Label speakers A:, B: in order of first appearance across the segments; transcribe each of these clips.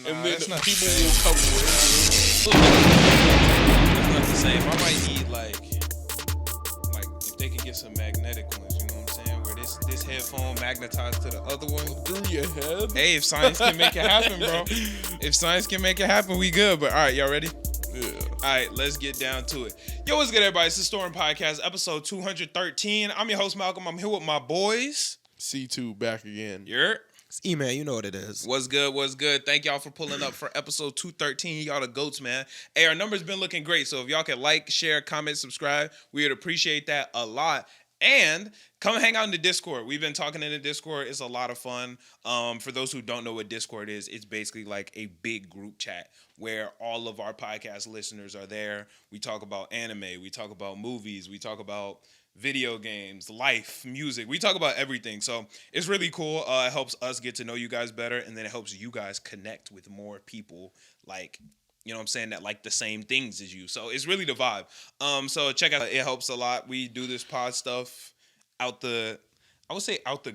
A: Nah,
B: and then
A: that's not
B: people
A: the
B: will
A: same.
B: come with
A: It's not the same. I might need like if they could get some magnetic ones, you know what I'm saying? Where this headphone magnetized to the other one.
B: it through your head.
A: Hey, if science can make it happen, bro. If science can make it happen, we good. But all right, y'all ready?
B: Yeah.
A: All right, let's get down to it. Yo, what's good, everybody? It's the Storm Podcast, episode 213. I'm your host, Malcolm. I'm here with my boys.
B: C2 back again.
A: You're.
C: It's E-Man, you know what it is.
A: What's good? What's good? Thank y'all for pulling up for episode 213. Y'all the goats, man. Hey, our numbers been looking great. So if y'all can like, share, comment, subscribe, we would appreciate that a lot. And come hang out in the Discord. We've been talking in the Discord. It's a lot of fun. For those who don't know what Discord is, it's basically like a big group chat where all of our podcast listeners are there. We talk about anime. We talk about movies. We talk about video games, life, music. We talk about everything. So it's really cool. It helps us get to know you guys better, and then it helps you guys connect with more people like, you know what I'm saying, that like the same things as you. So it's really the vibe. So check out, it helps a lot. We do this pod stuff out the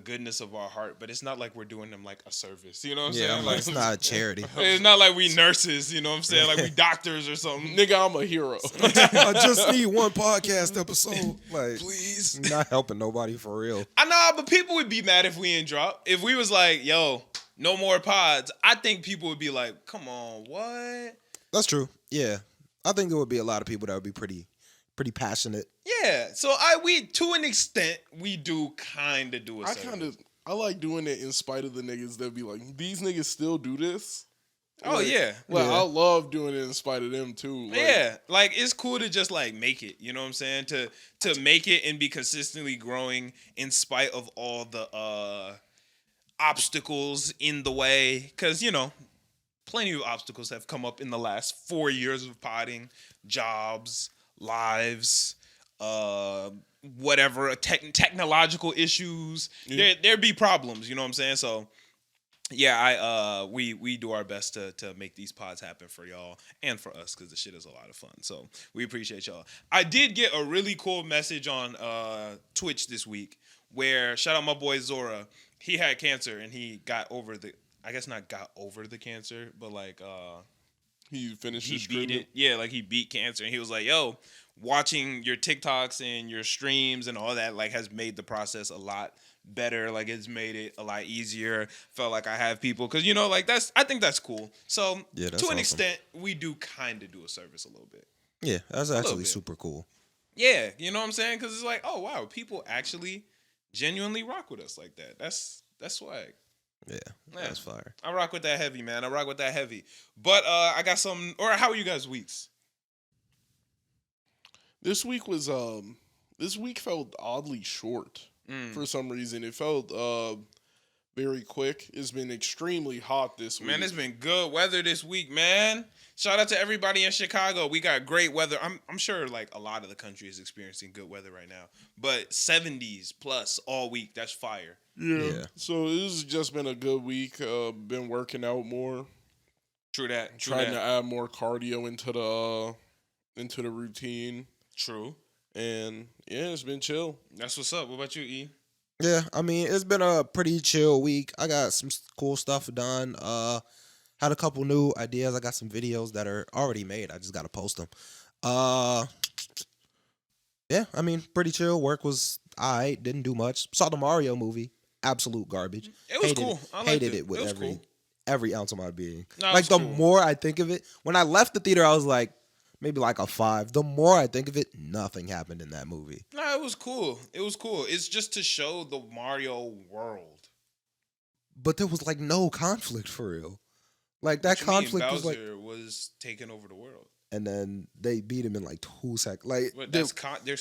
A: goodness of our heart, but it's not like we're doing them like a service. You know what I'm saying?
C: Like, it's not a charity.
A: It's not like we nurses, you know what I'm saying? Like we doctors or something.
B: Nigga, I'm a hero.
C: I just need one podcast episode. Like,
A: Please.
C: not helping nobody for real.
A: I know, but people would be mad if we didn't drop. If we was like, yo, no more pods, I think people would be like, come on, what?
C: That's true. Yeah. I think there would be a lot of people that would be pretty passionate.
A: Yeah. So we to an extent, we do kind of do a service.
B: I like doing it in spite of the niggas that be like, these niggas still do this?
A: Oh,
B: Like,
A: yeah.
B: Like,
C: Yeah.
B: I love doing it in spite of them, too. Like,
A: Yeah, like it's cool to just like make it, you know what I'm saying? To make it and be consistently growing in spite of all the obstacles in the way, because you know, plenty of obstacles have come up in the last 4 years of potting, jobs, lives, whatever, technological issues.
B: Yeah.
A: There be problems, you know what I'm saying? So yeah, we do our best to make these pods happen for y'all and for us, because the shit is a lot of fun. So we appreciate y'all. I did get a really cool message on Twitch this week where, shout out my boy Zora. He had cancer and he got over I guess not got over the cancer, but like
B: He finished
A: he
B: his
A: beat
B: treatment.
A: it. Yeah, like he beat cancer, and he was like, yo, watching your TikToks and your streams and all that like has made the process a lot better. Like it's made it a lot easier. Felt like I have people, because you know, like I think that's cool. So
C: Yeah, that's
A: to an
C: awesome.
A: extent, we do kind of do a service a little bit.
C: Yeah, that's
A: little
C: actually
A: bit.
C: super cool.
A: Yeah, you know what I'm saying? Because it's like, oh wow, people actually genuinely rock with us like that. That's swag.
C: Yeah,
A: Yeah.
C: that's fire.
A: I rock with that heavy, man. I rock with that heavy. But I got some. Or how are you guys' weeks?
B: This week felt oddly short for some reason. It felt very quick. It's been extremely hot this week.
A: Man, it's been good weather this week, man. Shout out to everybody in Chicago. We got great weather. I'm sure like a lot of the country is experiencing good weather right now. But 70s plus all week, that's fire.
C: Yeah.
B: So this has just been a good week. Been working out more,
A: True that. True
B: trying
A: that.
B: to add more cardio into the routine,
A: True.
B: and yeah, it's been chill.
A: That's what's up. What about you, E?
C: Yeah, I mean, it's been a pretty chill week. I got some cool stuff done. Had a couple new ideas. I got some videos that are already made. I just got to post them. Yeah, I mean, pretty chill. Work was all right. Didn't do much. Saw the Mario movie. Absolute garbage.
A: It was
C: Hated
A: cool. I liked
C: hated
A: it.
C: it with
A: It was cool.
C: every ounce of my being.
A: No, it
C: Like,
A: was
C: the
A: cool.
C: more I think of it, when I left the theater, I was like, maybe like a 5. The more I think of it, nothing happened in that movie.
A: No, it was cool. It was cool. It's just to show the Mario world.
C: But there was like no conflict for real. Like, that
A: What you mean?
C: conflict was like,
A: Bowser was taking over the world.
C: and then they beat him in like 2 seconds. Like,
A: But
C: there-
A: there's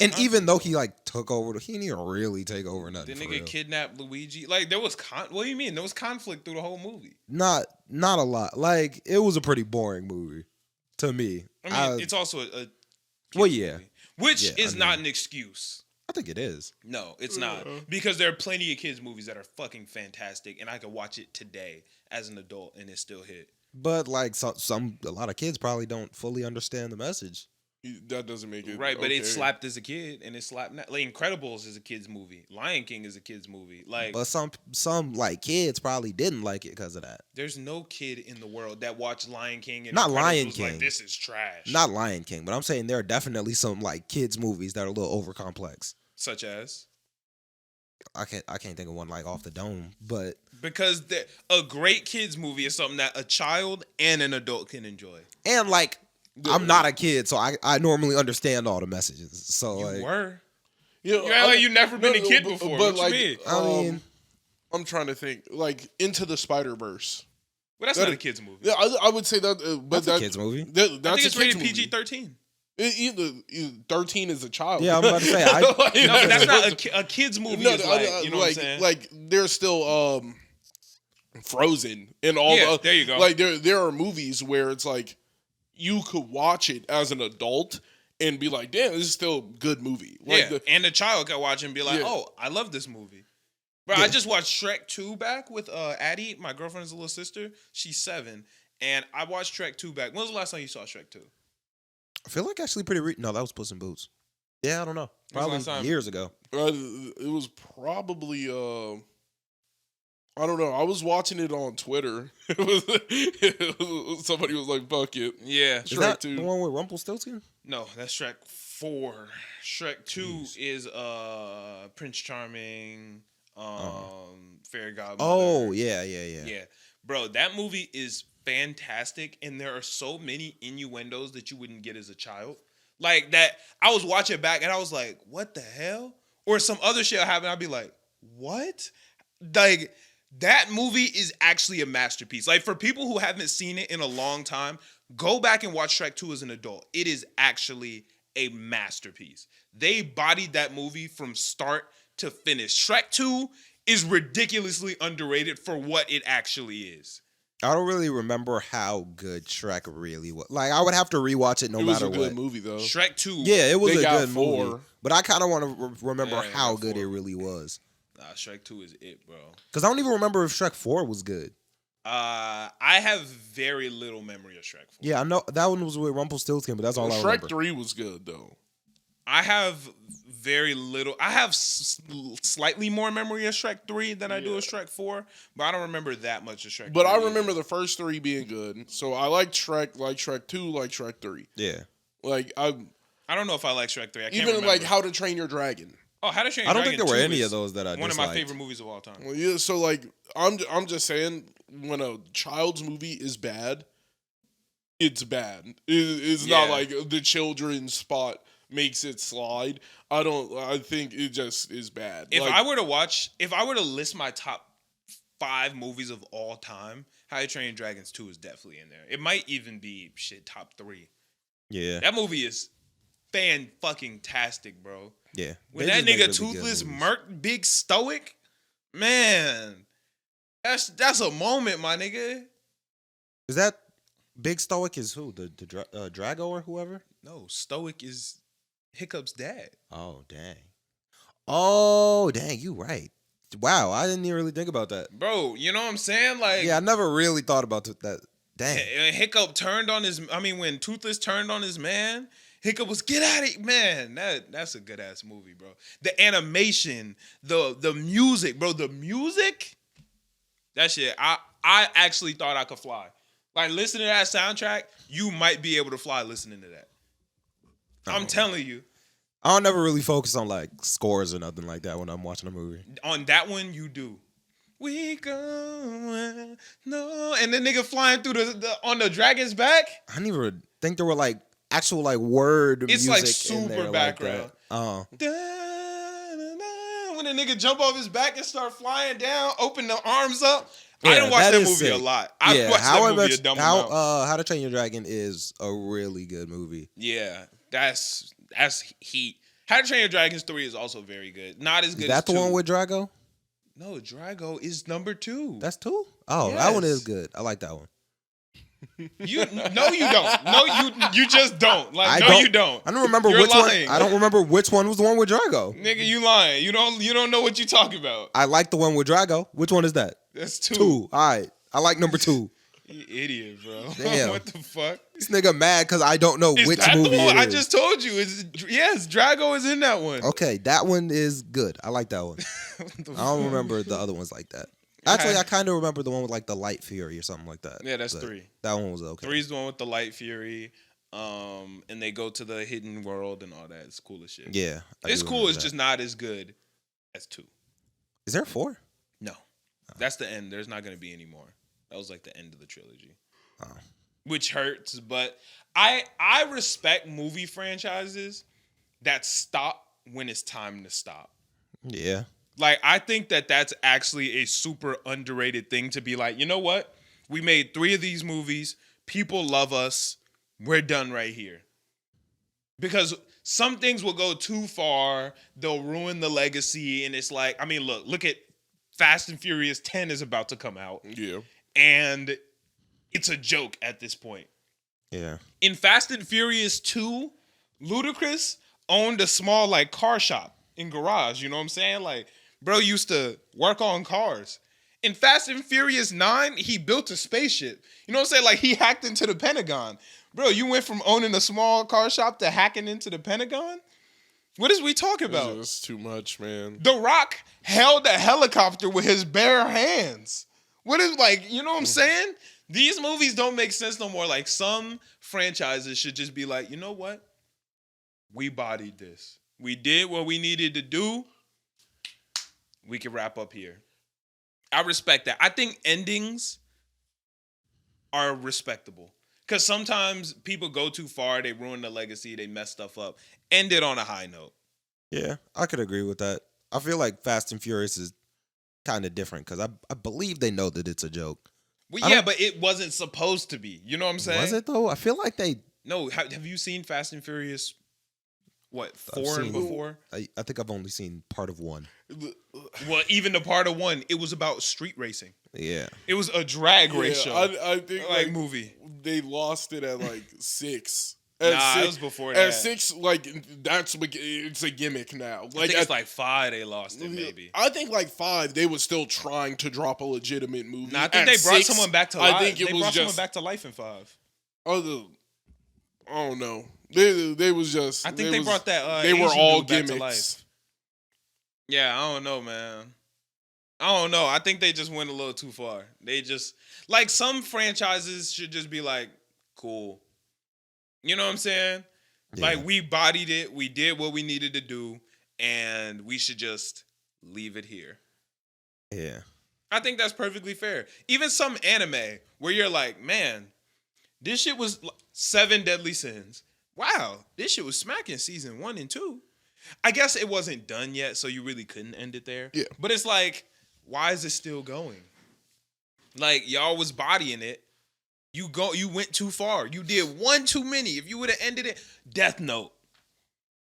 C: and
A: conflict,
C: even though
A: though.
C: he like took over, he didn't even really take over
A: the
C: nothing. For
A: nigga
C: real.
A: kidnapped Luigi. Like there was what do you mean? There was conflict through the whole movie.
C: Not a lot. Like, it was a pretty boring movie to me.
A: I mean, it's also a
C: well,
A: kids
C: yeah,
A: movie, which
C: Yeah,
A: is
C: I
A: not
C: mean-
A: an excuse.
C: I think it is.
A: No, it's not, because there are plenty of kids movies that are fucking fantastic, and I could watch it today as an adult and it still hit.
C: But like a lot of kids probably don't fully understand the message.
B: That doesn't make it
A: right. But
B: okay.
A: it slapped as a kid, and it slapped. Like Incredibles is a kids movie. Lion King is a kids movie. Like,
C: But some like kids probably didn't like it because of that.
A: there's no kid in the world that watched Lion King and
C: Not
A: Incredibles
C: Lion
A: was
C: King.
A: like, this is trash.
C: Not Lion King, but I'm saying there are definitely some like kids movies that are a little over complex.
A: Such as.
C: I can't think of one like off the dome, but
A: Because a great kids movie is something that a child and an adult can enjoy.
C: and like I'm not a kid, so I normally understand all the messages. So
A: You
C: like,
A: were.
B: You know,
A: You act like you never been a kid
B: but-
A: before.
B: But
A: What
B: like,
A: you mean?
C: I mean,
B: I'm trying to think. Like Into the Spider-Verse.
A: Well, that's
B: that-
A: not a kids movie.
B: Yeah, I would say that. But
C: that's a kids movie.
B: That's
A: I think it's
B: a
A: rated
B: kids movie.
A: PG-13.
B: Either 13 is a child.
C: Yeah, I'm about to say,
A: No, but that's not a kids movie.
B: No,
A: Is like, you know what I'm saying?
B: like there's still Frozen and all.
A: Yeah, there you go.
B: Like there are movies where it's like you could watch it as an adult and be like, damn, this is still a good movie. Like
A: yeah, and the child can watch it and be like,
B: Yeah.
A: oh, I love this movie. Bro,
C: Yeah.
A: I just watched Shrek 2 back with Addie, my girlfriend's little sister. She's 7. And I watched Shrek 2 back. When was the last time you saw Shrek 2?
C: I feel like actually pretty. No, that was Puss in Boots. Yeah, I don't know.
A: When was the
C: Probably
A: last time?
C: years ago.
B: it was probably I don't know. I was watching it on Twitter. Somebody was like, "Fuck it."
A: Yeah.
C: Is
B: Shrek
C: that
B: 2.
C: the one with Rumpelstiltskin?
A: No, that's Shrek 4. Shrek 2 is Prince Charming, Fairy Godmother.
C: Oh yeah.
A: Yeah. Bro, that movie is fantastic, and there are so many innuendos that you wouldn't get as a child. Like that, I was watching it back and I was like, what the hell? Or some other shit happened, I'd be like, what? Like, that movie is actually a masterpiece. Like, for people who haven't seen it in a long time, go back and watch Shrek 2 as an adult. It is actually a masterpiece. They bodied that movie from start to finish. Shrek 2 is ridiculously underrated for what it actually is.
C: I don't really remember how good Shrek really was. Like, I would have to rewatch it no
B: It was
C: matter
B: a
C: what.
B: good movie though.
A: Shrek 2.
C: Yeah, it was
B: They
C: a
B: got
C: good
B: 4.
C: movie. But I kind of want to remember
A: Yeah,
C: how
A: got
C: good
A: 4.
C: it really was.
A: Nah, Shrek 2 is it, bro.
C: Because I don't even remember if Shrek 4 was good.
A: I have very little memory of Shrek 4.
C: Yeah, I know that one was with Rumpelstiltskin, but that's all I
B: Shrek
C: remember.
B: 3 was good though.
A: I have very little. I have slightly more memory of Shrek 3 than I do of Shrek 4, but I don't remember that much of Shrek.
B: But
A: 3
B: I
A: either.
B: remember the first 3 being good. So I like Shrek 2, like Shrek 3.
C: Yeah.
B: Like
A: I don't know if I like Shrek 3. I can't
B: even
A: remember.
B: like How to Train Your Dragon.
A: Oh, How to Train Your
C: I don't think
A: Dragon
C: there were
A: 2
C: any
A: is
C: of those that I
A: one of
C: disliked.
A: my favorite movies of all time.
B: Well, yeah, so like I'm just saying when a child's movie is bad, it's bad. It's not
A: Yeah.
B: like the children's spot makes it slide. I think it just is bad.
A: If
B: Like,
A: I were to list my top 5 movies of all time, How to Train Your Dragons 2 is definitely in there. It might even be top 3.
C: Yeah.
A: That movie is fan-fucking-tastic, bro.
C: Yeah.
A: When
C: They
A: that
C: just make
A: nigga
C: really good
A: Toothless
C: movies.
A: murked Big Stoic, man, that's a moment, my nigga.
C: Is that Big Stoic is who? The Drago or whoever?
A: No, Stoic is Hiccup's dad.
C: Oh, dang. Oh, dang, you right. Wow, I didn't even really think about that.
A: Bro, you know what I'm saying? Like,
C: Yeah, I never really thought about that. Dang.
A: when Hiccup turned on when Toothless turned on his man, Hiccup was, get out of here, man. That's a good ass movie, bro. The animation, the music, bro, the music, that shit. I actually thought I could fly. Like, listening to that soundtrack, you might be able to fly listening to that. I'm telling you.
C: I don't never really focus on like scores or nothing like that when I'm watching a movie.
A: On that one, you do. We going no, and the nigga flying through on the dragon's back.
C: I didn't even think there were like actual like word
A: It's,
C: music
A: like,
C: in
A: super
C: there
A: background.
C: Like that. Oh.
A: When the nigga jump off his back and start flying down, open the arms up. I
C: Yeah,
A: didn't watch that
C: is
A: movie a
C: sick.
A: lot. I watched that movie a dumb amount.
C: How to Train Your Dragon is a really good movie.
A: Yeah, that's heat. How to Train Your Dragons 3 is also very good. Not as good
C: Is that
A: as
C: the
A: 2.
C: one with Drago?
A: No, Drago is number 2.
C: That's 2? Oh, that one
A: Yes.
C: is good. I like that one.
A: You no, you don't. No, you just don't. Like, you don't.
C: I don't remember
A: You're
C: which
A: lying.
C: one. I don't remember which one was the one with Drago.
A: Nigga, you lying. You don't know what you talking about.
C: I like the one with Drago. Which one is that?
A: That's 2.
C: 2. All right. I like number 2.
A: You idiot, bro.
C: Damn.
A: What the fuck?
C: This nigga mad because I don't know
A: Is
C: which
A: that
C: movie
A: the one?
C: it
A: I
C: is.
A: just told you. Yes, Drago is in that one.
C: Okay, that one is good. I like that one.
A: What the
C: I don't
A: fuck?
C: remember the other ones like that. Actually, I kind of remember the one with like the Light Fury or something like that.
A: Yeah, that's
C: But
A: 3.
C: That one was okay.
A: 3's the one with the Light Fury. And they go to the hidden world and all that. It's cool as shit.
C: Yeah. I
A: It's
C: do
A: cool.
C: remember
A: It's
C: that.
A: just not as good as 2.
C: Is there 4?
A: No. That's the end. There's not going to be any more. That was like the end of the trilogy.
C: Oh.
A: Which hurts, but I respect movie franchises that stop when it's time to stop.
C: Yeah.
A: Like, I think that that's actually a super underrated thing to be like, you know what? We made 3 of these movies. People love us. We're done right here. Because some things will go too far. They'll ruin the legacy. And it's like, I mean, look at Fast and Furious 10 is about to come out.
B: Yeah.
A: And it's a joke at this point.
C: Yeah.
A: In Fast and Furious 2, Ludacris owned a small like car shop in garage. You know what I'm saying? Like, bro used to work on cars. In Fast and Furious 9, he built a spaceship. You know what I'm saying? Like, he hacked into the Pentagon. Bro, you went from owning a small car shop to hacking into the Pentagon? What is we talking about?
B: It's too much, man.
A: The Rock held a helicopter with his bare hands. What is, like, you know what I'm saying? These movies don't make sense no more. Like, some franchises should just be like, you know what? We bodied this. We did what we needed to do. We can wrap up here. I respect that. I think endings are respectable. Because sometimes people go too far. They ruin the legacy. They mess stuff up. End it on a high note.
C: Yeah, I could agree with that. I feel like Fast and Furious is kind of different because I believe they know that it's a joke.
A: Well, yeah, but it wasn't supposed to be. You know what I'm saying?
C: Was it though? I feel like they.
A: No, have you seen Fast and Furious, what,
C: I've
A: 4 and
C: seen-
A: before?
C: I think I've only seen part of 1.
A: Well, even the part of 1, it was about street racing.
C: Yeah.
A: It was a drag race show.
B: I think
A: like movie.
B: they lost it at like 6.
A: It was before that.
B: At 6, like it's a gimmick now.
A: I think it's like 5 they lost it, maybe.
B: I think like 5 they were still trying to drop a legitimate movie.
A: No, I think
B: At
A: they brought
B: 6,
A: someone back to life.
B: I think it
A: they
B: was
A: brought someone
B: just
A: back to life in 5.
B: I don't know. They was just.
A: I think they brought that.
B: They were
A: Asian
B: all
A: dude back to
B: gimmicks.
A: life. Yeah, I don't know, man. I don't know. I think they just went a little too far. They just like some franchises should just be like, cool. You know what I'm saying?
C: Yeah.
A: Like we bodied it, we did what we needed to do, and we should just leave it here.
C: Yeah.
A: I think that's perfectly fair. Even some anime where you're like, man, this shit was 7 Deadly Sins. Wow, this shit was smacking season 1 and 2. I guess it wasn't done yet, so you really couldn't end it there.
B: Yeah.
A: But it's like, why is it still going? Like, y'all was bodying it. You went too far. You did one too many. If you would have ended it, Death Note.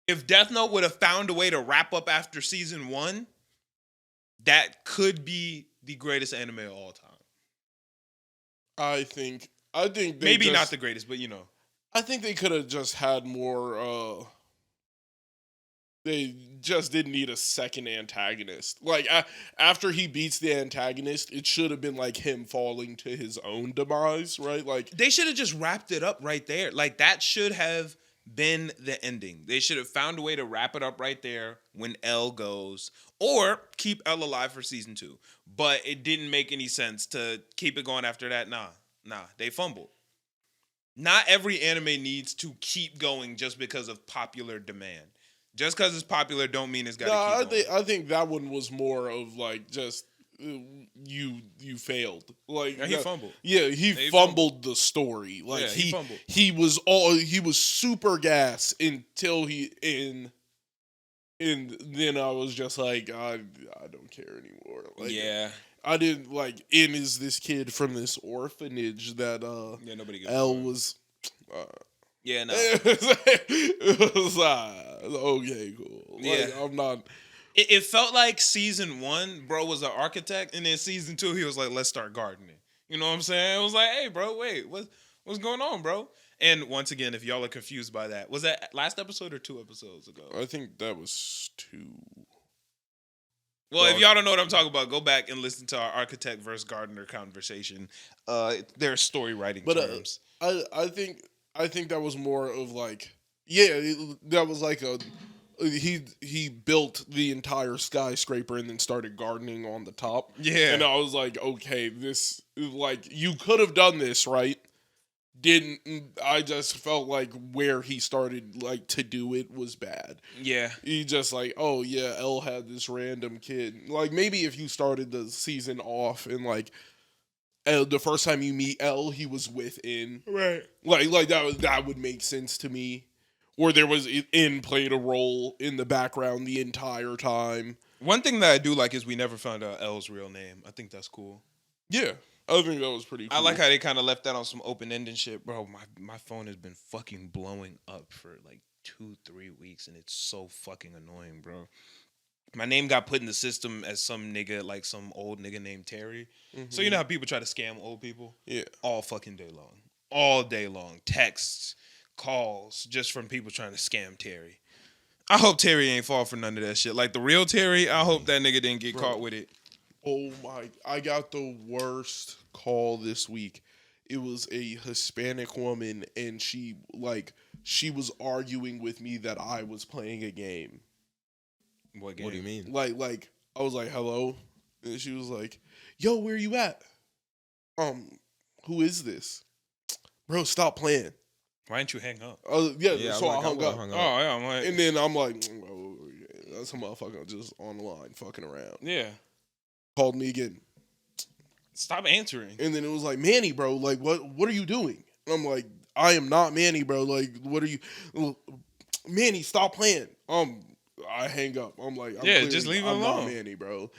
A: If Death Note would have found a way to wrap up after season 1, that could be the greatest anime of all time.
B: I think they
A: Maybe
B: just,
A: not the greatest, but you know.
B: I think they could have just had more. They just didn't need a second antagonist. Like after he beats the antagonist, it should have been like him falling to his own demise, right? Like
A: They should have just wrapped it up right there. Like that should have been the ending. They should have found a way to wrap it up right there when L goes, or keep L alive for season 2. But it didn't make any sense to keep it going after that. Nah, they fumbled. Not every anime needs to keep going just because of popular demand. Just because it's popular don't mean it's got to keep going.
B: I think that one was more of like just you failed. Like
A: Yeah, he fumbled.
B: Yeah, he fumbled the story. Like
A: Yeah, he fumbled.
B: He was super gas until and then I was just like I don't care anymore. Like,
A: Yeah.
B: I didn't like. And is this kid from this orphanage that
A: Yeah, nobody gives
B: L
A: a fuck.
B: was?
A: Yeah, no.
B: It was okay, cool. Like,
A: Yeah.
B: I'm not.
A: It felt like season 1, bro was an architect, and then season 2, he was like, let's start gardening. You know what I'm saying? It was like, hey, bro, wait, what's going on, bro? And once again, if y'all are confused by that, was that last episode or 2 episodes ago?
B: I think that was 2.
A: Well, if
B: Dog.
A: y'all don't know what I'm talking about, go back and listen to our architect versus gardener conversation. Their story writing
B: But
A: terms.
B: I think that was more of like, that was like he built the entire skyscraper and then started gardening on the top.
A: Yeah.
B: And I was like, okay, this, like, you could have done this, right? Didn't. I just felt like where he started, like, to do it was bad.
A: Yeah.
B: He just like, oh yeah, L had this random kid. Like, maybe if you started the season off and like the first time you meet L, he was within.
A: Right.
B: Like that would make sense to me. Or there was In played a role in the background the entire time.
A: One thing that I do like is we never found out L's real name. I think that's cool.
B: Yeah, I think that was pretty cool.
A: I like how they kind of left that on some open-ended shit. Bro, my phone has been fucking blowing up for like 2-3 weeks, and it's so fucking annoying, bro. My name got put in the system as some nigga, like some old nigga named Terry. So you know how people try to scam old people?
B: Yeah.
A: All fucking day long. All day long. Texts, calls, just from people trying to scam Terry. I hope Terry ain't fall for none of that shit. Like the real Terry, I hope that nigga didn't get caught with it.
B: Oh my, I got the worst call this week. It was a Hispanic woman, and she was arguing with me that I was playing a game.
A: What game?
C: What do you mean?
B: Like I was like, hello? And she was like, yo, where you at? Who is this? Bro, stop playing.
A: Why didn't you hang up?
B: Yeah, so
C: I'm
B: I hung
C: like,
B: up.
C: hung
A: Oh,
C: up.
A: yeah, I'm like...
B: And then I'm like, oh, yeah, that's a motherfucker just on the line fucking around.
A: Yeah.
B: Called me again.
A: Stop answering.
B: And then it was like, Manny, bro, like, what are you doing? And I'm like, I am not Manny, bro. Like, what are you... Manny, stop playing. I hang up. I'm like,
A: just leave it
B: I'm
A: alone.
B: not Manny, bro.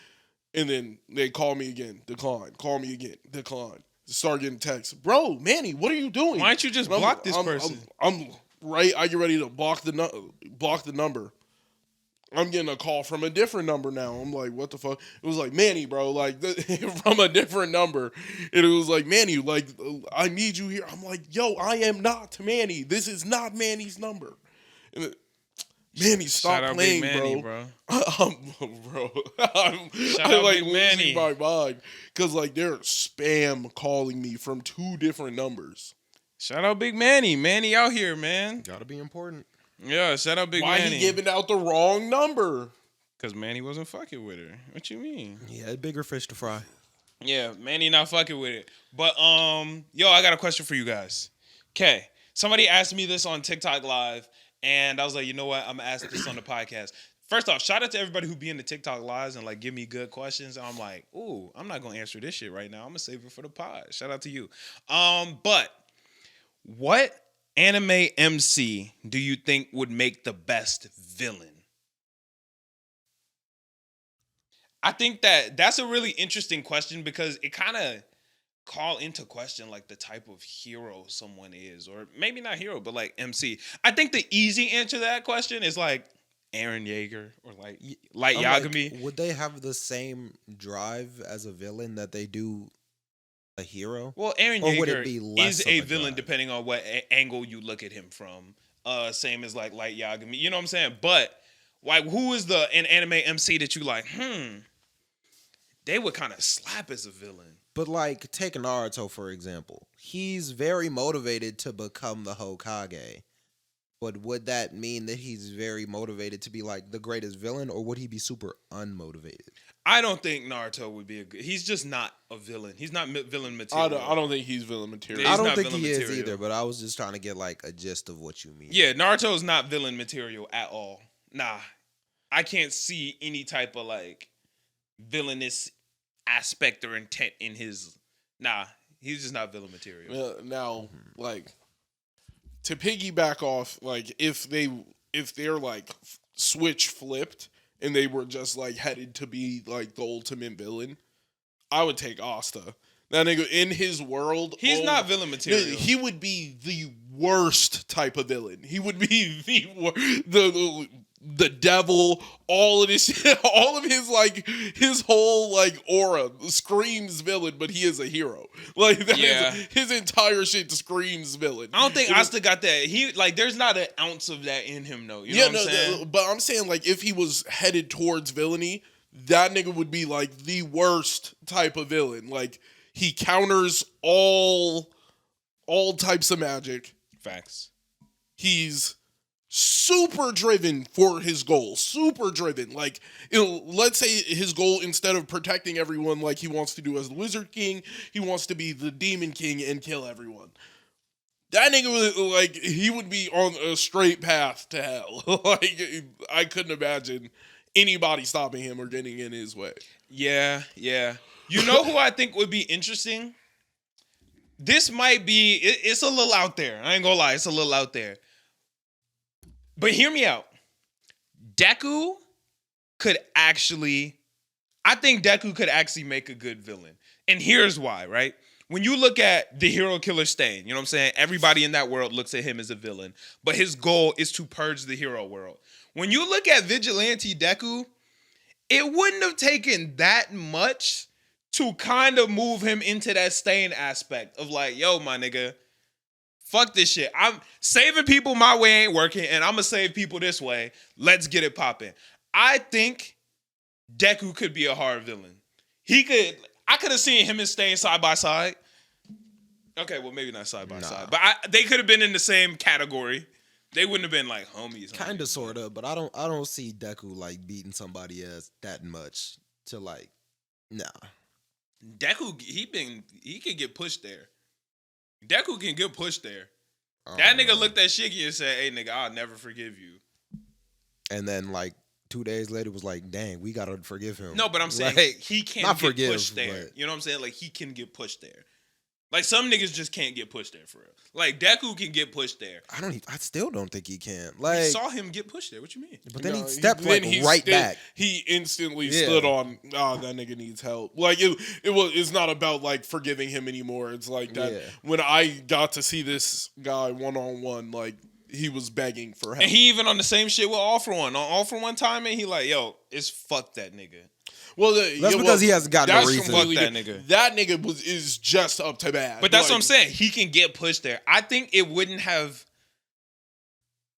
B: And then they call me again, decline. Call me again, decline. Start getting texts. Bro, Manny, what are you doing?
A: Why don't you just block this person?
B: I'm right. I get ready to block the number. I'm getting a call from a different number now. I'm like, what the fuck? It was like, Manny, bro, like from a different number. And it was like, Manny, like, I need you here. I'm like, yo, I am not Manny. This is not Manny's number. And Manny, stop
A: Shout out
B: playing,
A: Big Manny,
B: bro.
A: bro. Shout
B: I
A: out
B: like
A: Big
B: losing
A: Manny.
B: my mind because like they're spam calling me from 2 different numbers.
A: Shout out Big Manny. Manny out here, man.
C: Gotta be important.
A: Yeah, shout out Big
B: Why
A: Manny.
B: he giving out the wrong number?
A: Because Manny wasn't fucking with her. What you mean?
C: Yeah, bigger fish to fry.
A: Yeah, Manny not fucking with it. But, yo, I got a question for you guys. Okay, somebody asked me this on TikTok Live, and I was like, you know what? I'm going to ask this on the podcast. First off, shout out to everybody who be in the TikTok Lives and, like, give me good questions. And I'm like, ooh, I'm not going to answer this shit right now. I'm going to save it for the pod. Shout out to you. But what anime MC do you think would make the best villain? I think that's a really interesting question because it kind of call into question like the type of hero someone is, or maybe not hero, but like MC. I think the easy answer to that question is like Eren Yeager or like Light Yagami.
C: Like, would they have the same drive as a villain that they do a hero?
A: Well, Eren
C: Or would
A: Yeager
C: it be less
A: is
C: of
A: a
C: a
A: villain
C: drive?
A: depending on what angle you look at him from. Same as like Light Yagami. You know what I'm saying? But like, who is an anime MC that you like? They would kind of slap as a villain.
C: But like, take Naruto for example. He's very motivated to become the Hokage. But would that mean that he's very motivated to be like the greatest villain, or would he be super unmotivated?
A: I don't think Naruto would be he's just not a villain. He's not villain material.
B: I don't think he's villain material.
A: Yeah,
C: I
A: he's
C: don't
A: not
C: think
A: villain
C: he is
A: material.
C: either, but I was just trying to get like a gist of what you mean.
A: Yeah, Naruto's not villain material at all. Nah. I can't see any type of like villainous aspect or intent in his. Nah, he's just not villain material.
B: Now, like, to piggyback off, like, if they're like switch flipped and they were just like headed to be like the ultimate villain, I would take Asta. That nigga in his world,
A: He's not villain material.
B: He would be the worst type of villain. He would be the devil. All of this, all of his like his whole like aura screams villain, but he is a hero. Like that is, his entire shit screams villain.
A: I don't think Asta got that. He like there's not an ounce of that in him though. You know what I'm saying?
B: But I'm saying like if he was headed towards villainy, that nigga would be like the worst type of villain. Like he counters all types of magic.
A: Facts.
B: He's super driven for his goal. Super driven. Like, let's say his goal, instead of protecting everyone like he wants to do as the Wizard King, he wants to be the Demon King and kill everyone. That nigga was like, he would be on a straight path to hell. Like, I couldn't imagine anybody stopping him or getting in his way.
A: Yeah. You know who I think would be interesting? This might be, it's a little out there. I ain't gonna lie, it's a little out there. But hear me out. Deku could actually, I think Deku could actually make a good villain. And here's why, right? When you look at the hero killer Stain, you know what I'm saying? Everybody in that world looks at him as a villain. But his goal is to purge the hero world. When you look at Vigilante Deku, it wouldn't have taken that much to kind of move him into that Stain aspect of like, yo, my nigga, fuck this shit. I'm saving people my way ain't working, and I'm gonna save people this way. Let's get it popping. I think Deku could be a hard villain. I could have seen him and Stain side by side. Okay, well maybe not side by side, but they could have been in the same category. They wouldn't have been like homies.
C: Kind of, sort of, but I don't see Deku like beating somebody else that much to like, nah.
A: Deku, he can get pushed there. Deku can get pushed there. That nigga looked at Shiggy and said, "Hey nigga, I'll never forgive you."
C: And then like 2 days later was like, "Dang, we gotta forgive him."
A: No, but I'm saying
C: like,
A: he can
C: not
A: get
C: forgive,
A: pushed there.
C: but...
A: You know what I'm saying? Like he can get pushed there. Like some niggas just can't get pushed there for real. Like Deku can get pushed there.
C: I still don't think he can.
A: I like, saw him get pushed there. What you mean?
C: But then he stepped right back.
B: He instantly stood on. That nigga needs help. Like it's not about like forgiving him anymore. It's like that. Yeah. When I got to see this guy 1-on-1, like he was begging for help.
A: And he even on the same shit with All For One. On All For One timing, he like, yo, it's fuck that nigga.
C: Well, that's because he hasn't got no reason.
A: Fuck that nigga.
B: That nigga is just up to bad.
A: But that's what I'm saying. He can get pushed there. I think it wouldn't have.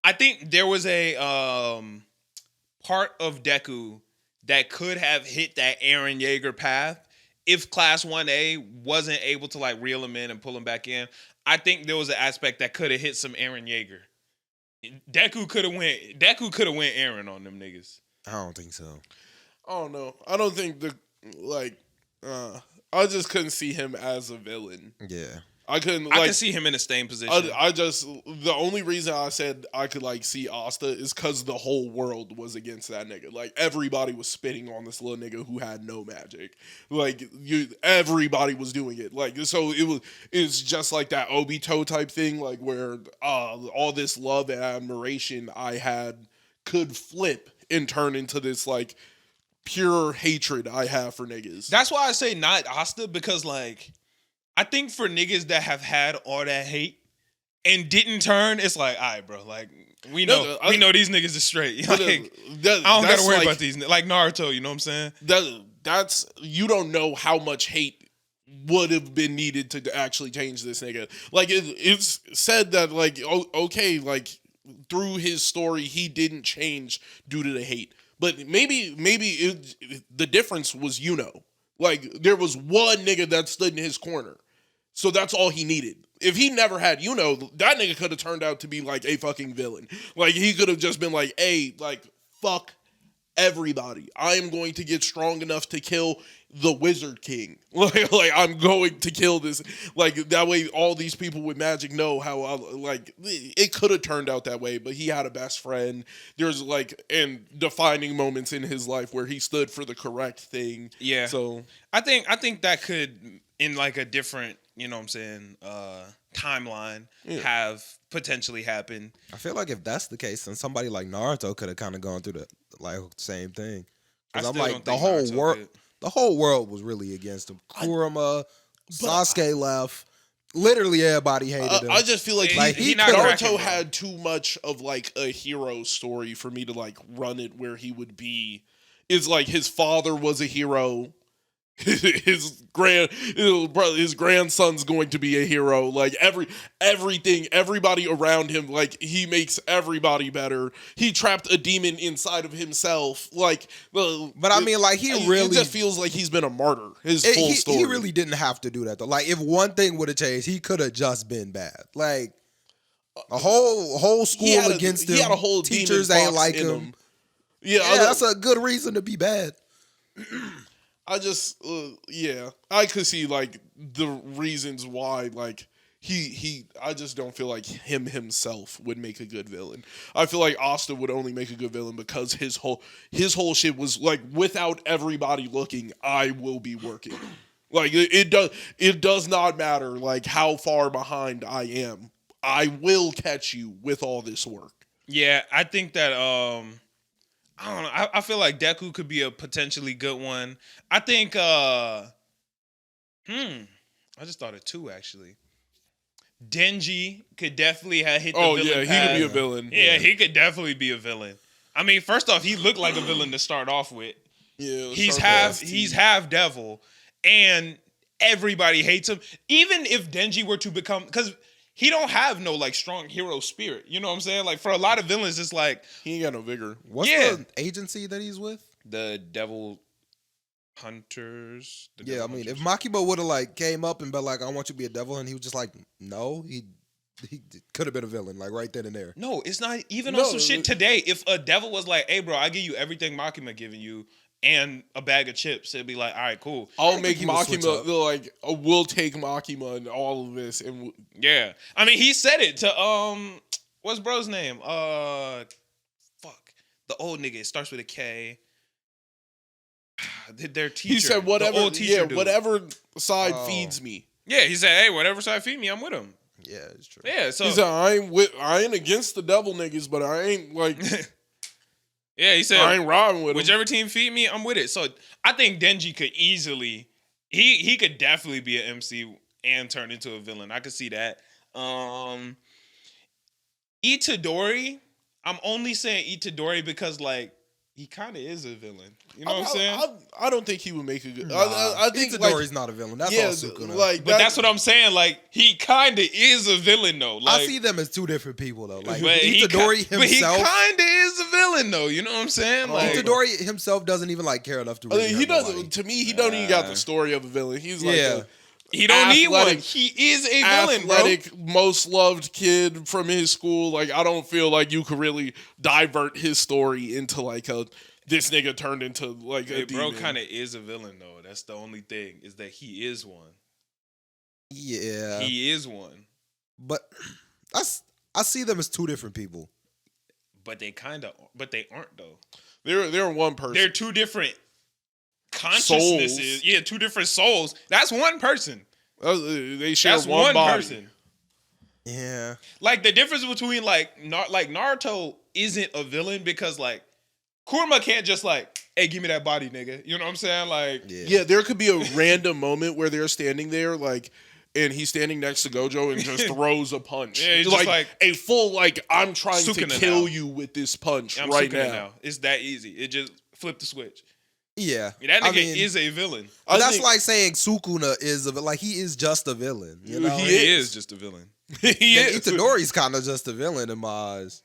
A: I think there was a part of Deku that could have hit that Eren Yeager path if Class 1A wasn't able to like reel him in and pull him back in. I think there was an aspect that could have hit some Eren Yeager. Deku could have went Eren on them niggas.
C: I don't think so.
B: I don't know. I don't think I just couldn't see him as a villain.
C: Yeah.
B: I couldn't.
A: I can see him in the same position.
B: The only reason I said I could like see Asta is because the whole world was against that nigga. Like everybody was spitting on this little nigga who had no magic. Like everybody was doing it. Like so it's just like that Obito type thing. Like where all this love and admiration I had could flip and turn into this like pure hatred I have for niggas.
A: That's why I say not Asta, because like I think for niggas that have had all that hate and didn't turn, it's like, all right, bro, like we know these niggas is straight. Like, I don't gotta worry about these like Naruto, you know what I'm saying?
B: That's you don't know how much hate would have been needed to actually change this nigga. Like it's said that like okay, like through his story he didn't change due to the hate. But maybe the difference was, like there was one nigga that stood in his corner. So that's all he needed. If he never had that nigga could have turned out to be like a fucking villain. Like he could have just been like, hey, like fuck everybody. I am going to get strong enough to kill the Wizard King. Like I'm going to kill this. Like that way all these people with magic know how like it could have turned out that way, but he had a best friend. There's like and defining moments in his life where he stood for the correct thing.
A: Yeah.
B: So
A: I think that could in like a different, you know what I'm saying, timeline have potentially happened.
C: I feel like if that's the case, then somebody like Naruto could have kind of gone through the like same thing. Because I'm like the whole world was really against him. Kurama, Sasuke left. Literally everybody hated him.
B: I just feel like Naruto had too much of like a hero story for me to like run it where he would be. It's like his father was a hero. his grandson's going to be a hero. Like everybody around him, like he makes everybody better. He trapped a demon inside of himself. Like,
C: But I mean, like,
B: it just feels like he's been a martyr. His full story.
C: He really didn't have to do that though. Like, if one thing would have changed, he could have just been bad. Like, a whole school against him.
B: He had a whole
C: teachers
B: demon
C: ain't
B: fox
C: like
B: in
C: him.
B: Yeah,
C: That's a good reason to be bad.
B: I just, I could see like the reasons why, like I just don't feel like himself would make a good villain. I feel like Asta would only make a good villain because his whole shit was like, without everybody looking, I will be working. Like it does not matter like how far behind I am. I will catch you with all this work.
A: Yeah, I think that I don't know. I feel like Deku could be a potentially good one. I think I just thought of two actually. Denji could definitely have hit the villain
B: he
A: path.
B: could be a villain.
A: Yeah, he could definitely be a villain. I mean, first off, he looked like a villain to start off with.
B: Yeah,
A: he's half devil, and everybody hates him. Even if Denji were to become, because he don't have no like strong hero spirit. You know what I'm saying? Like for a lot of villains, it's like
B: he ain't got no vigor.
C: What's the agency that he's with?
A: The Devil Hunters.
C: I mean, if Makima would have like came up and been like, "I want you to be a devil," and he was just like, "No," he could have been a villain, like right then and there.
A: No, it's not even on some shit today. If a devil was like, "Hey, bro, I give you everything Makima giving you and a bag of chips," it'd be like, "All right, cool.
B: I'll make Makima like we'll take Makima and all of this." And
A: yeah, I mean, he said it to what's bro's name? The old nigga. It starts with a K. Their teacher.
B: He said, "Whatever,
A: the old teacher dude.
B: Whatever side feeds me."
A: Yeah, he said, "Hey, whatever side feed me, I'm with him."
C: Yeah, it's true.
A: Yeah, so
B: he said, I ain't against the devil niggas, but I ain't like.
A: Yeah, he said,
B: I ain't riding with
A: whichever team feed me, I'm with it. So I think Denji could easily, he could definitely be an MC and turn into a villain. I could see that. Itadori, I'm only saying Itadori because like he kind of is a villain. You know what I'm saying?
B: I don't think he would make a good.
C: Nah,
B: I think
C: Itadori's not a villain. That's all Sukuna.
B: Like,
A: but that's what I'm saying. Like he kind of is a villain though. Like,
C: I see them as two different people though. Like
A: but
C: Itadori himself,
A: but he kind of is a villain though. You know what I'm saying? Like
C: Itadori himself doesn't even like care enough to. Really
B: he doesn't. To me, he don't even got the story of a villain. He's like
A: he don't need one. He is a villain,
B: athletic, most loved kid from his school. Like I don't feel like you could really divert his story into like a. This nigga turned into like a demon.
A: Bro kind of is a villain though. That's the only thing is that he is one.
C: Yeah.
A: He is one.
C: But I see them as two different people.
A: But they aren't though.
B: They're one person.
A: They're two different consciousnesses. Souls. Yeah, two different souls. That's one person.
B: They share
A: That's
B: one body.
A: person.
C: Yeah.
A: Like the difference between like Naruto isn't a villain because like Kurama can't just like, hey, give me that body, nigga. You know what I'm saying? Like,
B: yeah, there could be a random moment where they're standing there, like, and he's standing next to Gojo and just throws a punch.
A: Yeah, he's just like
B: a full, like, I'm trying to kill you with this punch right now.
A: It's that easy. It just flip the switch.
C: Yeah,
A: that nigga is a villain.
C: That's like saying Sukuna is like he is just a villain. You know,
A: he is just a villain.
B: He is.
C: Itadori's kind of just a villain in my eyes.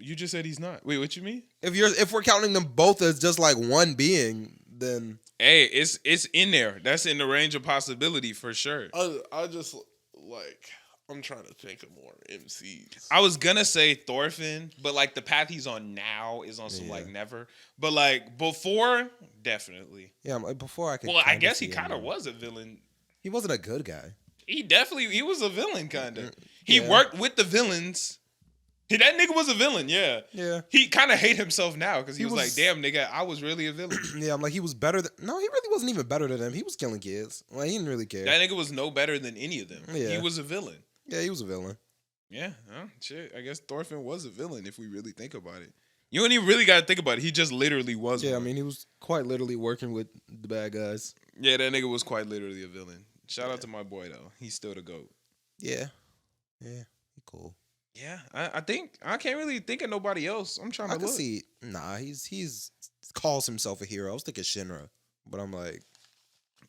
A: You just said he's not. Wait, what you mean?
C: If we're counting them both as just like one being, then
A: hey, it's in there. That's in the range of possibility for sure.
B: I just like I'm trying to think of more MCs.
A: I was gonna say Thorfinn, but like the path he's on now is on some like never. But like before, definitely.
C: Yeah, like before I could.
A: Well, I guess he kind of was a villain.
C: He wasn't a good guy.
A: He was a villain kind of. He worked with the villains. That nigga was a villain, yeah.
C: Yeah.
A: He kind of hate himself now because he was like, damn, nigga, I was really a villain.
C: Yeah, I'm like, he was better than... No, he really wasn't even better than them. He was killing kids. Like, he didn't really care.
A: That nigga was no better than any of them.
C: Yeah.
A: He was a villain.
C: Yeah, he was a villain.
A: Yeah, shit. I guess Thorfinn was a villain if we really think about it. You don't even really got to think about it. He just literally was one.
C: I mean, he was quite literally working with the bad guys.
A: Yeah, that nigga was quite literally a villain. Shout out to my boy, though. He's still the GOAT.
C: Yeah. Yeah, he cool.
A: Yeah, I think I can't really think of nobody else. I'm trying to look.
C: See. Nah, he's calls himself a hero. I was thinking Shinra but I'm like,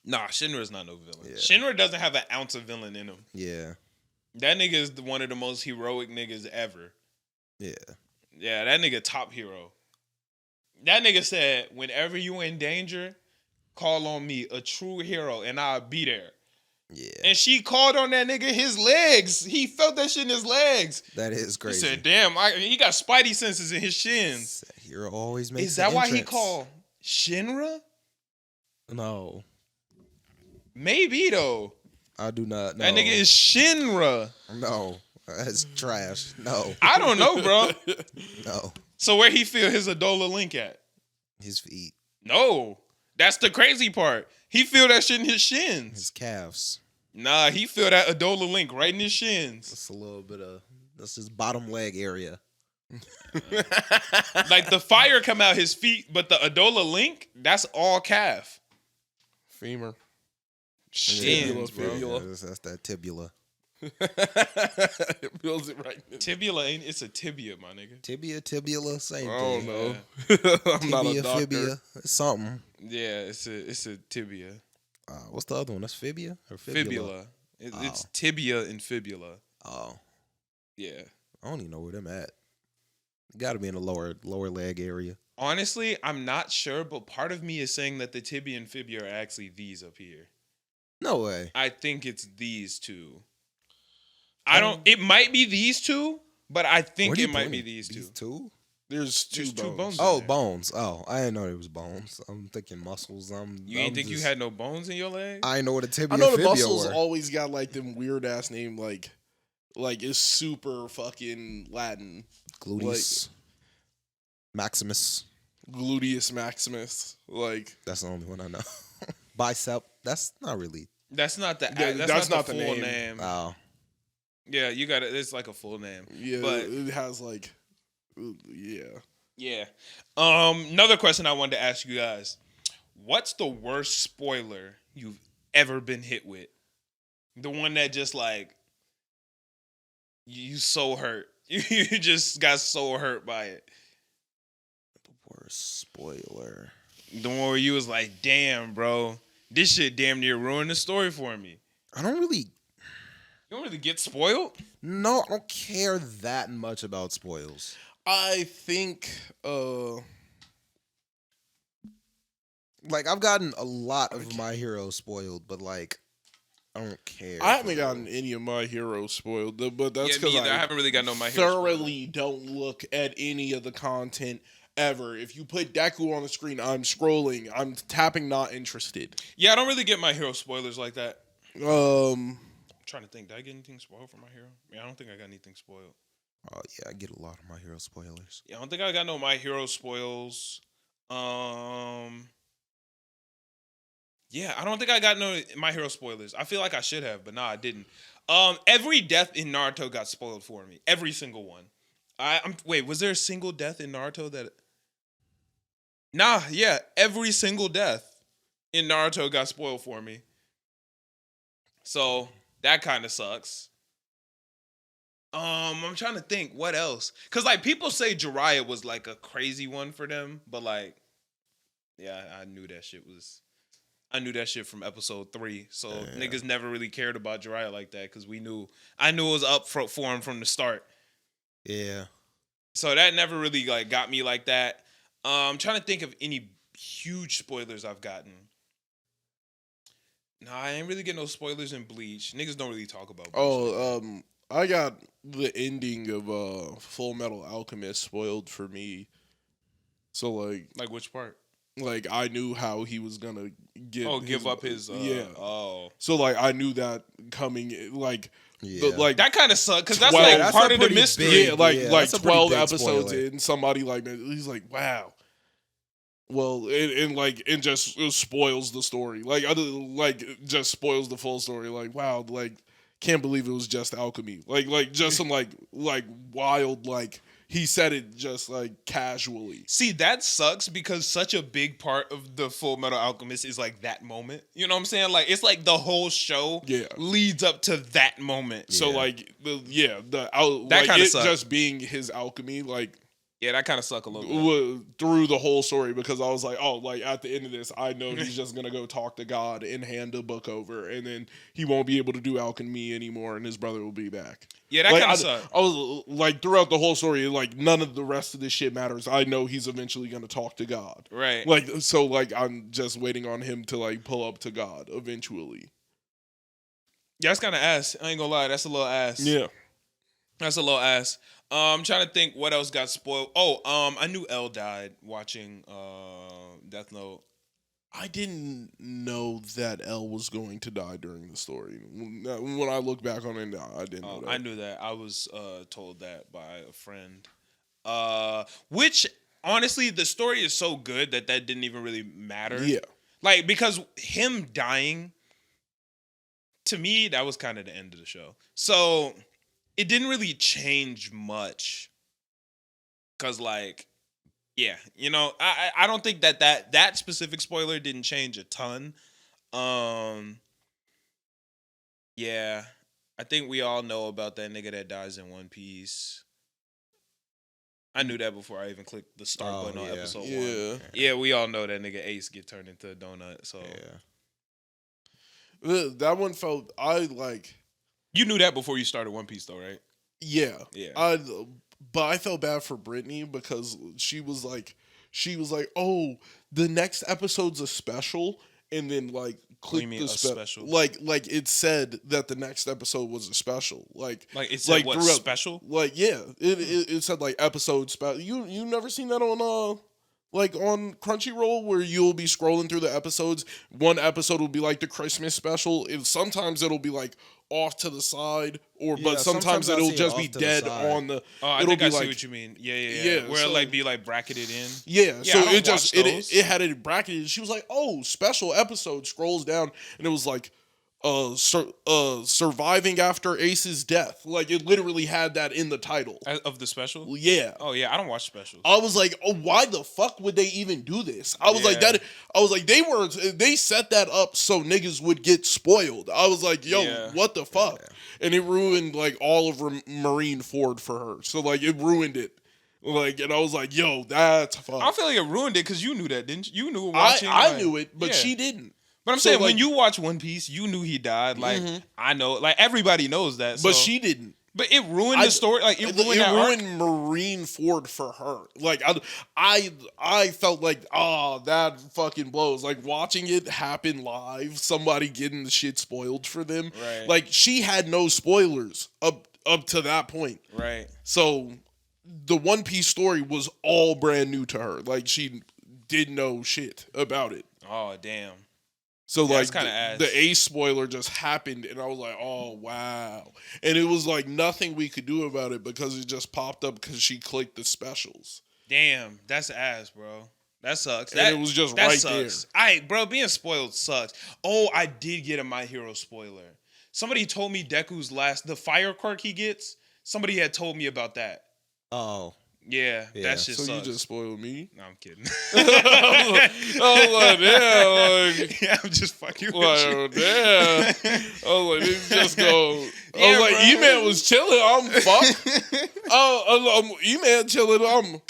A: Nah, Shinra's not no villain.
C: Yeah.
A: Shinra doesn't have an ounce of villain in him.
C: yeah,
A: That nigga is one of the most heroic niggas ever.
C: yeah.
A: Yeah, that nigga top hero. That nigga said, whenever you in danger, call on me, a true hero, and I'll be there.
C: Yeah,
A: And she called on that nigga his legs. He felt that shit in his legs.
C: that is
A: He
C: crazy.
A: said, damn, he got spidey senses in his shins.
C: Hero always makes.
A: Is that
C: an
A: why he
C: entrance.
A: called Shinra?
C: No,
A: Maybe, though.
C: I do not know.
A: That nigga is Shinra.
C: No, that's trash. No,
A: I don't know, bro.
C: no.
A: So where he feel his Adola Link at?
C: His feet,
A: No. That's the crazy part. He feel that shit in his shins.
C: his calves.
A: Nah, he feel that Adola Link right in his shins.
C: That's a little bit of. That's his bottom leg area.
A: Like the fire come out his feet, but the Adola Link, that's all calf.
B: Femur.
A: Shins, bro.
B: Fibula.
C: That's that tibula.
B: It builds it right in.
A: Tibula ain't, it's a tibia, my nigga.
C: Tibula, same
B: I don't
C: thing.
B: know. I'm not a
C: Tibia,
B: doctor.
C: fibia, something.
A: Yeah, it's a tibia.
C: What's the other one? That's fibia or
A: Fibula. It's tibia and fibula.
C: Oh,
A: Yeah.
C: I don't even know where them at. Got to be in the lower leg area.
A: Honestly, I'm not sure, but part of me is saying that the tibia and fibia are actually these up here.
C: No way.
A: I think it's these two. It might be these two, but I think
C: Where
A: it
C: you
A: might
C: pointing?
A: be these two.
C: These two?
B: There's two
A: There's two
B: bones.
A: bones.
C: Oh,
A: there.
C: bones. Oh, I didn't know there was bones. I'm thinking muscles.
A: You ain't think you had no bones in your leg?
C: I didn't know what a tibia
B: I know the
C: fibia
B: muscles
C: were.
B: always got like them weird ass name, like it's super fucking Latin.
C: Gluteus. Maximus.
B: Gluteus maximus. Like
C: That's the only one I know. Bicep. That's not really.
A: That's not the
B: Yeah,
A: that's not the
B: the
A: full
B: name.
A: name.
C: Oh.
A: Yeah, you got it. It's like a full name.
B: yeah,
A: But
B: it has like yeah.
A: yeah. Another question I wanted to ask you guys. What's the worst spoiler you've ever been hit with? The one that just like you so hurt. You just got so hurt by it.
C: The worst spoiler.
A: The one where you was like, damn, bro, this shit damn near ruined the story for me.
C: I don't really.
A: You don't really get spoiled?
C: No, I don't care that much about spoils.
B: I think
C: Like, I've gotten a lot of my heroes spoiled, but like, I don't care.
B: I haven't gotten any of my heroes spoiled, but that's
A: Yeah, me
B: because
A: either. I haven't really got no My Hero
B: thoroughly don't look at any of the content ever. If you put Deku on the screen, I'm scrolling. I'm tapping not interested.
A: Yeah, I don't really get My Hero spoilers like that. I'm trying to think. Did I get anything spoiled for My Hero? Yeah, I don't think I got anything spoiled.
C: Oh yeah, I get a lot of my hero spoilers.
A: Yeah, I don't think I got no My Hero spoils. Yeah, I don't think I got no My Hero spoilers. I feel like I should have, but nah, I didn't. Every death in Naruto got spoiled for me. Every single one. Wait, was there a single death in Naruto that? Nah, yeah, every single death in Naruto got spoiled for me. So that kind of sucks. I'm trying to think what else, cause like people say Jiraiya was like a crazy one for them, but like, yeah, I knew that shit from episode 3. So
C: Yeah.
A: niggas never really cared about Jiraiya like that, cause I knew it was up for him from the start.
C: Yeah.
A: So that never really like got me like that. I'm trying to think of any huge spoilers I've gotten. Nah, I ain't really getting no spoilers in Bleach. Niggas don't really talk about Bleach.
B: I got the ending of Full Metal Alchemist spoiled for me. So
A: Like which part?
B: like I knew how he was gonna
A: Give up his
B: yeah.
A: Oh.
B: So like I knew that coming like
C: Yeah.
B: like
A: That kind of sucks, cuz that's
B: 12
A: like
B: that's
A: part
C: a
A: of the
C: pretty
A: mystery.
C: big-
B: yeah, like
C: yeah,
B: like
C: that's a pretty
B: 12
C: big
B: episodes
C: spoiler.
B: in, somebody like he's like, wow. Well, it just spoils the story. It just spoils the full story. Like, wow, like can't believe it was just alchemy. Like just some like wild like he said it just like casually.
A: See, that sucks because such a big part of the Full Metal Alchemist is like that moment. You know what I'm saying? Like it's like the whole show leads up to that moment.
B: So
C: Yeah.
B: like
A: That kinda
B: it
A: sucks.
B: just being his alchemy, like
A: Yeah, that kind of suck a little bit.
B: through the whole story, because I was like, oh, like at the end of this, I know he's just gonna go talk to God and hand the book over, and then he won't be able to do alchemy anymore, and his brother will be back.
A: Yeah, that
B: Like,
A: kind of sucked.
B: I was like, throughout the whole story, like none of the rest of this shit matters. I know he's eventually gonna talk to God.
A: Right.
B: Like, so like I'm just waiting on him to like pull up to God eventually.
A: Yeah, that's kind of ass. I ain't gonna lie. That's a little ass.
B: Yeah.
A: That's a little ass. I'm trying to think what else got spoiled. Oh, I knew L died watching Death Note.
B: I didn't know that L was going to die during the story. When I look back on it, I didn't know that.
A: I knew that. I was told that by a friend. Which honestly, the story is so good that didn't even really matter.
B: Yeah.
A: Like, because him dying, to me, that was kind of the end of the show. So it didn't really change much. Cause like, yeah, you know, I don't think that specific spoiler didn't change a ton. Yeah, I think we all know about that nigga that dies in One Piece. I knew that before I even clicked the start button on episode 1. Yeah, we all know that nigga Ace get turned into a donut. So
B: that one felt,
A: you knew that before you started One Piece though, right?
B: Yeah.
A: Yeah.
B: But I felt bad for Brittany because she was like, oh, the next episode's a special, and then like click the special. Like it said that the next episode was a special. Like
A: it said what special?
B: Like it said like episode special. You never seen that on like on Crunchyroll, where you'll be scrolling through the episodes. One episode will be like the Christmas special. Sometimes it'll be like off to the side, but sometimes it'll just be dead on the.
A: Oh, I think I see what you mean. Yeah. Where it like be like bracketed in.
B: Yeah. So it had it bracketed. She was like, "Oh, special episode." Scrolls down, and it was like, surviving after Ace's death. Like it literally had that in the title
A: of the special.
B: Yeah.
A: Oh yeah, I don't watch specials.
B: I was like, oh, why the fuck would they even do this? I was like that. I was like, they set that up so niggas would get spoiled. I was like, yo, what the fuck? And it ruined like all of Marine Ford for her. So like it ruined it. Like, and I was like, yo, that's fuck.
A: I feel like it ruined it because you knew that, didn't you? You knew watching.
B: I knew it, but she didn't.
A: But I'm saying, like, when you watch One Piece, you knew he died. Like, I know, like everybody knows that.
B: But she didn't.
A: But it ruined the story. Like it ruined
B: Marine Ford for her. Like I felt like, that fucking blows. Like watching it happen live, somebody getting the shit spoiled for them.
A: Right.
B: Like she had no spoilers up to that point.
A: Right.
B: So the One Piece story was all brand new to her. Like she didn't know shit about it.
A: Oh damn.
B: So like the Ace spoiler just happened, and I was like, "Oh wow!" And it was like nothing we could do about it because it just popped up because she clicked the specials.
A: Damn, that's ass, bro. That sucks.
B: And it was just right
A: sucks.
B: there.
A: Bro, being spoiled sucks. Oh, I did get a My Hero spoiler. Somebody told me Deku's the fire quirk he gets. Somebody had told me about that.
C: Oh.
A: Yeah, that shit
B: so
A: sucks.
B: You just spoiled me?
A: No, I'm kidding. I'm just fucking with you.
B: Damn. I was like, this just go. I was like, E-Man was chilling. I'm fucked. E-Man chilling.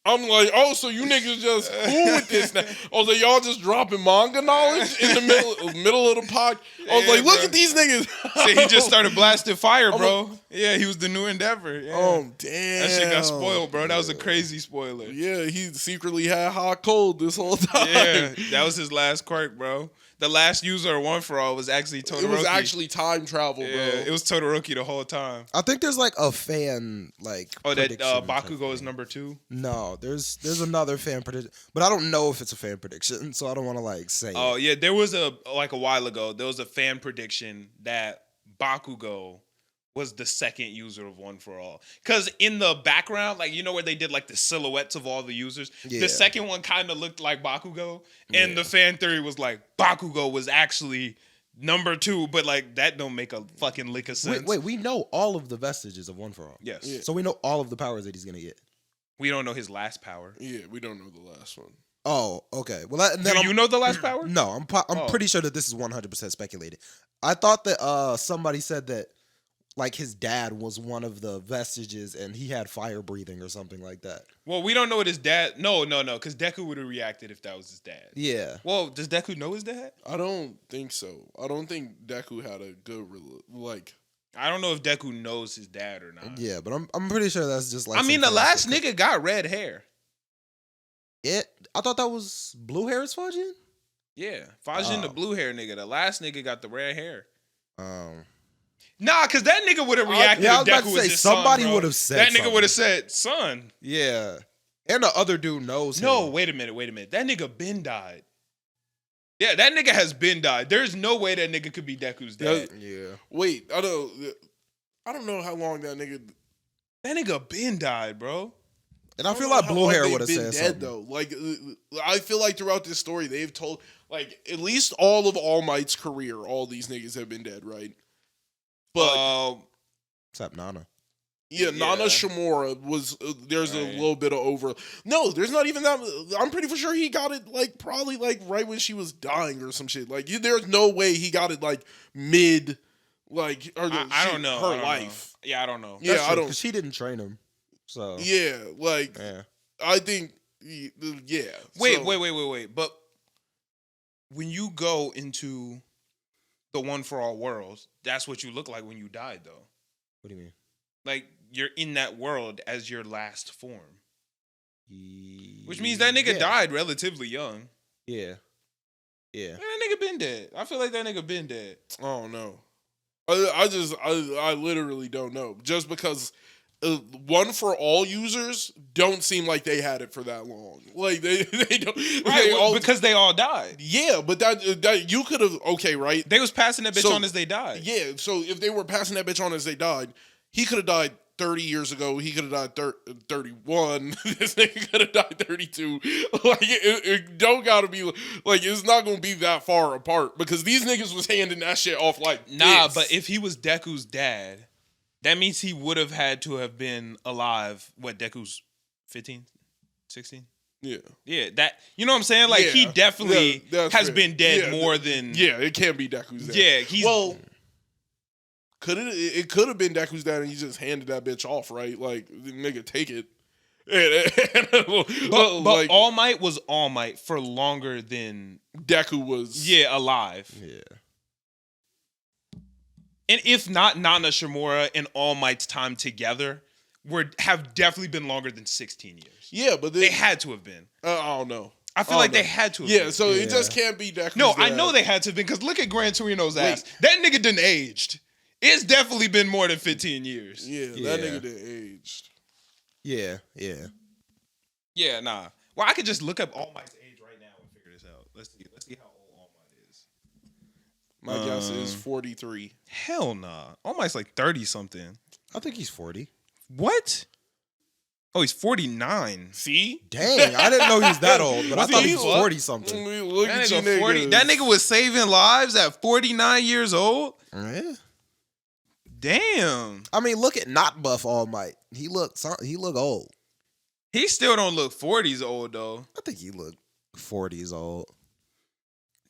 B: I'm like, oh, so you niggas just cool with this now? I was like, y'all just dropping manga knowledge in the middle of the podcast. I was like, look at these niggas.
A: See, he just started blasting fire, bro. Yeah, he was the new Endeavor. Yeah.
B: Oh, damn.
A: That shit got spoiled, bro. That was a crazy spoiler.
B: Yeah, he secretly had hot cold this whole time.
A: Yeah, that was his last quirk, bro. The last user of One For All was actually Todoroki.
B: It was actually time travel, bro.
A: It was Todoroki the whole time.
C: I think there's like a fan
A: that Bakugo is number 2?
C: No, there's another fan prediction, but I don't know if it's a fan prediction, so I don't want to say
A: Oh, yeah, there was a while ago, there was a fan prediction that Bakugo was the second user of One For All. Because in the background, like, you know where they did like the silhouettes of all the users? Yeah. The second one kind of looked like Bakugo. And the fan theory was like, Bakugo was actually number 2, but like that don't make a fucking lick of sense.
C: Wait, we know all of the vestiges of One For All.
A: Yes.
C: Yeah. So we know all of the powers that he's going to get.
A: We don't know his last power.
B: Yeah, we don't know the last one.
C: Oh, okay. Well,
A: do you know the last power?
C: No, I'm pretty sure that this is 100% speculated. I thought that somebody said that like his dad was one of the vestiges and he had fire breathing or something like that.
A: Well, we don't know what his dad. No, because Deku would have reacted if that was his dad.
C: Yeah.
A: Well, does Deku know his dad?
B: I don't think so. I don't think Deku had a good like.
A: I don't know if Deku knows his dad or not.
C: Yeah, but I'm pretty sure that's just like.
A: I mean, the last nigga got red hair.
C: I thought that was blue hair is Fajin?
A: Yeah, Fajin the blue hair nigga. The last nigga got the red hair.
C: Um.
A: Nah, because that nigga would have reacted
C: Yeah, I
A: if
C: was about
A: Deku
C: to
A: was
C: say,
A: his
C: somebody
A: son, bro.
C: would have said
A: that nigga
C: something.
A: would have said, son.
C: Yeah. And the other dude knows
A: No,
C: him.
A: wait a minute. That nigga been died. Yeah, that nigga has been died. There's no way that nigga could be Deku's dad.
C: Yeah.
B: Wait, I don't know how long that nigga.
A: That nigga been died, bro.
C: And I feel like blue hair would have
B: been
C: said
B: dead
C: something.
B: though. Like I feel like throughout this story they've told like at least all of All Might's career, all these niggas have been dead, right? But
C: Except Nana.
B: yeah, Nana Shimura was there's a little bit of over. No, there's not even that. I'm pretty for sure he got it like probably like right when she was dying or some shit. Like there's no way he got it like mid like or
A: I don't know.
B: her life.
A: Know. Yeah, I don't know.
B: Yeah, I don't.
C: Because she didn't train him. So
B: Yeah, like
C: yeah.
B: I think yeah.
A: Wait,
B: so-
A: wait. But when you go into the One for All worlds, that's what you look like when you died, though.
C: What do you mean?
A: Like you're in that world as your last form, which means that nigga died relatively young.
C: Yeah. Yeah.
A: Man, that nigga been dead. I feel like that nigga been dead.
B: I don't know. I literally don't know. Just because One for All users don't seem like they had it for that long. Like they don't.
A: Right, because they all died.
B: Yeah, but that you could have right.
A: They was passing that bitch
B: So,
A: on as they died.
B: Yeah, so if they were passing that bitch on as they died, he could have died 30 years ago. He could have died 31. This nigga could have died 32. Like, it don't gotta be, like, it's not gonna be that far apart because these niggas was handing that shit off like
A: Nah,
B: this.
A: but if he was Deku's dad, that means he would have had to have been alive. What, Deku's 15? 16?
B: Yeah.
A: Yeah, that, you know what I'm saying? Like, he
B: Yeah,
A: definitely
B: that's
A: has
B: fair.
A: been dead
B: Yeah,
A: more than.
B: Yeah, it can't be Deku's dad.
A: Yeah, he's.
B: Well, it could have been Deku's dad and he just handed that bitch off, right? Like, nigga, take it.
A: But
B: like,
A: All Might was All Might for longer than.
B: Deku was.
A: Yeah, alive.
C: Yeah.
A: And if not, Nana Shimura and All Might's time together have definitely been longer than 16 years.
B: Yeah, but
A: They had to have been.
B: I don't know.
A: I feel like they had to have
B: Yeah,
A: been.
B: so it just can't be Deku's
A: No,
B: dad.
A: I know they had to have been, because look at Gran Torino's ass. That nigga done aged. It's definitely been more than 15 years.
B: Yeah,
C: Yeah.
B: that nigga did aged.
C: Yeah. Yeah.
A: Yeah, nah. Well, I could just look up All Might's age right now and figure this out. Let's see how old All Might is.
B: My guess is 43.
A: Hell nah. All Might's like 30 something.
C: I think he's 40.
A: What? Oh, he's 49.
B: See?
C: Dang, I didn't know he was that old, but I
B: See,
C: thought he was
B: look-
C: 40 something.
B: Look
A: That
B: at you
A: nigga,
B: niggas.
A: that nigga was saving lives at 49 years old?
C: Yeah.
A: Damn.
C: I mean, look at not buff All Might. He look old.
A: He still don't look 40s old, though.
C: I think he look 40s old.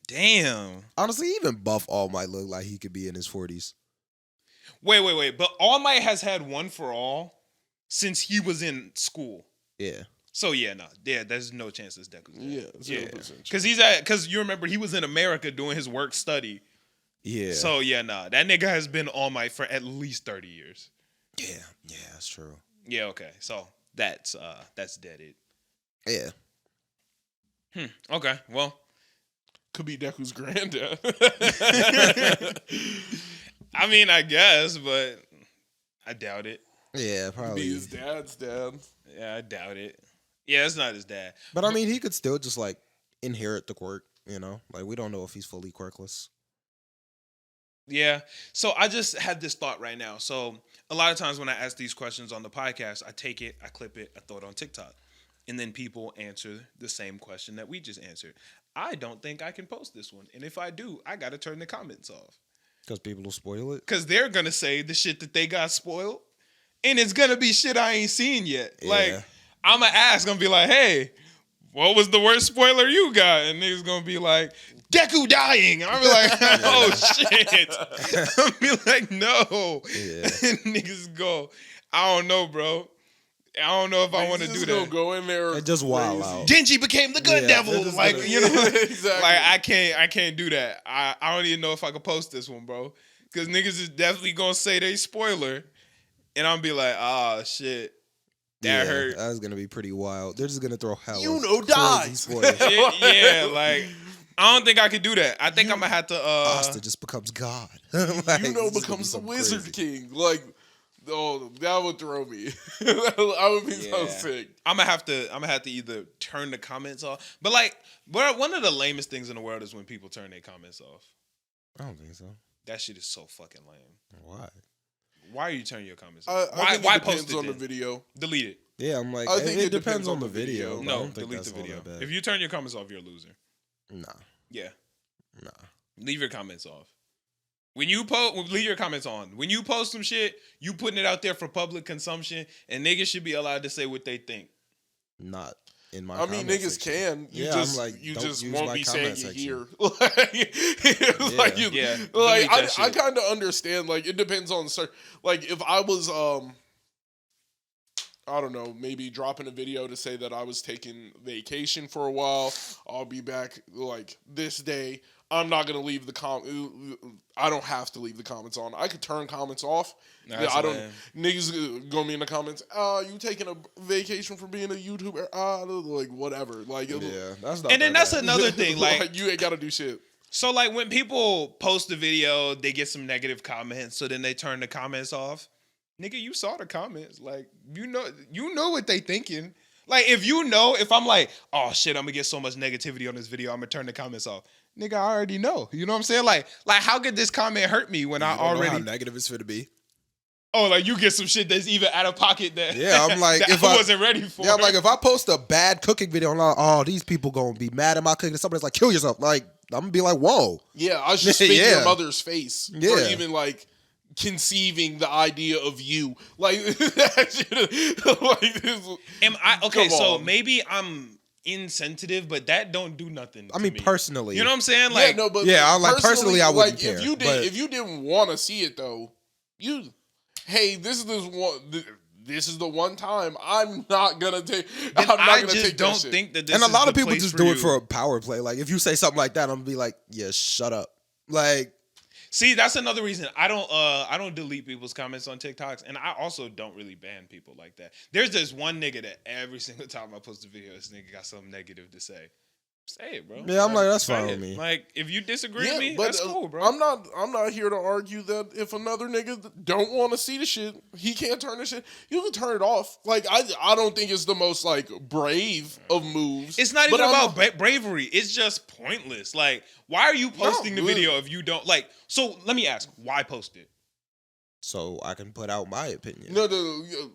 A: Damn.
C: Honestly, even buff All Might look like he could be in his 40s.
A: Wait. But All Might has had One for All since he was in school.
C: Yeah.
A: So yeah, there's no chance this Deku's dead.
B: Yeah, 0%.
A: Because you remember he was in America doing his work study.
C: Yeah.
A: So yeah, that nigga has been All Might for at least 30 years.
C: Yeah, that's true.
A: Yeah, okay. So that's dead.
C: Yeah.
A: Okay, well,
B: Could be Deku's granddad.
A: I mean, I guess, but I doubt it.
C: Yeah,
B: Could
C: probably.
B: be his dad's dad.
A: Yeah, I doubt it. Yeah, it's not his dad.
C: But I mean, he could still just like inherit the quirk, you know? Like, we don't know if he's fully quirkless.
A: Yeah. So I just had this thought right now. So a lot of times when I ask these questions on the podcast, I take it, I clip it, I throw it on TikTok. And then people answer the same question that we just answered. I don't think I can post this one. And if I do, I got to turn the comments off.
C: Because people will spoil it.
A: Because they're going to say the shit that they got spoiled. And it's going to be shit I ain't seen yet.
C: Yeah.
A: Like, I'm going to ask, going to be like, hey, what was the worst spoiler you got? And niggas going to be like, Deku dying. I'll be like, oh shit. I'll be like, no.
C: Yeah.
A: Niggas go, I don't know, bro. I don't know if I want to do that.
B: Go in there
C: And just wild out.
A: Genji became the good
C: Yeah,
A: devil.
C: they're just
A: Like,
C: gonna-
A: you know,
B: Exactly.
A: like I can't do that. I don't even know if I could post this one, bro. Because niggas is definitely gonna say they spoiler. And I'm be like, ah, shit. That hurt.
C: That's gonna be pretty wild. They're just gonna throw hell.
B: dies.
A: Yeah, like I don't think I could do that. I think I'm gonna have to
C: Asta just becomes God. Like, this is gonna be
B: becomes the
C: something
B: Wizard
C: crazy.
B: King. Like, oh, that would throw me. I would be so
A: Yeah.
B: sick.
A: I'm gonna have to either turn the comments off. But like one of the lamest things in the world is when people turn their comments off.
C: I don't think so.
A: That shit is so fucking lame.
C: Why?
A: Why are you turning your comments
B: I
A: off?
B: think
A: Why
B: it depends
A: post it
B: on the
A: then?
B: video.
A: Delete it.
C: Yeah, I'm like,
B: I think
C: it depends on the video. but I
A: No,
C: don't think
A: delete
C: that's
A: the
C: all
A: video.
C: that bad.
A: If you turn your comments off, you're a loser.
C: Nah,
A: Yeah.
C: nah.
A: Leave your comments off. When you post, leave your comments on. When you post some shit, you putting it out there for public consumption, and niggas should be allowed to say what they think.
C: Not in my.
B: I mean,
C: comment
B: niggas
C: section.
B: can. You
C: Yeah,
B: just,
C: I'm like,
B: you
C: don't
B: just
C: use
B: won't
C: my
B: be saying
C: comment
B: it
C: section.
B: here. Like,
A: Yeah,
B: like
A: delete that
B: I
A: shit.
B: kind of understand. Like, it depends on certain. Like, if I was, I don't know, maybe dropping a video to say that I was taking vacation for a while. I'll be back like this day. I'm not gonna leave the I don't have to leave the comments on. I could turn comments off.
A: That's
B: I don't.
A: lame.
B: Niggas go me in the comments. You taking a vacation for being a YouTuber? Like whatever. Like
C: Yeah, that's not.
A: And then
C: that
A: that's
C: bad.
A: another thing. Like,
B: you ain't gotta do shit.
A: so like when people post a video, they get some negative comments, so then they turn the comments off. Nigga, you saw the comments. Like, you know what they thinking. Like, if I'm like, oh shit, I'm gonna get so much negativity on this video, I'm gonna turn the comments off. Nigga, I already know. You know what I'm saying? Like how could this comment hurt me when I
C: You don't know
A: already
C: how negative it's fit to be.
A: Oh, like you get some shit that's even out of pocket that
C: Yeah, I'm like,
A: that
C: if
A: I
C: I-
A: wasn't ready for.
C: Yeah, I'm like, if I post a bad cooking video, I'm like, oh, these people gonna be mad at my cooking. Somebody's like, kill yourself. Like, I'm gonna be like, whoa.
B: Yeah, I was just spit in
C: Yeah.
B: your mother's face for
C: Yeah.
B: even like conceiving the idea of you. Like, that shit, like this.
A: Am I okay?
B: Come
A: So
B: on.
A: maybe I'm insensitive, but that don't do nothing.
C: I
A: to
C: mean,
A: me.
C: personally.
A: You know what I'm saying? Like,
B: Yeah, no, but
C: yeah, I'm like, personally, I wouldn't care,
B: If you
C: but-
B: if you didn't want to see it though, hey, this is the one time I'm not gonna take. I'm not
A: I
B: gonna
A: just
B: take
A: don't
B: that shit.
A: think that this
C: And a
A: is
C: lot
A: the
C: of people
A: place
C: just
A: for
C: do it
A: you.
C: for a power play. Like, if you say something like that, I'm gonna be like, yeah, shut up. Like,
A: See, that's another reason I don't delete people's comments on TikToks, and I also don't really ban people like that. There's this one nigga that every single time I post a video, this nigga got something negative to say. Say it, bro.
C: Yeah, I'm like, that's
A: say
C: fine
A: it.
C: with me.
A: Like, if you disagree
B: Yeah,
A: with me,
B: but
A: that's cool, bro.
B: I'm not here to argue that if another nigga don't want to see the shit, he can't turn the shit. You can turn it off. Like, I don't think it's the most like brave of moves.
A: It's not
B: but
A: even
B: I'm
A: about bravery. It's just pointless. Like, why are you posting the video if you don't like? So let me ask, why post it?
C: so I can put out my opinion.
B: No,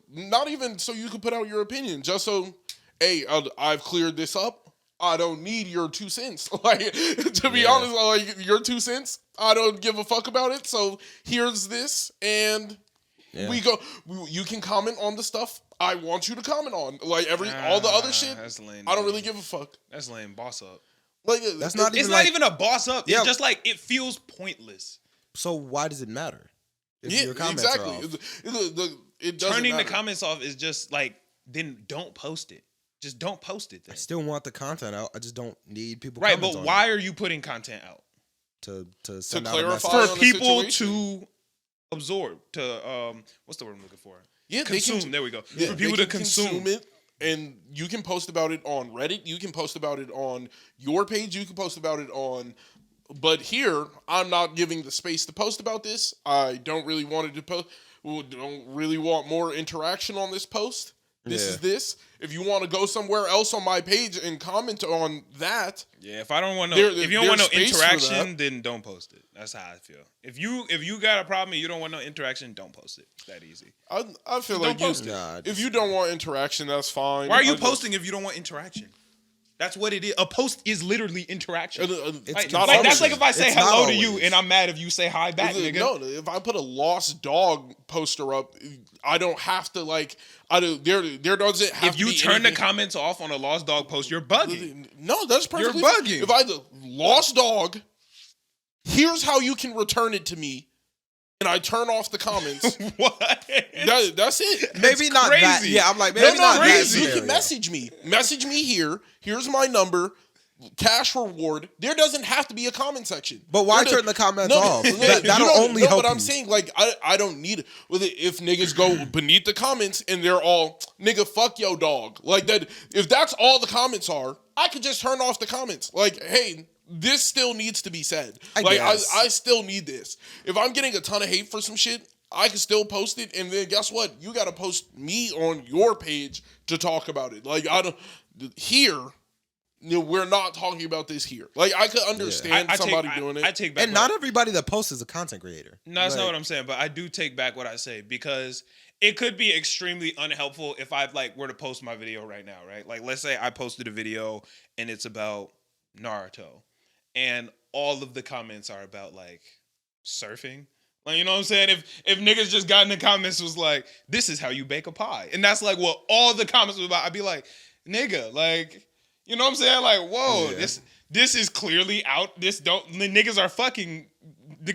B: not even so you can put out your opinion. Just so, hey, I've cleared this up. I don't need your 2 cents. Like, to be
C: Yeah.
B: honest, like your 2 cents, I don't give a fuck about it. So here's this, and
C: Yeah.
B: you can comment on the stuff I want you to comment on. Like all the other shit,
A: That's lame.
B: I don't really give a fuck.
A: That's lame. Boss up.
B: Like
C: That's not
A: It's
C: even
A: not
C: like,
A: even a boss up.
C: Yeah.
A: It's just like it feels pointless.
C: so why does it matter? If
B: yeah,
C: your comments
B: exactly.
C: are off?
B: It doesn't
A: Turning the
B: matter.
A: comments off is just like then don't post it. Just don't post it
C: I
A: then.
C: still want the content out. I just don't need people.
A: Right,
C: comments
A: but
C: on
A: why
C: it
A: are you putting content out?
C: to send out
B: clarify
C: a
A: For
C: message?
B: on the
A: people
B: situation.
A: to absorb, to what's the word I'm looking for?
B: Yeah, they
A: Consume.
B: can-
A: There we go.
B: Yeah,
A: For people
B: they
A: to
B: can
A: consume.
B: it, and you can post about it on Reddit. You can post about it on your page. You can post about it on. But here, I'm not giving the space to post about this. I don't really want it to post. Don't really want more interaction on this post. This
C: Yeah.
B: is this. If you want to go somewhere else on my page and comment on that,
A: Yeah, if I don't want no,
B: There-
A: if you don't want no
B: there's space for
A: interaction,
B: that.
A: then don't post it. That's how I feel. If you got a problem and you don't want no interaction, don't post it. It's that easy.
B: I feel
A: Don't
B: like
A: post
B: you,
A: it.
C: Nah,
B: if you don't want interaction, that's fine.
A: Why are you
B: I just-
A: posting if you don't want interaction? That's what it is. A post is literally interaction.
B: It's
A: Like, that's like if I say hello to you and I'm mad if you say hi back, nigga.
B: No, if I put a lost dog poster up, I don't have to like. There doesn't have.
A: If you turn the comments off on a lost dog post, you're bugging.
B: No, that's perfectly.
A: You're bugging.
B: If I lost dog, here's how you can return it to me. And I turn off the comments.
A: What?
B: That's it.
C: Maybe not
A: crazy.
C: that. Yeah, I'm like, maybe not
A: crazy.
C: that.
B: You can message me. Message me here. Here's my number. Cash reward. There doesn't have to be a comment section.
C: But why turn the comments off? That'll only help
B: But I'm
C: you.
B: saying, like, I don't need it. If niggas go beneath the comments and they're all, nigga, fuck yo dog. Like, that. If that's all the comments are, I could just turn off the comments. Like, hey, this still needs to be said. I still need this. If I'm getting a ton of hate for some shit, I can still post it, and then guess what? You got to post me on your page to talk about it. Like, I don't here. We're not talking about this here. Like, I could understand somebody doing it.
A: I take back,
C: and not everybody that posts is a content creator.
A: No, that's not what I'm saying. But I do take back what I say because it could be extremely unhelpful if I were to post my video right now, right? Like, let's say I posted a video and it's about Naruto. And all of the comments are about like surfing. Like, you know what I'm saying? If niggas just got in the comments was like, this is how you bake a pie. And that's like what all the comments was about. I'd be like, nigga, like, you know what I'm saying? Like, whoa, this is clearly out. The niggas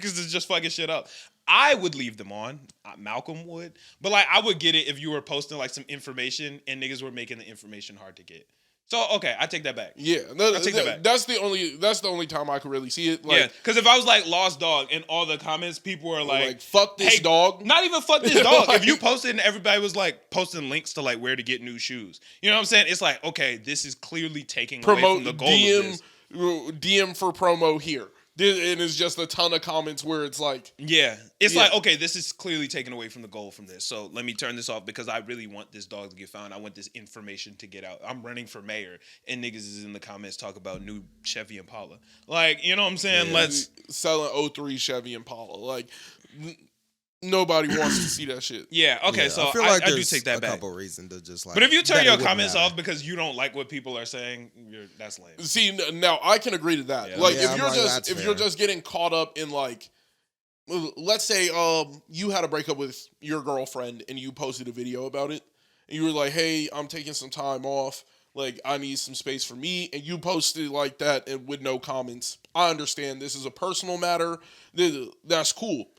A: is just fucking shit up. I would leave them on. Malcolm would. But like, I would get it if you were posting like some information and niggas were making the information hard to get. So okay, I take that back.
B: Yeah, I take that back. That's the only time I could really see it. Like,
A: yeah, because if I was like lost dog in all the comments, people were like
B: fuck this dog.
A: Not even fuck this dog. If you posted and everybody was like posting links to like where to get new shoes, you know what I'm saying? It's like, okay, this is clearly taking away from the goal of this.
B: DM for promo here. And it's just a ton of comments where it's like...
A: Yeah. It's like, okay, this is clearly taken away from the goal from this. So let me turn this off because I really want this dog to get found. I want this information to get out. I'm running for mayor. And niggas is in the comments talk about new Chevy Impala. Like, you know what I'm saying?
B: Yeah.
A: Let's...
B: Selling 03 Chevy Impala. Like... Nobody wants to see that shit.
A: Yeah, okay, so
C: I feel like
A: I do take that back.
C: A couple reasons to just like.
A: But if you turn your comments off because you don't like what people are saying, that's lame.
B: See, now I can agree to that.
A: Yeah.
B: Like,
C: Yeah,
B: if you're just getting caught up in like, let's say you had a breakup with your girlfriend and you posted a video about it, and you were like, "Hey, I'm taking some time off. Like, I need some space for me," and you posted it like that and with no comments. I understand this is a personal matter. That's cool.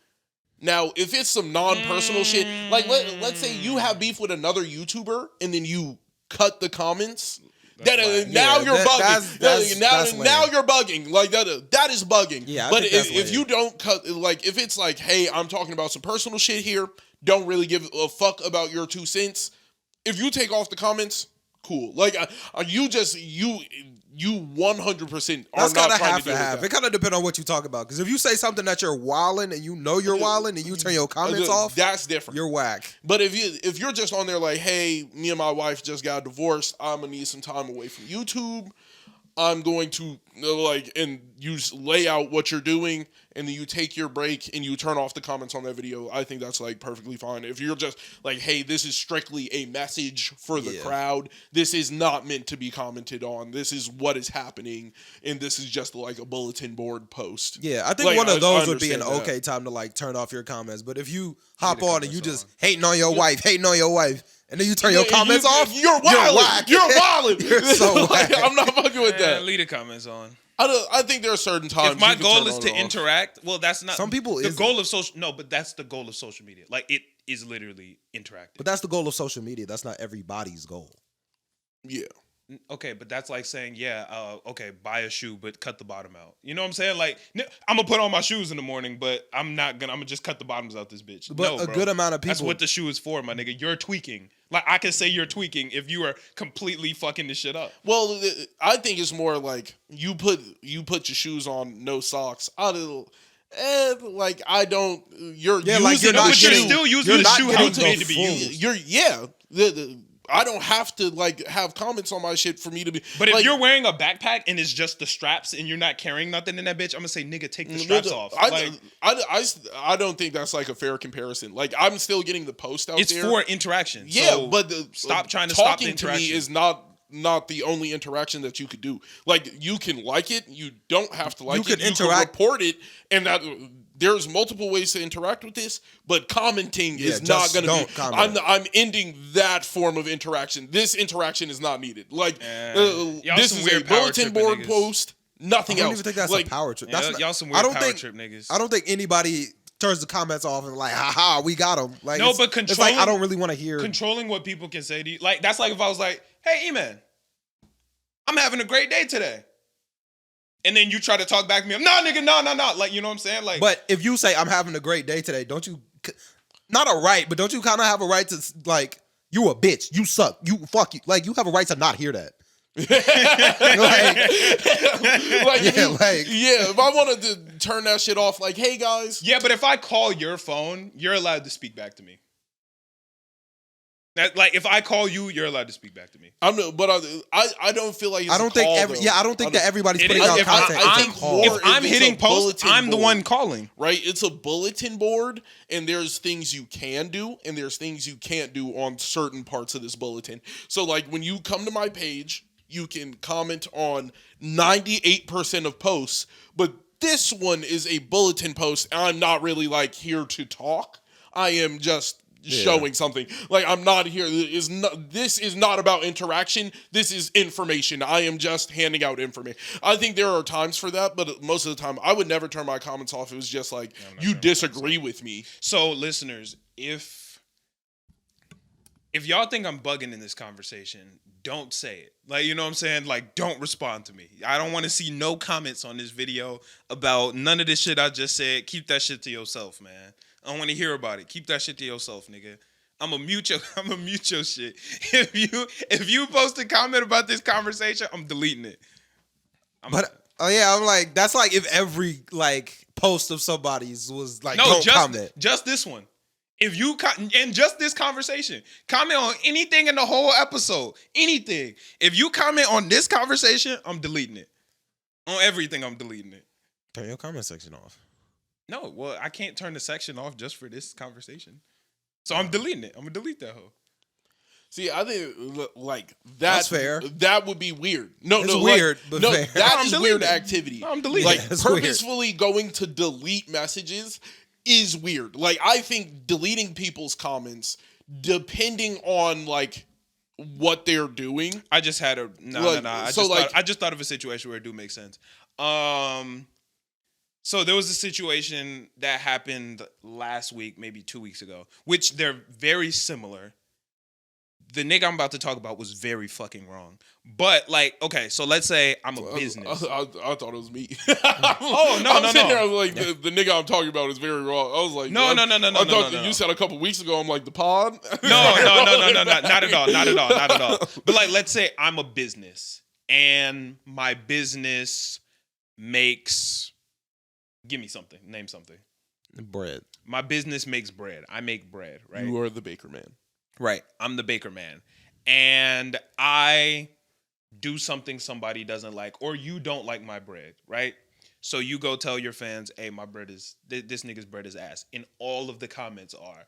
B: Now, if it's some non-personal shit, like let's say you have beef with another YouTuber and then you cut the comments, now you're bugging. Now you're bugging. Like that is bugging.
C: Yeah,
B: but if you don't cut, like if it's like, hey, I'm talking about some personal shit here, don't really give a fuck about your 2 cents. If you take off the comments, cool. Like you 100% are
C: That's
B: not
C: kind of
B: trying
C: half
B: to do
C: and half.
B: that.
C: It kind of depends on what you talk about. Because if you say something that you're wilding and you know you're wilding and you turn your comments off,
B: that's different.
C: You're whack.
B: But if you're just on there like, hey, me and my wife just got divorced, I'm gonna need some time away from YouTube. I'm going to and you lay out what you're doing, and then you take your break and you turn off the comments on that video. I think that's like perfectly fine. If you're just like, hey, this is strictly a message for the crowd. This is not meant to be commented on. This is what is happening, and this is just like a bulletin board post.
C: Yeah, I think one of those would be an okay time to like turn off your comments. But if you hop on and you just hating on your wife, and then you turn your comments off,
B: you're wild. You're wild.
C: You're so whack.
B: I'm not fucking with that.
A: Leave the comments on.
B: I think there are certain times.
A: If my goal is to interact, well, that's not
C: some people.
A: The goal of social. No, but that's the goal of social media. Like, it is literally interactive.
C: But that's the goal of social media. That's not everybody's goal.
B: Yeah.
A: Okay, but that's like saying, okay, buy a shoe, but cut the bottom out. You know what I'm saying? Like, I'm gonna put on my shoes in the morning, but I'm gonna just cut the bottoms out this bitch.
C: But good amount of people.
A: That's what the shoe is for, my nigga. You're tweaking. Like, I can say you're tweaking if you are completely fucking this shit up.
B: Well, I think it's more like you put your shoes on, no socks. I don't. I don't. You're using
C: like you're
A: but you're
C: getting,
A: still using the shoe how it's made to be used.
B: I don't have to like have comments on my shit for me to be.
A: But if you're wearing a backpack and it's just the straps and you're not carrying nothing in that bitch, I'm gonna say, nigga, take the straps off.
B: I don't think that's like a fair comparison. Like, I'm still getting the post out there.
A: It's for interaction.
B: Yeah,
A: so
B: but
A: stop trying to stop the
B: talking to
A: interaction.
B: me is not not the only interaction that you could do. Like, you can like it, you don't have to like
C: You
B: it.
C: can
B: You
C: interact-
B: can report it, and that there's multiple ways to interact with this, but commenting is not
C: just
B: going to
C: don't
B: be.
C: comment.
B: I'm ending that form of interaction. This interaction is not needed. Like,
A: Y'all
B: this
A: some
B: is
A: weird
B: a
A: power
B: bulletin
A: tripping
B: board
A: niggas.
B: post. Nothing
C: I don't
B: else.
C: even think that's
B: like,
C: a power trip.
A: Yeah,
C: That's not,
A: y'all some
C: I
A: weird
C: don't
A: power
C: think,
A: trip niggas.
C: I don't think anybody turns the comments off and like, haha, we got him. Like,
A: No,
C: it's,
A: but
C: it's like
A: controlling-
C: I don't really want to hear.
A: Controlling what people can say to you. Like, that's like if I was like, hey, E-Man, I'm having a great day today. And then you try to talk back to me. Nah, nigga, no. Like, you know what I'm saying? Like,
C: But if you say I'm having a great day today, don't you? Not a right, but don't you kind of have a right to like? You a bitch. You suck. You fuck you. Like you have a right to not hear that. Like,
B: if I wanted to turn that shit off, like, hey guys,
A: yeah, but if I call your phone, you're allowed to speak back to me. That, like, if I call you, you're allowed to speak back to me.
B: I don't feel like it's
C: I don't think I don't think that everybody's putting out content.
B: I
C: It's a
B: think
C: call.
A: If
B: more
A: I'm
B: it's a
A: hitting post,
B: bulletin
A: I'm the
B: board.
A: one calling.
B: Right? It's a bulletin board, and there's things you can do, and there's things you can't do on certain parts of this bulletin. So, like, when you come to my page, you can comment on 98% of posts, but this one is a bulletin post, and I'm not really, like, here to talk. I am just showing something. Like, I'm not here. This is not about interaction. This is information. I am just handing out information. I think there are times for that, but most of the time, I would never turn my comments off. It was just like, you disagree with me.
A: So, listeners, if y'all think I'm bugging in this conversation, don't say it. Like, you know what I'm saying? Like, don't respond to me. I don't want to see no comments on this video about none of this shit I just said. Keep that shit to yourself, man. I don't want to hear about it. Keep that shit to yourself, nigga. I'm a mute your shit. If you post a comment about this conversation, I'm deleting it.
C: I'm like, that's like if every like post of somebody's was like, comment.
A: Just this one. If you and just this conversation, comment on anything in the whole episode, anything. If you comment on this conversation, I'm deleting it. On everything, I'm deleting it.
C: Turn your comment section off.
A: No, well, I can't turn the section off just for this conversation. So I'm deleting it. I'm gonna delete that hoe.
B: See, I think like
C: that's fair.
B: That would be weird.
C: It's weird, but fair.
B: That is weird activity.
A: No, I'm deleting.
B: Like
C: it.
B: purposefully going to delete messages is weird. Like, I think deleting people's comments, depending on like what they're doing.
A: I just had a no. I just thought of a situation where it do make sense. So there was a situation that happened last week, maybe 2 weeks ago, which they're very similar. The nigga I'm about to talk about was very fucking wrong. But, like, okay, so let's say I'm a business.
B: I thought it was me.
A: No.
B: I was like, the nigga I'm talking about is very wrong. I was like,
A: No.
B: You said a couple weeks ago, I'm like, the pod?
A: No, not at all. But, like, let's say I'm a business, and my business makes, give me something, name something.
C: Bread.
A: My business makes bread. I make bread, right?
B: You are the baker man.
A: Right. I'm the baker man. And I do something somebody doesn't like, or you don't like my bread, right? So you go tell your fans, hey, my bread is, this nigga's bread is ass. And all of the comments are,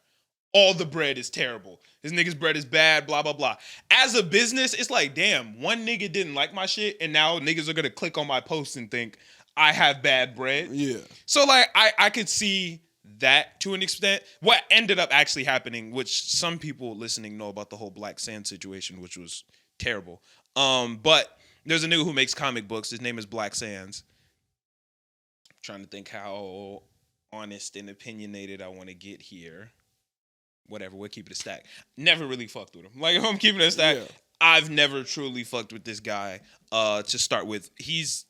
A: all the bread is terrible. This nigga's bread is bad, blah, blah, blah. As a business, it's like, damn, one nigga didn't like my shit, and now niggas are going to click on my post and think I have bad bread.
B: Yeah.
A: So, like, I could see that to an extent. What ended up actually happening, which some people listening know about the whole Black Sand situation, which was terrible. But there's a nigga who makes comic books. His name is Black Sands. I'm trying to think how honest and opinionated I want to get here. Whatever, we'll keep it a stack. Never really fucked with him. Like, if I'm keeping it a stack, yeah. I've never truly fucked with this guy. To start with, he's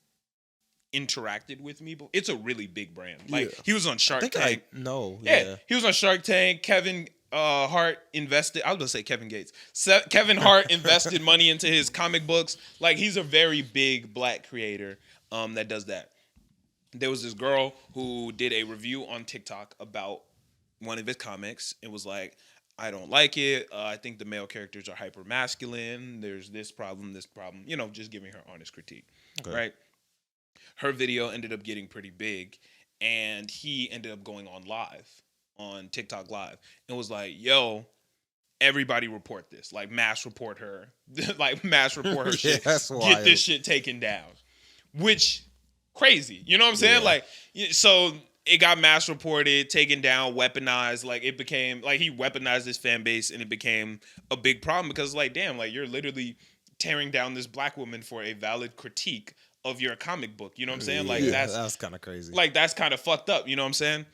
A: interacted with me, but it's a really big brand. Like, he was on Shark Tank.
C: Yeah,
A: he was on Shark Tank. Kevin Hart invested. I was gonna say Kevin Gates. Kevin Hart invested money into his comic books. Like, he's a very big Black creator that does that. There was this girl who did a review on TikTok about one of his comics. It was like, I don't like it. I think the male characters are hyper masculine. There's this problem. You know, just giving her honest critique, right? Her video ended up getting pretty big, and he ended up going on live, on TikTok Live, and was like, yo, everybody report this. Like, mass report her. Like, mass report her shit.
C: that's
A: Get
C: wild.
A: this shit taken down. Which, crazy. You know what I'm saying?
C: Yeah.
A: Like, so it got mass reported, taken down, weaponized. Like, it became, like, he weaponized his fan base, and it became a big problem because, like, damn, like, you're literally tearing down this black woman for a valid critique of your comic book. You know what I'm saying? Like,
C: that's kind of crazy.
A: like, that's kind of fucked up. You know what I'm saying?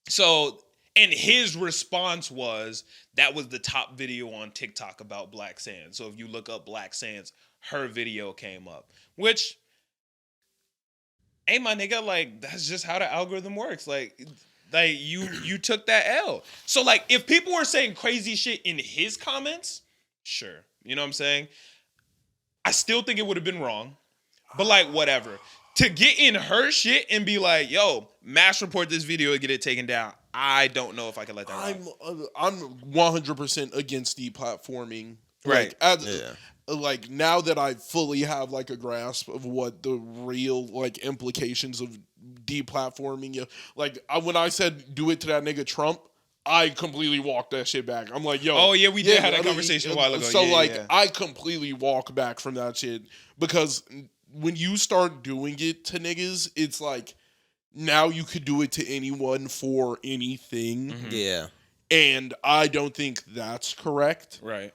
A: So, and his response was, that was the top video on TikTok about Black Sans. So if you look up Black Sans, her video came up. Which, hey, my nigga, like, that's just how the algorithm works. Like you took that L. So, like, if people were saying crazy shit in his comments, sure. You know what I'm saying? I still think it would have been wrong. But, like, whatever. To get in her shit and be like, yo, mass report this video and get it taken down, I don't know if I can let that ride.
B: I'm 100% against deplatforming.
A: Right.
B: Like, now that I fully have, like, a grasp of what the real, like, implications of deplatforming, like, when I said do it to that nigga Trump, I completely walked that shit back. I'm like, yo.
A: Oh, yeah, we did have that conversation a while ago.
B: So,
A: Yeah.
B: I completely walk back from that shit because when you start doing it to niggas, it's like, now you could do it to anyone for anything.
A: Mm-hmm.
C: Yeah.
B: And I don't think that's correct.
A: Right.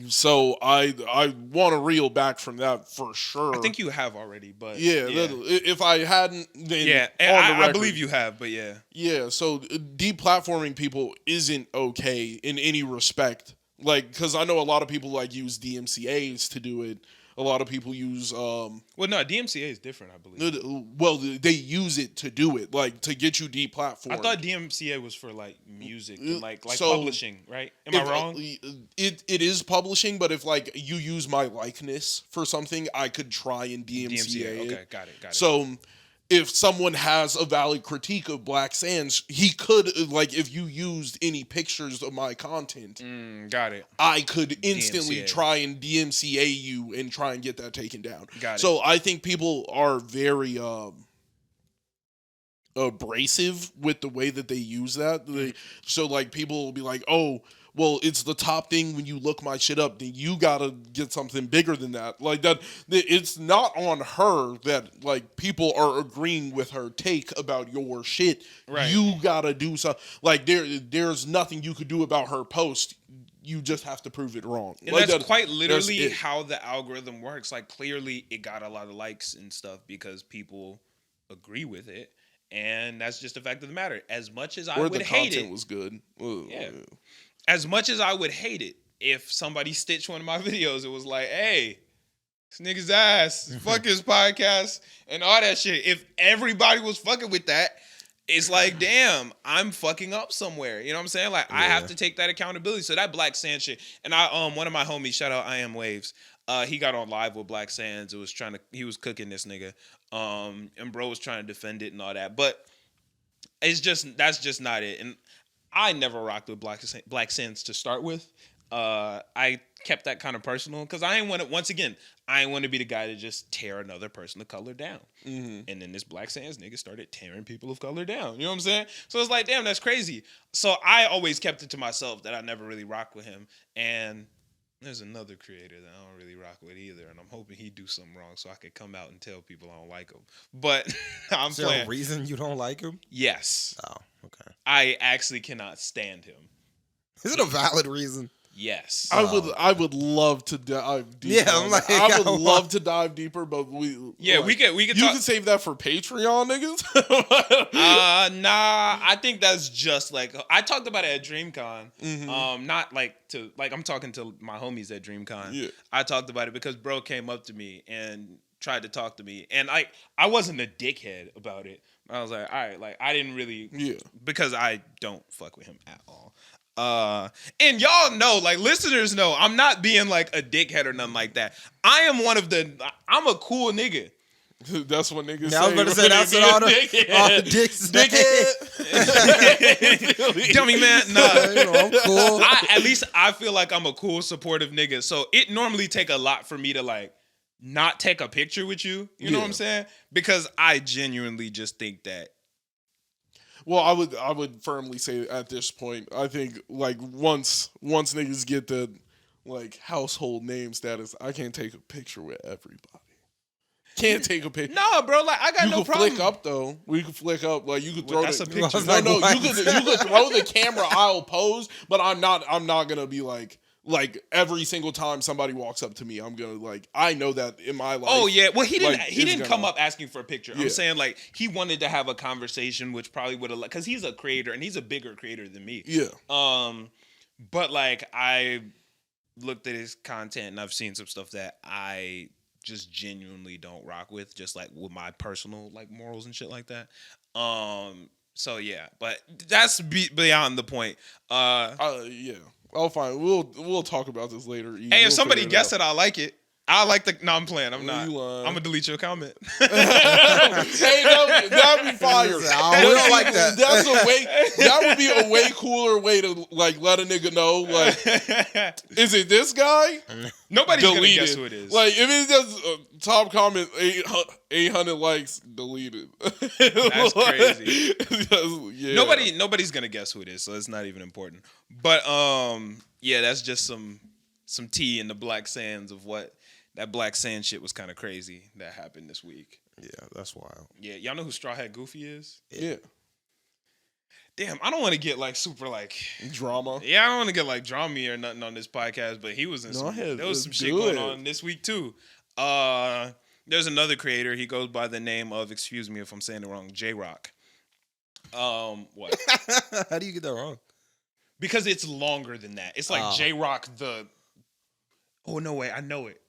B: So I want to reel back from that for sure.
A: I think you have already, but
B: yeah. If I hadn't, then
A: yeah, and I believe you have, but yeah.
B: Yeah, so deplatforming people isn't okay in any respect. Like, because I know a lot of people like use DMCAs to do it. A lot of people use
A: well, no, DMCA is different, I believe.
B: well, they use it to do it, like, to get you deplatformed.
A: I thought DMCA was for, like, music and like
B: so
A: publishing, right? Am I wrong?
B: It is publishing, but if, like, you use my likeness for something, I could try and DMCA.
A: Okay, got it.
B: So if someone has a valid critique of Black Sans, he could, like, if you used any pictures of my content,
A: got it.
B: I could instantly
A: DMCA.
B: try and DMCA you and try and get that taken down.
A: Got it.
B: So I think people are very abrasive with the way that they use that. So, like, people will be like, oh, well, it's the top thing when you look my shit up. Then you gotta get something bigger than that. Like, that, it's not on her that, like, people are agreeing with her take about your shit.
A: Right.
B: You gotta do something. Like, there's nothing you could do about her post. You just have to prove it wrong.
A: And
B: like,
A: that's quite literally
B: it.
A: how the algorithm works. Like, clearly it got a lot of likes and stuff because people agree with it. And that's just the fact of the matter. As much as I would hate it.
B: Was good.
A: Yeah. As much as I would hate it, if somebody stitched one of my videos, it was like, hey, this nigga's ass, fuck his podcast, and all that shit. If everybody was fucking with that, it's like, damn, I'm fucking up somewhere. You know what I'm saying? Like, I have to take that accountability. So that Black Sans shit, and one of my homies, shout out I Am Waves, he got on live with Black Sans. He was cooking this nigga, and bro was trying to defend it and all that. But that's just not it. And I never rocked with Black Sans to start with. I kept that kind of personal because I ain't want to be the guy to just tear another person of color down. Mm-hmm. And then this Black Sans nigga started tearing people of color down. You know what I'm saying? So it's like, damn, that's crazy. So I always kept it to myself that I never really rocked with him. And there's another creator that I don't really rock with either, and I'm hoping he do something wrong so I could come out and tell people I don't like him. But I'm
C: Is there a reason you don't like him?
A: Yes.
C: Oh, okay.
A: I actually cannot stand him.
C: Is it a valid reason?
A: Yes.
B: I would love to dive deeper.
C: Yeah, I'm like,
B: I would love to dive deeper, but we could
A: you
B: can save that for Patreon, niggas.
A: Nah, I think that's just like I talked about it at DreamCon. Mm-hmm. Not like I'm talking to my homies at DreamCon.
B: Yeah.
A: I talked about it because bro came up to me and tried to talk to me, and I wasn't a dickhead about it. I was like, all right, like I didn't really because I don't fuck with him at all. And y'all know, like listeners know, I'm not being like a dickhead or nothing like that. I'm a cool nigga.
B: That's what niggas
C: say. I was about to say that's what all the dicks
A: Tell me, man. Nah,
C: I'm cool.
A: At least I feel like I'm a cool, supportive nigga. So it normally take a lot for me to like not take a picture with you. You know what I'm saying? Because I genuinely just think that.
B: Well, I would firmly say at this point, I think like once niggas get the like household name status, I can't take a picture with everybody. Can't take a picture.
A: No, bro. Like I got
B: You
A: no
B: could
A: problem.
B: flick up though. We could flick up. Like you could throw
A: That's
B: the
A: a picture.
C: I was
B: No,
C: like,
B: you could throw the camera. I'll pose, but I'm not gonna be like every single time somebody walks up to me, I'm gonna like I know that in my life.
A: Oh yeah, well he didn't.
B: like,
A: He
B: it's
A: didn't
B: gonna-
A: come up asking for a picture.
B: Yeah.
A: I'm saying like he wanted to have a conversation, which probably would have because he's a creator and he's a bigger creator than me.
B: Yeah.
A: But like I looked at his content and I've seen some stuff that I just genuinely don't rock with, just like with my personal like morals and shit like that. So yeah, but that's beyond the point.
B: Yeah. Oh, fine. We'll talk about this later.
A: Hey,
B: We'll
A: if somebody
B: figure
A: guess
B: out.
A: it, I like it. I like the. No, I'm playing. I'm
B: No,
A: not.
B: you
A: I'm
B: lying.
A: gonna delete your comment.
B: Hey, that'd be fire.
C: We don't like that.
B: That would be a way cooler way to like let a nigga know. Like, is it this guy?
A: Nobody's gonna
B: Deleted.
A: guess who it is.
B: Like, if it's just top comment 800 likes, deleted.
A: That's crazy.
B: Yeah.
A: Nobody's gonna guess who it is, so it's not even important. But yeah, that's just some tea in the black sands of what that black sand shit was kind of crazy that happened this week.
C: Yeah, that's wild.
A: Yeah, y'all know who Straw Hat Goofy is?
B: Yeah.
A: Damn, I don't want to get like super like
B: Drama.
A: yeah, I don't want to get like drama or nothing on this podcast, but he was in some there was some shit going on this week too. There's another creator, he goes by the name of, excuse me if I'm saying it wrong, J-Rock. What?
C: How do you get that wrong?
A: Because it's longer than that. It's like J-Rock the oh no way, I know it.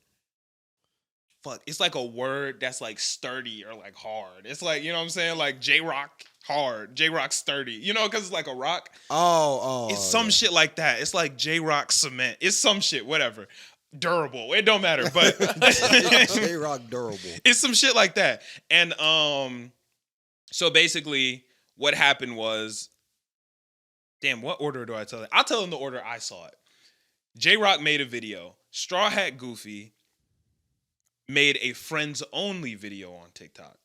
A: Fuck, it's like a word that's like sturdy or like hard. It's like, you know what I'm saying? Like J-Rock hard, J-Rock sturdy. You know, because it's like a rock.
C: Oh.
A: It's some shit like that. It's like J-Rock cement. It's some shit, whatever. Durable. It don't matter, but
C: J-Rock durable.
A: it's some shit like that. And so basically what happened was, damn, what order do I tell it? I'll tell in the order I saw it. J-Rock made a video. Straw Hat Goofy made a friends only video on TikTok.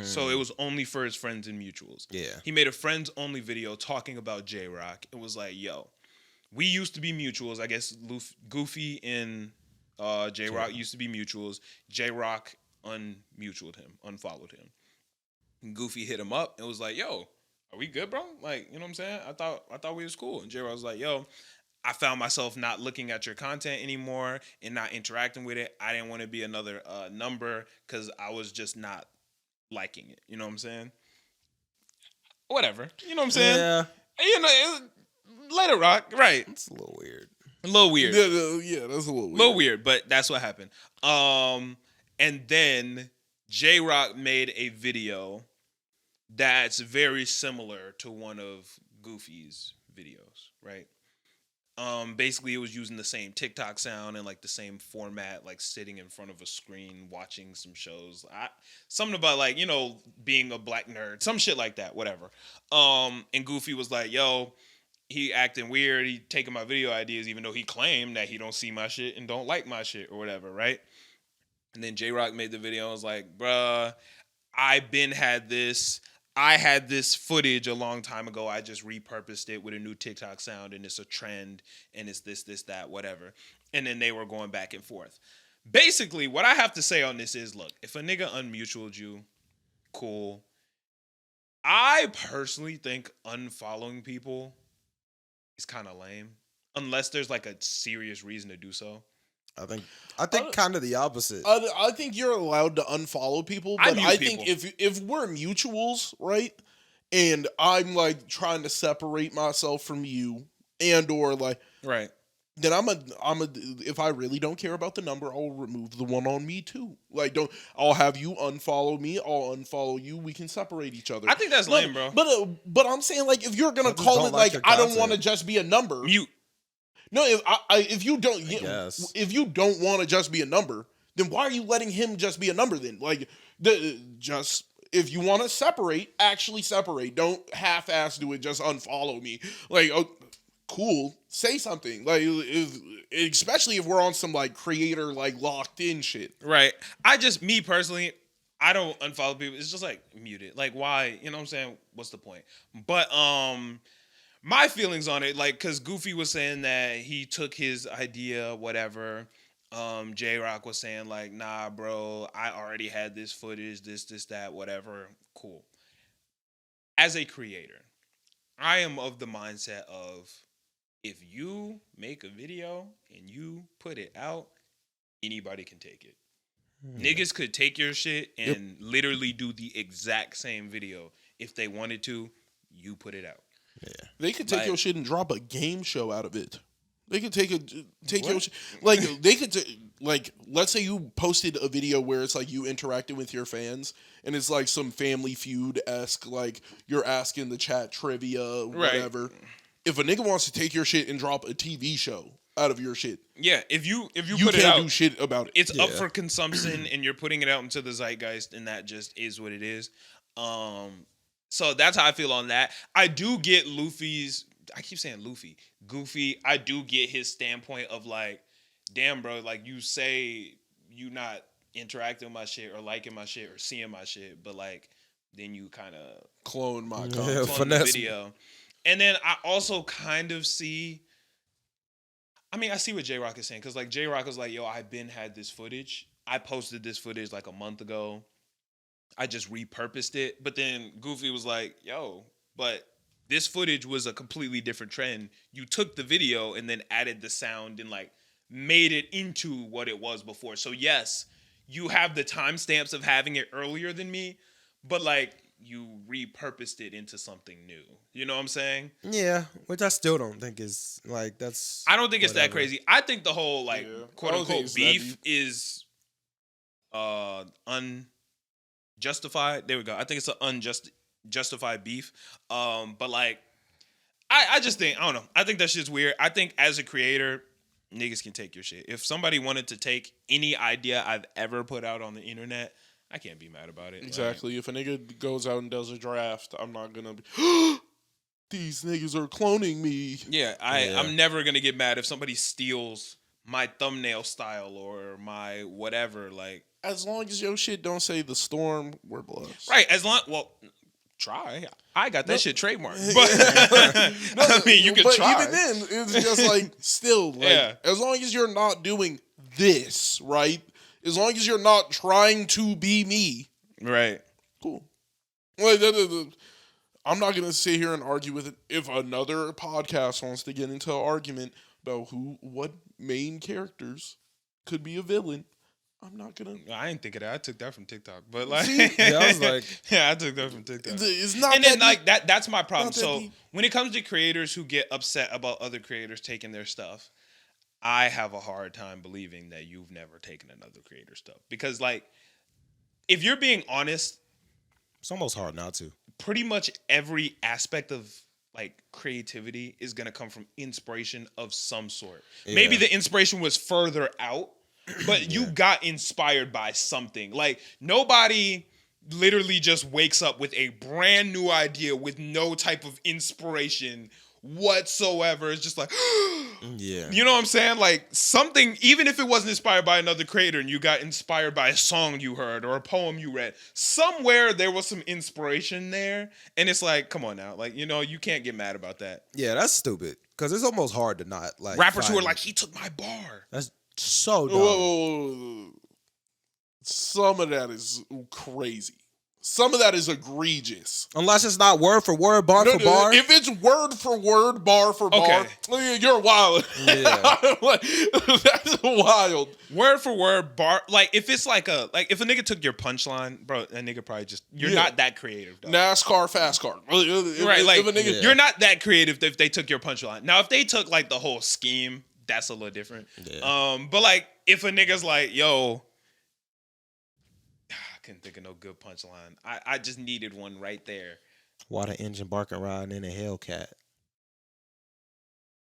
A: So it was only for his friends and mutuals.
C: Yeah.
A: He made a friends only video talking about J-Rock. It was like, yo, we used to be mutuals. I guess Goofy and J-Rock used to be mutuals. J-Rock unmutualed him, unfollowed him. And Goofy hit him up and was like, yo, are we good, bro? Like, you know what I'm saying? I thought we was cool. And J-Rock was like, yo, I found myself not looking at your content anymore and not interacting with it. I didn't want to be another number because I was just not liking it. You know what I'm saying? Whatever. You know what I'm saying?
C: Yeah.
A: You know, let it rock. Right.
C: It's a little weird.
A: A little weird.
B: Yeah, that's a little weird.
A: A little weird, but that's what happened. And then J-Rock made a video that's very similar to one of Goofy's videos, right? Basically it was using the same TikTok sound and like the same format, like sitting in front of a screen watching some shows. Something about like, you know, being a black nerd, some shit like that, whatever. And Goofy was like, yo, he acting weird. He taking my video ideas, even though he claimed that he don't see my shit and don't like my shit or whatever, right? And then J-Rock made the video and was like, bruh, I had this footage a long time ago. I just repurposed it with a new TikTok sound and it's a trend and it's this, that, whatever. And then they were going back and forth. Basically, what I have to say on this is, look, if a nigga unmutualed you, cool. I personally think unfollowing people is kind of lame. Unless there's like a serious reason to do so.
C: I think kind of the opposite.
B: I think you're allowed to unfollow people, but I think
A: people.
B: if we're mutuals, right, and I'm like trying to separate myself from you, and or like,
A: right,
B: then if I really don't care about the number, I'll remove the one on me too. Like, I'll have you unfollow me, I'll unfollow you. We can separate each other.
A: I think that's lame, bro.
B: But I'm saying, like, if you're gonna
C: I just
B: call
C: don't
B: it
C: like
B: like
C: your
B: I don't
C: content.
B: want to just be a number.
A: Mute.
B: No, if you don't,
C: guess.
B: if you don't want to just be a number, then why are you letting him just be a number? Then, like, if you want to separate, actually separate. Don't half-ass do it. Just unfollow me. Like, oh, cool. Say something. Like, especially if we're on some like creator like locked in shit.
A: Right. Me personally, I don't unfollow people. It's just like mute it. Like why? You know what I'm saying? What's the point? But my feelings on it, like, cause Goofy was saying that he took his idea, whatever. J Rock was saying like, nah, bro, I already had this footage, this, that, whatever. Cool. As a creator, I am of the mindset of if you make a video and you put it out, anybody can take it. Niggas could take your shit and literally do the exact same video if they wanted to. You put it out.
C: Yeah.
B: They could take
A: Like-
B: your shit and drop a game show out of it. They could take your shit, like they could like, let's say you posted a video where it's like you interacted with your fans and it's like some Family Feud-esque, like you're asking the chat trivia, whatever. If a nigga wants to take your shit and drop a TV show out of your shit,
A: Yeah, if you
B: you
A: put it
B: can't
A: out,
B: do shit about it.
A: it's up for consumption and you're putting it out into the zeitgeist, and that just is what it is. So that's how I feel on that. I do get Luffy's. I keep saying Luffy, Goofy. I do get his standpoint of like, damn, bro, like you say you not interacting with my shit or liking my shit or seeing my shit, but like then you kind of
B: Clone my
C: Yeah,
B: content.
A: clone the
C: finesse.
A: video. And then I also kind of see. I mean, I see what J Rock is saying because like J Rock was like, yo, I've been had this footage. I posted this footage like a month ago. I just repurposed it. But then Goofy was like, yo, but this footage was a completely different trend. You took the video and then added the sound and like made it into what it was before. So yes, you have the timestamps of having it earlier than me, but like you repurposed it into something new. You know what I'm saying?
C: Yeah, which I still don't think is like that's.
A: I don't think it's that
C: whatever.
A: crazy. I think the whole like
B: Yeah.
A: quote
B: I don't think
A: unquote
B: it's that
A: beef
B: deep.
A: is unjustified. There we go. I think it's an justified beef. But like I just think I don't know. I think that shit's weird. I think as a creator, niggas can take your shit. If somebody wanted to take any idea I've ever put out on the internet, I can't be mad about it.
B: Exactly. If a nigga goes out and does a draft, I'm not gonna be. These niggas are cloning me.
A: Yeah, I'm never gonna get mad if somebody steals my thumbnail style or my whatever. Like,
B: As long as your shit don't say the storm, we're blessed.
A: right? Try. I got that shit trademarked, but I mean, you can
B: but
A: try.
B: even then, it's just like still, like,
A: Yeah.
B: as long as you're not doing this, right? As long as you're not trying to be me,
A: Right.
B: cool. Like, I'm not gonna sit here and argue with it. If another podcast wants to get into an argument about what main characters could be a villain, I'm not gonna.
A: I didn't think of that. I took that from TikTok, but like,
B: See?
C: Yeah, I was like,
A: yeah, I took that from TikTok.
B: It's not.
A: And then
B: that
A: like that's my problem.
B: Not that
A: So
B: deep.
A: when it comes to creators who get upset about other creators taking their stuff, I have a hard time believing that you've never taken another creator's stuff. Because like, if you're being honest,
C: it's almost hard not to.
A: pretty much every aspect of like creativity is gonna come from inspiration of some sort.
C: Yeah.
A: Maybe the inspiration was further out, but you got inspired by something. Like nobody literally just wakes up with a brand new idea with no type of inspiration whatsoever. It's just like,
C: Yeah.
A: you know what I'm saying? Like something, even if it wasn't inspired by another creator and you got inspired by a song you heard or a poem you read, somewhere there was some inspiration there. And it's like, come on now. Like, you know, you can't get mad about that.
C: Yeah, that's stupid. Because it's almost hard to not like
A: Rappers who are
C: find-
A: like, he took my bar.
C: That's so dumb.
B: Whoa. Some of that is crazy. Some of that is egregious.
C: Unless it's not word for word, bar for bar.
B: If it's word for word, bar for bar,
A: Okay.
B: you're wild.
C: Yeah.
B: Like, that's wild.
A: Word for word, bar. Like, if it's like if a nigga took your punchline, bro, that nigga probably just, you're
B: Yeah.
A: not that creative, though.
B: NASCAR, fast car.
A: Right, like,
B: if a nigga,
A: you're not that creative if they took your punchline. Now, if they took, like, the whole scheme, that's a little different.
C: Yeah.
A: But, like, if a nigga's like, yo, I couldn't think of no good punchline. I just needed one right there.
C: Water engine barking riding in a Hellcat.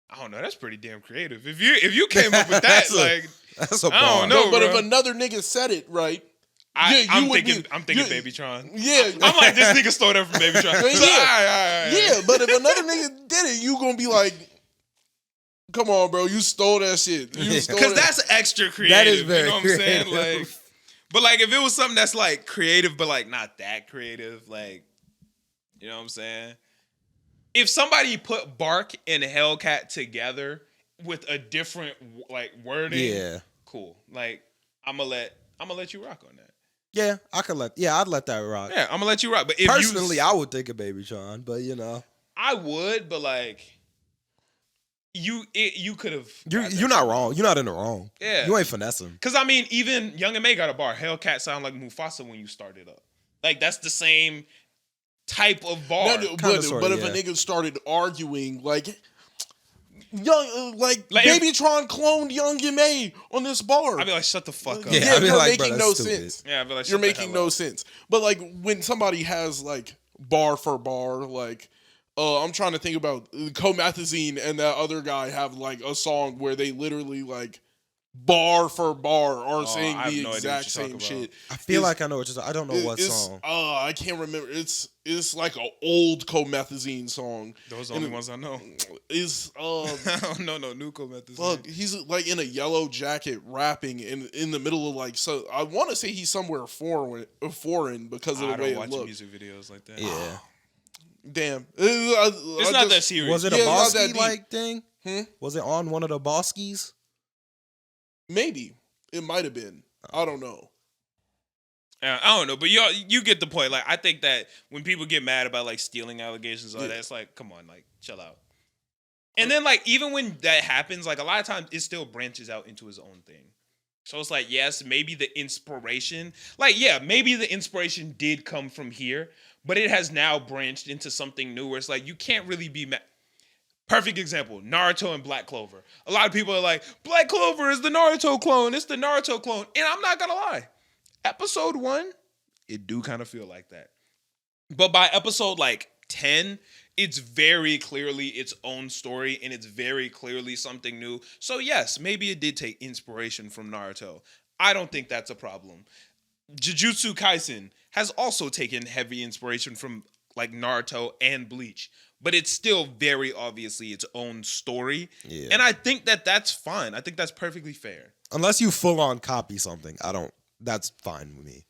A: I don't know. That's pretty damn creative. If you came up with that,
C: That's a-
A: like,
C: That's a
A: I
C: bar.
A: don't know.
B: no, but
A: bro.
B: if another nigga said it right,
A: I'm
B: would
A: thinking
B: be-
A: Babytron.
B: yeah,
A: I'm like, this nigga stole that from Babytron. So,
B: Yeah.
A: all right.
B: yeah. But if another nigga did it, you gonna be like, "Come on, bro, you stole that shit." You stole
A: Because
B: that.
A: that's extra creative.
C: That is very
A: you know what I'm saying?
C: creative.
A: Like, But like, if it was something that's like creative, but like not that creative, like, you know what I'm saying? If somebody put Bark and Hellcat together with a different like wording,
C: Yeah.
A: cool. Like, I'm gonna let you rock on that.
C: Yeah, I'd let that rock.
A: Yeah, I'm gonna let you rock. But if
C: Personally, I would think of Baby Tron, but you know.
A: I would, but like, you could have.
C: You're not wrong. You're not in the wrong.
A: Yeah.
C: You ain't finessing.
A: Because, I mean, even Young and May got a bar. Hellcat sound like Mufasa when you started up. Like, that's the same type of bar.
B: No,
C: Sorta,
B: but if a nigga started arguing, like, Baby Tron cloned Young and May on this bar.
A: I'd be like, shut the fuck up.
C: Yeah, I'd be
B: you're
C: like,
B: making
C: bro,
B: no
C: that's stupid.
B: sense.
A: Yeah, I'd be like, shut
B: You're
A: the
B: making
A: hell
B: no
A: up.
B: sense. But, like, when somebody has, like, bar for bar, like, I'm trying to think about Comethazine and that other guy have, like, a song where they literally, like, bar for bar are saying
A: I have
B: the
A: no idea what
B: exact
A: you're
B: same
A: talking
B: shit.
C: I feel like I know what you're saying. I don't know what song.
B: I can't remember. It's like an old Comethazine song.
A: Those are the only ones I know.
B: Is
A: I don't know no new Comethazine.
B: Look, he's like in a yellow jacket rapping in the middle of like, so I want to say he's somewhere foreign because of the
A: I
B: way
A: don't
B: it
A: watch
B: looks.
A: music videos like that.
C: Yeah.
B: Damn,
A: It's not that serious.
C: Was it a
B: Yeah, it's not that
C: Bosky
B: deep.
C: like thing? Was it on one of the Boskies?
B: Maybe it might have been. I don't know.
A: I don't know, but you get the point. Like, I think that when people get mad about like stealing allegations, all that, it's like, come on, like, chill out. And then like, even when that happens, like a lot of times it still branches out into his own thing. So it's like, yes, maybe the inspiration, like, yeah, maybe the inspiration did come from here, but it has now branched into something new where it's like, you can't really be mad. Perfect example, Naruto and Black Clover. A lot of people are like, Black Clover is the Naruto clone. It's the Naruto clone. And I'm not going to lie. Episode 1, it do kind of feel like that. But by episode like 10, it's very clearly its own story and it's very clearly something new. So yes, maybe it did take inspiration from Naruto. I don't think that's a problem. Jujutsu Kaisen has also taken heavy inspiration from like Naruto and Bleach, but it's still very obviously its own story.
C: Yeah.
A: And I think that that's fine. I think that's perfectly fair.
C: Unless you full on copy something, that's fine with me.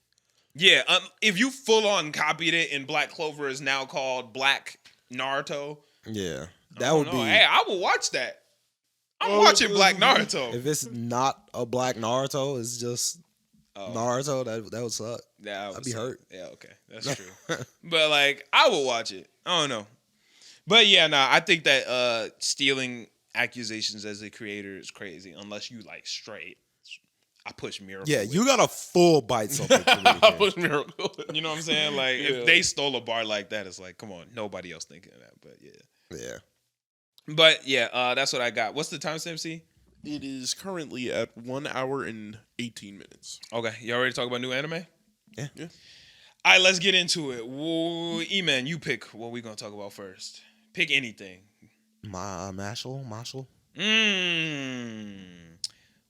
A: Yeah, if you full on copied it and Black Clover is now called Black Naruto,
C: Yeah. That would be.
A: Hey, I will watch that. I'm watching Black Naruto.
C: If it's not a Black Naruto, it's just Naruto, that would suck.
A: Yeah,
C: I'd be hurt.
A: Yeah, okay, that's true. But like, I will watch it. I don't know. But yeah, I think that stealing accusations as a creator is crazy unless you like straight. I push Miracle.
C: Yeah,
A: with
C: you got to full bite something.
B: I push Miracle.
A: You know what I'm saying? Like, if they stole a bar like that, it's like, come on, nobody else thinking of that. But yeah.
C: Yeah.
A: But yeah, that's what I got. What's the timestamp, C?
B: It is currently at 1 hour and 18 minutes.
A: Okay, y'all ready to talk about new anime?
C: Yeah.
A: All right, let's get into it. Whoa, E-Man, you pick what we gonna talk about first. Pick anything.
C: Mashle.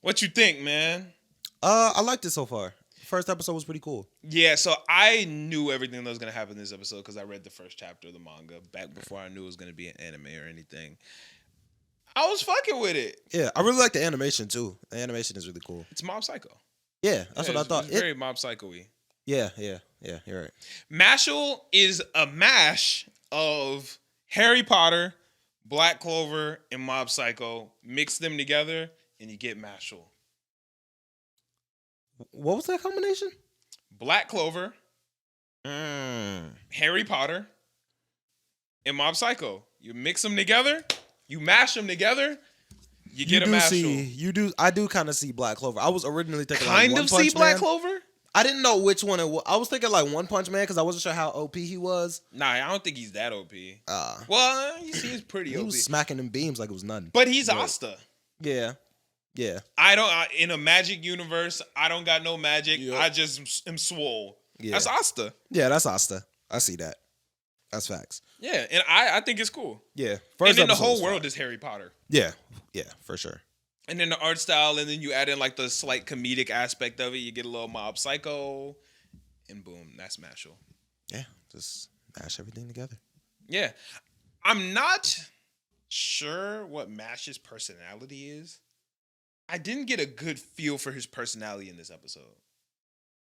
A: What you think, man?
C: I liked it so far. First episode was pretty cool.
A: Yeah, so I knew everything that was gonna happen in this episode because I read the first chapter of the manga back before I knew it was gonna be an anime or anything. I was fucking with it.
C: Yeah, I really like the animation too. The animation is really cool.
A: It's Mob Psycho.
C: Yeah, that's what I thought.
A: It's very Mob Psycho-y.
C: Yeah, you're right.
A: Mashle is a mash of Harry Potter, Black Clover, and Mob Psycho. Mix them together, and you get Mashle.
C: What was that combination?
A: Black Clover, Harry Potter, and Mob Psycho. You mix them together, you mash them together, you get a Mashle.
C: I do kind of see Black Clover. I was originally thinking
A: Kind
C: like
A: of
C: One
A: see
C: Punch
A: Black
C: Man.
A: Clover?
C: I didn't know which one it was. I was thinking like One Punch Man because I wasn't sure how OP he was.
A: Nah, I don't think he's that OP.
C: Well,
A: Well, you see, he's pretty
C: he
A: OP.
C: was smacking them beams like it was nothing.
A: But he's Asta.
C: Yeah.
A: In a magic universe, I don't got no magic.
B: Yep.
A: I just am swole.
C: Yeah.
A: That's Asta.
C: Yeah, that's Asta. I see that. That's facts.
A: Yeah, and I think it's cool.
C: Yeah.
A: And then the
C: episode
A: whole
C: was
A: world
C: fire.
A: is Harry Potter.
C: Yeah, for sure.
A: And then the art style, and then you add in like the slight comedic aspect of it. You get a little Mob Psycho, and boom, that's Mashle.
C: Yeah, just mash everything together.
A: Yeah. I'm not sure what Mash's personality is. I didn't get a good feel for his personality in this episode.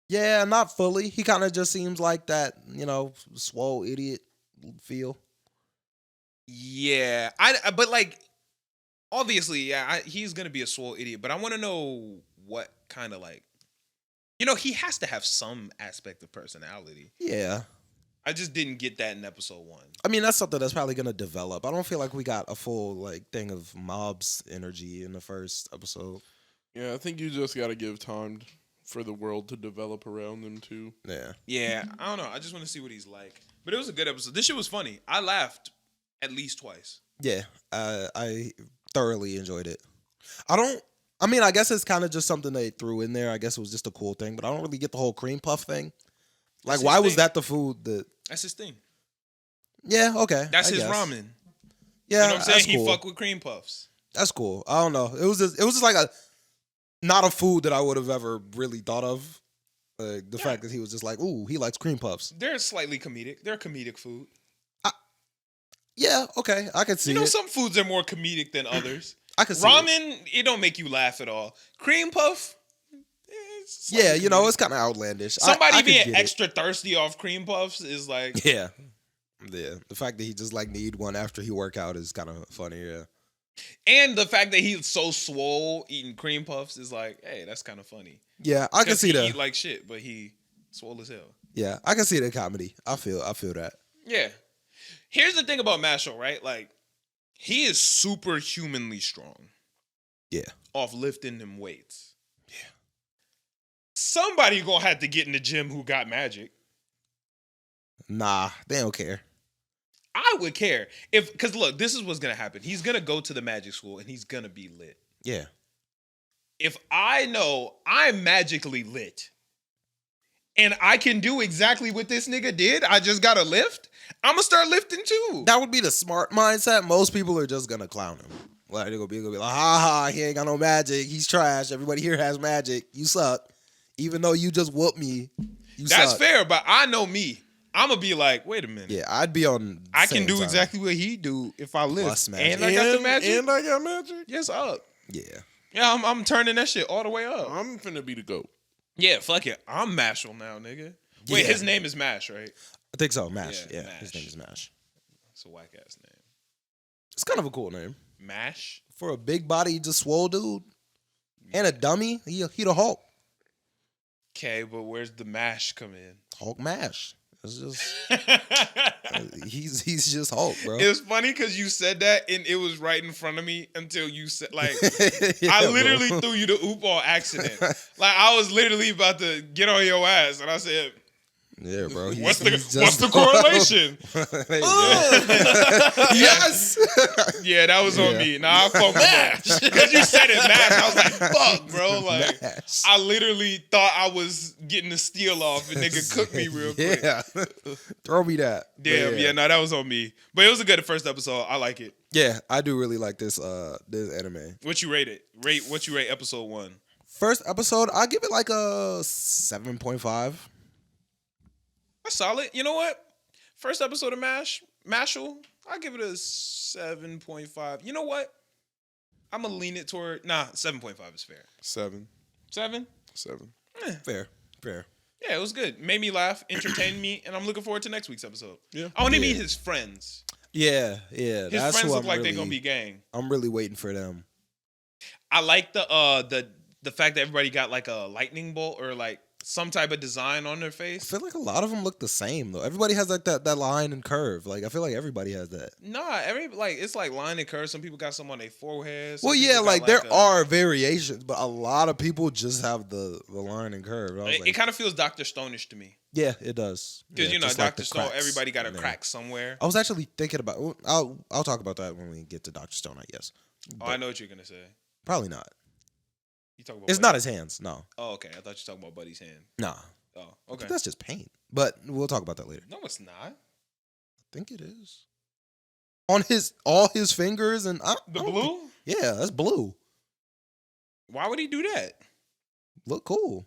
C: Yeah, not fully. He kind of just seems like that, swole idiot feel.
A: Yeah, but like obviously, yeah, he's gonna be a swole idiot. But I want to know what kind of like, he has to have some aspect of personality.
C: Yeah.
A: I just didn't get that in episode 1.
C: I mean, that's something that's probably gonna develop. I don't feel like we got a full thing of mob's energy in the first episode.
B: Yeah, I think you just got to give time for the world to develop around them too.
C: Yeah.
A: Yeah, I don't know. I just want to see what he's like. But it was a good episode. This shit was funny. I laughed at least twice.
C: Yeah, I thoroughly enjoyed it. I guess it's kind of just something they threw in there. I guess it was just a cool thing, but I don't really get the whole cream puff thing. Like,
A: That's
C: why
A: his
C: was
A: thing.
C: that the food that?
A: That's his thing.
C: Yeah, okay.
A: That's
C: I
A: his
C: guess.
A: ramen.
C: Yeah,
A: You know what I'm saying?
C: that's
A: He
C: cool.
A: fuck with cream puffs.
C: That's cool. I don't know. It was just like not a food that I would have ever really thought of. The fact that he was just like, ooh, he likes cream puffs.
A: They're slightly comedic. They're comedic food.
C: Yeah, okay, I can see it.
A: Some foods are more comedic than others.
C: I can see
A: Ramen, it don't make you laugh at all. Cream puff, it's
C: Yeah,
A: slightly comedic.
C: it's kind of outlandish.
A: Somebody
C: I could
A: being
C: get it.
A: extra thirsty off cream puffs is like,
C: Yeah. Yeah. The fact that he just need one after he work out is kind of funny, yeah.
A: and the fact that he's so swole eating cream puffs is like, hey, that's kind of funny.
C: Yeah, I can
A: 'Cause
C: see
A: he
C: that.
A: eat like shit, but he swole as hell.
C: Yeah, I can see the comedy. I feel that.
A: Yeah. Here's the thing about Mashle, right? Like, he is superhumanly strong
C: Yeah.
A: off lifting them weights. Yeah. Somebody gonna have to get in the gym who got magic.
C: Nah, they don't care.
A: I would care because look, this is what's gonna happen. He's gonna go to the magic school and he's gonna be lit.
C: Yeah.
A: If I know I'm magically lit and I can do exactly what this nigga did, I just gotta lift. I'm gonna start lifting too.
C: That would be the smart mindset. Most people are just gonna clown him. Like they're gonna be like, ha ha, he ain't got no magic. He's trash. Everybody here has magic. You suck. Even though you just whooped me,
A: That's
C: suck.
A: fair, but I know me. I'm gonna be like, wait a minute.
C: Yeah, I'd be on.
A: I can
C: same
A: do
C: time.
A: exactly what he do if I lift.
C: Plus magic.
A: And I got the magic.
B: And I got magic.
A: Yes, up.
C: Yeah.
A: Yeah, I'm turning that shit all the way up.
B: I'm finna be the GOAT.
A: Yeah, fuck it. I'm Mashle now, nigga. Wait,
C: Yeah.
A: his name is Mash, right?
C: I think so. Mash.
A: Yeah,
C: Yeah, his
A: Mash.
C: name is Mash.
A: It's a whack ass name.
C: It's kind of a cool name
A: Mash?
C: for a big body, just swole dude, and a dummy. He the Hulk.
A: Okay, but where's the mash come in?
C: Hulk Mash. It's just he's just Hulk, bro.
A: It was funny because you said that and it was right in front of me until you said like
C: Yeah,
A: I
C: bro.
A: literally threw you the oop on accident. Like I was literally about to get on your ass and I said,
C: Yeah, bro.
A: What's the
C: he's
A: what's
C: just
A: the correlation?
C: Yes.
A: Yeah, that was on
C: Yeah.
A: me. Nah, I fuck with because you said it mash. I was like, fuck, bro. Like
C: Mash.
A: I literally thought I was getting the steal off and nigga cooked me real quick.
C: Yeah. Throw me that. But
A: Damn, yeah, no, that was on me. But it was a good first episode. I like it.
C: Yeah, I do really like this anime.
A: What you rate it? What you rate episode 1?
C: First episode, I give it like a 7.5.
A: That's solid. You know what? First episode of Mashle, I give it a 7.5. You know what? I'm gonna lean it toward 7.5 is fair.
B: 7.
A: 7?
C: Fair.
A: Yeah, it was good. Made me laugh, entertained me, and I'm looking forward to next week's episode.
B: Yeah.
A: I want to
C: Yeah.
A: meet his friends.
C: Yeah.
A: His
C: That's
A: friends
C: who
A: look
C: I'm
A: like
C: really,
A: they're gonna be gang.
C: I'm really waiting for them.
A: I like the fact that everybody got like a lightning bolt or like some type of design on their
C: I
A: face.
C: feel like a lot of them look the same though. Everybody has like that line and curve. Like I feel like everybody has that.
A: Nah, it's like line and curve. Some people got some on their forehead. Some
C: Well,
A: people
C: yeah,
A: got,
C: like there
A: a-
C: are variations, but a lot of people just have the line and curve. I was
A: It
C: like,
A: kind of feels Dr. Stone-ish to me.
C: yeah, it does.
A: Because,
C: Yeah, just like
A: Dr.
C: the
A: Stone,
C: cracks
A: everybody got a
C: in there.
A: crack somewhere.
C: I was actually thinking about. I'll talk about that when we get to Dr. Stone, I guess.
A: Oh, I know what you're going to say.
C: Probably not.
A: You talking about
C: It's
A: Buddy?
C: not his hands. No,
A: Oh, okay. I thought you were talking about Buddy's hand.
C: nah.
A: Oh, okay.
C: That's just paint. But we'll talk about that later.
A: No, it's not.
C: I think it is. On all his fingers and
A: The blue?
C: Yeah, that's blue.
A: Why would he do that?
C: Look cool.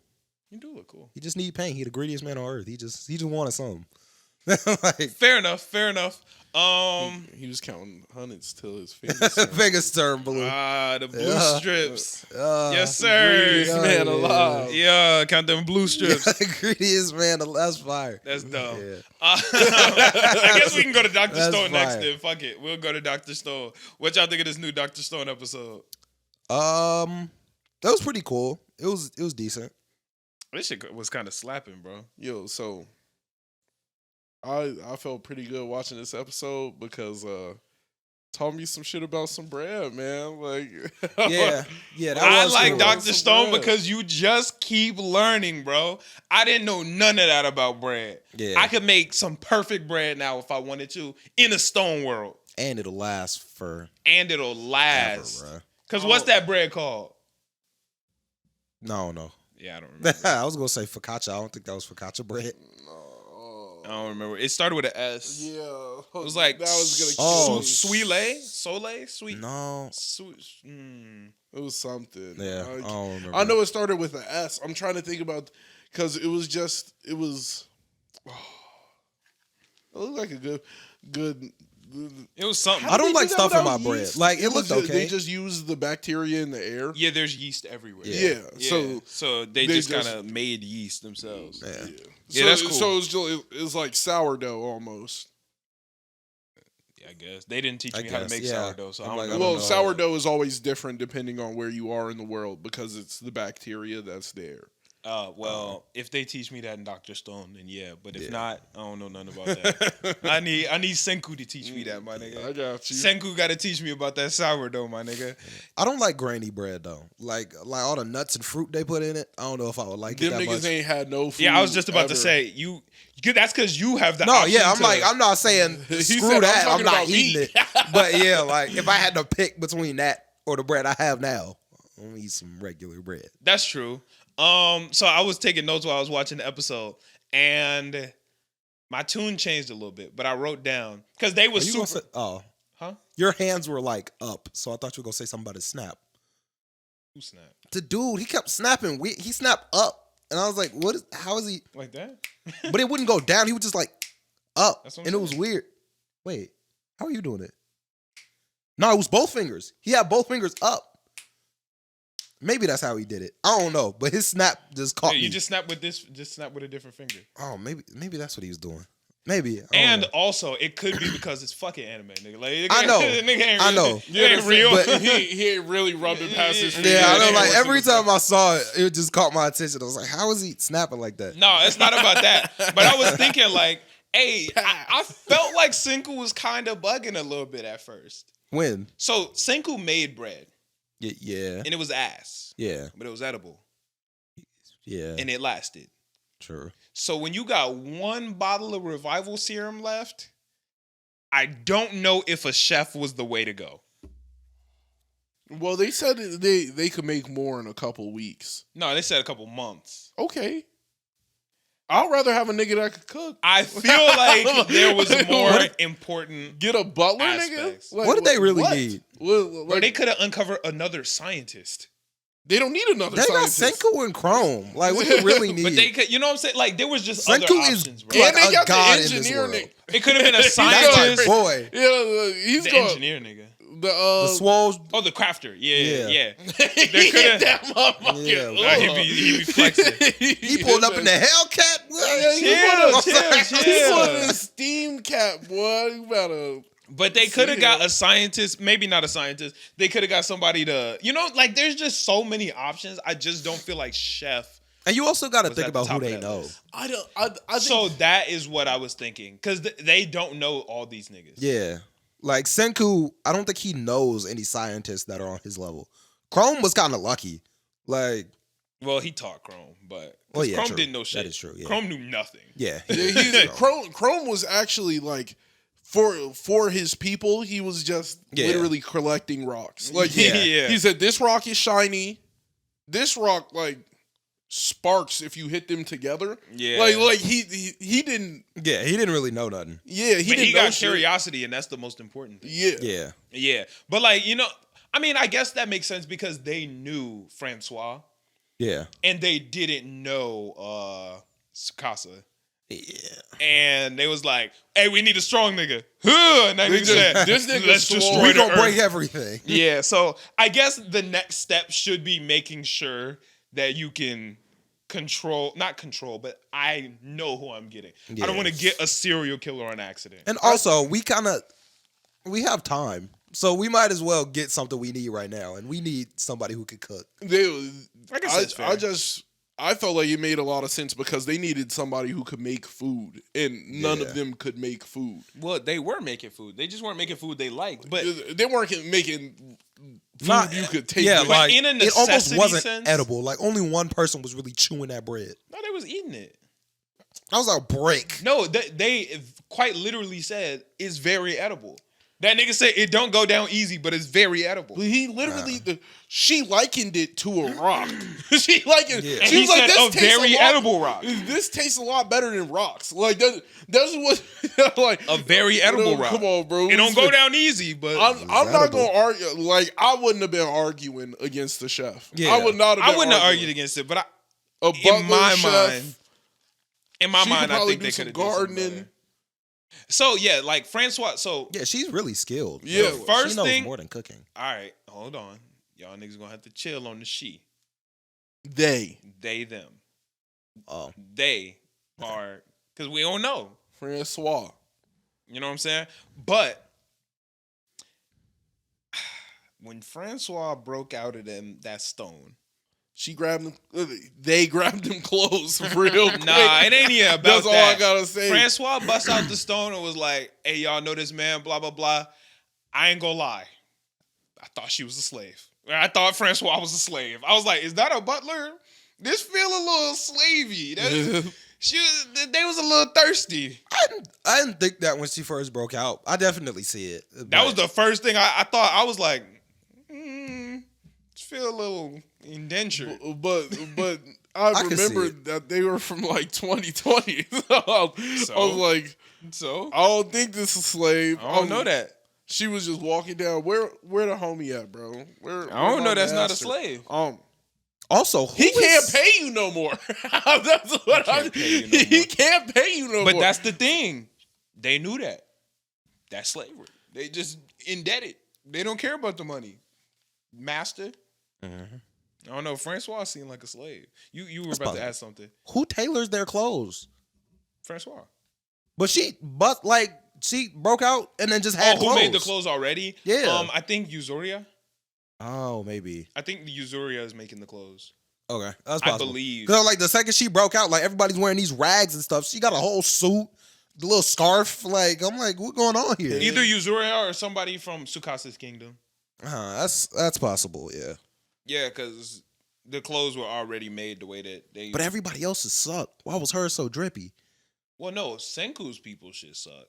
A: You do look cool.
C: He just need paint. He the greediest man on earth. He just wanted something. Like
A: Fair enough.
B: He was counting hundreds till his fingers.
C: fingers turn blue.
A: The blue strips. Yes,
B: The
A: sir.
B: greediest man alive.
A: Yeah, count them blue strips.
C: Greediest man, that's fire.
A: That's dumb.
C: Yeah.
A: I guess we can go to Dr.
C: That's
A: Stone next
C: fire.
A: then. Fuck it. We'll go to Dr. Stone. What y'all think of this new Dr. Stone episode?
C: That was pretty cool. It was decent.
A: This shit was kind of slapping, bro.
B: Yo, so I felt pretty good watching this episode because taught me some shit about some bread, man. Like
C: Yeah, that
A: I
C: was
A: like
C: cool.
A: Dr.
B: Some
A: Stone
B: bread.
A: because you just keep learning, bro. I didn't know none of that about bread.
C: Yeah.
A: I could make some perfect bread now if I wanted to in a stone world.
C: And it'll last for
A: And it'll last.
C: ever, bro.
A: Because what's that bread called?
C: No.
A: Yeah, I don't remember.
C: I was gonna say focaccia. I don't think that was focaccia bread.
A: I don't remember. It started with an S.
B: Yeah,
A: It was like
B: that was gonna
C: Oh,
B: kill me.
A: Soleil? Sweet.
C: No.
B: It was something.
C: Yeah, I don't remember.
B: I know it started with an S. I'm trying to think about because it was. It looked like a good.
A: It was something.
C: I don't
B: They
C: like
B: did that
C: stuff in
B: without
C: my bread.
B: yeast?
C: Like, it looked
B: was
C: okay.
B: They just used the bacteria in the air.
A: Yeah, there's yeast everywhere.
B: Yeah.
A: So they
B: they
A: just
B: just-
A: kind of made yeast themselves.
C: Yeah.
A: Yeah,
B: So,
A: that's cool.
B: So it was like sourdough almost.
A: Yeah, I guess they didn't teach
C: I
A: me how to
C: guess,
A: make
C: yeah.
A: sourdough, so
C: I'm
A: I
C: like,
A: don't
C: I
A: know.
C: don't
B: Well,
C: know.
B: sourdough is always different depending on where you are in the world because it's the bacteria that's there.
A: Well, if they teach me that in Dr. Stone, then yeah. But if
C: Yeah.
A: not, I don't know nothing about that. I need Senku to teach me that, my
B: I
A: nigga.
B: got you.
A: Senku got to teach me about that sourdough, my nigga.
C: I don't like grainy bread though. Like all the nuts and fruit they put in it. I don't know if I would like it
B: Them
C: that
B: niggas
C: much.
B: ain't had no food.
A: Yeah, I was just about to
B: ever.
A: say you. That's because you have the
C: No,
A: option
C: yeah,
A: to-
C: I'm not saying
B: He
C: screw
B: said,
C: that.
B: I'm
C: I'm
B: talking
C: not
B: about
C: eating
B: meat.
C: it. But yeah, like if I had to pick between that or the bread I have now, I'm gonna eat some regular bread.
A: That's true. So I was taking notes while I was watching the episode, and my tune changed a little bit, but I wrote down because they
C: Are
A: was
C: you gonna
A: super.
C: say, oh,
A: Huh?
C: your hands were like up, so I thought you were gonna say something about his snap.
A: Who snapped
C: The dude, he kept snapping. He snapped up, and I was like, "What is? How is he?"
A: like that?
C: But it wouldn't go down. He was just like up,
A: That's what I'm
C: and it was
A: saying.
C: weird. Wait, how are you doing it? No, it was both fingers. He had both fingers up. Maybe that's how he did it. I don't know, but his snap just caught
A: Yeah,
C: me.
A: you just snap with this. Just snap with a different finger.
C: Oh, maybe that's what he was doing. Maybe. I don't
A: And
C: know.
A: also, it could be because it's fucking anime, nigga. Like,
C: I know.
A: nigga ain't
C: I
A: really,
C: know.
A: it ain't real.
C: but-
B: he ain't really rubbing past his
C: yeah, I know.
B: fingers.
C: Like every time I saw it, it just caught my attention. I was like, "How is he snapping like that?"
A: No, it's not about that. But I was thinking, like, hey, I felt like Senku was kind of bugging a little bit at first.
C: When?
A: So Senku made bread,
C: Yeah.
A: and it was ass,
C: Yeah.
A: but it was edible,
C: Yeah.
A: and it lasted.
C: True.
A: So when you got one bottle of revival serum left, I don't know if a chef was the way to go.
B: Well, they said they could make more in a couple weeks.
A: No, they said a couple months.
B: Okay. I'd rather have a nigga that could cook.
A: I feel like there was more important.
B: Get a butler,
A: Aspects.
B: nigga. Like,
C: What did they really
B: what?
C: need?
B: Well,
A: Or they could have uncovered another scientist.
B: they don't need another
C: They got
B: scientist.
C: Senku and Chrome. Like, what do you really need?
A: But they could, you know what I'm saying? Like there was just other
C: Senku is
A: options, bro.
C: like
B: And they
C: a
B: got the
C: god in this
B: engineer
C: world.
B: nigga.
A: It could have been a
C: That's my
A: scientist.
C: boy.
B: Yeah, he's
A: The
B: going
A: engineer nigga.
B: the
C: The swole.
A: Oh, the crafter. Yeah,
C: Yeah.
A: yeah.
B: he
A: They coulda-
B: hit that motherfucker.
C: Yeah,
A: He be flexing.
C: He pulled up in the Hellcat.
B: Yeah, he
A: Chill.
B: put in a steam cap, boy. You better.
A: But they could have
B: Yeah.
A: got a scientist, maybe not a scientist. They could have got somebody to, like there's just so many options. I just don't feel like chef.
C: And you also got to
A: Was
C: think
A: at the
C: about who
A: top of
C: they
A: that
C: know.
A: list.
B: I don't. I think,
A: So that is what I was thinking. Because they don't know all these niggas.
C: Yeah. Like Senku, I don't think he knows any scientists that are on his level. Chrome was kind of lucky. Like,
A: Well, he taught Chrome, but
C: Well, yeah,
A: Chrome
C: true.
A: didn't know shit.
C: That is true, yeah.
A: Chrome knew nothing.
C: yeah.
B: yeah, Chrome was actually like for his people. He was just
C: Yeah.
B: literally collecting rocks. Like
A: Yeah.
B: he said, this rock is shiny. This rock like sparks if you hit them together.
A: Yeah.
B: Like he didn't.
C: Yeah, he didn't really know nothing.
B: Yeah, he
A: But
B: didn't
A: he
B: know
A: got
B: shit.
A: curiosity, and that's the most important thing.
B: Yeah.
C: Yeah.
A: Yeah. But like, I mean, I guess that makes sense because they knew Francois
C: Yeah.
A: and they didn't know Tsukasa.
C: Yeah.
A: And they was like, hey, we need a strong nigga. And that nigga said,
B: this nigga
A: let's
B: strong.
A: destroy
C: We
A: the
C: gonna
A: earth.
C: break everything.
A: Yeah, so I guess the next step should be making sure that you can not control, but I know who I'm getting. I don't want to get a serial killer on accident.
C: And also, we have time. So we might as well get something we need right now. And we need somebody who can cook.
B: I felt like it made a lot of sense because they needed somebody who could make food, and none of them could make food.
A: Well, they were making food. They just weren't making food they liked. But
B: They weren't making food you could take.
C: Yeah,
B: with.
C: like
A: in a
C: it almost
A: necessity
C: wasn't
A: sense-
C: edible. Like only one person was really chewing that bread.
A: no, they was eating it.
C: I was like, break.
A: No, they quite literally said it's very edible. That nigga said it don't go down easy, but it's very edible.
B: He literally, she likened it to a rock. She likened.
C: Yeah.
A: And
B: She
A: he
B: was like,
A: said
B: "This
A: a
B: tastes
A: very
B: lot-
A: edible rock.
B: This tastes a lot better than rocks." Like that's what like
A: A very edible rock.
B: Come on, bro.
A: It don't go down easy, but
B: I'm not
C: edible.
B: gonna argue. Like I wouldn't have been arguing against the chef.
C: Yeah.
B: I would not have.
A: I
B: been
A: wouldn't have
B: arguing.
A: argued against it. But
B: A
A: in
B: butler,
A: my
B: chef,
A: mind, I
B: she could
A: think
B: probably
A: they
B: do some
A: could have done something
B: gardening.
A: better. So yeah, like Francois. So
C: Yeah, she's really skilled.
B: Yeah.
C: Bro.
A: First
C: she knows
A: thing-
C: more than cooking.
A: all right, hold on, y'all niggas gonna have to chill on the she.
B: They
A: They them.
C: Oh,
A: They are because we don't know.
B: Francois.
A: You know what I'm saying? But when Francois broke out of that stone,
B: She grabbed him. They grabbed him close real quick.
A: nah, it ain't even about
B: That's all
A: that.
B: I gotta say.
A: Francois bust out the stone and was like, "Hey, y'all know this man? Blah blah blah." I ain't gonna lie, I thought she was a slave. I thought Francois was a slave. I was like, "Is that a butler? This feel a little slavey." They was a little thirsty.
C: I didn't think that when she first broke out. I definitely see it.
A: That was the first thing I thought. I was like, feel a little indentured.
B: But I
C: I can see
B: remember
C: it.
B: that they were from like 2020. I was like,
A: So
B: I don't think this is slave.
A: I don't know that.
B: She was just walking down. Where the homie at, bro?
A: I don't know. That's not a slave.
C: Also,
B: He can't pay you no more. That's what
A: can't pay you no
B: He
A: more.
B: can't pay you no
A: But
B: more.
A: that's the thing. They knew that. That's slavery. They just indebted. They don't care about the money. Master. I don't know. Francois seemed like a slave. You were about to ask something.
C: Who tailors their clothes?
A: Francois.
C: But she broke out and then just
A: Oh,
C: had
A: who
C: clothes.
A: made the clothes already?
C: Yeah.
A: I think Usuria.
C: Oh, maybe.
A: I think the Usuria is making the clothes.
C: Okay, that's
A: I
C: possible.
A: believe.
C: Because like the second she broke out, like everybody's wearing these rags and stuff. She got a whole suit, the little scarf. Like I'm like, what's going on here?
A: Either Usuria or somebody from Tsukasa's kingdom.
C: That's possible. Yeah.
A: Yeah, because the clothes were already made the way that they.
C: But everybody else's suck. Why was hers so drippy?
A: Well, no, Senku's people shit suck.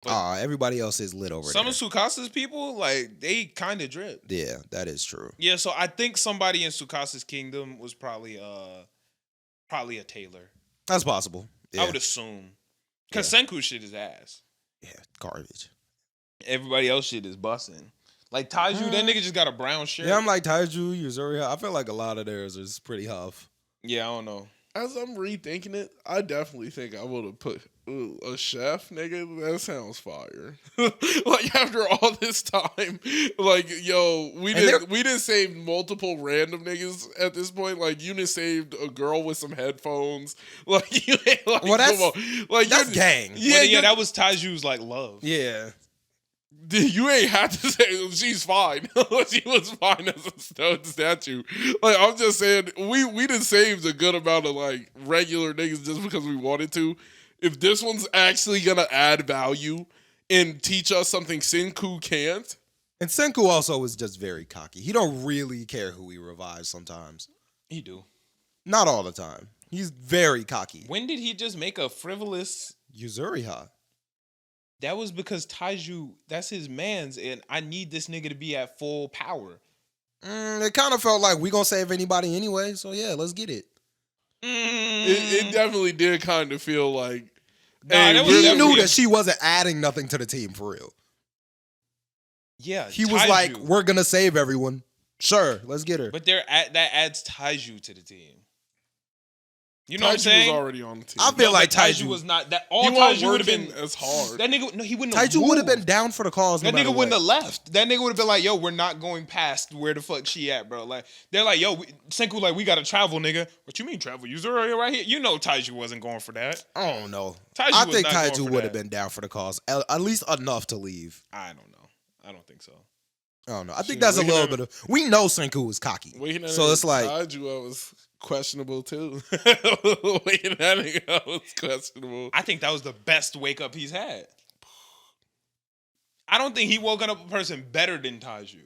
A: But
C: Everybody else is lit over
A: some
C: there.
A: of Tsukasa's people, like, they kind of drip.
C: Yeah, that is true.
A: Yeah, so I think somebody in Tsukasa's kingdom was probably a tailor.
C: That's possible. Yeah.
A: I would assume. Because Senku shit is ass.
C: Yeah, garbage.
A: Everybody else shit is busting. Like Taiju, that nigga just got a brown shirt.
C: Yeah, I'm like Taiju, Yuzuria. I feel like a lot of theirs is pretty huff.
A: Yeah, I don't know.
B: As I'm rethinking it, I definitely think I would have put a chef, nigga. That sounds fire. Like after all this time, like yo, we didn't save multiple random niggas at this point. Like you done saved a girl with some headphones. Like you ain't like,
C: Well, that's-
B: come on. Like
C: That's
B: you're-
C: gang.
A: Yeah, that was Taiju's like love.
C: Yeah.
B: You ain't have to say she's fine. She was fine as a stone statue. Like I'm just saying, we done saved a good amount of like regular niggas just because we wanted to. If this one's actually gonna add value and teach us something Senku can't,
C: And Senku also was just very cocky. He don't really care who he revives sometimes.
A: He do.
C: Not all the time. He's very cocky.
A: When did he just make a frivolous?
C: Yuzuriha.
A: That was because Taiju, that's his man's, and I need this nigga to be at full power.
C: It kind of felt like we gonna save anybody anyway, so yeah, let's get it.
B: it definitely did kind of feel like.
A: Nah,
B: hey,
A: that was
C: He
A: definitely
C: knew that she wasn't adding nothing to the team for real.
A: Yeah,
C: He was
A: Taiju.
C: like, "We're gonna save everyone. Sure, let's get her."
A: But that adds Taiju to the team. You know what I'm
B: Taiju
A: saying?
B: was already on the team.
C: I feel like
A: but
C: Taiju
A: was not that. All
B: He wasn't
A: Taiju would have
B: working
A: been
B: as hard.
A: That nigga, no, he wouldn't. Have
C: Taiju would have
A: moved.
C: been down for the cause.
A: That
C: no
A: nigga
C: matter
A: wouldn't
C: what.
A: have left. That nigga would have been like, "Yo, we're not going past where the fuck she at, bro." Like they're like, "Yo, Senku, like we gotta travel, nigga." What you mean travel? You're right here. You know, Taiju wasn't going for that.
C: I don't know.
A: Taiju
C: I
A: was
C: think
A: not going
C: Taiju
A: for
C: would have
A: that.
C: been down for the cause, at least enough to leave.
A: I don't know. I don't think so.
C: I don't know. I think that's a little bit of. We know Senku is cocky,
B: Waiting
C: so it's like
B: Taiju was questionable too. Waiting at nigga was questionable.
A: I think that was the best wake up he's had. I don't think he woken up a person better than Taiju.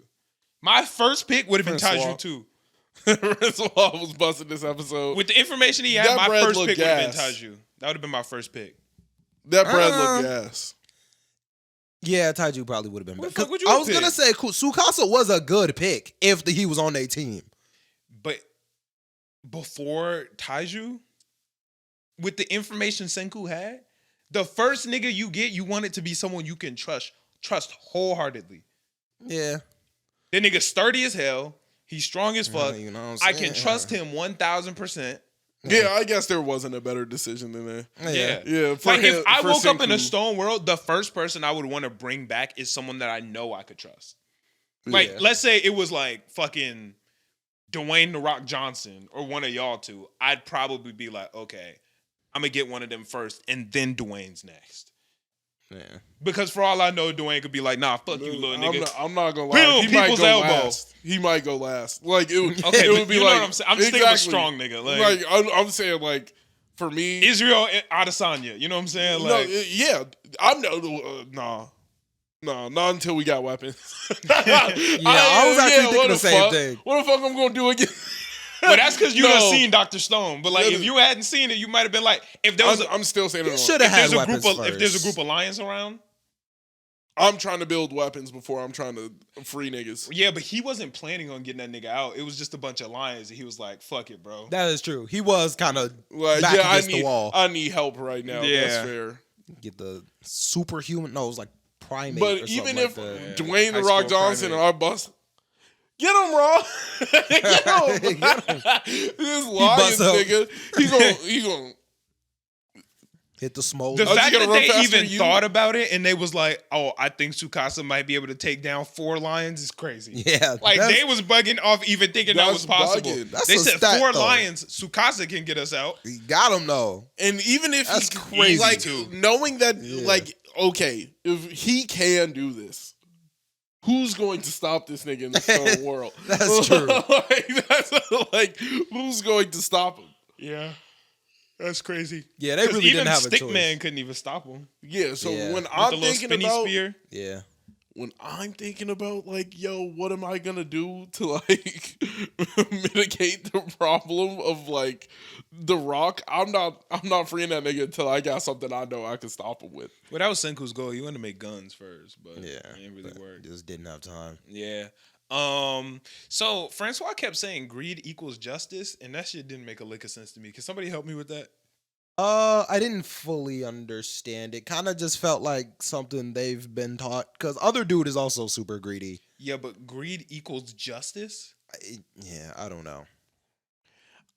A: My first pick would have been
B: Francois.
A: Taiju too.
B: Francois was busting this episode.
A: With the information he had,
B: That
A: my
B: bread
A: first
B: looked
A: pick would have been
B: gas.
A: Taiju. That would have been my first pick.
B: That bread looked gas.
C: yeah, Taiju probably would have been
A: What the
C: better.
A: fuck would you
C: I was
A: pick?
C: gonna say Tsukasa was a good pick if he was on their team.
A: But before Taiju, with the information Senku had, the first nigga you get, you want it to be someone you can trust wholeheartedly.
C: Yeah,
A: That nigga sturdy as hell. He's strong as fuck.
C: you know what I'm
A: I
C: saying?
A: can trust him 1,000%.
B: Yeah, I guess there wasn't a better decision than that.
A: Yeah.
B: Yeah, for
A: Like
B: him,
A: if I
B: for
A: woke up in a
B: Senku.
A: stone world, the first person I would want to bring back is someone that I know I could trust. Like,
C: Yeah.
A: let's say it was like fucking Dwayne The Rock Johnson or one of y'all two. I'd probably be like, okay, I'm gonna get one of them first, and then Dwayne's next.
C: Yeah.
A: Because for all I know, Dwayne could be like, nah, fuck you, little nigga.
B: I'm not gonna
A: Boom,
B: lie. He might
A: people's
B: go
A: elbow.
B: last. He might go last. Like it would.
A: Okay,
B: it
A: but
B: would be
A: you know
B: like
A: what I'm saying? I'm just thinking of a
B: exactly.
A: strong nigga. Like
B: I'm saying like for me.
A: Israel Adesanya. You know what I'm saying?
B: No,
A: Like,
B: yeah, I'm nah, not until we got weapons.
C: I was actually thinking
B: what
C: the same
B: fuck?
C: thing.
B: What the fuck I'm gonna do again?
A: well, that's because you
B: No.
A: done seen Dr. Stone. But like,
B: No,
A: if you hadn't seen it, you might have been like, if there was
B: I'm still saying
C: He
B: it.
C: should have had
A: if
C: weapons
A: there's a
C: first.
A: group of lions around.
B: I'm trying to build weapons before I'm trying to free niggas.
A: Yeah, but he wasn't planning on getting that nigga out. It was just a bunch of lions, and he was like, "Fuck it, bro."
C: That is true. He was kind of
B: Like,
C: back
B: yeah,
C: against the wall.
B: I need help right now.
A: Yeah.
B: That's fair.
C: Get the superhuman. No, it was like primate.
B: But
C: or
B: even
C: something
B: if
C: like that.
B: Dwayne
A: High
B: the Rock
A: school
B: Johnson
A: primate.
B: and I bust, get him, bro. Get him. This Lions
C: busts out.
B: nigga, he gonna.
C: hit the smolder.
A: The
B: I was
A: fact
B: gonna
A: that
B: run
A: they
B: faster
A: even
B: than you.
A: thought about it and they was like, "Oh, I think Tsukasa might be able to take down 4 lions," is crazy.
C: Yeah,
A: Like
C: that's-
A: they was bugging off even thinking that was
B: That's
A: possible.
B: bugging.
C: That's
A: They
C: a
A: said
C: stat,
A: 4
C: though.
A: lions. Tsukasa can get us out.
C: He got him though.
B: And even if
C: That's
B: he,
C: crazy,
B: like
A: too.
B: knowing that,
C: Yeah.
B: like, okay, if he can do this, who's going to stop this nigga in the stone world?
C: That's true.
B: like, who's going to stop him?
A: Yeah, that's crazy.
C: Yeah, they really
A: even
C: didn't have a choice.
A: Stickman couldn't even stop him.
B: Yeah. So
C: Yeah.
B: when
A: With
B: I'm
A: the little
B: thinking
A: spinny
B: about
A: spear.
C: Yeah,
B: when I'm thinking about like, yo, what am I gonna do to like mitigate the problem of like The Rock? I'm not freeing that nigga until I got something I know I can stop him with.
A: Well, that was Senku's goal. He wanted to make guns first, but
C: yeah.
A: it didn't really
C: but
A: work.
C: Just didn't have time.
A: Yeah. So Francois kept saying greed equals justice, and that shit didn't make a lick of sense to me. Can somebody help me with that?
C: I didn't fully understand. It kind of just felt like something they've been taught. Because other dude is also super greedy.
A: Yeah, but greed equals justice?
C: I don't know.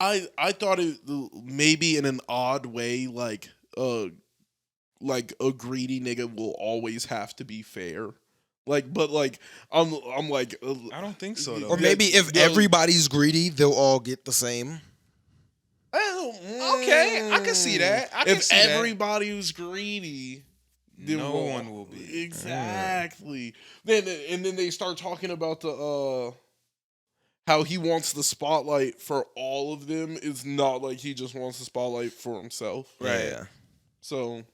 B: I thought it maybe in an odd way, like a greedy nigga will always have to be fair. Like, but like I'm like
A: I don't think so, though.
C: Or maybe if everybody's greedy, they'll all get the same.
A: Okay, I can see that. I can
B: If
A: see that.
B: everybody was greedy, then
A: No one will be.
B: Exactly. Then they start talking about the how he wants the spotlight for all of them. It's not like he just wants the spotlight for himself.
A: Right.
C: Yeah.
B: So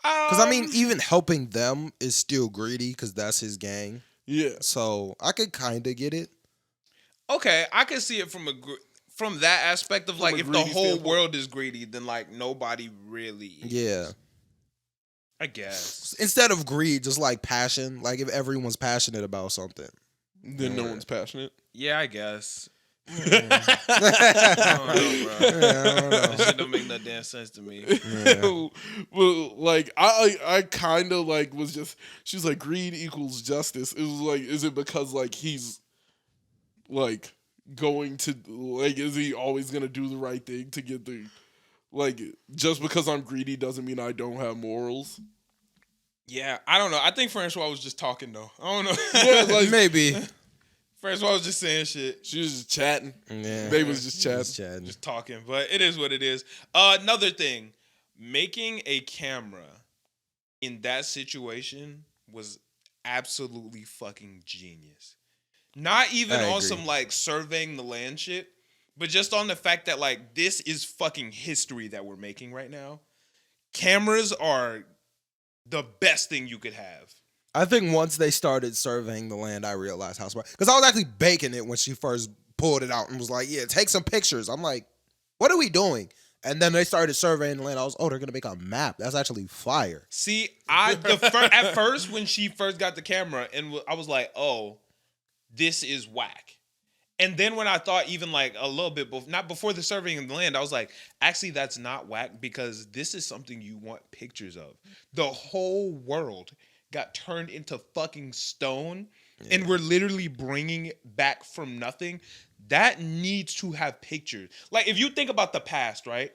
C: Because, I mean, even helping them is still greedy because that's his gang.
B: yeah.
C: So I could kind of get it.
A: Okay, I can see it from that aspect of like
B: a
A: if the
B: greedy
A: whole
B: standpoint.
A: world is greedy, then like nobody really is.
C: Yeah.
A: I guess.
C: Instead of greed, just like passion. Like if everyone's passionate about something.
B: Then no one's passionate.
A: Yeah, I guess.
C: I
A: I don't know, bro.
C: don't know.
A: That shit don't make no damn sense to me.
B: Well, like I kind of like was just she's like greed equals justice. It was like, is it because like he's like going to like is he always gonna do the right thing to get the Like, just because I'm greedy doesn't mean I don't have morals.
A: Yeah, I don't know. I think Francois was just talking though. I don't know.
B: Yeah, like,
C: Maybe.
A: Francois was just saying shit.
B: she was just chatting.
C: Yeah.
B: They was just chatting.
C: Just chatting.
A: Just talking. But it is what it is. Another thing, making a camera in that situation was absolutely fucking genius. Not even
C: I
A: on
C: agree.
A: some like surveying the land shit, but just on the fact that like this is fucking history that we're making right now. Cameras are the best thing you could have.
C: I think once they started surveying the land, I realized how smart. Because I was actually baking it when she first pulled it out and was like, yeah, take some pictures. I'm like, what are we doing? And then they started surveying the land. I was, they're going to make a map. That's actually fire.
A: See, at first when she first got the camera, and I was like, oh, this is whack. And then when I thought even like a little bit, not before the surveying of the land, I was like, actually, that's not whack because this is something you want pictures of. The whole world got turned into fucking stone, and we're literally bringing it back from nothing. That needs to have pictures. Like, if you think about the past, right?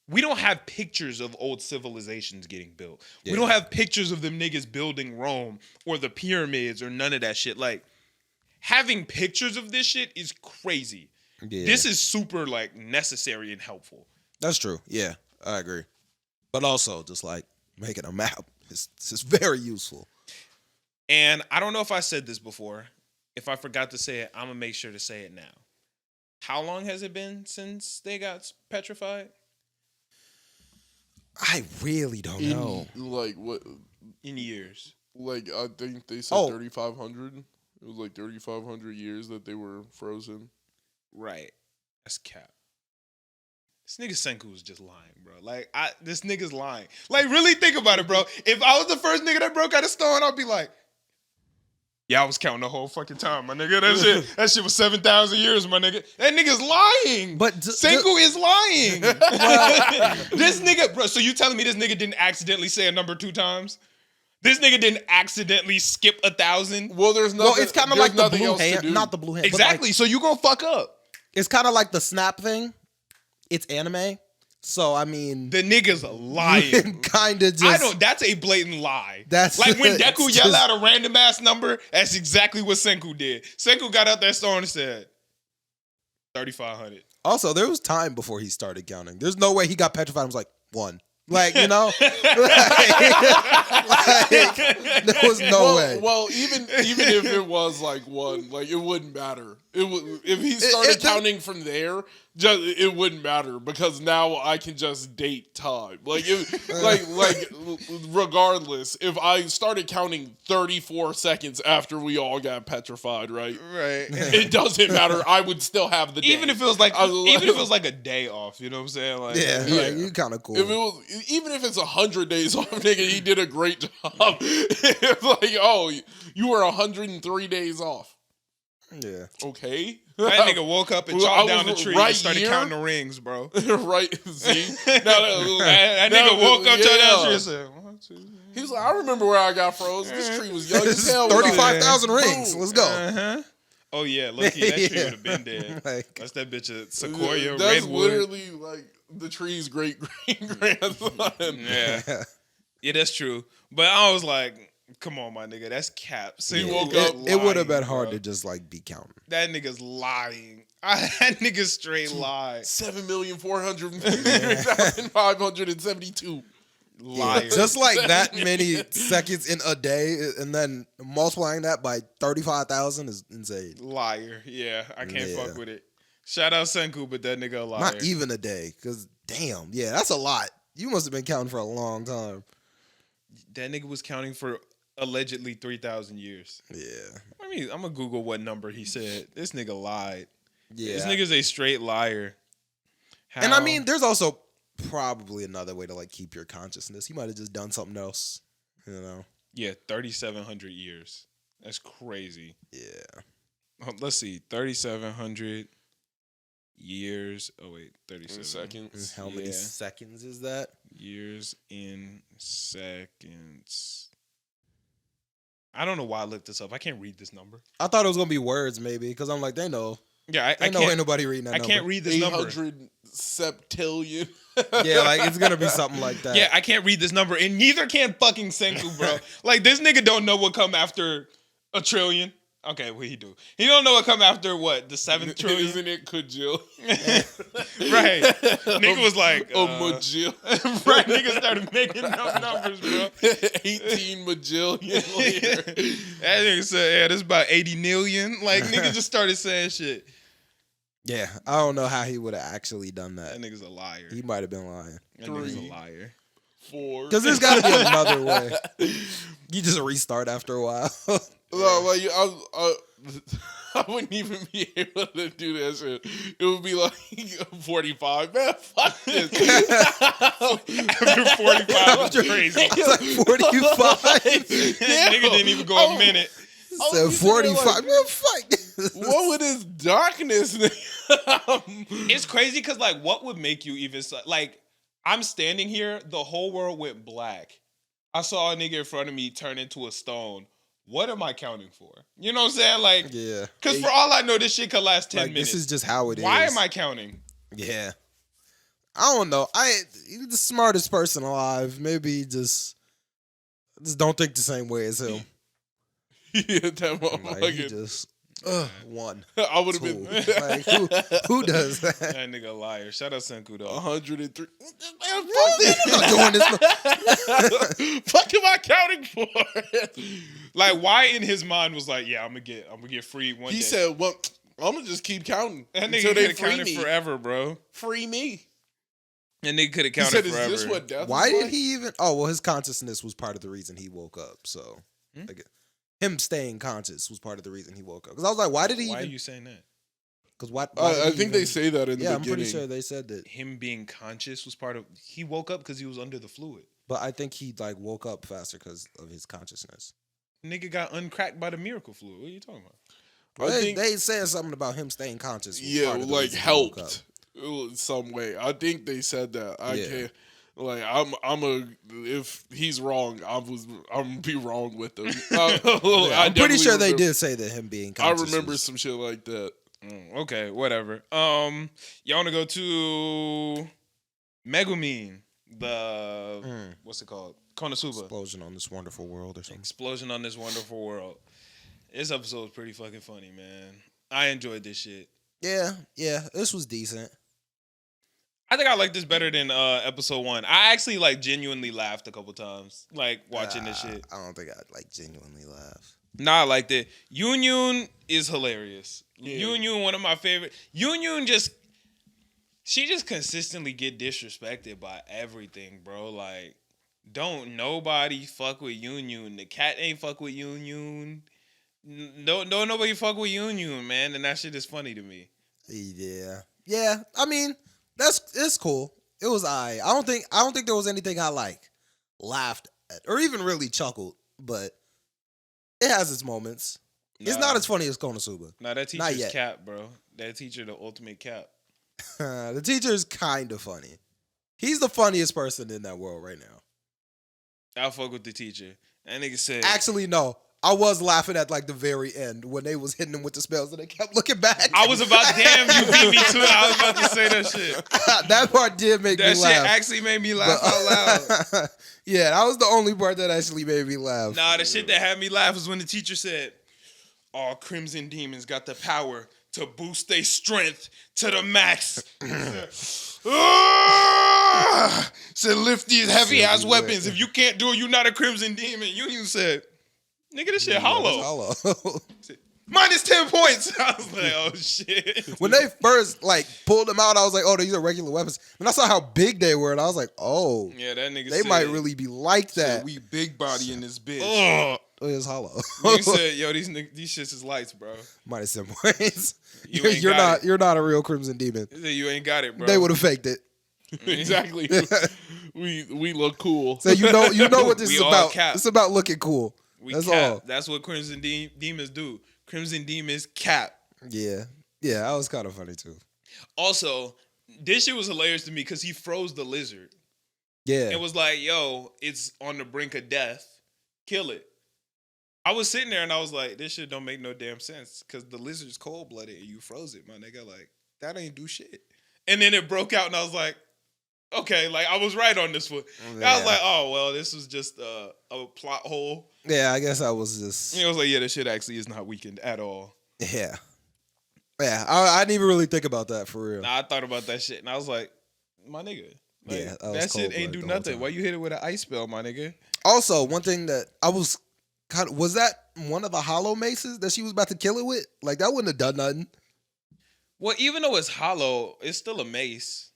A: We don't have pictures of old civilizations getting built.
C: Yeah.
A: We don't have pictures of them niggas building Rome or the pyramids or none of that shit. Like, having pictures of this shit is crazy.
C: Yeah.
A: This is super, like, necessary and helpful.
C: That's true. Yeah, I agree. But also, just like making a map is very useful.
A: And I don't know if I said this before. If I forgot to say it, I'm going to make sure to say it now. How long has it been since they got petrified?
C: I really don't know.
B: Like, what?
A: In years.
B: Like, I think they said 3,500. It was like 3,500 years that they were frozen.
A: Right. That's cap. This nigga Senku was just lying, bro. Like, this nigga's lying. Like, really think about it, bro. If I was the first nigga that broke out of stone, I'd be like, yeah, I was counting the whole fucking time, my nigga. That shit was 7,000 years, my nigga. That nigga's lying.
C: But
A: Senku is lying. This nigga, bro. So you telling me this nigga didn't accidentally say a number 2 times? This nigga didn't accidentally skip 1,000?
B: Well, there's nothing.
C: Well, it's kind of like the
B: nothing
C: blue
B: else to
C: hand,
B: do.
C: not the blue hand.
A: Exactly.
C: Like,
A: So you gonna fuck up.
C: it's kind of like the snap thing. It's anime, so I mean,
A: The nigga's
C: you
A: lying.
C: can kind of just.
A: That's a blatant lie.
C: That's
A: like when
C: it's
A: Deku yelled out a random ass number, that's exactly what Senku did. Senku got out that stone and said 3,500.
C: Also, there was time before he started counting. There's no way he got petrified and was like 1. Like, you know, like, there was no way.
B: Well, even if it was like 1, like it wouldn't matter. It would if he started counting from there. It wouldn't matter because now I can just date time. Like, regardless, if I started counting 34 seconds after we all got petrified, right?
A: Right.
B: It doesn't matter. I would still have the day.
A: Even if it was like a day off, you know what I'm saying? Like,
C: Yeah, like, you kind of cool.
B: If it was, even if it's 100 days off, nigga, he did a great job. It's like, oh, you were 103 days off.
C: Yeah.
B: Okay.
A: That nigga woke up and chopped down the tree and started counting the rings, bro.
B: Right. See?
A: That nigga woke up, chopped down the tree and said, 1, 2, 3.
B: He was like, I remember where I got froze. This tree was young as hell.
C: 35,000 rings.
B: Boom.
C: Let's go.
A: Uh-huh. Oh, yeah. Look, that tree
C: Yeah.
A: would have been dead.
C: Like,
A: That's that bitch a sequoia,
B: That's
A: redwood.
B: literally like the tree's great grandson.
A: Yeah. Yeah, that's true. But I was like, come on, my nigga. That's cap. So he woke up
C: it would have
A: lying,
C: been hard
A: bro.
C: to just like be counting.
A: That nigga's lying. That nigga straight lie.
B: 7,453,572.
A: Liar.
C: Just like that many seconds in a day, and then multiplying that by 35,000 is insane.
A: Liar. Yeah, I can't
C: Yeah.
A: fuck with it. Shout out Senku, but that nigga a liar.
C: Not even a day, because damn, yeah, that's a lot. You must have been counting for a long time.
A: That nigga was counting for allegedly 3,000 years.
C: Yeah.
A: I mean, I'm gonna Google what number he said. This nigga lied.
C: Yeah.
A: This nigga's a straight liar.
C: And I mean, there's also probably another way to like keep your consciousness. He might have just done something else, you know?
A: yeah, 3,700 years. That's crazy.
C: Yeah.
A: Let's see, 3,700 years. Oh wait, 37
B: seconds.
C: How many
A: Yeah.
C: seconds is that?
A: years in seconds. I don't know why I looked this up. I can't read this number.
C: I thought it was gonna be words, maybe, because I'm like, they know.
A: Yeah, I
C: I know ain't
A: can't.
C: nobody reading that
A: I
C: number.
A: can't read this number.
B: 800 septillion.
C: Yeah, like it's gonna be something like that.
A: Yeah, I can't read this number, and neither can fucking Senku, bro. Like this nigga don't know what come after a trillion. Okay, what he do? He don't know what come after what the 7th trillion.
B: Isn't it Kajil?
A: Right. Nigga was like,
B: a Majil.
A: right. Nigga started making up numbers, bro.
B: 18 majillion later.
A: That nigga said, yeah, this is about 80 million. Like nigga just started saying shit.
C: Yeah, I don't know how he would have actually done
A: That
C: that.
A: nigga's a liar.
C: He might have been lying.
A: That nigga's a
B: 3,
A: liar.
B: 4.
C: Because there's got to be another way. You just restart after a while.
B: No, like I wouldn't even be able to do that shit. It would be like 45. Man, fuck this.
A: After 45 is crazy.
C: It's like 45.
A: Nigga didn't even go a minute.
C: So 45.
B: Like,
C: Man, fuck this.
B: what with this darkness?
A: It's crazy because, like, what would make you even, like, I'm standing here, the whole world went black. I saw a nigga in front of me turn into a stone. What am I counting for? You know what I'm saying? Like,
C: Yeah.
A: because for all I know, this shit could last 10
C: Like,
A: minutes.
C: this is just how it is.
A: Why am I counting?
C: Yeah. I don't know. He's the smartest person alive. Maybe just don't think the same way as him.
B: Yeah, that
C: Like, he
B: motherfucker.
C: just one.
B: I would have been
C: Like, who does that?
A: That nigga a liar. Shout out Senku, though.
B: 103.
C: I'm not doing this.
B: Fuck am I counting for?
A: Like, why in his mind was like, yeah, I'm gonna get free one
B: He
A: day.
B: said, "Well, I'm gonna just keep counting
A: That
B: until
A: nigga
B: they
A: could have
B: free
A: counted
B: me.
A: forever, bro.
B: Free me."
A: That nigga could have
B: He
A: counted
B: said,
A: forever.
B: "Is this what death?"
C: Why
B: is
C: did
B: like?
C: he even? Oh, well, his consciousness was part of the reason he woke up. So, like, him staying conscious was part of the reason he woke up. Because I was like, why did he
A: Why are
C: even?
A: you saying that?
C: Because what?
B: I think they say that in the
C: Yeah, I'm
B: beginning.
C: pretty sure they said that.
A: Him being conscious was part of. He woke up because he was under the fluid.
C: But I think he like woke up faster because of his consciousness.
A: Nigga got uncracked by the miracle fluid. What are you talking about?
B: I think,
C: They said something about him staying conscious. Was
B: yeah,
C: part of the
B: like
C: reason he woke up.
B: helped in some way. I think they said that. I
C: Yeah.
B: can't. Like if he's wrong, I'm gonna be wrong with him.
C: Yeah,
B: I
C: I'm pretty sure they
B: remember-
C: did say that him being
B: I
C: conscious.
B: remember
C: was-
B: some shit like that.
A: Okay, whatever. Y'all wanna go to Megumin, the what's it called? Konosuba.
C: explosion on this wonderful world or something.
A: Explosion on this wonderful world. This episode was pretty fucking funny, man. I enjoyed this shit.
C: Yeah, this was decent.
A: I think I like this better than episode 1. I actually like genuinely laughed a couple times, like watching this shit.
C: I don't think I'd like genuinely laugh.
A: Nah, I liked it. Yun is hilarious.
B: Yeah.
A: Yun, one of my favorite. Yun she just consistently get disrespected by everything, bro. Like, don't nobody fuck with Yun. The cat ain't fuck with Yun. Don't nobody fuck with Yun, man. And that shit is funny to me.
C: Yeah. I mean, it's cool. It was I don't think there was anything I like laughed at or even really chuckled, but it has its moments. It's not as funny as Konosuba.
A: Nah, that
C: Not
A: teacher's
C: yet.
A: cap, bro. That teacher, the ultimate cap.
C: The teacher's kind of funny. He's the funniest person in that world right now.
A: I'll fuck with the teacher. That nigga said,
C: Actually, no. I was laughing at like the very end when they was hitting him with the spells and they kept looking back.
A: I was about, damn, you beat me to it. I was about to say that shit.
C: That part did make
A: That
C: me
A: shit
C: laugh.
A: actually made me laugh out loud.
C: Yeah, that was the only part that actually made me laugh.
A: Nah, the shit that had me laugh was when the teacher said, all Crimson Demons got the power to boost their strength to the max. Said, lift these heavy-ass weapons. If you can't do it, you're not a Crimson Demon. Union said, nigga, this shit hollow.
C: It's hollow.
A: Minus 10 points. I was like, oh, shit.
C: When they first like pulled them out, I was like, oh, these are regular weapons. And I saw how big they were, and I was like, oh,
A: Yeah, that nigga
C: they
A: said,
C: might really be like
A: said,
C: that.
A: we big body in this bitch.
C: Oh, it's hollow.
A: You said, yo, these shits is lights, bro.
C: Minus 10 points.
A: You ain't
C: You're
A: got
C: not.
A: it.
C: You're not a real Crimson Demon.
A: He said, you ain't got it, bro.
C: They would have faked it.
B: Exactly. we look cool.
C: So you know what this
A: We
C: is
A: all
C: about.
A: cap.
C: It's about looking cool.
A: We
C: That's
A: cap.
C: all.
A: That's what Crimson Demons do. Crimson Demons cap.
C: Yeah, that was kind of funny too.
A: Also, this shit was hilarious to me because he froze the lizard.
C: Yeah,
A: It was like, yo, it's on the brink of death. Kill it. I was sitting there and I was like, this shit don't make no damn sense because the lizard's cold blooded and you froze it, my nigga. Like that ain't do shit. And then it broke out and I was like, okay, like I was right on this one.
C: Yeah.
A: I was like, oh well, this was just a plot hole.
C: Yeah, I guess I was just.
A: And I was like, yeah, this shit actually is not weakened at all.
C: Yeah. Yeah, I didn't even really think about that for real.
A: Nah, I thought about that shit and I was like, my nigga. Like,
C: Yeah,
A: that shit ain't do nothing. Why you hit it with an ice spell, my nigga?
C: Also, one thing that I was kind of, was that one of the hollow maces that she was about to kill it with? Like that wouldn't have done nothing.
A: Well, even though it's hollow, it's still a mace.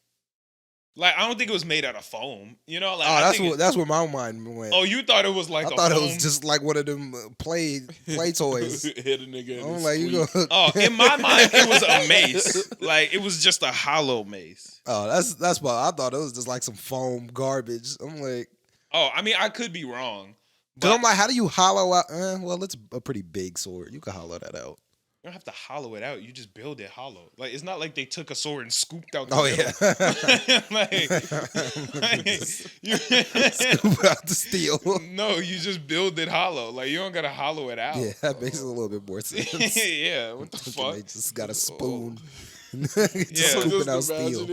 A: Like I don't think it was made out of foam. You know, like
C: That's where my mind went.
A: Oh, you thought it was like
C: I thought it was just like one of them play toys.
B: Hit a nigga.
C: I'm like, you go.
A: Oh, in my mind, it was a mace. Like it was just a hollow mace.
C: Oh, that's why I thought it was just like some foam garbage. I'm like,
A: oh, I mean, I could be wrong.
C: Because I'm like, how do you hollow out? Well, it's a pretty big sword. You can hollow that out.
A: You don't have to hollow it out. You just build it hollow. Like it's not like they took a sword and scooped out the
C: Scoop out the steel.
A: No, you just build it hollow. Like you don't gotta hollow it out.
C: Yeah, that makes a little bit more sense.
A: Yeah, what the fuck?
C: They just got a spoon.
B: Scooping
C: out steel.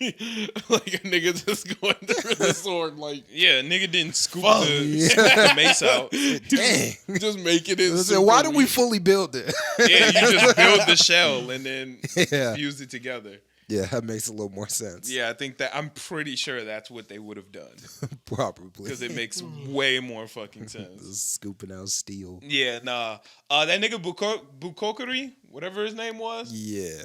B: Like a nigga just going through the sword, like
A: yeah, nigga didn't scoop the mace out.
C: Dang,
B: just making it.
C: So why didn't we fully build it?
A: Yeah, you just build the shell and then fuse it together.
C: Yeah, that makes a little more sense.
A: Yeah, I think that I'm pretty sure that's what they would have done.
C: Probably
A: because it makes way more fucking sense.
C: Scooping out steel.
A: Yeah, nah. That nigga Bukokuri, whatever his name was.
C: Yeah.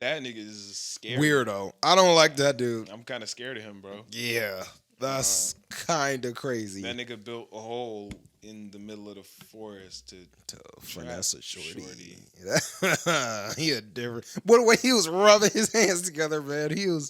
A: That nigga is scary.
C: Weirdo. I don't like that dude.
A: I'm kind of scared of him, bro.
C: Yeah. That's kind of crazy.
A: That nigga built a hole in the middle of the forest to
C: finesse a shorty. He a different. But the way he was rubbing his hands together, man, he an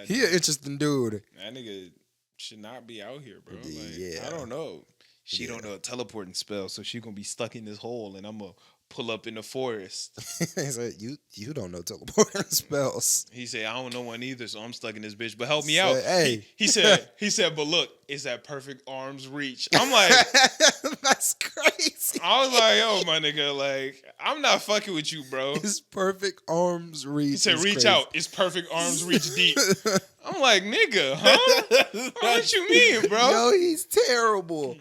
C: interesting dude.
A: That nigga should not be out here, bro. Like,
C: yeah.
A: I don't know. She don't know a teleporting spell, so she gonna be stuck in this hole, and I'm gonna pull up in the forest.
C: He said, you don't know teleporting spells.
A: He said, I don't know one either, so I'm stuck in this bitch. But help me out.
C: Hey.
A: He said, but look, it's at perfect arm's reach. I'm like,
C: that's crazy.
A: I was like, yo, my nigga, like, I'm not fucking with you, bro.
C: It's perfect arm's reach.
A: He said, reach
C: crazy.
A: out. It's perfect arm's reach deep. I'm like, nigga, huh? What you mean, bro?
C: Yo, he's terrible.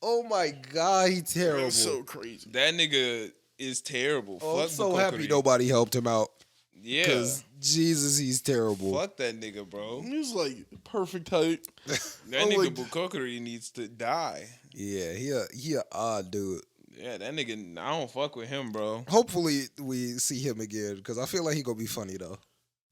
C: Oh my God, he's terrible.
B: That's so crazy.
A: That nigga is terrible.
C: Oh, I'm
A: Fuck
C: so
A: Bukokuri.
C: happy nobody helped him out.
A: Yeah.
C: Because, Jesus, he's terrible.
A: Fuck that nigga, bro.
B: He was like perfect height.
A: That nigga Bukokuri needs to die.
C: Yeah, he a odd dude.
A: Yeah, that nigga, I don't fuck with him, bro.
C: Hopefully we see him again because I feel like he gonna be funny though.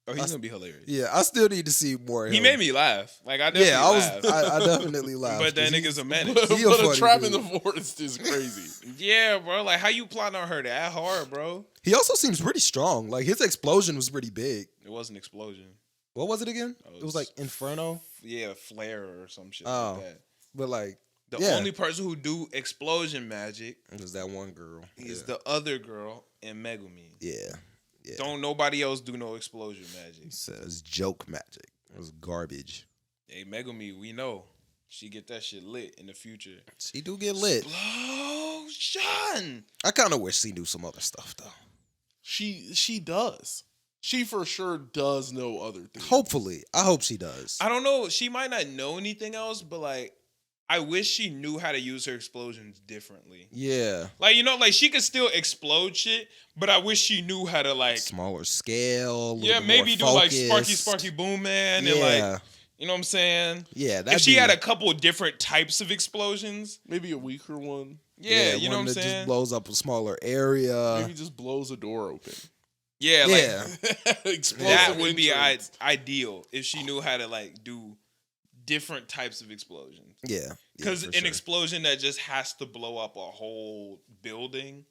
A: Oh, he's gonna be hilarious.
C: Yeah, I still need to see more of him.
A: He made me laugh. Like I definitely laughed.
C: I definitely laughed.
A: But that nigga's a menace.
B: But
C: He a funny
B: a trap
C: dude.
B: in the forest is crazy.
A: Yeah, bro. Like how you plotting on her that hard, bro?
C: He also seems pretty strong. Like his explosion was pretty big.
A: It was an explosion.
C: What was it again?
A: Oh,
C: It was like Inferno.
A: Yeah, flare or some shit
C: Oh.
A: like that.
C: But like
A: The
C: yeah.
A: only person who do explosion magic
C: it was that one girl.
A: is the other girl in Megumin.
C: Yeah. Yeah.
A: Don't nobody else do no explosion magic.
C: He says joke magic. It was garbage.
A: Hey, Megumi, we know she get that shit lit in the future.
C: She do get lit.
A: Explosion!
C: I kind of wish she knew some other stuff though.
B: She does. She for sure does know other things.
C: Hopefully, I hope she does.
A: I don't know. She might not know anything else, but like, I wish she knew how to use her explosions differently.
C: Yeah.
A: Like, you know, like she could still explode shit, but I wish she knew how to like
C: Smaller scale.
A: Yeah, maybe do like Sparky Boom Man and like, you know what I'm saying?
C: Yeah,
A: if she had a couple of different types of explosions,
B: Maybe a weaker one.
A: yeah, you know
C: one
A: what I'm
C: that
A: saying?
C: just blows up a smaller area.
B: Maybe just blows a door open.
A: Yeah, like
C: Yeah.
B: Explosive
A: that would be
B: entrance.
A: ideal if she knew how to like do different types of explosions.
C: Yeah.
A: Because
C: for
A: an
C: sure.
A: explosion that just has to blow up a whole building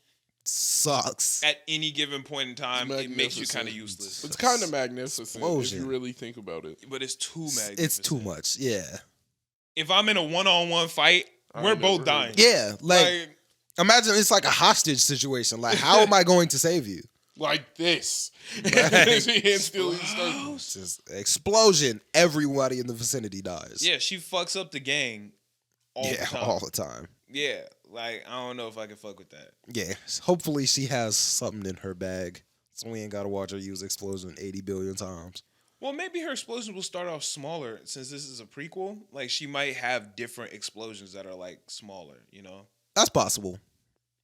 C: sucks.
A: at any given point in time, it makes you
B: magnificent.
A: kind of useless.
B: It's kind of magnificent
C: Explosion.
B: if you really think about it.
A: But it's too magnificent.
C: It's too much. Yeah.
A: If I'm in a one-on-one fight,
B: I
A: we're
B: never
A: both
B: heard
A: dying.
B: of
C: Yeah. Like,
A: Like,
C: imagine it's like a hostage situation. Like, how am I going to save you?
B: Like this.
C: Like,
B: And still he starts.
C: It's just explosion. Everybody in the vicinity dies.
A: yeah, she fucks up the gang all the
C: Yeah,
A: time.
C: all the time.
A: Yeah, Like, I don't know if I can fuck with that.
C: Yeah, hopefully she has something in her bag, so we ain't gotta watch her use explosion 80 billion times.
A: Well, maybe her explosions will start off smaller since this is a prequel. Like, she might have different explosions that are like smaller. You know,
C: That's possible.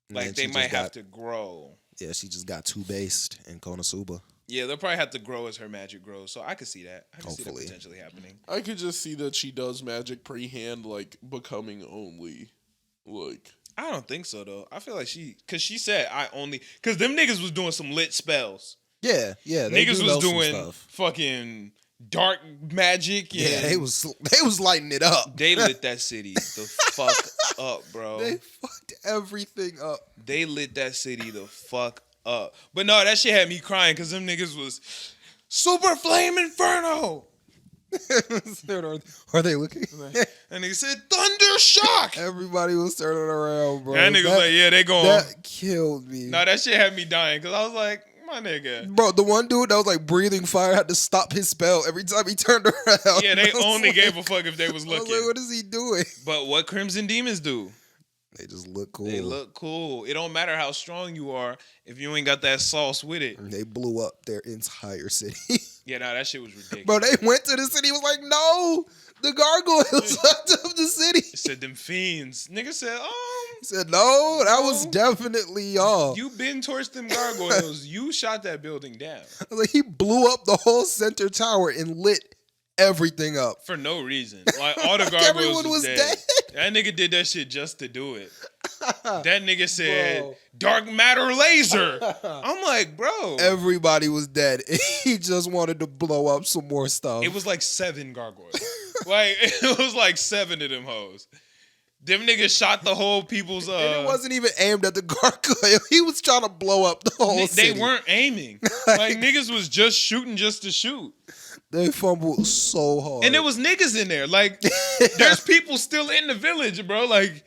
C: And
A: like
C: then
A: they
C: she
A: might
C: just
A: have
C: got-
A: to grow.
C: Yeah, she just got too based in Konosuba.
A: Yeah, they'll probably have to grow as her magic grows. So I could see that. I can see
C: Hopefully.
A: that potentially happening.
B: I could just see that she does magic pre-hand, like becoming only, like.
A: I don't think so though. I feel like because she said because them niggas was doing some lit spells.
C: Yeah, they
A: Niggas
C: do
A: was
C: know some
A: doing
C: stuff.
A: fucking dark magic.
C: Yeah,
A: And
C: they was lighting it up.
A: they lit that city the fuck up, bro.
C: They fucked everything up.
A: They lit that city the fuck up. But no, that shit had me crying because them niggas was Super Flame Inferno.
C: Are they looking?
A: And he said Thunder Shock.
C: Everybody was turning around, bro.
A: That nigga was like, yeah, they going.
C: That killed me.
A: No, that shit had me dying because I was like, my nigga.
C: Bro, the one dude that was like breathing fire had to stop his spell every time he turned around.
A: Yeah, they
C: I was
A: only
C: like-
A: gave a fuck if they was
C: I was
A: looking.
C: like, what is he doing?
A: But what Crimson Demons do?
C: They just look cool.
A: They look cool. It don't matter how strong you are if you ain't got that sauce with it.
C: They blew up their entire city.
A: Yeah, nah, that shit was ridiculous.
C: Bro, they went to the city. Was like, no, the gargoyles fucked up the city.
A: It said them fiends. Nigga said,
C: He said, no, that was definitely y'all.
A: you been towards them gargoyles. You shot that building down.
C: I was like, he blew up the whole center tower and lit everything up.
A: For no reason. Like, all the gargoyles
C: Everyone was dead.
A: That nigga did that shit just to do it. That nigga said,
C: Bro.
A: dark matter laser. I'm like, bro.
C: Everybody was dead. He just wanted to blow up some more stuff.
A: It was like 7 gargoyles. Like, it was like 7 of them hoes. Them niggas shot the whole people's...
C: and it wasn't even aimed at the gargoyle. He was trying to blow up the whole
A: They
C: city.
A: weren't aiming. Like, niggas was just shooting just to shoot.
C: They fumbled so hard.
A: And there was niggas in there. Like, there's people still in the village, bro. Like,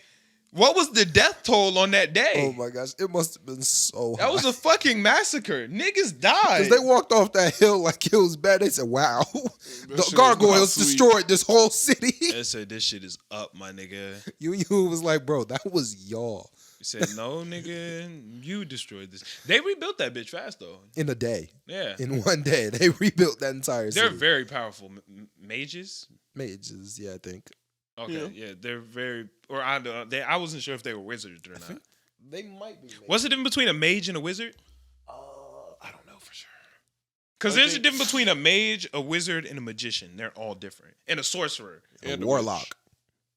A: what was the death toll on that day?
C: Oh my gosh, it must have been so
A: That was a fucking massacre. Niggas died.
C: Because they walked off that hill like it was bad. They said, wow,
B: shit
C: the
B: was
C: gargoyles
B: not sweet.
C: destroyed this whole city.
A: They said, this shit is up, my nigga.
C: You was like, bro, that was y'all.
A: He said, no, nigga, you destroyed this. They rebuilt that bitch fast, though.
C: In a day.
A: Yeah.
C: In one day. They rebuilt that entire
A: They're
C: city.
A: very powerful. Mages?
C: Mages, yeah, I think.
A: Okay, yeah, they're very... Or I don't know. I wasn't sure if they were wizards or not.
C: They might be mages.
A: What's the difference between a mage and a wizard?
C: I don't know for sure.
A: Because
B: I
A: there's a
B: think-
A: difference between a mage, a wizard, and a magician. They're all different. And a sorcerer.
B: And
C: a
B: a
C: warlock.
B: witch.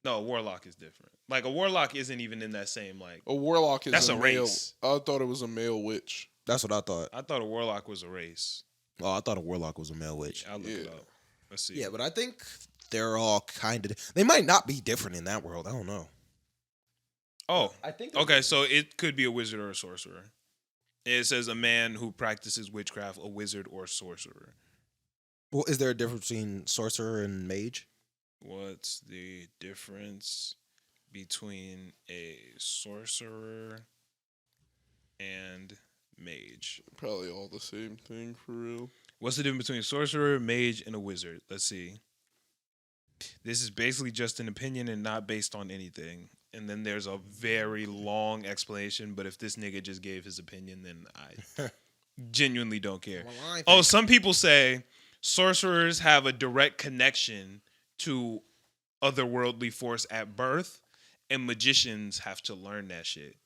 A: No, a warlock is different. Like, a warlock isn't even in that same, like...
B: A warlock is
A: That's a
B: male.
A: race.
B: I thought it was a male witch.
C: That's what I thought.
A: I thought a warlock was a race.
C: Oh, I thought a warlock was a male witch.
A: I'll look it
B: Yeah.
A: up. Let's see.
C: Yeah, but I think they're all kind of... They might not be different in that world. I don't know.
A: Oh,
C: I think...
A: okay, so it could be a wizard or a sorcerer. It says a man who practices witchcraft, a wizard or sorcerer.
C: Well, is there a difference between sorcerer and mage?
A: What's the difference between a sorcerer and mage?
B: Probably all the same thing for real.
A: What's the difference between a sorcerer, mage, and a wizard? Let's see. This is basically just an opinion and not based on anything. And then there's a very long explanation, but if this nigga just gave his opinion, then I genuinely don't care. Oh, some people say sorcerers have a direct connection to otherworldly force at birth, and magicians have to learn that shit.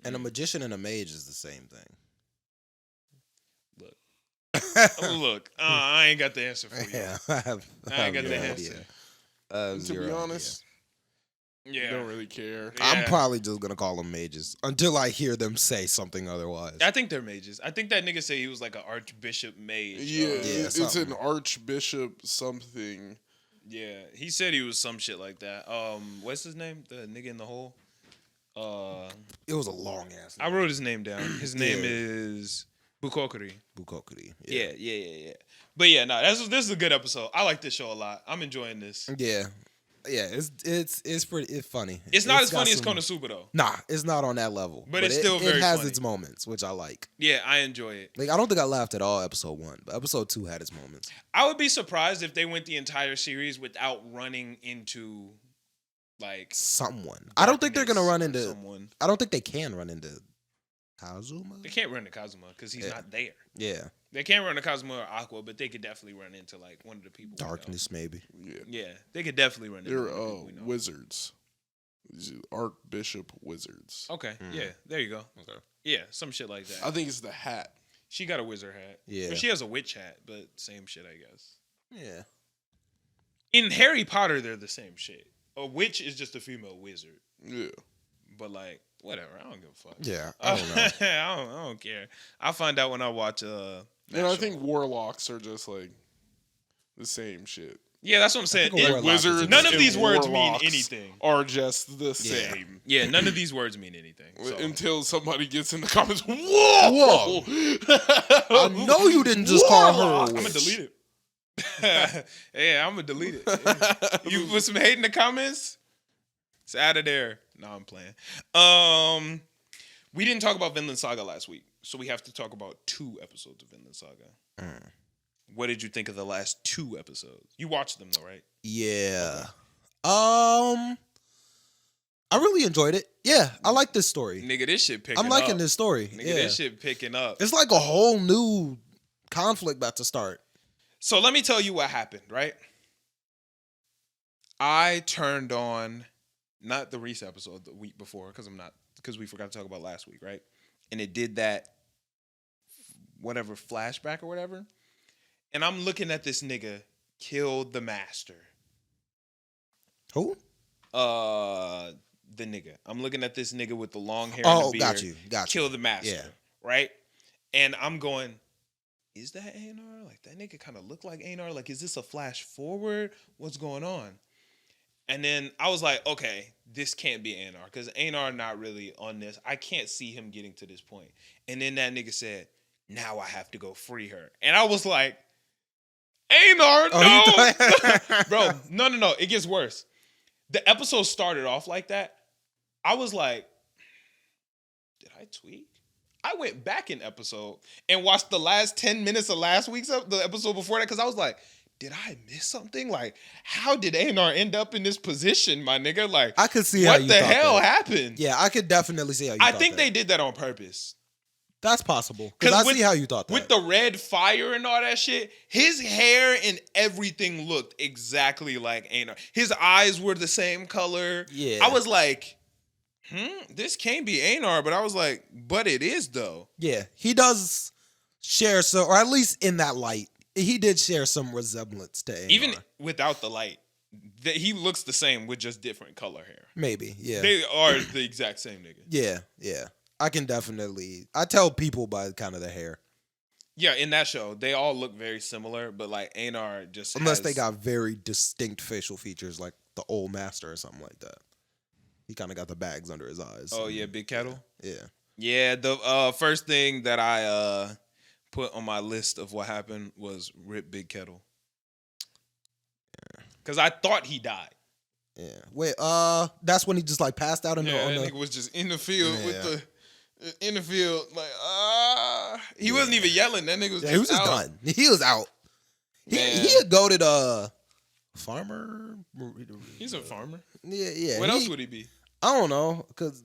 C: And a magician and a mage is the same thing.
A: Look, I ain't got the answer for you.
C: Yeah,
A: I ain't got the
C: no
A: answer.
C: idea. I have
B: To
C: zero
B: be
C: idea.
B: honest,
A: Yeah.
B: I don't really care.
A: Yeah.
C: I'm probably just gonna call them mages until I hear them say something otherwise.
A: I think they're mages. I think that nigga said he was like an archbishop mage.
B: Yeah, it's
C: something.
B: an archbishop something.
A: Yeah, he said he was some shit like that. What's his name? The nigga in the hole.
C: It was a long ass.
A: I wrote his name down. His name
C: Yeah.
A: is Bukokuri.
C: Bukokuri.
A: Yeah. But yeah, no, this is a good episode. I like this show a lot. I'm enjoying this.
C: Yeah. It's pretty. It's funny.
A: It's not as
C: got
A: funny as
C: some-
A: Konosuba though.
C: Nah, it's not on that level.
A: But it's still very
C: It has
A: funny.
C: its moments, which I like.
A: Yeah, I enjoy it.
C: Like I don't think I laughed at all episode 1, but episode 2 had its moments.
A: I would be surprised if they went the entire series without running into Like
C: someone. I don't think they're gonna run into.
A: someone.
C: I don't think they can run into Kazuma.
A: They can't run into Kazuma because he's not there.
C: Yeah,
A: They can't run into Kazuma or Aqua, but they could definitely run into like one of the people.
C: Darkness maybe.
B: Yeah.
A: Yeah, they could definitely run into.
B: They're
A: one of the people we know.
B: wizards. These are Archbishop wizards.
A: Okay, yeah, there you go.
C: Okay.
A: Yeah, some shit like that.
B: I think it's the hat.
A: She got a wizard hat.
C: Yeah.
A: But she has a witch hat, but same shit, I guess.
C: Yeah.
A: In Harry Potter, they're the same shit. A witch is just a female wizard.
B: Yeah.
A: But like, whatever. I don't give a fuck.
C: Yeah. I don't know.
A: I don't care. I'll find out when I watch
B: And I
A: Mashle.
B: think warlocks are just like the same shit.
A: Yeah, that's what I'm saying.
C: think a
A: It-
C: warlock is
B: Wizards
A: none of
B: and
A: these words mean
B: warlocks
A: anything.
B: Are just the same.
A: Yeah, none of these words mean anything. So.
B: Until somebody gets in the comments, whoa!
C: I know you didn't just call her a
B: Warlock.
C: witch.
A: I'm gonna delete it. Yeah, I'm gonna delete it. You put some hate in the comments, it's out of there. No, I'm playing. We didn't talk about Vinland Saga last week, so we have to talk about 2 episodes of Vinland Saga. What did you think of the last 2 episodes? You watched them though, right?
C: Yeah. I really enjoyed it. Yeah, I like this story.
A: Nigga, this shit picking up.
C: I'm liking this story.
A: Nigga,
C: Yeah.
A: this shit picking up.
C: It's like a whole new conflict about to start.
A: So let me tell you what happened, right? I turned on not the Reese episode the week before because we forgot to talk about last week, right? And it did that whatever flashback or whatever. And I'm looking at this nigga killed the master.
C: Who?
A: The nigga. I'm looking at this nigga with the long hair
C: Oh,
A: and the
C: got
A: beard.
C: you. Got you.
A: Kill the master.
C: Yeah.
A: Right? And I'm going, is that Anar? Like, that nigga kind of look like Anar. Like, is this a flash forward? What's going on? And then I was like, okay, this can't be Anar because Anar not really on this. I can't see him getting to this point. And then that nigga said, now I have to go free her. And I was like, Anar, no. Bro, no. It gets worse. The episode started off like that. I was like, did I tweak? I went back in episode and watched the last 10 minutes of last week's the episode before that because I was like, did I miss something? Like, how did Anar end up in this position, my nigga? Like,
C: I could see how you
A: what the
C: thought
A: hell
C: that.
A: happened?
C: Yeah, I could definitely see how you
A: I
C: thought
A: think
C: that.
A: they did that on purpose.
C: That's possible. Because I see how you thought that.
A: With the red fire and all that shit, his hair and everything looked exactly like Anar. His eyes were the same color.
C: Yeah.
A: I was like, this can't be Anar, but I was like, but it is though.
C: Yeah, he does share some, or at least in that light, he did share some resemblance to Anar.
A: Even without the light, he looks the same with just different color hair.
C: Maybe, yeah.
A: They are the exact same nigga.
C: Yeah. I can definitely, I tell people by kind of the hair.
A: Yeah, in that show, they all look very similar, but like Anar just
C: Unless
A: has,
C: they got very distinct facial features like the old master or something like that. He kind of got the bags under his eyes.
A: Oh yeah, Big Kettle.
C: Yeah.
A: Yeah, the first thing that I put on my list of what happened was Rip Big Kettle. Cause I thought he died.
C: Yeah. Wait, that's when he just like passed out in
A: Yeah,
C: the
A: that nigga was just in the field in the field, like he wasn't even yelling. That nigga was
C: Yeah,
A: just
C: he was just
A: out.
C: done. He was out.
A: Man.
C: He had goated farmer.
A: He's a farmer.
C: Yeah.
A: What else would he be?
C: I don't know, because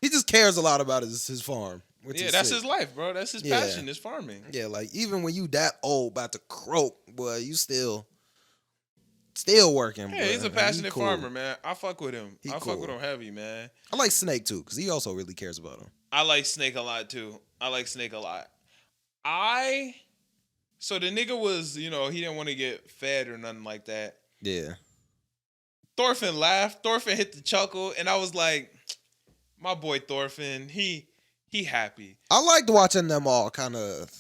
C: he just cares a lot about his farm. Which
A: Yeah,
C: is
A: that's
C: sick.
A: his life, bro. That's his
C: Yeah.
A: passion, is farming.
C: Yeah, like even when you that old, about to croak, boy, you still working.
A: Yeah,
C: boy.
A: he's a
C: Like, he
A: passionate
C: cool.
A: farmer, man. I fuck with him.
C: He
A: I
C: cool.
A: fuck with him heavy, man.
C: I like Snake too, because he also really cares about him.
A: I like Snake a lot too. So the nigga was, he didn't want to get fed or nothing like that.
C: Yeah.
A: Thorfinn laughed. Thorfinn hit the chuckle, and I was like, my boy Thorfinn, he happy.
C: I liked watching them all kind of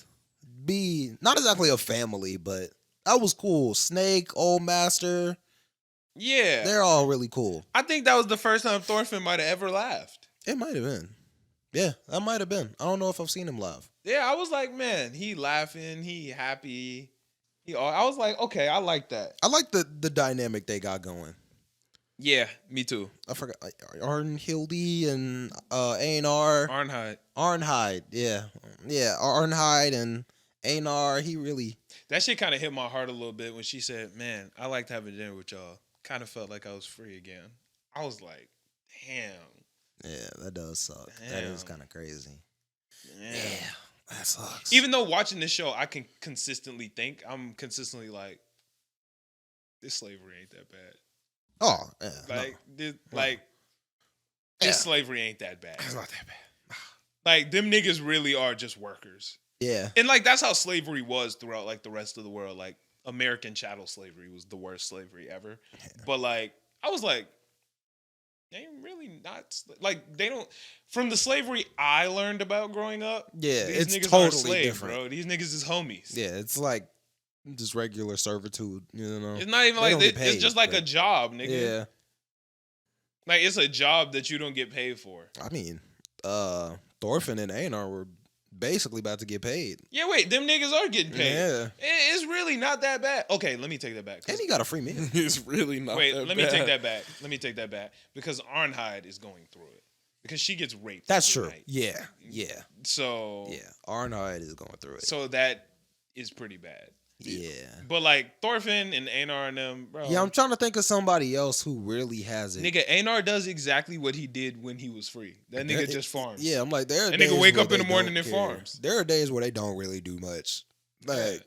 C: be not exactly a family, but that was cool. Snake, Old Master,
A: Yeah.
C: they're all really cool.
A: I think that was the first time Thorfinn might have ever laughed.
C: It might have been. Yeah, that might have been. I don't know if I've seen him laugh.
A: Yeah, I was like, man, he laughing, he happy. I was like, okay, I like that.
C: I like the dynamic they got going.
A: Yeah, me too.
C: I forgot Arnhilde and Einar. Arnhide, yeah. Arnhide and Einar. He really.
A: That shit kind of hit my heart a little bit when she said, man, I liked having dinner with y'all. Kind of felt like I was free again. I was like, damn.
C: Yeah, that does suck. That is
A: Damn.
C: kind of crazy.
A: Yeah.
C: Yeah, that sucks.
A: Even though watching this show, I can consistently think, I'm consistently like, this slavery ain't that bad.
C: oh, yeah,
A: Like,
C: no.
A: this,
C: No.
A: like,
C: Yeah.
A: this slavery ain't that bad.
C: It's not that bad.
A: Like, them niggas really are just workers.
C: Yeah.
A: And, like, that's how slavery was throughout, like, the rest of the world. Like, American chattel slavery was the worst slavery ever.
C: Yeah.
A: But, like, I was like, they ain't really not, like, they don't, from the slavery I learned about growing up,
C: Yeah,
A: these
C: it's
A: niggas
C: totally
A: aren't slaves,
C: different.
A: bro. These niggas is homies.
C: Yeah, it's like just regular servitude, you know.
A: It's not even
C: They
A: like,
C: don't get
A: it's
C: paid,
A: just like a
C: but-
A: job, nigga.
C: Yeah.
A: Like, it's a job that you don't get paid for.
C: I mean, Thorfinn and Einar were basically about to get paid.
A: Yeah, wait, them niggas are getting paid.
C: Yeah.
A: It's really not that bad. Okay, let me take that back. 'cause-
C: And he got a free meal.
B: It's really not.
A: Wait,
B: that
A: let me take
B: bad.
A: that back. Let me take that back. Because Arnheid is going through it. Because she gets raped.
C: That's
A: every
C: true.
A: night.
C: Yeah. Yeah.
A: So
C: Yeah. Arnheid is going through it.
A: so that is pretty bad.
C: Yeah.
A: But like Thorfinn and Einar and them, bro.
C: Yeah, I'm trying to think of somebody else who really has it.
A: Nigga, Einar does exactly what he did when he was free. That nigga just farms.
C: Yeah, I'm like, there are
A: That
C: days
A: nigga wake
C: where
A: up in
C: they
A: the morning
C: don't
A: and
C: care.
A: farms.
C: There are days where they don't really do much. Like,
A: Yeah.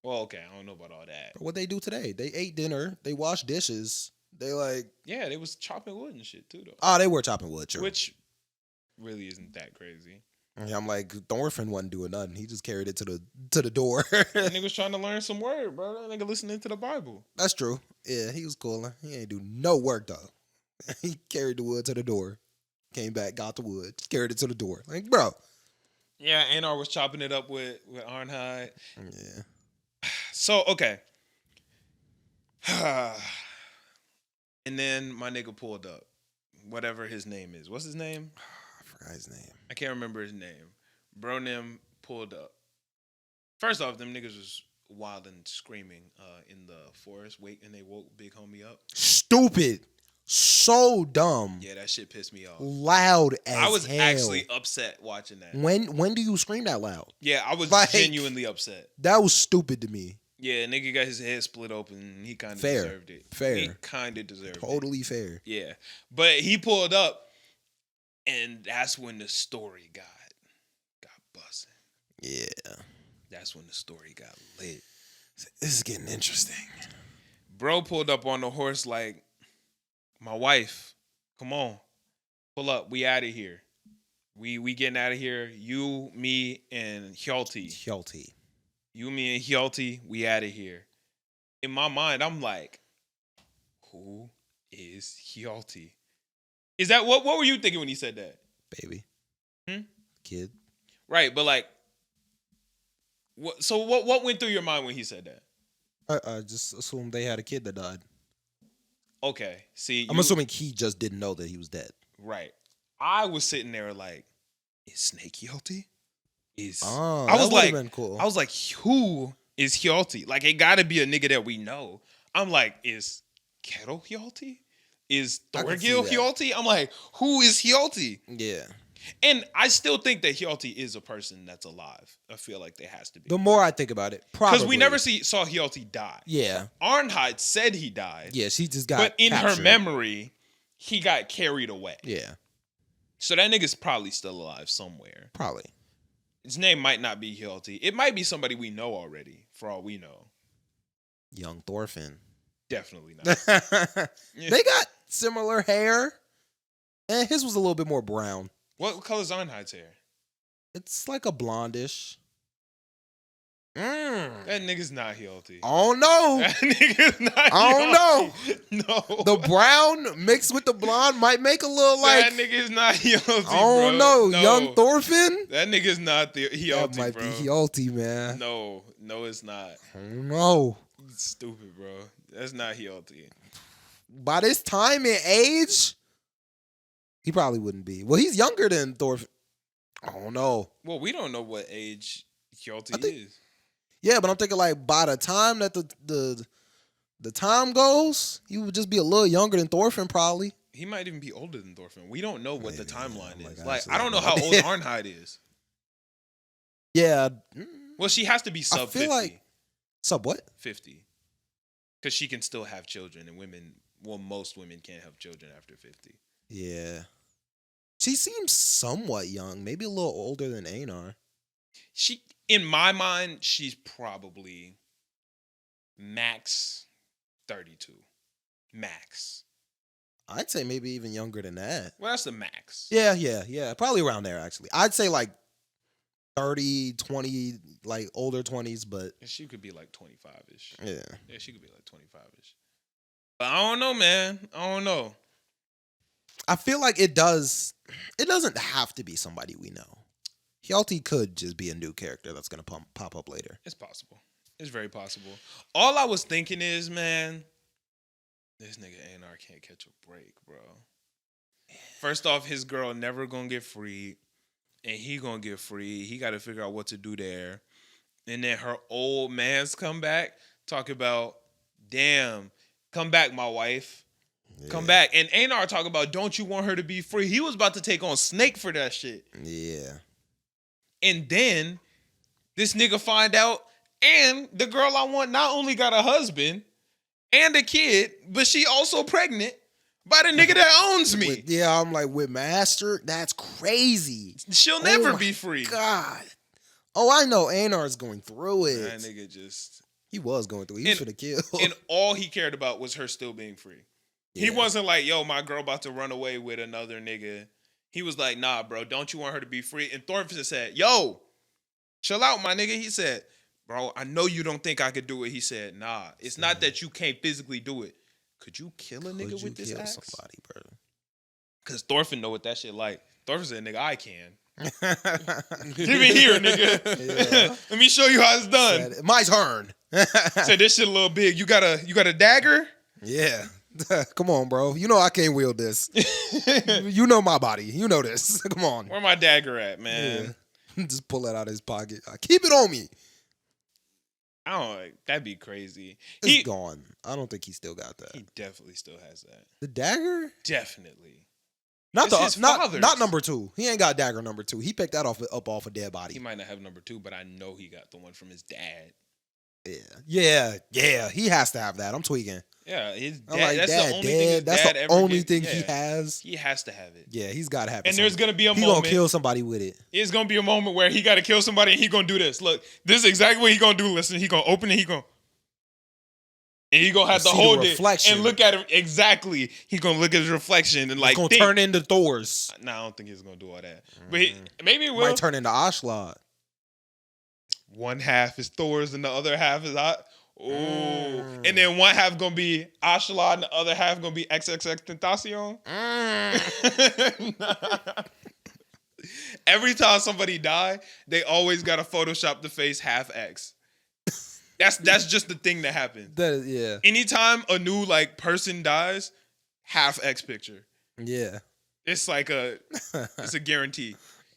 A: Well, okay, I don't know about all that.
C: what they do today? They ate dinner. They washed dishes. They like,
A: Yeah, they was chopping wood and shit too, though.
C: oh, they were chopping wood. Sure.
A: Which really isn't that crazy.
C: Yeah, I'm like, Thorfinn wasn't doing nothing. He just carried it to the door.
A: That nigga was trying to learn some word, bro. That nigga listening to the Bible.
C: That's true. Yeah, he was cool. He ain't do no work though. He carried the wood to the door. Came back, got the wood, carried it to the door. Like, bro.
A: Yeah, Einar was chopping it up with Arnheid.
C: Yeah.
A: So, okay. And then my nigga pulled up. Whatever his name is. What's his name?
C: I forgot his name.
A: I can't remember his name. Bro Nim pulled up. First off, them niggas was wild and screaming in the forest. And they woke Big Homie up.
C: Stupid. So dumb.
A: Yeah, that shit pissed me off.
C: Loud as
A: I was
C: hell.
A: actually upset watching that.
C: When do you scream that loud?
A: Yeah, I was
C: Like-
A: genuinely upset.
C: That was stupid to me.
A: Yeah, nigga got his head split open. And he kind of
C: Fair.
A: deserved it.
C: Fair.
A: He kind of deserved it.
C: Totally fair.
A: Yeah, but he pulled up, and that's when the story got busting.
C: Yeah.
A: That's when the story got lit.
C: This is getting interesting.
A: Bro pulled up on the horse like, my wife, come on, pull up. We out of here. We getting out of here. You, me, and Hjalti.
C: Hjalti.
A: You, me, and Hjalti. We out of here. In my mind, I'm like, who is Hjalti? Is that what were you thinking when he said that?
C: Baby.
A: Hmm?
C: Kid.
A: Right, but like, what went through your mind when he said that?
C: I just assumed they had a kid that died.
A: Okay, see,
C: I'm assuming he just didn't know that he was dead.
A: right. I was sitting there like, is Snake Hjalti?
C: Oh,
A: I was
C: that would've
A: like,
C: been cool.
A: I was like, who is Hjalti? Like, it got to be a nigga that we know. I'm like, is Kettle Hjalti? Is
C: I can see
A: Thorgil
C: that.
A: Hjalti? I'm like, who is Hjalti?
C: Yeah.
A: And I still think that Hjalti is a person that's alive. I feel like there has to be.
C: The more I think about it, probably.
A: Because we never saw Hjalti die.
C: Yeah.
A: Arnheid said he died.
C: Yeah, she just got
A: But in her
C: captured.
A: memory, he got carried away.
C: Yeah,
A: So that nigga's probably still alive somewhere.
C: probably.
A: His name might not be Hjalti. It might be somebody we know already, for all we know.
C: Young Thorfinn.
A: Definitely not.
C: They got similar hair. And his was a little bit more brown.
A: What color's Arnheid's hair?
C: It's like a blondish.
A: That nigga's not Hjalti.
C: I don't know.
A: That nigga's not
C: I don't
A: Hjalti. No.
C: The brown mixed with the blonde might make a little
A: that
C: like,
A: nigga's not Hjalti,
C: I don't
A: bro.
C: know,
A: No.
C: young Thorfinn?
A: That nigga's not the Hjalti,
C: That might
A: bro.
C: be Hjalti, man.
A: No, it's not.
C: I don't know.
A: It's stupid, bro. That's not Hjalti.
C: By this time in age, he probably wouldn't be. Well, he's younger than Thorfinn. I don't know.
A: Well, we don't know what age Hjalti
C: I think-
A: is.
C: Yeah, but I'm thinking like by the time that the time goes, he would just be a little younger than Thorfinn probably.
A: He might even be older than Thorfinn. We don't know what the
C: Maybe,
A: timeline
C: yeah,
A: is.
C: like,
A: Like,
C: actually,
A: I don't know
C: I
A: how
C: have
A: old
C: no
A: Arnheid is.
C: Yeah.
A: Well, she has to be sub
C: feel
A: 50.
C: like- Sub what?
A: 50. Because she can still have children, and women most women can't have children after 50.
C: Yeah. She seems somewhat young, maybe a little older than Einar.
A: She, in my mind, she's probably max 32. Max.
C: I'd say maybe even younger than that.
A: Well, that's the max.
C: Yeah. Probably around there, actually. I'd say like 30, 20, like older 20s, but...
A: She could be like 25-ish.
C: Yeah.
A: Yeah, she could be like 25-ish. But I don't know, man. I don't know.
C: I feel like it doesn't have to be somebody we know. Hjalti could just be a new character that's going to pop up later.
A: It's possible. It's very possible. All I was thinking is, man, this nigga Einar can't catch a break, bro. First off, his girl never gonna get free, and he gonna get free. He got to figure out what to do there. And then her old man's come back, talk about, damn, come back, my wife.
C: Yeah.
A: Come back. And Einar talk about, don't you want her to be free? He was about to take on Snake for that shit.
C: Yeah.
A: And then this nigga find out, and the girl I want not only got a husband and a kid, but she also pregnant by the nigga that owns me.
C: I'm like, with Master, that's crazy.
A: She'll never be free.
C: God. Oh, I know Einar's going through it.
A: That nigga just...
C: He was going through it. He should have killed.
A: And all he cared about was her still being free. Yeah. He wasn't like, yo, my girl about to run away with another nigga. He was like, nah, bro, don't you want her to be free? And Thorfinn said, yo, chill out, my nigga. He said, bro, I know you don't think I could do it. He said, nah, it's not that you can't physically do it. Could you kill a nigga with this axe?
C: Somebody, bro?
A: Because Thorfinn know what that shit like. Thorfinn said, nigga, I can. Give it here, nigga. Yeah. Let me show you how it's done.
C: My turn.
A: Said, this shit a little big. You got a dagger?
C: Yeah. Come on, bro. You know I can't wield this. You know my body. You know this. Come on.
A: Where my dagger at, man?
C: Yeah. Just pull it out of his pocket. Keep it on me.
A: I don't know. That'd be crazy.
C: It's gone. I don't think he still got that.
A: He definitely still has that.
C: The dagger?
A: Definitely.
C: Not number 2. He ain't got dagger number 2. He picked that up off a dead body.
A: He might not have number 2, but I know he got the one from his dad.
C: Yeah. He has to have that. I'm tweaking.
A: Yeah, his dad.
C: Like,
A: that's
C: dad,
A: the only thing his
C: that's
A: dad
C: the
A: ever
C: only
A: gave.
C: thing he has.
A: He has to have it.
C: Yeah, he's got to have it.
A: And there's gonna be a moment.
C: He gonna kill somebody with it.
A: It's gonna be a moment where he got to kill somebody, and he gonna do this. Look, this is exactly what he gonna do. Listen, he gonna open it. And he gonna have to hold it and look at it exactly. He gonna look at his reflection and like
C: gonna turn into Thor's.
A: Nah, I don't think he's gonna do all that. But maybe it will.
C: Might turn into Ashlad.
A: One half is Thor's and the other half is and then one half gonna be Ashlad and the other half gonna be XXX Tentacion. Every time somebody die, they always gotta Photoshop the face half X. That's just the thing that happens.
C: Yeah.
A: Anytime a new like person dies, half X picture.
C: Yeah.
A: It's like it's a guarantee.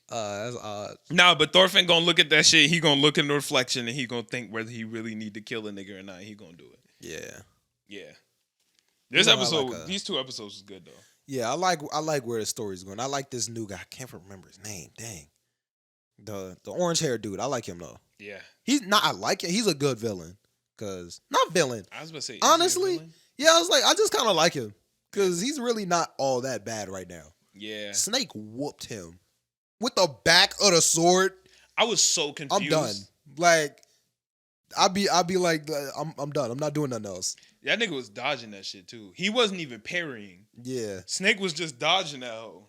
C: That's odd.
A: Nah, but Thorfinn gonna look at that shit. He gonna look in the reflection and he gonna think whether he really need to kill a nigga or not. He gonna do it.
C: Yeah.
A: This episode, these 2 episodes is good though.
C: Yeah, I like where the story's going. I like this new guy. I can't remember his name. Dang. The orange haired dude. I like him though.
A: Yeah.
C: He's not. I like it. He's a good villain. Not villain.
A: I was about to say.
C: Honestly, yeah. I was like, I just kind of like him because he's really not all that bad right now.
A: Yeah.
C: Snake whooped him with the back of the sword.
A: I was so confused.
C: I'm done. Like, I'd be like, I'm done. I'm not doing nothing else.
A: That nigga was dodging that shit too. He wasn't even parrying.
C: Yeah.
A: Snake was just dodging that hoe.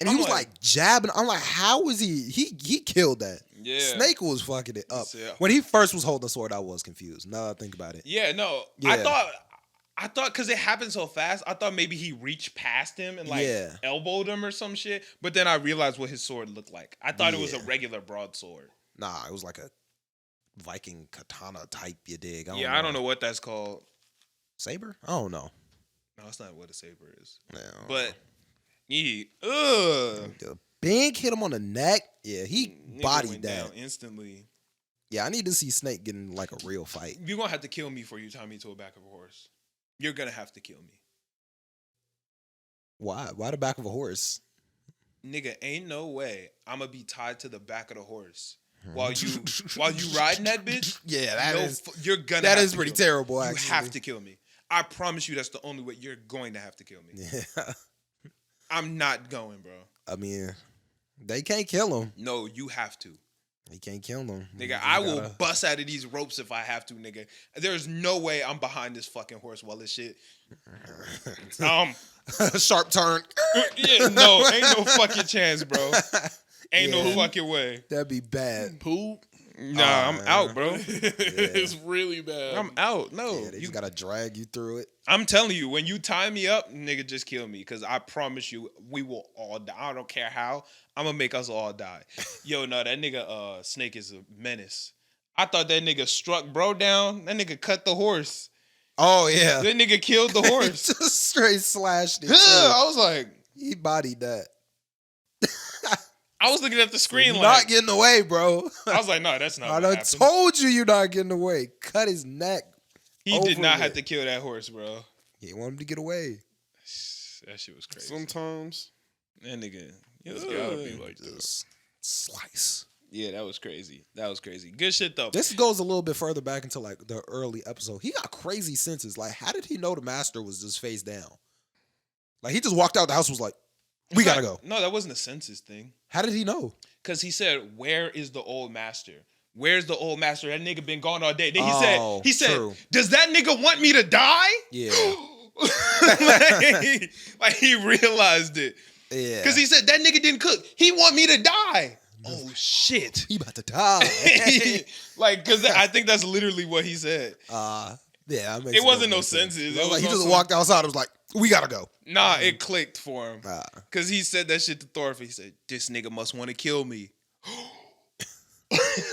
C: And he was like jabbing. I'm like, how was he? He killed that.
A: Yeah.
C: Snake was fucking it up.
A: Yeah.
C: When he first was holding the sword, I was confused. Now that I think about it.
A: Yeah, no. Yeah. I thought because it happened so fast, I thought maybe he reached past him and like elbowed him or some shit. But then I realized what his sword looked like. I thought it was a regular broadsword.
C: Nah, it was like a Viking katana type, you dig?
A: I don't know what that's called.
C: Saber? I don't know.
A: No, that's not what a saber is.
C: No.
A: But the
C: Big hit him on the neck. Yeah, he bodied that
A: down instantly.
C: Yeah, I need to see Snake getting like a real fight.
A: You're gonna have to kill me before you tie me to a back of a horse. You're gonna have to kill me.
C: Why? Why the back of a horse?
A: Nigga, ain't no way I'm gonna be tied to the back of the horse while you riding that bitch.
C: Yeah,
A: you're gonna.
C: That is pretty terrible. Actually,
A: you have to kill me. I promise you that's the only way. You're going to have to kill me.
C: Yeah.
A: I'm not going, bro.
C: I mean, they can't kill him.
A: No, you have to.
C: They can't kill him.
A: Nigga, I will bust out of these ropes if I have to, nigga. There's no way I'm behind this fucking horse while this shit.
C: Sharp turn.
A: Yeah, no, ain't no fucking chance, bro. Ain't no fucking way.
C: That'd be bad.
B: Poop.
A: Nah, I'm out, bro.
B: It's really bad.
A: I'm out. No,
C: Yeah, they just gotta drag you through it.
A: I'm telling you, when you tie me up, nigga, just kill me. Because I promise you, we will all die. I don't care how. I'm going to make us all die. Yo, no, that nigga Snake is a menace. I thought that nigga struck bro down. That nigga cut the horse.
C: Oh, yeah.
A: That nigga killed the horse.
C: Just straight slashed it.
A: I was like...
C: He bodied that.
A: I was looking at the screen
C: You're
A: like...
C: not getting away, bro.
A: I was like, no, that's not
C: I
A: what
C: done
A: happened.
C: told you you're not getting away. Cut his neck.
A: He did not
C: with.
A: have to kill that horse, bro.
C: He wanted him to get away.
A: That shit was crazy.
B: Sometimes
A: That nigga...
B: it's gotta be like this.
C: Just slice.
A: Yeah, that was crazy. That was crazy. Good shit, though.
C: This goes a little bit further back into like the early episode. He got crazy senses. Like, how did he know the master was just face down? Like, he just walked out the house and was like, we gotta go.
A: No, that wasn't a census thing.
C: How did he know?
A: Because he said, where is the old master? Where's the old master? That nigga been gone all day. Then he said,
C: true.
A: does that nigga want me to die?
C: Yeah.
A: like he realized it.
C: Yeah.
A: Because he said, that nigga didn't cook. He want me to die. Oh, shit.
C: He about to die.
A: like, because I think that's literally what he said.
C: Yeah. That makes
A: It wasn't
C: no
A: no
C: sense.
A: senses.
C: Like,
A: It was
C: he just
A: also-
C: walked outside and was like, we gotta go.
A: Nah, it clicked for him.
C: Ah.
A: Because he said that shit to Thorfinn. He said, this nigga must want to kill me.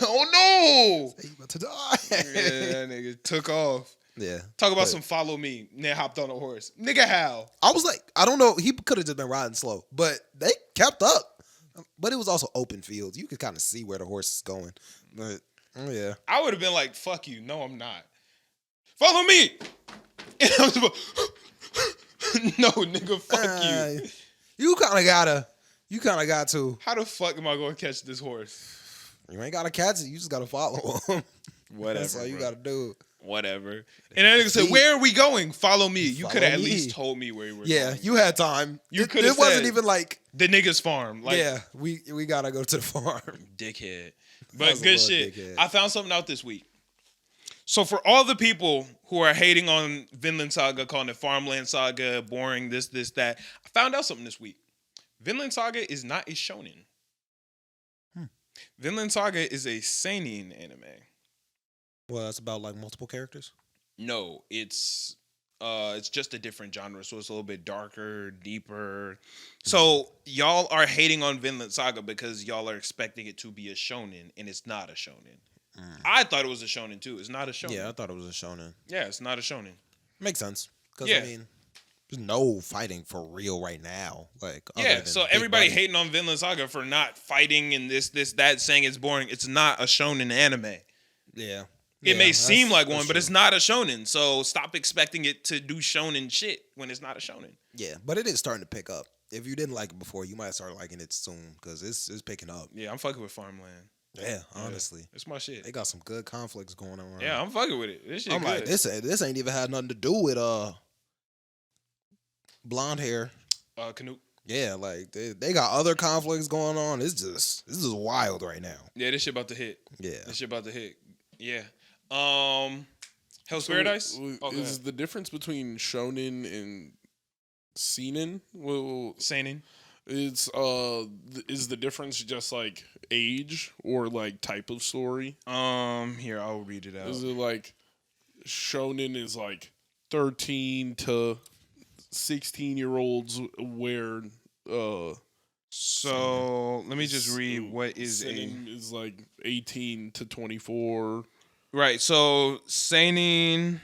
A: Oh, no.
C: He about to die.
A: Yeah, that nigga took off.
C: Yeah.
A: Talk about
C: But
A: some follow me. Then hopped on a horse. Nigga, how?
C: I was like, I don't know. He could have just been riding slow, but they kept up. But it was also open fields. You could kind of see where the horse is going. But yeah.
A: I would have been like, fuck you. No, I'm not. Follow me. And I was about, no, nigga, fuck you.
C: You kind of got to.
A: How the fuck am I going to catch this horse?
C: You ain't got to catch it. You just got to follow him.
A: Whatever.
C: That's all you
A: bro.
C: got to do.
A: Whatever. And that nigga said, where are we going? Follow me. You
C: Follow
A: could have at
C: me.
A: least told me where we were
C: Yeah,
A: going.
C: you had time.
A: You
C: It
A: coulda
C: wasn't
A: said-
C: even like,
A: The nigga's farm. Like,
C: yeah, we got to go to the farm.
A: dickhead.
C: That
A: But
C: was a
A: good
C: little
A: shit.
C: dickhead.
A: I found something out this week. So for all the people who are hating on Vinland Saga, calling it Farmland Saga, boring, this, that, I found out something this week. Vinland Saga is not a shonen. Vinland Saga is a seinen anime.
C: Well, that's about like multiple characters.
A: No, it's just a different genre, so it's a little bit darker, deeper. So y'all are hating on Vinland Saga because y'all are expecting it to be a shonen, and it's not a shonen. I thought it was a shonen too. It's not a shonen.
C: Yeah, I thought it was a shonen.
A: Yeah, it's not a shonen.
C: Makes sense. Because,
A: Yeah.
C: I mean, there's no fighting for real right now. Like, other
A: Yeah,
C: than
A: so
C: Big
A: everybody
C: Buddy.
A: hating on Vinland Saga for not fighting and this, that, saying it's boring. It's not a shonen anime.
C: Yeah.
A: It may seem like one,
C: that's
A: but it's
C: true.
A: not a shonen. So stop expecting it to do shonen shit when it's not a shonen.
C: Yeah, but it is starting to pick up. If you didn't like it before, you might start liking it soon because it's picking up.
A: Yeah, I'm fucking with Farmland.
C: Yeah, honestly.
A: It's my shit.
C: They got some good conflicts going on.
A: Yeah, I'm fucking with it. This shit
C: I'm
A: good.
C: like, this ain't even had nothing to do with blonde hair.
A: Canute.
C: Yeah, like they got other conflicts going on. This is wild right now.
A: Yeah, this shit about to hit.
C: Yeah.
A: This shit about to hit. Yeah. Hell's Paradise? Oh, go
B: is
A: ahead.
B: the difference between shonen and seinen? Well,
A: Seinen.
B: it's is the difference just like age or like type of story?
A: Here, I'll read it out.
B: Is it like shonen is like 13 to 16-year-olds where
A: So let me just read what is
B: seinen is like 18 to 24.
A: right. So seinen.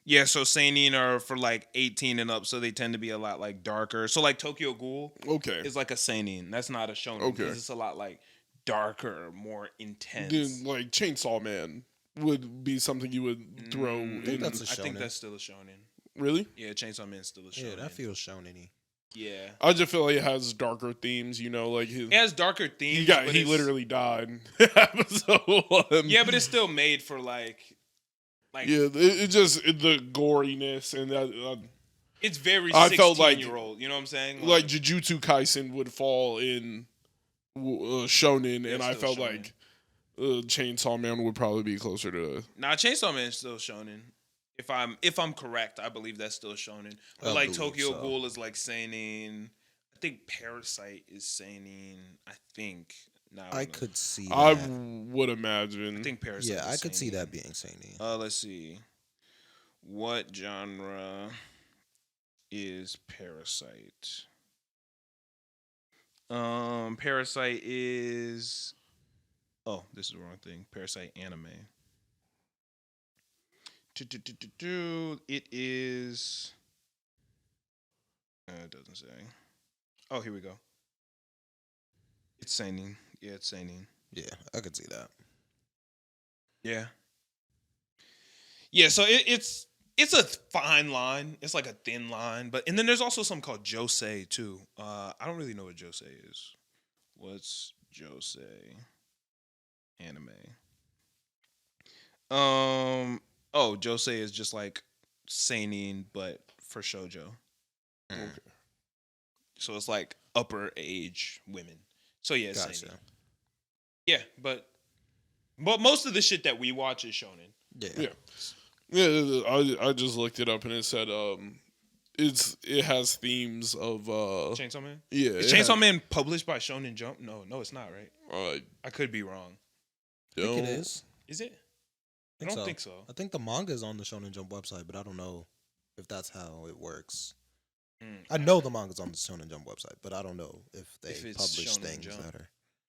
A: Yeah, so seinen are for like 18 and up, so they tend to be a lot like darker. So like Tokyo Ghoul
B: Okay.
A: is like a seinen. That's not a shonen.
B: Okay.
A: It's a lot like darker, more intense.
B: Then like Chainsaw Man would be something you would throw
A: I
B: in.
C: that's a
A: I think
C: shonen.
A: that's still a shonen.
B: Really?
A: Yeah, Chainsaw Man's still a shonen.
C: Yeah, that feels shonen-y.
A: Yeah.
B: I just feel like it has darker themes, you know, like his,
A: It has darker themes. but
B: he
A: it's-
B: literally died. Episode 1.
A: Yeah, but it's still made for like Like,
B: Yeah, it just the goriness and that.
A: it's very
B: I felt
A: 16-year-old. You know what I'm saying?
B: Like Jujutsu Kaisen would fall in shonen,
A: Yeah,
B: and I
A: still
B: felt
A: shonen.
B: like Chainsaw Man would probably be closer to.
A: Nah, Chainsaw Man is still shonen. If I'm correct, I believe that's still shonen. But
C: I
A: like
C: believe
A: Tokyo
C: so.
A: Ghoul is like seinen. I think Parasite is seinen. I think. Nah,
C: I
A: don't know.
C: could see
B: I
C: that.
B: would imagine.
A: I think Parasite.
C: Yeah,
A: is
C: I could see
A: seinen.
C: that being seinen.
A: Let's see. What genre is Parasite? Parasite is. Oh, this is the wrong thing. Parasite anime. It is. It doesn't say. Oh, here we go. It's seinen. Yeah, it's seinen.
C: Yeah, I could see that.
A: Yeah. Yeah, so it's a fine line. It's like a thin line, and then there's also something called josei too. I don't really know what josei is. What's josei anime? Josei is just like seinen but for shoujo.
C: Mm.
B: Okay.
A: So it's like upper age women. So yeah, it's
C: Gotcha.
A: seinen. Yeah, but most of the shit that we watch is shonen.
C: Yeah.
B: Yeah, I just looked it up and it said it has themes of
A: Chainsaw Man?
B: yeah.
A: Is Chainsaw Man published by Shonen Jump? No, it's not, right? I could be wrong.
C: I think it is.
A: Is it? I
C: think
A: don't
C: so.
A: think so.
C: I think the manga is on the Shonen Jump website, but I don't know if that's how it works. I know the manga's on the Shonen Jump website, but I don't know if they
A: If it's
C: publish
A: Shonen
C: things
A: Jump.
C: that are.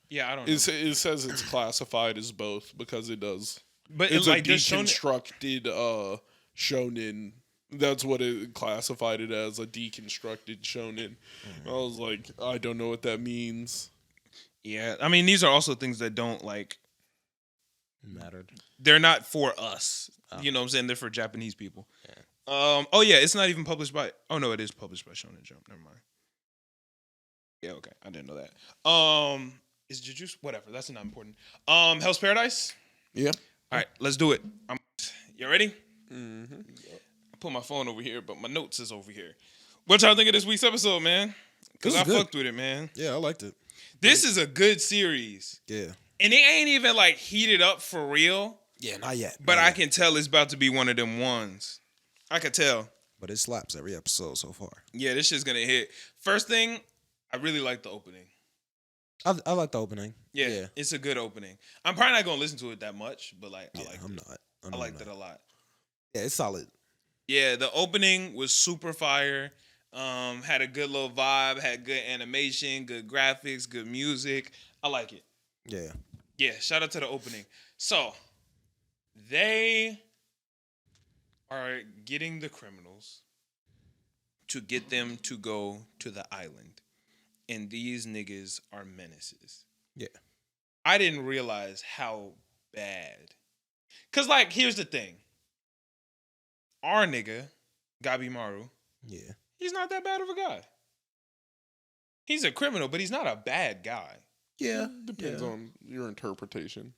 A: Yeah, I don't know.
B: It says it's classified as both because it does.
A: But
B: It's
A: like
B: a
A: does Shonen,
B: deconstructed shonen. That's what it classified it as, a deconstructed shonen. I was like, I don't know what that means.
A: yeah, I mean these are also things that don't like
C: Mattered.
A: they're not for us.
C: Oh.
A: You know what I'm saying? They're for Japanese people.
C: Yeah.
A: Oh yeah, it's not even published by it is published by Shonen Jump. Never mind. Yeah, okay. I didn't know that. Is Jujutsu whatever, that's not important. Hell's Paradise?
B: Yeah.
A: All right, let's do it. You ready?
B: Mm-hmm.
A: I put my phone over here, but my notes is over here. What y'all think of this week's episode, man? Because
C: This
A: I
C: is good.
A: fucked with it, man.
C: Yeah, I liked it.
A: This is a good series.
C: Yeah.
A: And it ain't even like heated up for real,
C: Yeah, not yet.
A: but
C: not
A: I
C: yet.
A: can tell it's about to be one of them ones. I could tell.
C: But it slaps every episode so far.
A: Yeah, this shit's gonna hit. First thing, I really like the opening.
C: I like the opening.
A: Yeah, it's a good opening. I'm probably not gonna listen to it that much, but like,
C: Yeah,
A: I liked
C: I'm
A: it.
C: not.
A: I liked it a lot.
C: Yeah, it's solid.
A: Yeah, the opening was super fire. Had a good little vibe, had good animation, good graphics, good music. I like it.
C: Yeah.
A: Yeah, shout out to the opening. So, they are getting the criminals to get them to go to the island. And these niggas are menaces.
C: Yeah.
A: I didn't realize how bad. Because, like, here's the thing. Our nigga, Gabi Maru,
C: Yeah.
A: he's not that bad of a guy. He's a criminal, but he's not a bad guy.
C: Yeah.
B: Depends on your interpretation.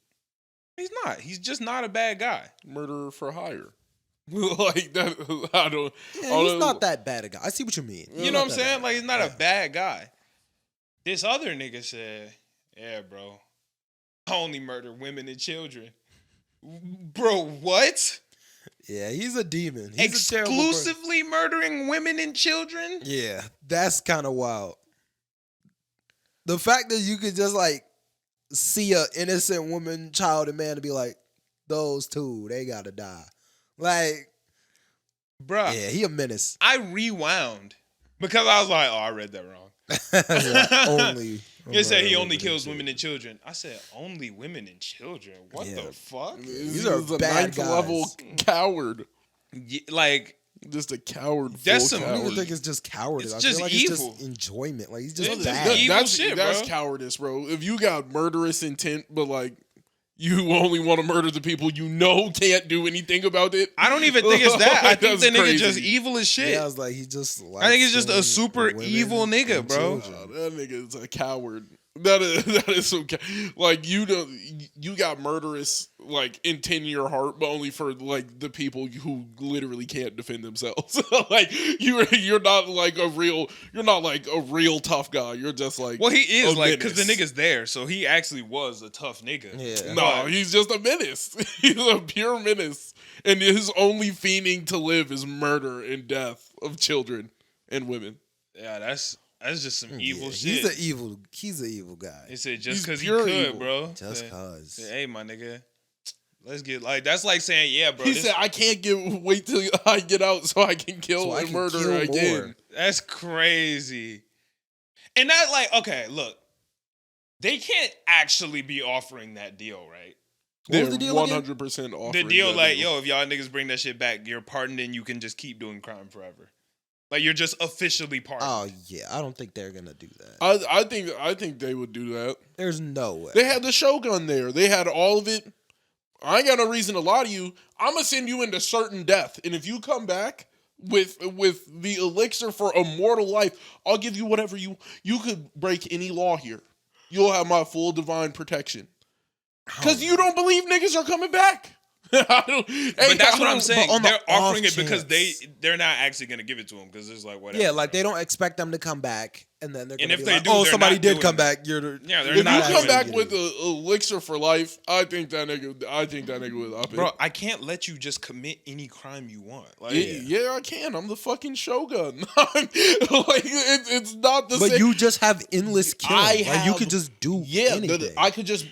A: He's not. He's just not a bad guy.
B: Murderer for hire. Like that. I don't.
C: Yeah, he's not that bad a guy. I see what you mean.
A: You know what I'm
C: Not that
A: saying?
C: bad.
A: Like, he's not
C: Yeah.
A: a bad guy. This other nigga said, yeah, bro, I only murder women and children. Bro, what?
C: Yeah, he's a demon. He's a terrible person.
A: Exclusively murdering women and children?
C: Yeah, that's kind of wild. The fact that you could just like see a innocent woman, child, and man to be like, those two, they gotta die. Like,
A: Bruh,
C: yeah, he a menace.
A: I rewound because I was like, oh, I read that wrong.
C: Yeah, only.
A: He said he only kills women and children. I said, only women and children? What
C: Yeah.
A: the fuck?
B: These
C: are
B: a
C: bad
B: ninth level
C: guys.
B: coward.
A: Like,
B: Just a coward.
A: That's
B: full
A: some-
C: I don't
B: coward.
C: even think it's just cowardice.
A: It's
C: I
A: just
C: feel like
A: evil.
C: it's just enjoyment. Like he's just
A: It's
C: bad.
A: just evil
B: that's
A: shit,
B: that's
A: bro.
B: cowardice, bro. If you got murderous intent, but like you only want to murder the people you know can't do anything about it.
A: I don't even think it's that. I think
B: That's
A: the nigga just
B: crazy.
A: evil as shit.
C: Yeah, I was like, he just.
A: I think he's just a
C: likes
A: super
C: women
A: evil nigga,
C: and
A: bro.
C: children.
B: That nigga is a coward. That is so like you don't. you got murderous like intent in your heart, but only for like the people who literally can't defend themselves. Like you're not like a real tough guy. You're just like,
A: well, he is
B: a
A: like because the
B: menace.
A: nigga's there, so he actually was a tough nigga.
C: Yeah.
B: No, he's just a menace. He's a pure menace, and his only fiending to live is murder and death of children and women.
A: Yeah, that's just some evil
C: Yeah,
A: shit.
C: He's an evil guy.
A: He said
B: He's
A: just because he
B: pure
A: could,
B: evil.
A: bro.
C: Just
A: Said,
C: cause.
A: hey, my nigga, let's get like that's like saying, yeah, bro.
B: He said, "I can't wait till I get out so I can kill
C: So I
B: and
C: can
B: murder
C: kill
B: again."
C: more.
A: That's crazy. And that like, okay, look, they can't actually be offering that deal, right?
C: What was
B: They're
C: the deal again?
B: 100% offering
A: The deal,
B: that
A: like,
B: deal.
A: yo, if y'all niggas bring that shit back, you're pardoned and you can just keep doing crime forever. Like you're just officially pardoned.
C: Oh yeah, I don't think they're gonna do that.
B: I think they would do that.
C: There's no way.
B: They had the Shogun there. They had all of it. I ain't got no reason to lie to you. I'm gonna send you into certain death, and if you come back with the elixir for immortal life, I'll give you whatever you could break any law here. You'll have my full divine protection. Because you don't believe niggas are coming back.
A: But that's what I'm saying.
C: on the
A: They're offering
C: off
A: it because
C: chance.
A: they're not actually gonna give it to them because it's like whatever.
C: Yeah, like they don't expect them to come back, and then they're
A: And
C: gonna
A: if
C: be
A: they
C: like,
A: do,
C: "Oh,
A: they're
C: somebody
A: not
C: did
A: doing
C: come
A: it.
C: back." You're
A: Yeah, they're
B: If
A: not
B: you come
A: doing
B: back
A: it.
B: with the elixir for life, I think that nigga would up it.
A: Bro, I can't let you just commit any crime you want. Like,
B: Yeah, I can. I'm the fucking Shogun. Like it's not the
C: But
B: same.
C: you just have endless killing.
B: I
C: Like you
B: have-
C: could just do anything.
B: I could just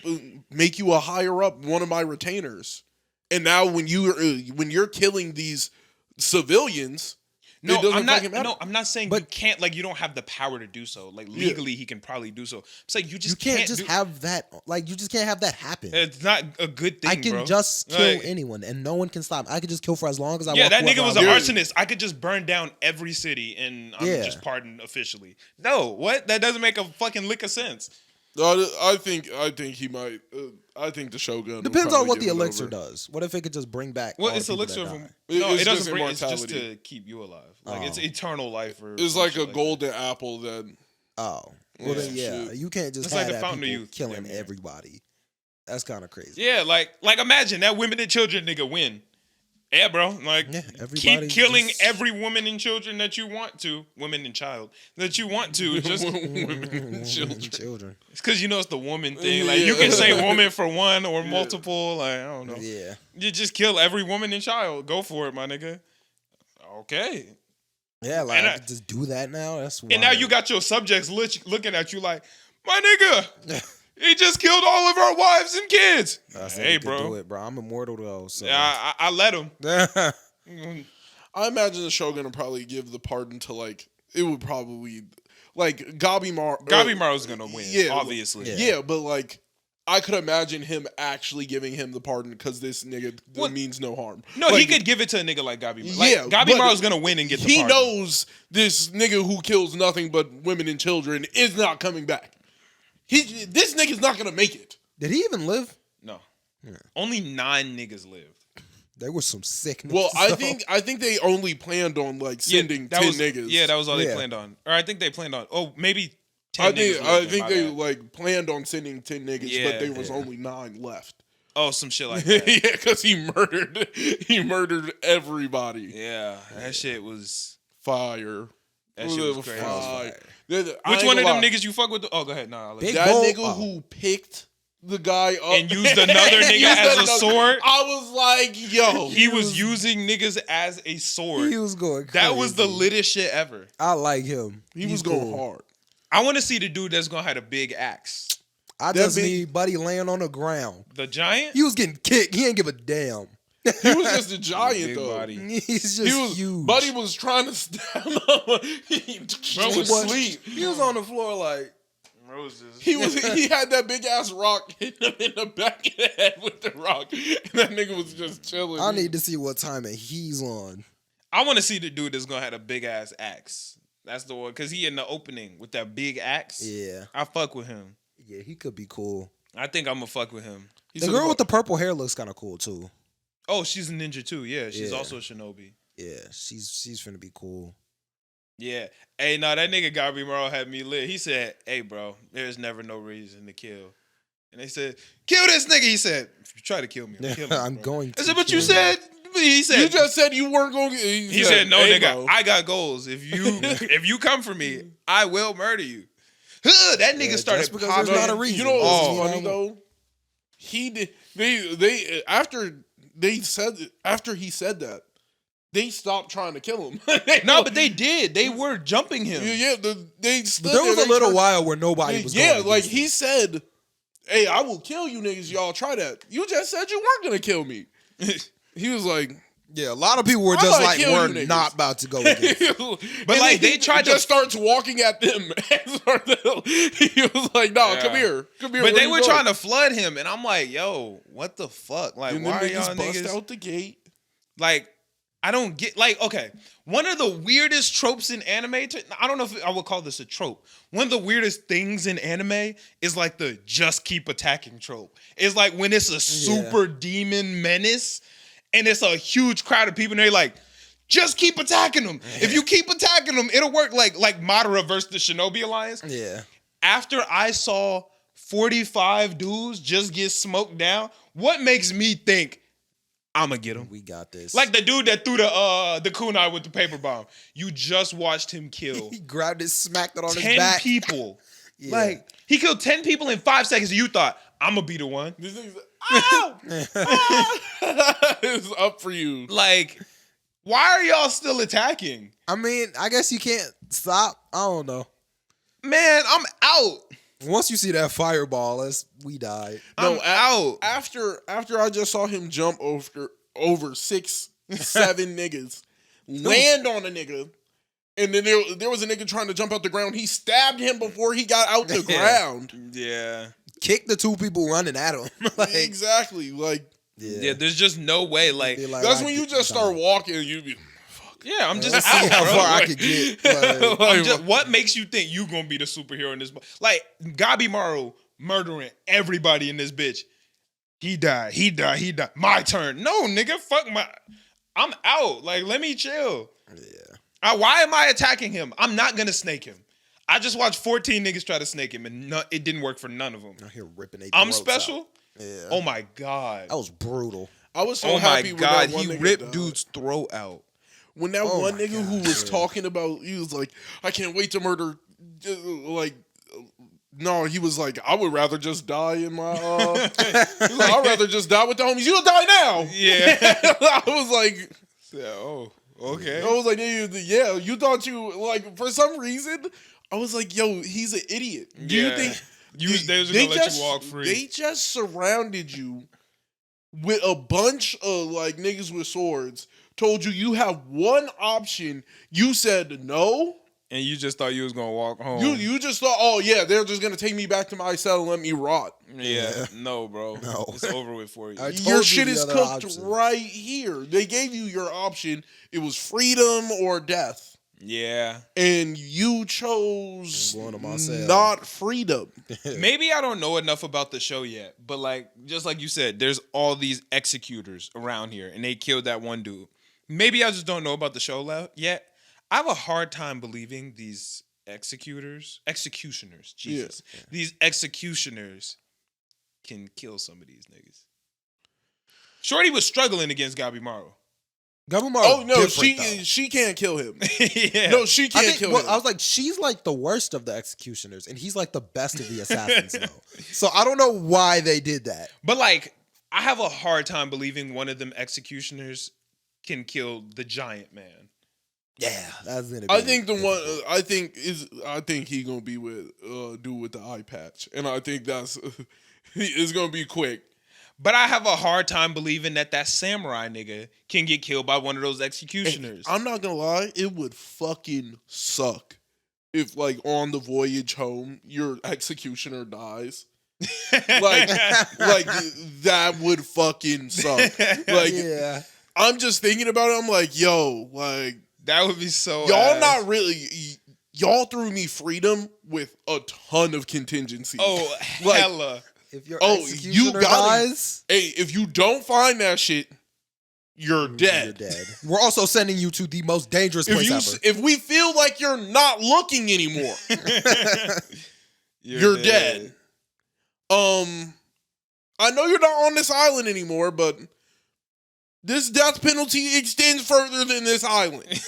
B: make you a higher up one of my retainers. And now when you're killing these civilians, it
A: no,
B: doesn't
A: I'm not.
B: fucking matter.
A: No, I'm not saying you can't. Like, you don't have the power to do so. Like legally, he can probably do so. I'm saying you just
C: you can't just have that. Like you just can't have that happen.
A: It's not a good thing.
C: I can
A: bro.
C: just kill
A: Like,
C: anyone, and no one can stop. I could just kill for as long as I
A: yeah,
C: want.
A: that nigga was an
B: want.
A: arsonist. I could just burn down every city and I'm
C: Yeah.
A: just pardoned officially. No, what? That doesn't make a fucking lick of sense.
B: I think he might. I think the Shogun would
C: Depends on
B: probably
C: what the
B: give it
C: elixir
B: over.
C: does. What if it could just bring back?
A: Well,
C: all
A: it's
C: the people
A: elixir
C: that
A: from.
C: die?
A: No,
B: It's
A: it
B: just
A: doesn't bring. It's just
B: immortality.
A: to keep you alive. Like it's
C: Oh.
A: eternal life. Or
B: It's
A: some
B: like
A: shit
B: a
A: that.
B: golden apple that.
C: Oh, well then
B: Yeah,
C: yeah,
B: shit.
C: you can't just
A: It's
C: have
A: like the
C: that
A: Fountain of
C: people
A: Youth.
C: killing
A: Damn near.
C: everybody. That's kind of crazy.
A: Yeah, like imagine that women and children nigga win. Yeah, bro. Like
C: Yeah,
A: keep
C: everybody
A: killing
C: just-
A: every woman and children that you want to, women and child that you want to. Just
B: women and children.
C: Children.
A: it's because you know it's the woman thing. Like you can say woman for one or multiple. Like I don't know.
C: Yeah.
A: You just kill every woman and child. Go for it, my nigga. Okay.
C: Yeah, like
A: And
C: I could just do that now. That's
A: And now you got your subjects looking at you like, my nigga, he just killed all of our wives and kids. Hey,
C: Do
A: bro.
C: it, bro. I'm immortal though. So.
A: Yeah, I let him.
B: I imagine the Shogun would probably give the pardon to like. It would probably like Gabimar.
A: Gabimaru's gonna win,
B: yeah,
A: obviously.
C: Yeah.
B: Yeah, but like I could imagine him actually giving him the pardon because this nigga
A: What?
B: means no harm.
A: No,
B: Like,
A: he could give it to a nigga like Gabimaru. Like,
B: Yeah,
A: Gabimaru's
B: but
A: gonna win and get the
B: He
A: pardon.
B: knows this nigga who kills nothing but women and children is not coming back. This nigga's not gonna make it.
C: Did he even live?
A: No. Only 9 niggas lived.
C: There was some sickness.
B: Well, I
C: so-
B: think they only planned on like sending
A: that
B: 10
A: was,
B: niggas.
A: Yeah, that was all they
C: Yeah.
A: planned on. Or I think they planned on. Oh, maybe 10
B: I
A: niggas.
B: think
A: lived in, my
B: they
A: bad.
B: like planned on sending 10 niggas,
A: Yeah,
B: but there was
C: yeah.
B: only 9 left.
A: Oh, some shit like that.
B: Yeah, because he murdered everybody.
A: Yeah, that shit was.
B: Fire.
A: That shit was crazy.
B: Fire.
A: Which one of them niggas you fuck with? Oh, go ahead. No, I'll let
C: Big
A: you.
B: That
C: Bull-
B: nigga
C: oh.
B: who picked the guy up
A: And used another nigga
B: Used
A: as a
B: another-
A: sword?
B: I was like, yo.
A: He was using niggas as a sword.
C: he was going. Crazy.
A: That was the littest shit ever.
C: I like him.
B: He
C: He's
B: was going
C: cool.
B: hard.
A: I want to see the dude that's gonna have a big axe.
C: I
B: That
C: just
B: big-
C: need Buddy laying on the ground.
A: The giant.
C: He was getting kicked. He ain't give a damn.
B: He was just a giant,
A: Big
B: though.
A: body.
C: He's just
B: He was,
C: huge.
B: Buddy was trying to stab him. He
A: Bro was asleep.
C: He was on the floor like.
B: He had that big ass rock hit him in the back of the head with the rock, and that nigga was just chilling.
C: I need to see what time he's on.
A: I want to see the dude that's gonna have a big ass axe. That's the one, cause he in the opening with that big axe.
C: Yeah,
A: I fuck with him.
C: yeah, he could be cool.
A: I think I'm gonna fuck with him.
C: The girl with the purple hair looks kind of cool too.
A: Oh, she's a ninja too. Yeah, she's
C: Yeah.
A: also a shinobi.
C: Yeah, she's finna be cool.
A: Yeah. Hey, no, that nigga Gabimaru had me lit. He said, "Hey, bro, there's never no reason to kill. And they said, kill this nigga. He said, if you try to kill me, I'm killing you,
C: I'm
A: bro.
C: going to.
A: I said, but you
C: kill
A: said, he said,
B: You just said you weren't going to.
A: he said, no,
B: hey,
A: nigga,
B: bro.
A: I got goals. If you come for me, I will murder you. That nigga started
C: just because
A: popping.
C: there's not a reason.
B: You know what's
A: Oh.
B: funny though? He did. They after he said that, they stopped trying to kill him.
A: No, but they did. They were jumping him.
B: yeah. They stood
C: There was
B: there,
C: a little
B: tried-
C: while where nobody was.
B: Yeah,
C: going
B: like
C: against
B: he
C: him.
B: said, "Hey, I will kill you niggas. Y'all try that. You just said you weren't gonna kill me." He was like,
C: Yeah, a lot of people were
B: I
C: just
B: might
C: like,
B: kill you
C: we're
B: niggas.
C: not about to go against him.
B: but
A: like, they tried to-
B: just starts walking at them. He was like, "No,
A: Yeah.
B: come here.
A: But
B: Where
A: they
B: you
A: were
B: going?"
A: trying to flood him, and I'm like, yo, what the fuck? Like,
B: And
A: why are
B: them
A: y'all
B: niggas bust
A: niggas?
B: out the gate.
A: Like, I don't get, like, okay, one of the weirdest tropes in anime, I don't know if I would call this a trope. One of the weirdest things in anime is like the just keep attacking trope. It's like when it's a super demon menace and it's a huge crowd of people and they're like, just keep attacking them. If you keep attacking them, it'll work like Madara versus the Shinobi Alliance.
C: Yeah.
A: After I saw 45 dudes just get smoked down, what makes me think I'ma get him?
C: We got this.
A: Like the dude that threw the kunai with the paper bomb. You just watched him kill
C: he grabbed it, smacked it on his
A: 10
C: back.
A: people.
C: Yeah.
A: Like he killed 10 people in 5 seconds and you thought, I'ma be the one.
B: This nigga's like, ow! It's up for you.
A: Like, why are y'all still attacking?
C: I mean, I guess you can't stop. I don't know.
A: Man, I'm out.
C: Once you see that fireball, we died.
A: I'm out.
B: After I just saw him jump over 6, 7 niggas, land on a nigga, and then there was a nigga trying to jump out the ground. He stabbed him before he got out the ground.
A: Yeah.
C: Kick the 2 people running at him. Like,
B: Exactly. Like
A: Yeah, there's just no way. Like,
C: Be like,
B: that's
C: I
B: when you
C: get
B: just start
C: done.
B: walking and you be
A: yeah, I'm just
C: Let's see
A: out,
C: how
A: bro.
C: far I
A: Like,
C: could get. Like,
A: I'm just, what makes you think you gonna be the superhero in this? Like Gabimaru murdering everybody in this bitch. He died. My turn. No, nigga, fuck my. I'm out. Like, let me chill.
C: yeah.
A: Why am I attacking him? I'm not gonna snake him. I just watched 14 niggas try to snake him, and it didn't work for none of them.
C: Out here ripping their
A: I'm
C: throats
A: special.
C: out. Yeah.
A: Oh my god.
C: That was brutal.
B: I was so
A: Oh my
B: happy when
A: god.
B: that one
A: He
B: nigga
A: ripped
B: died.
A: dude's throat out.
B: When that
C: Oh
B: one
C: my
B: nigga
C: God,
B: who was
C: yeah.
B: talking about, he was like, I can't wait to murder, like, no, he was like, I would rather just die in my, he's like, I'd rather just die with the homies. You'll die now.
A: Yeah.
B: I was like,
A: Oh, okay.
B: I was like, yeah, you thought you, like, for some reason, I was like, yo, he's an idiot. Do you
A: Yeah.
B: think,
A: They was gonna let you walk free.
B: They just surrounded you with a bunch of, like, niggas with swords, told you have one option. You said no.
A: And you just thought you was gonna walk home.
B: You just thought, oh yeah, they're just gonna take me back to my cell and let me rot.
A: Yeah. No, bro.
C: No.
A: It's over with for you.
C: I told
B: Your
C: you
B: shit
C: the
B: is
C: other
B: cooked
C: option.
B: right here. They gave you your option. It was freedom or death,
A: Yeah.
B: and you chose
C: I'm going to my cell.
B: not freedom.
A: Maybe I don't know enough about the show yet, but like just like you said, there's all these executors around here, and they killed that one dude. Maybe I just don't know about the show yet. I have a hard time believing these executioners, Jesus, these executioners can kill some of these niggas. Shorty was struggling against Gabimaru.
C: Gabimaru.
B: Oh no,
C: different, though.
B: she can't kill him.
A: Yeah.
B: No, she
C: I
B: can't
C: think,
B: kill
C: well,
B: him.
C: I was like, she's like the worst of the executioners, and he's like the best of the assassins, though. So I don't know why they did that.
A: But like, I have a hard time believing one of them executioners can kill the giant man.
C: Yeah, that's gonna be.
B: I think the one
C: difficult.
B: I think he gonna be with dude with the eye patch, and I think that's it's gonna be quick.
A: But I have a hard time believing that samurai nigga can get killed by one of those executioners.
B: I'm not gonna lie, it would fucking suck if, like, on the voyage home, your executioner dies. like that would fucking suck. Like,
C: Yeah.
B: I'm just thinking about it. I'm like, yo, like,
A: That would be so.
B: y'all
A: ass.
B: not really. Y'all threw me freedom with a ton of contingencies.
A: Oh,
B: Like,
A: hella.
C: If your
B: Oh, you
C: executioner
B: gotta-
C: dies,
B: hey, if you don't find that shit, you're dead.
C: you're dead. We're also sending you to the most dangerous place ever.
B: If we feel like you're not looking anymore, you're dead. I know you're not on this island anymore, but this death penalty extends further than this island.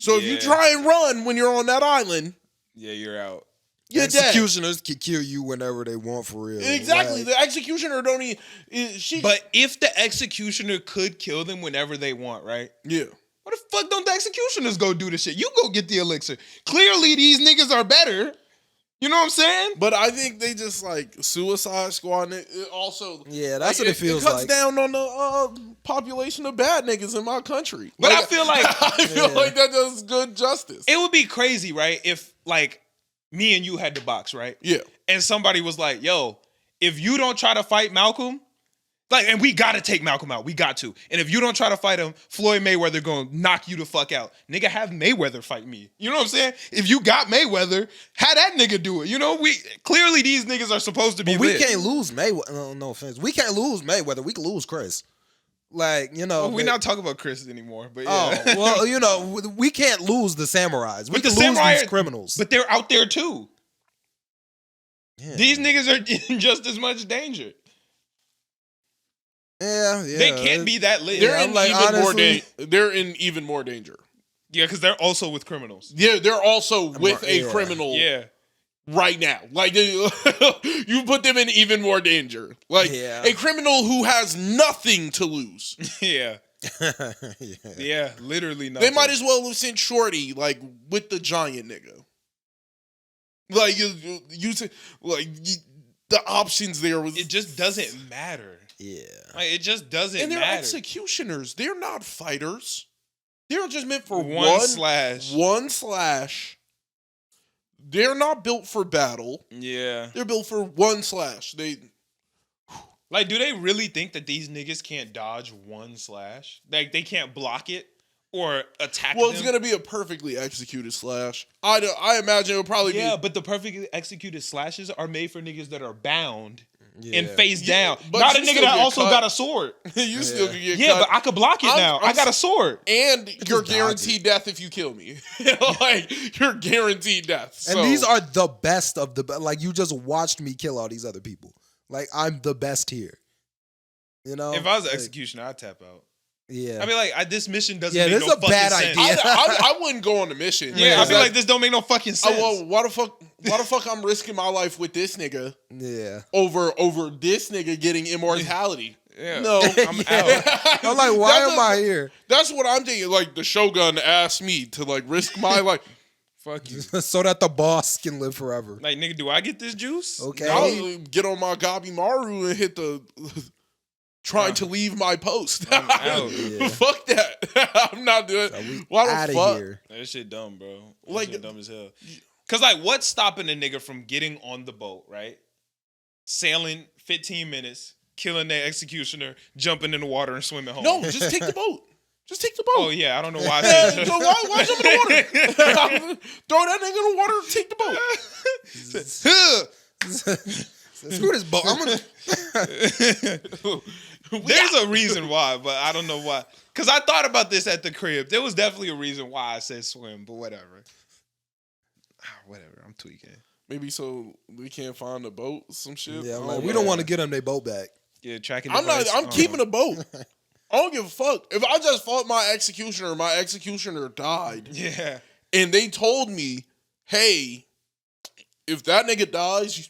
B: So if you try and run when you're on that island,
A: yeah, you're out.
B: You're
C: Executioners can kill you whenever they want for real.
B: Exactly.
C: Like,
B: The executioner don't even.
A: But if the executioner could kill them whenever they want, right?
B: Yeah.
A: Why the fuck don't the executioners go do the shit? You go get the elixir. Clearly, these niggas are better. You know what I'm saying?
B: But I think they just like Suicide Squad. It also,
C: yeah, that's
B: like,
C: what it feels
B: It cuts
C: like.
B: down on the population of bad niggas in my country.
A: But
B: Like,
A: I feel like
B: I feel like that does good justice.
A: it would be crazy, right? If like me and you had the box, right?
B: Yeah.
A: And somebody was like, yo, if you don't try to fight Malcolm, like, and we gotta take Malcolm out. We got to. And if you don't try to fight him, Floyd Mayweather gonna knock you the fuck out. Nigga, have Mayweather fight me. You know what I'm saying? If you got Mayweather, have that nigga do it. You know, we clearly these niggas are supposed to be
C: But we
A: lit.
C: can't lose Mayweather. No offense. We can't lose Mayweather. We can lose Chris. Like, you know.
A: Well, we're not talking about Chris anymore, but yeah.
C: Oh, well, you know, we can't lose the samurais. We
A: But
C: can
A: the
C: lose
A: samurai
C: these
A: are-
C: criminals.
A: But they're out there too.
C: Yeah.
A: These niggas are in just as much danger.
C: Yeah.
A: They can't be that lit.
B: They're
C: Yeah,
B: in
C: like,
B: even more
C: honestly-
B: They're in even more danger.
A: Yeah, because they're also with criminals.
B: Yeah, they're also with a
C: yeah.
B: criminal
A: Yeah.
B: right now. Like you put them in even more danger. Like
C: Yeah.
B: a criminal who has nothing to lose.
A: Yeah.
C: yeah.
A: Yeah. Literally nothing.
B: They might as well have sent Shorty like with the giant nigga. Like you said, like the options there was.
A: It just doesn't matter.
C: Yeah.
A: Like, it just doesn't
B: And they're
A: matter.
B: executioners. They're not fighters. They're just meant for
A: One slash.
B: One slash. They're not built for battle.
A: Yeah.
B: They're built for one slash.
A: Like, do they really think that these niggas can't dodge one slash? Like, they can't block it or attack
B: Well,
A: them?
B: it's gonna be a perfectly executed slash. I imagine it'll probably
A: Yeah,
B: be.
A: but the perfectly executed slashes are made for niggas that are bound
C: Yeah.
A: and face
B: Yeah,
A: down.
B: but
A: Not a
B: you
A: nigga
B: still
A: that
B: get
A: also
B: cut.
A: got a sword.
B: You still can get
A: Yeah,
B: cut.
A: but I could block it now. I got a sword.
B: And you're
C: dodge
B: guaranteed death if you kill me. Like you're guaranteed death.
C: And
B: So-
C: these are the best of the like you just watched me kill all these other people. Like I'm the best here. You know?
A: If I was an
C: Like,
A: executioner, I'd tap out.
C: yeah.
A: I'd be like, this mission doesn't
C: Yeah,
A: make
C: this
A: no
C: is a
A: fucking
C: bad
A: sense.
C: idea.
B: I wouldn't go on a mission.
A: Yeah, I'd
B: Because
A: be like, this don't make no fucking sense.
B: well, why the fuck I'm risking my life with this nigga
C: Yeah.
B: over this nigga getting immortality?
A: Yeah.
B: No,
A: I'm out.
C: I'm like, why am I here?
B: That's what I'm thinking. Like the Shogun asked me to like risk my life.
A: Fuck you.
C: So that the boss can live forever.
A: Like, nigga, do I get this juice?
C: Okay.
B: I'll get on my Gabi Maru and hit the trying to leave my post.
A: I'm out.
C: Yeah.
B: Fuck that. I'm not doing.
C: So we
B: Why the
C: outta
B: fuck?
C: here.
A: That shit dumb, bro. That
B: Like-
A: shit dumb as hell. Cause like, what's stopping a nigga from getting on the boat, right? Sailing 15 minutes, killing the executioner, jumping in the water and swimming home.
B: No, just take the boat. Just take the boat.
A: Oh yeah, I don't know why. I
B: Yeah,
A: said
B: so why jump in the water? Throw that nigga in the water. Take the boat.
C: Screw this boat. I'm gonna
A: There's a reason why, but I don't know why. Cause I thought about this at the crib. There was definitely a reason why I said swim, but whatever. Whatever. I'm tweaking.
B: Maybe so we can't find a boat, some shit.
C: Yeah,
B: Oh,
C: like we
B: man.
C: don't want to get them their boat back.
A: Yeah, tracking.
B: I'm not.
A: device.
B: I'm keeping a boat. I don't give a fuck. If I just fought my executioner died,
A: Yeah.
B: and they told me, "Hey, if that nigga dies,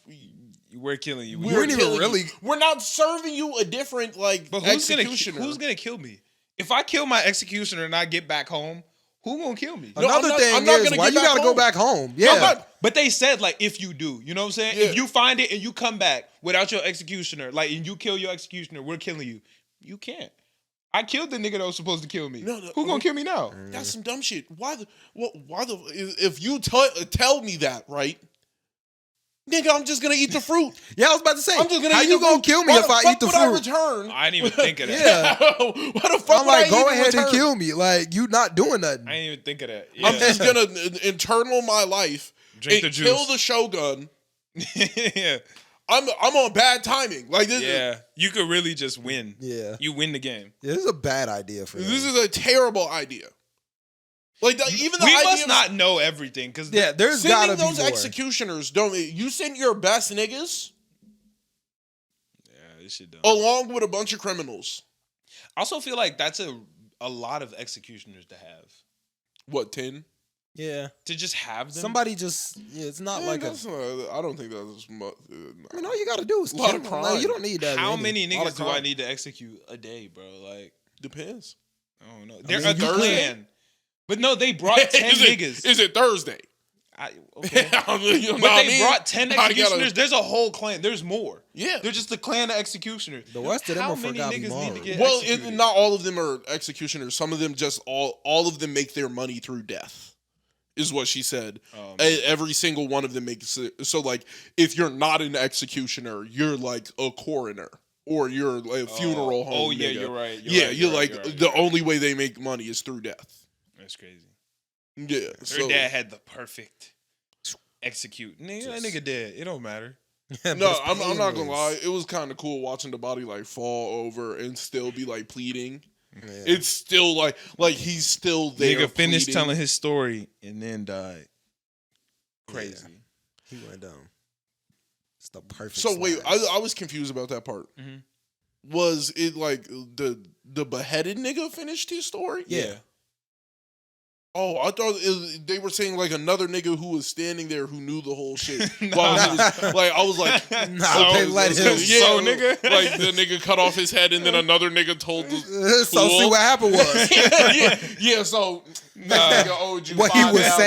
A: We're killing you.
C: We weren't even
B: killing
C: really-
B: you. We're not serving you a different like
A: But who's
B: executioner."
A: gonna kill me? If I kill my executioner and I get back home, who gonna kill me?
B: No,
C: Another
B: I'm not-
C: thing
B: I'm not
C: is,
B: gonna
C: why
B: get
C: you
B: back
C: gotta go
B: home.
C: back home? Yeah.
B: I'm not-
A: But they said like if you do, you know what I'm saying?
B: Yeah.
A: If you find it and you come back without your executioner, like and you kill your executioner, we're killing you. You can't. I killed the nigga that was supposed to kill me.
B: No,
A: Who gonna kill me now?
B: That's some dumb shit. Why the? If you tell me that, right? Nigga, I'm just gonna eat the fruit.
C: Yeah, I was about to say.
B: I'm just gonna
C: how
B: eat
C: you
B: the
C: gonna
B: fruit.
C: kill me
B: Why
C: if
B: the
C: I
B: fuck
C: eat the
B: would I
C: fruit?
B: return?
A: I didn't even think of that.
C: Yeah.
B: Why the fuck
C: I'm
B: would I
C: like, go
B: even
C: ahead and
B: return?
C: kill me. Like you not doing nothing.
A: I didn't even think of that. Yeah.
B: I'm just gonna internal my life
A: Drink
B: and
A: the
B: kill
A: juice.
B: the Shogun.
A: yeah.
B: I'm on bad timing. Like this.
A: Yeah. You could really just win.
C: Yeah.
A: You win the game.
C: Yeah, this is a bad idea for
B: This
C: them.
B: is a terrible idea. Like even the
A: We
B: idea
A: must
B: of
A: not know everything because
C: Yeah, there's gotta
B: sending
C: be
B: those
C: more.
B: executioners. Don't you send your best niggas?
A: this shit done.
B: along with a bunch of criminals.
A: I also feel like that's a lot of executioners to have.
B: What, 10?
C: Yeah.
A: To just have them.
C: Somebody just, it's not like a.
B: I don't think that's much.
C: I mean, all you gotta do is
B: A lot
C: kill
B: of
C: them.
B: crime.
C: Like, you don't need that.
A: How
C: many.
A: many
B: Lot of
A: niggas do I
B: crime.
A: need to execute a day, bro? Like,
B: Depends.
A: I don't know.
C: I
A: They're
C: mean,
A: a
C: you
A: clan. But no, they brought 10 niggas.
B: Is it Thursday?
A: Okay.
B: You know
A: But
B: what I
A: they
B: mean?
A: brought 10
B: I gotta-
A: executioners. There's a whole clan. There's more.
B: Yeah.
A: They're just the clan of executioners.
C: The rest of them
A: How
C: are
A: many
C: forgot
A: niggas need to
C: Maru.
A: get
B: Well,
A: executed?
B: not all of them are executioners. Some of them just all of them make their money through death, is what she said. Every single one of them makes it. So, like, if you're not an executioner, you're like a coroner or you're like a funeral home.
A: Oh, yeah,
B: nigga.
A: you're right.
B: You're like the only way they make money is through death.
A: That's crazy.
B: Yeah.
A: Her
B: So,
A: dad had the perfect execute. Nigga, that nigga dead. It don't matter.
B: no, I'm not gonna lie. It was kind of cool watching the body like fall over and still be like pleading.
C: Yeah.
B: It's still like he's still there.
A: Nigga finished
B: pleading.
A: telling his story and then died. Crazy.
C: He went down. It's the perfect.
B: So wait,
C: slash.
B: I was confused about that part.
A: Mhm.
B: Was it like the beheaded nigga finished his story?
C: Yeah.
B: Oh, I thought they were saying like another nigga who was standing there who knew the whole shit.
A: Nah.
B: While he was, like I was like,
C: Nah, they let him.
A: So, nigga.
B: like the nigga cut off his head and then another nigga told the
C: So see what happened was
B: yeah. So
A: Nah.
B: that nigga owed you
C: what he was
B: 5,000.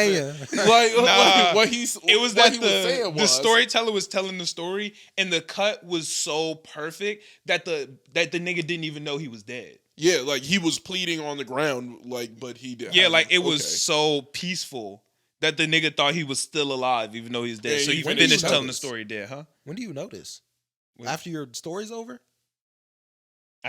C: saying.
B: Like
A: Nah.
B: what he's
A: It was
B: what
A: that
B: he was saying
A: the
B: was
A: storyteller was telling the story and the cut was so perfect that the nigga didn't even know he was dead.
B: Yeah, like he was pleading on the ground, like, but he did.
A: Yeah, like it was
B: okay.
A: so peaceful that the nigga thought he was still alive even though he's dead.
B: Yeah,
A: So he
B: when
C: did you
A: finished
C: know
A: telling the
C: this?
A: story dead, huh?
C: When do you notice?
A: When-
C: After your story's over?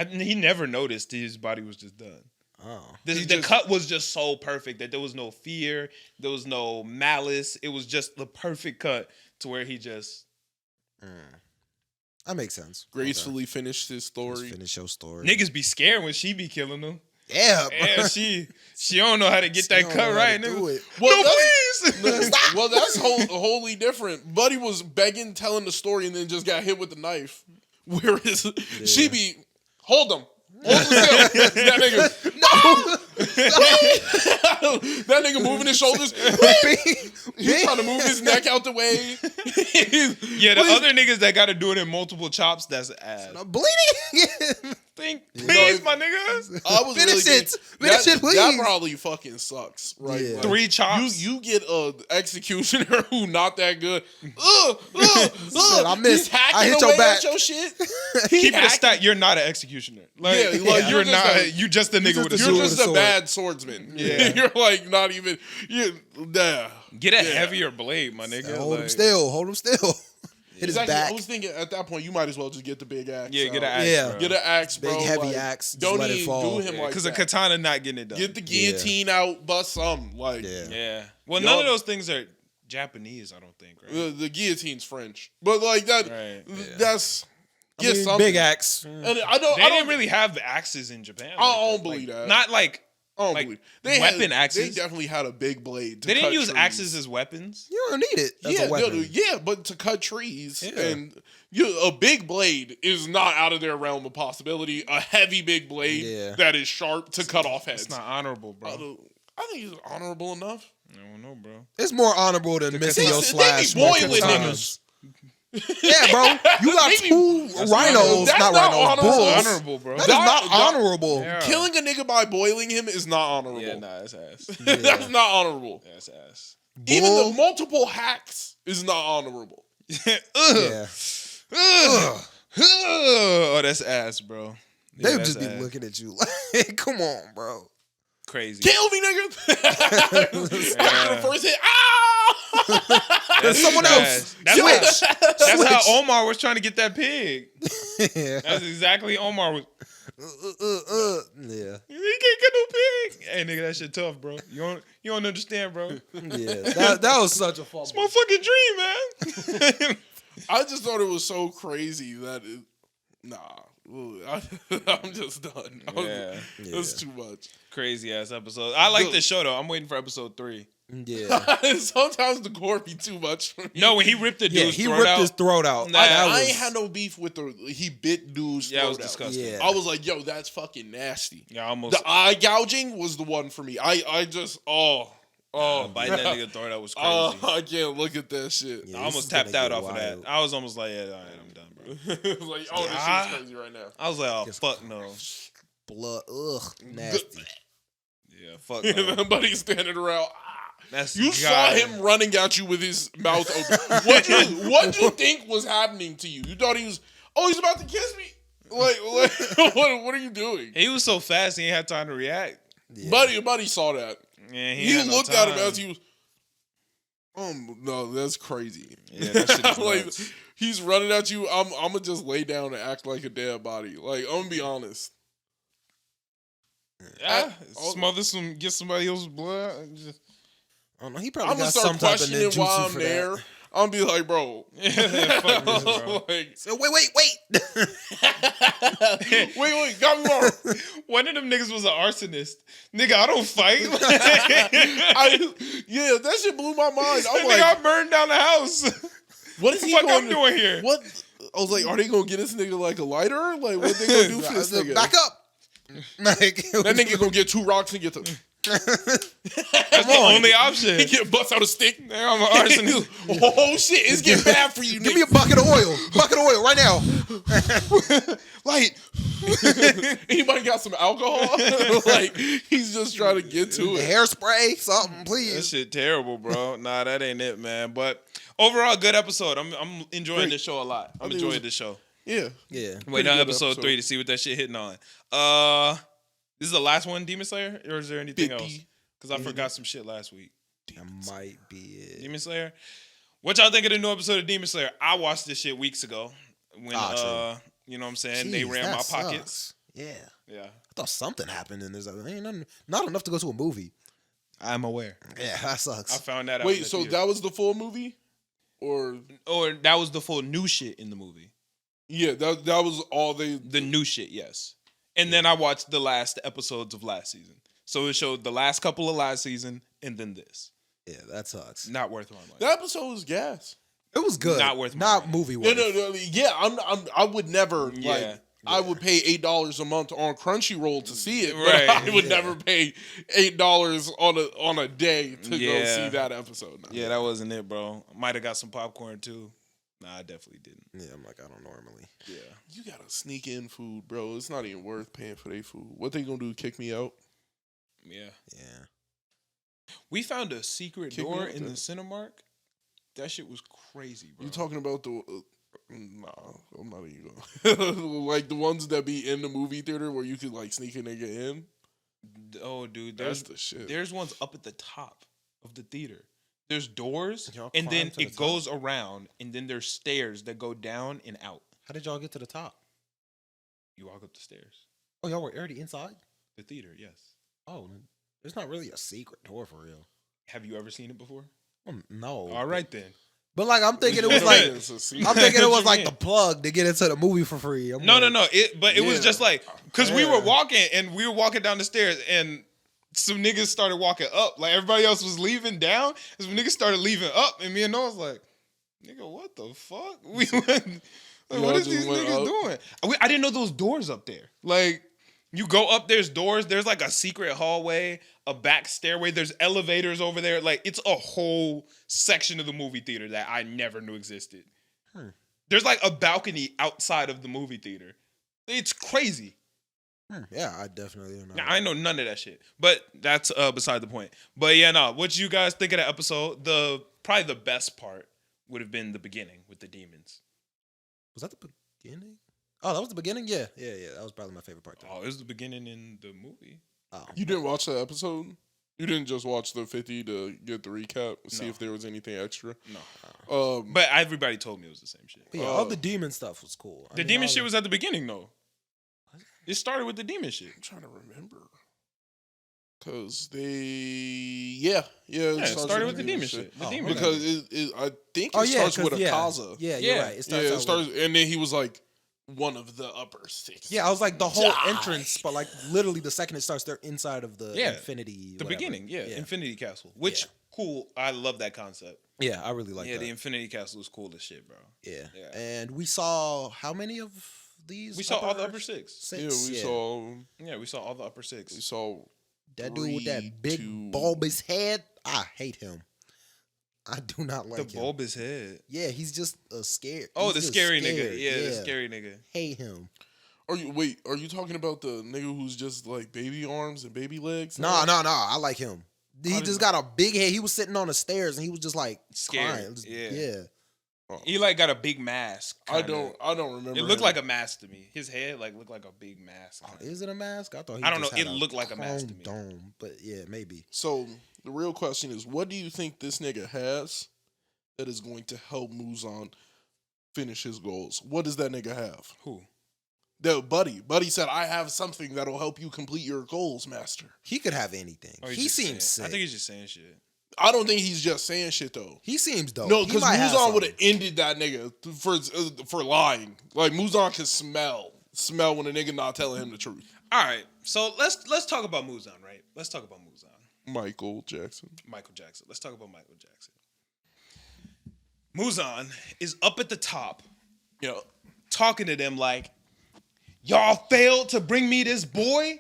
A: He never noticed his body was just done.
C: Oh.
A: The cut was just so perfect that there was no fear, there was no malice. It was just the perfect cut to where he just
C: That makes sense.
B: gracefully finished his
C: Okay.
B: story.
C: Let's finish your story.
A: niggas be scared when she be killing them.
C: Yeah,
A: Yeah,
C: bro.
A: she don't know how to get that
C: She don't
A: cut
C: know how
A: right,
C: to
A: nigga.
C: do it.
B: Well,
A: No,
B: that's-
A: please.
B: Well, that's wholly different. Buddy was begging, telling the story, and then just got hit with the knife. Whereas she be, hold him. Hold him still. That nigga, no! That nigga moving his shoulders. He's trying to move his neck out the way.
A: Yeah, the other niggas that got to do it in multiple chops, that's ass.
C: Bleeding.
A: Please, my nigga.
B: I was
C: Finish
B: really
C: it.
B: thinking-
C: Finish it, please.
B: That probably fucking sucks, right?
C: Yeah.
B: Like,
A: 3 chops.
B: You get a executioner who not that good.
C: I missed.
B: He's hacking
C: I hit
B: away
C: your back.
B: at your shit.
A: Keep it a stat. You're not an executioner. Like,
B: Yeah, like,
A: you're
B: you're just
A: not.
B: a-
A: You just a nigga
C: just
A: with
C: a
A: a
C: dude
A: sword.
B: You're
C: with
B: just
C: a
B: a
C: sword.
B: bad swordsman.
A: Yeah.
B: You're like not even.
A: Get a
B: Yeah.
A: heavier blade, my nigga.
C: Hold him
A: Like,
C: still. Hold him still. Hit his
B: Exactly.
C: back.
B: I was thinking at that point you might as well just get the big axe.
A: Yeah, get an
B: out.
A: axe.
C: Yeah.
A: bro.
B: Get an axe,
C: Big,
B: bro.
C: heavy
B: like,
C: axe. Just
B: Don't
C: let it
B: even
C: fall.
B: do him like
A: Because
B: that.
A: a katana not getting it done.
B: Get the guillotine out, bust some. Like
C: Yeah.
A: Yeah. Well,
B: Y'all-
A: none of those things are Japanese, I don't think, right?
B: the guillotine's French, but like that.
A: Right.
B: That's
C: I
B: get
C: mean,
B: something.
C: big axe.
B: And I don't.
A: They
B: I
A: didn't
B: don't
A: really have axes in Japan.
B: I
A: like
B: don't
A: that.
B: believe
A: Like,
B: that.
A: Not like
B: I don't
A: like,
B: believe they
A: weapon
B: They
A: axes.
B: definitely had a big blade. To
A: they didn't
B: cut
A: use
B: trees.
A: axes as weapons.
C: You don't need it as
B: Yeah,
C: a weapon.
B: no, yeah, but to cut trees
C: Yeah.
B: and a big blade is not out of their realm of possibility. A heavy big blade
C: Yeah.
B: that is sharp to cut off heads.
A: It's not honorable, bro.
B: I think it's honorable enough.
A: I don't know, bro.
C: It's more honorable than missing your
B: They be
C: slash.
B: boiling
C: multiple
B: niggas.
C: times. Yeah, bro. You got
B: They be-
C: 2
B: That's
C: rhinos,
B: not
C: not
B: honorable.
C: rhinos,
B: That's not
C: bulls.
A: Honorable, bro.
C: That is
B: That-
C: not
B: that-
C: honorable.
A: Yeah.
B: Killing a nigga by boiling him is not honorable.
A: Yeah, nah, that's ass.
B: That's not honorable.
A: That's ass.
B: Even
C: Bull.
B: the multiple hacks is not honorable.
A: Ugh.
C: Yeah.
A: Ugh. Oh, that's ass, bro.
C: They
A: Yeah,
C: would just
A: that's
C: be
A: ass.
C: looking at you like, come on, bro.
A: Crazy.
B: Kill me, nigga. After the first hit, ah!
C: There's someone else.
A: That's,
C: Switch.
A: that's how
C: Switch.
A: Omar was trying to get that pig.
C: Yeah.
A: That's exactly Omar was.
C: Yeah.
A: He can't get no pig. Hey, nigga, that shit tough, bro. You don't understand, bro.
C: Yeah. That was such a fun.
A: It's my fucking dream, man.
B: I just thought it was so crazy that Nah, I'm just done.
A: Yeah.
B: That's too much.
A: Crazy ass episode. I like this show though. I'm waiting for episode 3.
C: Yeah.
B: Sometimes the gore be too much for me.
A: No, when he ripped the dude's
C: he
A: throat
C: ripped
A: out.
C: his throat out.
A: Nah,
B: I ain't had no beef with he bit dude's throat
A: Yeah, it was
B: out.
A: disgusting.
C: Yeah.
B: I was like, yo, that's fucking nasty.
A: Yeah, almost.
B: The eye gouging was the one for me. I just
A: Biting that nigga throat out was crazy.
B: I can't look at that shit.
C: Yeah,
A: I
C: this
A: almost
C: is gonna
A: tapped out
C: get
A: off of that.
C: wild.
A: I was almost like, yeah, all right, I'm done, bro.
B: It was like, oh, this shit's crazy right now.
A: I was like, oh,
C: Just-
A: fuck no.
C: Blood. Ugh. Nasty.
A: Yeah, fuck no.
B: And buddy's standing around.
A: That's
B: You saw him running at you with his mouth open. What you think was happening to you? You thought he was, he's about to kiss me? Like what are you doing?
A: He was so fast, he ain't had time to react.
C: Yeah.
B: Buddy saw that.
A: Yeah,
B: He
A: had no
B: looked at him
A: time.
B: as he was, no, that's crazy.
A: Yeah, that shit is
B: Like,
A: nuts.
B: he's running at you. I'm gonna just lay down and act like a dead body. Like, I'm gonna be honest.
A: Yeah, get somebody else's blood. Just,
C: I don't know. He
B: I'm
C: probably
B: gonna
C: got
B: start
C: some type of
B: questioning
C: ninjutsu
B: while I'm
C: for
B: there.
C: that.
B: I'm gonna be like, bro.
A: yeah, fuck this, bro.
B: Like,
C: So, wait.
B: wait, got me wrong.
A: One of them niggas was an arsonist. Nigga, I don't fight.
B: Yeah, that shit blew my mind. I'm
A: Nigga,
B: like,
A: I burned down the house.
B: what is
A: What the
B: he
A: fuck
B: going
A: I'm doing here?
B: What? I was like, are they gonna get this nigga like a lighter? Like, what they gonna do for this nigga?
C: Back up. Like,
B: That nigga gonna get 2 rocks and get the.
A: That's the only option.
B: He get bust out a stick.
A: I'm an arsonist.
B: Oh shit, it's getting bad for you.
C: Give me a bucket of oil. Bucket of oil right now.
A: Light.
B: Anybody got some alcohol? Like, he's just trying to get to it.
C: Hairspray, something,
A: That
C: please.
A: shit terrible, bro. Nah, that ain't it, man. But overall, good episode. I'm enjoying
B: Great.
A: this show a lot. I'm
B: think it
A: enjoying
B: was-
A: this show.
B: Yeah.
C: Yeah.
A: Wait,
B: Pretty
A: on
B: good
A: episode 3 to see what that shit hitting on. This is the last one, Demon Slayer, or is there anything
B: 50.
A: else? Because I forgot some shit last week.
C: That might be it.
A: Demon Slayer. What y'all think of the new episode of Demon Slayer? I watched this shit weeks ago when
C: True.
A: you know what I'm saying,
C: Jeez,
A: they ran my
C: that
A: pockets.
C: sucks. Yeah.
A: Yeah,
C: I thought something happened in this. Ain't not enough to go to a movie.
A: I'm aware.
C: Yeah, that
A: I
C: sucks.
A: found that out. in
B: Wait,
A: the
B: so
A: theater.
B: that was the full movie, or
A: that was the full new shit in the movie.
B: yeah, that was all they.
A: The new shit, yes. And then I watched the last episodes of last season. So it showed the last couple of last season and then this.
C: Yeah, that sucks.
A: Not worth my money.
B: That episode was gas.
C: It was good.
A: Not worth my
C: Not
A: money.
C: movie
B: No,
C: worth.
B: yeah, I would never
A: Yeah.
B: I would pay $8 a month on Crunchyroll to see it,
A: Right.
B: but I would
C: Yeah.
B: never pay $8 on a day to go
A: Yeah.
B: see that episode. Nah.
A: Yeah, that wasn't it, bro. Might have got some popcorn too. Nah, I definitely didn't.
C: Yeah, I'm like, I don't normally.
A: Yeah.
B: You gotta sneak in food, bro. It's not even worth paying for their food. What they gonna do? Kick me out?
A: Yeah.
C: Yeah.
A: We found a secret
B: Kick me
A: door
B: out
A: in
B: there.
A: the Cinemark. That shit was crazy, bro.
B: You talking about the? Nah, I'm not even going. Like the ones that be in the movie theater where you could like sneak a nigga in.
A: Oh, dude,
B: That's the shit.
A: there's ones up at the top of the theater. There's doors,
C: Y'all
A: and then
C: climb to the
A: it goes around, and then there's stairs that go down and out.
C: How did y'all get to the top?
A: You walk up the stairs.
C: Oh, y'all were already inside?
A: The theater, yes.
C: Oh, there's not really a secret door for real.
A: Have you ever seen it before?
C: No.
A: All right then.
C: But like, I'm thinking it was like,
B: It's a secret.
C: I'm thinking it
A: What
C: was
A: you
C: like
A: mean?
C: the plug to get into the movie for free. I'm
A: No.
C: like,
A: But it was
B: Yeah.
A: just like because we were
C: Yeah.
A: walking and we were walking down the stairs and some niggas started walking up. Like everybody else was leaving down. And some niggas started leaving up, and me and Noah was like, "Nigga, what the fuck? We went. Like,
B: Y'all
A: what is
B: just
A: these
B: went
A: niggas
B: up?
A: doing? I didn't know those doors up there. Like you go up, there's doors. There's like a secret hallway, a back stairway. There's elevators over there. Like it's a whole section of the movie theater that I never knew existed. There's like a balcony outside of the movie theater. It's crazy.
C: Yeah, I definitely don't know.
A: Now, I know none of that shit. But that's beside the point. But yeah, no. What you guys think of the episode? Probably the best part would have been the beginning with the demons.
C: Was that the beginning? Oh, that was the beginning? Yeah. That was probably my favorite part.
A: Oh, it was the beginning in the movie.
C: Oh.
B: You didn't watch that episode? You didn't just watch the 50 to get the recap, see
A: No.
B: if there was anything extra?
A: No. But everybody told me it was the same shit.
C: But yeah, all the demon stuff was cool.
A: The demon shit was at the beginning, though. It started with the demon shit.
B: I'm trying to remember. Because it
A: started with the demon shit. The
C: Oh,
A: demon
C: okay.
B: Because I think it
C: Oh, yeah.
B: starts with a Kaza.
C: Yeah, you're
A: Yeah.
C: right. It
B: Yeah,
C: starts
B: it
C: out
B: starts, and then he was like, one of the upper six.
C: Yeah, I was like the whole
B: Die.
C: entrance, but like literally the second it starts, they're inside of the Infinity.
A: The
C: whatever.
A: beginning, Infinity Castle, which cool. I love that concept.
C: Yeah, I really like that.
A: Yeah, the Infinity Castle is cool as shit, bro.
C: Yeah. And we saw how many of these?
A: We saw all the upper six.
B: Yeah, we saw.
A: Yeah, we saw all the upper six.
B: We saw
C: that dude with that big bulbous head. I hate him. I do not like
A: the
C: him.
A: bulbous head.
C: Yeah, he's just a scary.
A: Oh,
C: he's
A: the
C: just
A: scary
C: scared.
A: nigga. Yeah, the scary nigga.
C: Hate him.
B: Are you talking about the nigga who's just like baby arms and baby legs?
C: No. I like him. He just got a big head. He was sitting on the stairs and he was just like
A: scared.
C: Crying.
A: Yeah. He like got a big mask.
B: Kinda. I don't remember.
A: It looked like a mask to me. His head like looked like a big mask.
C: Is it a mask? I thought.
A: I don't know. It looked like a mask to me.
C: Dome, but yeah, maybe.
B: So the real question is, what do you think this nigga has that is going to help Muzan finish his goals? What does that nigga have?
A: Who?
B: The Buddy. Buddy said, I have something that'll help you complete your goals, master.
C: He could have anything. He seems sick.
A: I think he's just saying shit.
B: I don't think he's just saying shit, though.
C: He seems dope.
B: No, because Muzan would have ended that nigga for lying. Like, Muzan can smell when a nigga not telling him the truth.
A: All right, so let's talk about Muzan, right? Let's talk about Muzan.
B: Michael Jackson.
A: Let's talk about Michael Jackson. Muzan is up at the top, talking to them like, y'all failed to bring me this boy?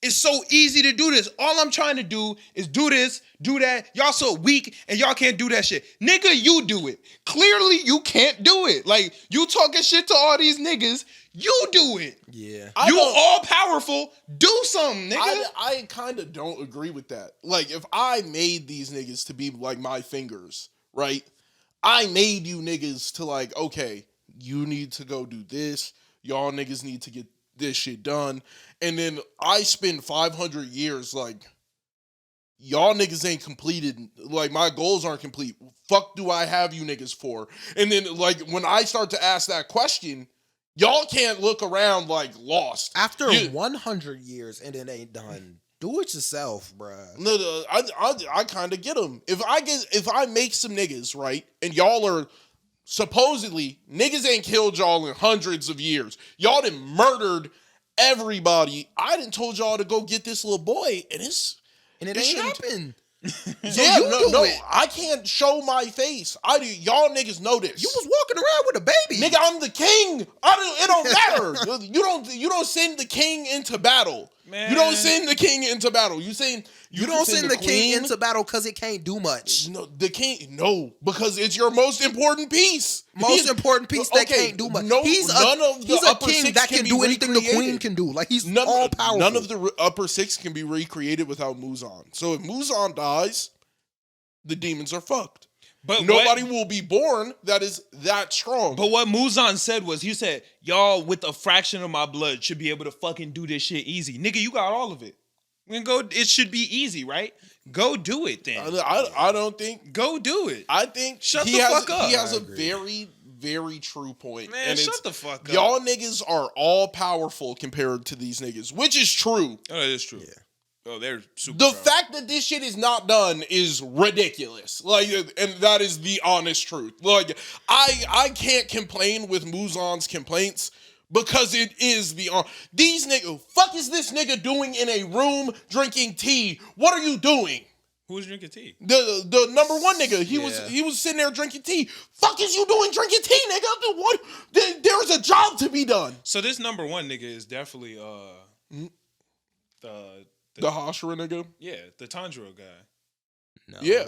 A: It's so easy to do this. All I'm trying to do is do this, do that. Y'all so weak and y'all can't do that shit. Nigga, you do it. Clearly, you can't do it. Like, you talking shit to all these niggas. You do it.
C: Yeah.
A: You all powerful. Do something, nigga.
B: I kind of don't agree with that. Like, if I made these niggas to be like my fingers, right? I made you niggas to like, okay, you need to go do this. Y'all niggas need to get this shit done. And then I spend 500 years like, y'all niggas ain't completed. Like, my goals aren't complete. Fuck do I have you niggas for? And then, like, when I start to ask that question, y'all can't look around like lost.
C: After 100 years and it ain't done, do it yourself, bruh.
B: No, I kind of get them. If I make some niggas, right, and y'all are supposedly, niggas ain't killed y'all in hundreds of years. Y'all done murdered everybody. I done told y'all to go get this little boy, and
C: it ain't happened.
B: Yeah, no, I can't show my face. Y'all niggas know this.
C: You was walking around with a baby,
B: nigga. I'm the king. It don't matter. You don't send the king into battle. Man. You don't send the king into battle. You don't send the
C: king into battle because it can't do much.
B: No, because it's your most important piece.
C: Important piece that can't do much. He's a king that can do anything the queen can do. Like, he's all powerful.
B: None of the upper six can be recreated without Muzan. So if Muzan dies, the demons are fucked. But nobody will be born that is that strong.
A: But what Muzan said was, he said, y'all with a fraction of my blood should be able to fucking do this shit easy. Nigga, you got all of it. It should be easy, right? Go do it then.
B: I don't think.
A: Go do it.
B: I think
A: shut the fuck up.
B: He has a very, very true point.
A: Man, and shut the fuck up.
B: Y'all niggas are all powerful compared to these niggas, which is true.
A: Oh, it is true. Yeah. Oh, they're super.
B: The fact that this shit is not done is ridiculous. Like, and that is the honest truth. Like, I can't complain with Muzan's complaints because it is these niggas. Fuck is this nigga doing in a room drinking tea? What are you doing?
A: Who was drinking tea?
B: The number one nigga. He was sitting there drinking tea. Fuck is you doing drinking tea, nigga? What? There's a job to be done.
A: So this number one nigga is definitely
B: the Hashira nigga?
A: Yeah, the Tanjiro guy.
B: No. Yeah.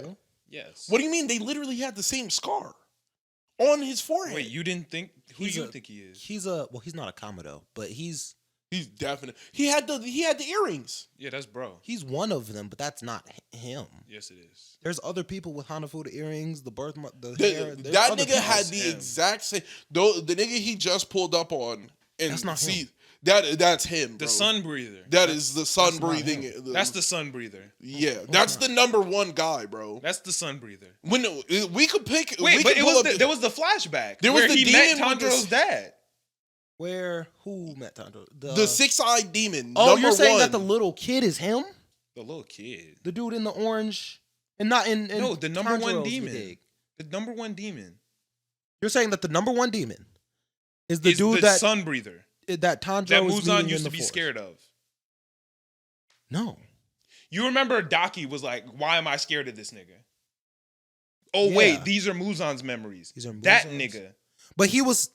A: Yes.
B: What do you mean? They literally had the same scar on his forehead.
A: Wait, you didn't think? Who do you think he is?
C: He's not a Kamado, but he's
B: definite. He had the earrings.
A: Yeah, that's bro.
C: He's one of them, but that's not him.
A: Yes, it is.
C: There's other people with Hanafuda earrings, the hair.
B: That nigga had the exact same. The nigga he just pulled up on, and
C: that's not him.
B: That's him, bro.
A: The sun breather.
B: That's the sun breathing.
A: That's the sun breather.
B: Yeah, that's the number one guy, bro.
A: That's the sun breather.
B: When we could pick.
A: Wait, but there was the flashback.
B: There was
A: where
B: the
A: he met Tanjiro's dad.
C: Who met Tanjiro?
B: The six-eyed demon.
C: Oh, you're saying that the little kid is him?
A: The little kid.
C: The dude in the orange, and not in.
A: No, the number one demon.
C: Wig.
A: The number one demon.
C: You're saying that the number one demon Is the
A: is
C: dude
A: the
C: that
A: sun breather
C: that Tanjiro
A: that
C: is
A: Muzan
C: meeting
A: used
C: in
A: to
C: the
A: be
C: forest?
A: scared of.
C: No.
A: You remember Daki was like, "Why am I scared of this nigga?" Oh
C: Yeah.
A: wait, these are Muzan's memories.
C: These are
A: That
C: Muzan's.
A: nigga.
C: But he was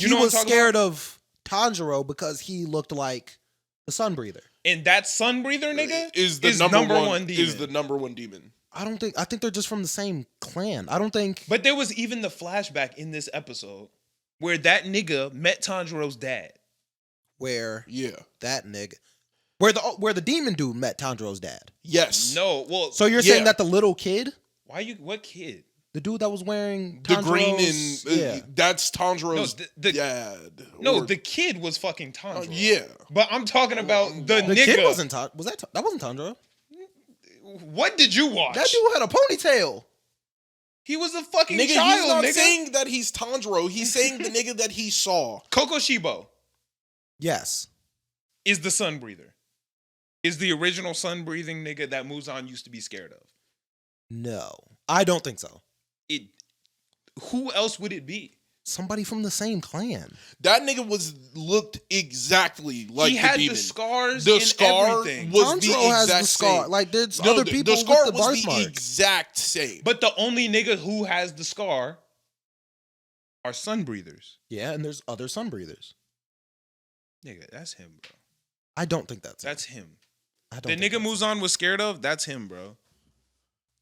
A: know what I'm talking
C: scared of Tanjiro because he looked like the sun breather.
A: And that sun breather nigga
B: is the number one
A: demon.
B: is the number one demon.
C: I think they're just from the same clan. I don't think
A: But there was even the flashback in this episode where that nigga met Tanjiro's dad.
C: where
B: Yeah.
C: that nigga where the demon dude met Tanjiro's dad.
B: Yes.
A: No, well,
C: So you're
B: Yeah.
C: saying that the little kid,
A: what kid?
C: the dude that was wearing
B: The
C: Tanjiro's,
B: green and that's Tanjiro's
A: No, the-
B: dad.
A: No,
B: Or-
A: the kid was fucking Tanjiro.
B: yeah.
A: But I'm talking about the
C: the
A: nigga.
C: kid wasn't that wasn't Tanjiro.
A: What did you watch?
C: That dude had a ponytail.
A: He was a fucking
B: Nigga,
A: child,
B: he's not
A: nigga.
B: saying that he's Tanjiro. He's saying the nigga that he saw.
A: Kokoshibo
C: Yes.
A: is the sun breather. Is the original sun breathing nigga that Muzan used to be scared of.
C: No. I don't think so.
A: Who else would it be?
C: Somebody from the same clan.
B: That nigga looked exactly like
A: he
B: the
A: had
B: demon.
A: the scars.
B: The
A: and
B: scar
A: everything.
B: was
C: Tanjiro
B: the
C: has
B: exact
C: the scar.
B: same.
C: Like there's
B: No,
C: other
B: the
C: people
B: scar
C: with the
B: was the
C: birthmarks.
B: exact same.
A: But the only nigga who has the scar are sun breathers.
C: Yeah, and there's other sun breathers.
A: Nigga, that's him, bro.
C: I don't think that's
A: That's him.
C: I don't
A: The
C: think
A: nigga
C: that's
A: Muzan was scared of, that's him, bro.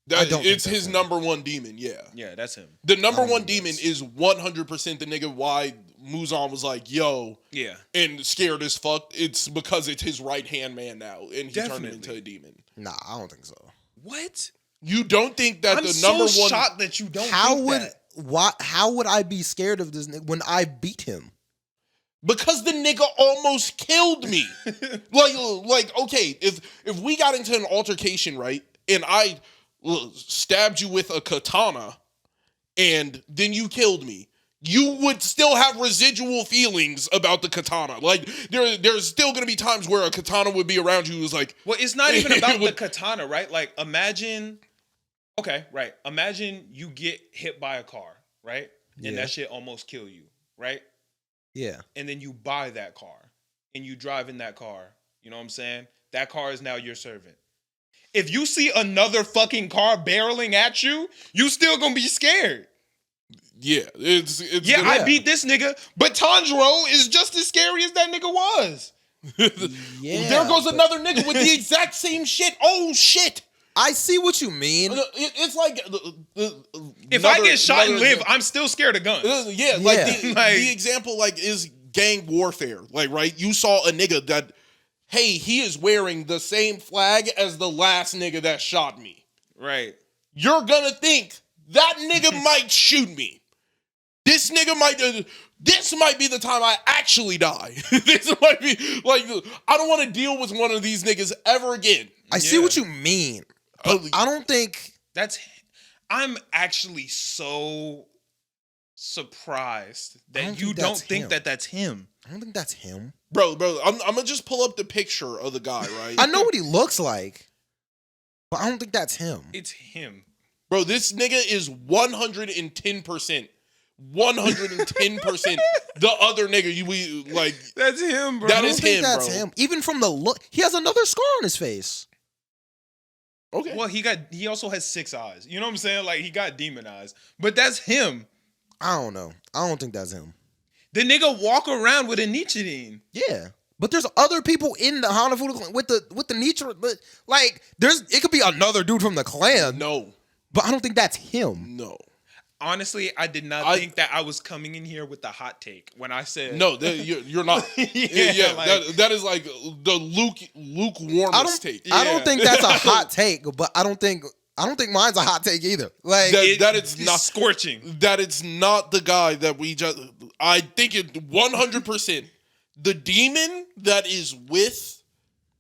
C: I don't think
B: It's
C: that's
B: his
C: him.
B: number one demon, yeah.
A: Yeah, that's him.
B: The number
C: I don't
B: one
C: think
B: demon
C: that's-
B: is 100% the nigga why Muzan was like, yo,
A: Yeah.
B: and scared as fuck. It's because it's his right-hand man now, and he turned him
A: Definitely.
B: into a demon.
C: Nah, I don't think so.
A: What?
B: You don't think that
A: I'm
B: the
A: so
B: number one...
A: shocked that you don't
C: How
A: think
C: would
A: that.
C: how would I be scared of this nigga when I beat him?
B: Because the nigga almost killed me. like okay, if we got into an altercation, right, and I stabbed you with a katana, and then you killed me, you would still have residual feelings about the katana. Like there's still gonna be times where a katana would be around you who's like,
A: Well, it's not even about the
B: would-
A: katana, right? Like, imagine. Okay, right. Imagine you get hit by a car, right? And
C: Yeah.
A: that shit almost kill you, right?
C: Yeah.
A: And then you buy that car and you drive in that car. You know what I'm saying? That car is now your servant. If you see another fucking car barreling at you, you still gonna be scared.
B: yeah, it's
A: Yeah,
B: gonna-
A: I beat this nigga, but Tanjiro is just as scary as that nigga was.
C: Yeah.
B: there goes
C: but
B: another nigga with the exact same shit. Oh shit.
C: I see what you mean.
B: It's like
A: If I
B: another-
A: get shot and
B: another
A: live,
B: example.
A: I'm still scared of guns.
B: Yeah, like,
C: Yeah.
B: the,
A: Like-
B: the example like is gang warfare. Like, right, you saw a nigga that, hey, he is wearing the same flag as the last nigga that shot me.
A: Right.
B: You're gonna think that nigga might shoot me. This nigga might. This might be the time I actually die. This might be like I don't want to deal with one of these niggas ever again.
C: I see
A: Yeah.
C: what you mean. But I don't think
A: I'm actually so surprised
C: I don't
A: that you
C: think
A: don't
C: that's
A: think
C: him.
A: that that's him.
C: I don't think that's him.
B: Bro, I'm gonna just pull up the picture of the guy, right?
C: I know what he looks like, but I don't think that's him.
A: It's him.
B: Bro, this nigga is 110%. 110% the other nigga we like.
A: That's him, bro.
B: That
C: I don't
B: is
C: think
B: him,
C: that's
B: bro.
C: him. Even from the look, he has another scar on his face.
B: Okay.
A: Well, he also has 6 eyes. You know what I'm saying? Like, he got demon eyes. But that's him.
C: I don't know. I don't think that's him.
A: The nigga walk around with a Nichirin.
C: Yeah. But there's other people in the Hanafuda clan with the Nitra, but like it could be another dude from the clan.
B: No.
C: But I don't think that's him.
B: No.
A: Honestly, I did not think that I was coming in here with the hot take when I said
B: No, you're not.
A: Yeah, like-
B: that is like the lukewarmest take.
C: I don't think that's a
A: Yeah.
C: hot take, but I don't think mine's a hot take either. Like
B: That it's
A: it's
B: not
A: scorching.
B: that it's not the guy that we just. I think it 100%. The demon that is with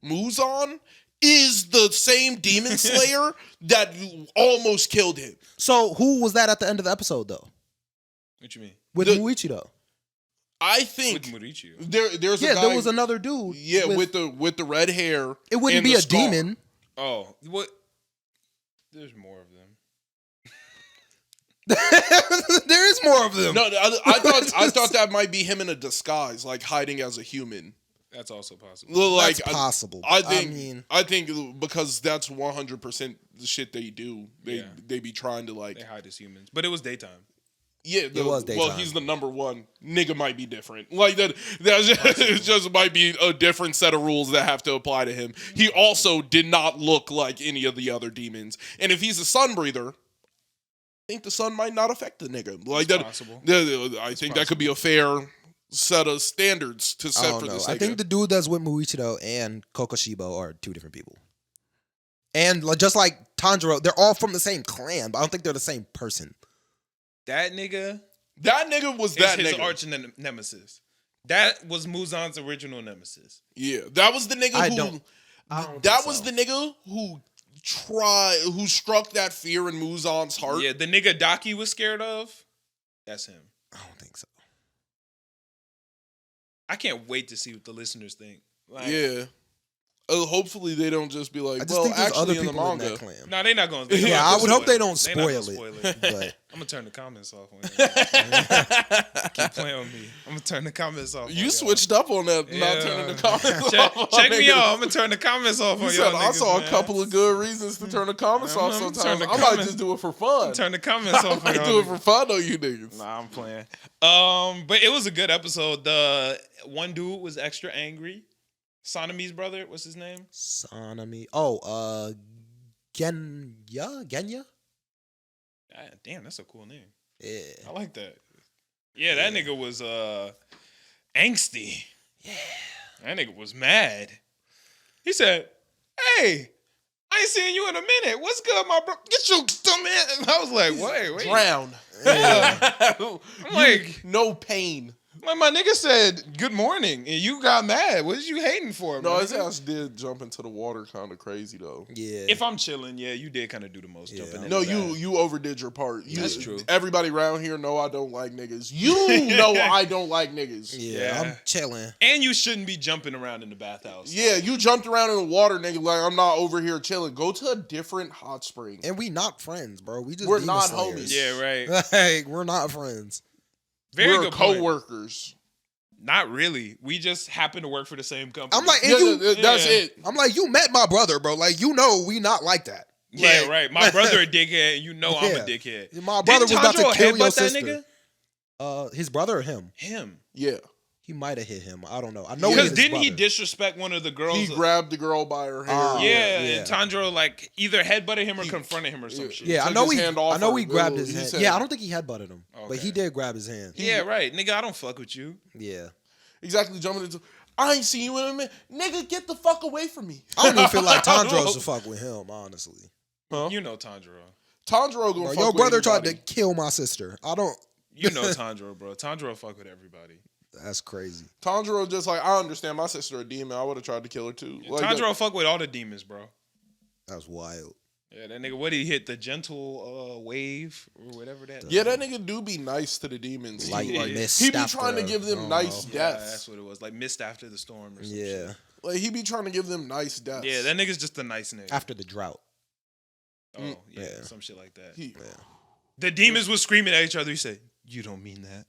B: Muzan is the same demon slayer that almost killed him.
C: so who was that at the end of the episode though?
A: What you mean?
C: With
B: The-
C: Muichi though.
B: I
A: With
B: think
A: Murichu.
B: there's a
C: Yeah,
B: guy.
C: there was another dude.
B: Yeah, with the red hair.
C: it wouldn't
B: and
C: be
B: the
C: a
B: scar.
C: demon.
A: Oh, what? There's more of them.
C: There is more of them.
B: No, I thought that might be him in a disguise, like hiding as a human.
A: That's also possible.
B: Like,
C: That's possible.
B: I think because that's 100% the shit they do. They be trying to like
A: They hide as humans, but it was daytime.
B: Yeah,
C: it was daytime.
B: Well, he's the number one. Nigga might be different. Like that. It just might be a different set of rules that have to apply to him. He also did not look like any of the other demons. And if he's a sun breather, I think the sun might not affect the nigga. Like
A: It's
B: that.
A: possible.
B: I think that could be a fair set of standards to
C: I
B: set
C: don't
B: for
C: know.
B: this nigga.
C: I think the dude that's with Muichiro and Kokoshibo are two different people. And just like Tanjiro, they're all from the same clan, but I don't think they're the same person.
A: That nigga
B: was
A: is
B: that
A: his
B: nigga.
A: arch nemesis. That was Muzan's original nemesis.
B: Yeah, that was the nigga
C: I
B: who.
C: don't
B: That
C: think
B: was
C: so.
B: the nigga who struck that fear in Muzan's heart.
A: Yeah, the nigga Daki was scared of. That's him.
C: I don't think so.
A: I can't wait to see what the listeners think. Like,
B: Yeah. Hopefully they don't just be like,
C: I just
B: well,
C: think there's other
B: actually in the
C: people in
B: manga.
C: that clan.
A: No, they're not going.
C: Yeah, I would hope they don't spoil
A: it.
C: But
A: I'm gonna turn the comments off. On you. Keep playing with me. I'm gonna turn the comments off.
B: You switched up on that, not turning the comments off.
A: Check me out. I'm gonna turn the comments off
B: You
A: on
B: said,
A: y'all.
B: I
A: niggas,
B: saw
A: man.
B: a couple of good reasons to turn the comments off
A: I'm
B: sometimes.
A: turn the
B: I might
A: comments-
B: just do it for fun.
A: Turn the comments
B: I
A: off.
B: might
A: on
B: do
A: y'all
B: it for fun though, you niggas.
A: Nah, I'm playing. But it was a good episode. The one dude was extra angry. Sonami's brother, what's his name?
C: Sanami. Oh, Genya?
A: Ah, damn, that's a cool name.
C: Yeah.
A: I like that. Yeah, that nigga was angsty.
C: Yeah.
A: That nigga was mad. He said, "Hey, I ain't seen you in a minute. What's good, my bro? Get your dumb ass." And I was like, wait.
B: Drown.
A: I'm like,
B: no pain.
A: Like my nigga said, "Good morning," and you got mad. What is you hating for?
B: No,
A: my
B: his
A: nigga?
B: ass did jump into the water kind of crazy though.
C: Yeah.
A: If I'm chilling, yeah, you did kind of do the most
C: Yeah.
A: jumping.
B: No,
A: into that.
B: you overdid your part.
A: That's true.
B: Everybody around here know I don't like niggas. You know I don't like niggas.
C: yeah,
A: Yeah.
C: I'm chilling.
A: And you shouldn't be jumping around in the bathhouse.
B: Yeah, you jumped around in the water, nigga. Like I'm not over here chilling. Go to a different hot spring.
C: And we not friends, bro. We just
B: We're
C: demon
B: not
C: slayers.
B: homies.
A: Yeah, right.
C: Like, we're not friends.
A: Very
B: We're
A: good point.
B: co-workers.
A: Not really. We just happen to work for the same company.
C: I'm like, and
B: That's it.
C: I'm like, you met my brother, bro. Like, you know, we not like that.
A: yeah,
C: Like,
A: right. My brother a dickhead, and you know I'm a
C: Yeah.
A: dickhead.
C: My brother
A: Didn't
C: was about to
A: Tanjiro
C: kill your
A: headbutt that
C: sister.
A: nigga?
C: His brother or him?
A: Him.
B: Yeah.
C: He might have hit him. I don't know. I know
A: Because
C: his
A: didn't he
C: brother.
A: disrespect one of the girls?
B: He grabbed the girl by her hair.
A: yeah,
C: Yeah.
A: and Tanjiro like either headbutted him or confronted him or some
B: Yeah.
A: shit.
C: Yeah, I
B: took
C: know
B: his
C: he.
B: hand off
C: I know
B: her.
C: he grabbed his
B: He
C: hand.
B: said-
C: Yeah, I don't think he headbutted him, but
A: Okay.
C: he did grab his hand.
A: Yeah, right. Nigga, I don't fuck with you.
C: Yeah.
B: Exactly, jumping into. I ain't seen you in a minute. Nigga, get the fuck away from me.
C: I don't even feel like Tanjiro should fuck with him, honestly.
B: Huh?
A: You know Tanjiro.
B: Tanjiro gonna
C: Bro,
B: fuck
C: your
B: with
C: brother tried
B: anybody.
C: to kill my sister. I don't.
A: You know Tanjiro, bro. Tanjiro fuck with everybody.
C: That's crazy.
B: Tanjiro just like, I understand my sister a demon. I would have tried to kill her too. Like,
A: Tanjiro fuck with all the demons, bro.
C: That's wild.
A: Yeah, that nigga, what did he hit? The gentle wave or whatever that.
B: yeah, that nigga do be nice to the demons.
C: Like,
B: too.
A: Yeah.
B: Like
C: missed
B: he be
C: after
B: trying to
C: a-
B: give
C: I
B: them
C: don't
B: nice
C: know.
A: Yeah,
B: deaths.
A: that's what it was. Like mist after the storm or some
C: Yeah.
A: shit.
B: Like he be trying to give them nice deaths.
A: Yeah, that nigga's just a nice nigga.
C: After the drought.
A: Oh, yeah,
C: Yeah.
A: some shit like that.
B: He-
C: Yeah.
A: The demons was screaming at each other. He said, "You don't mean that."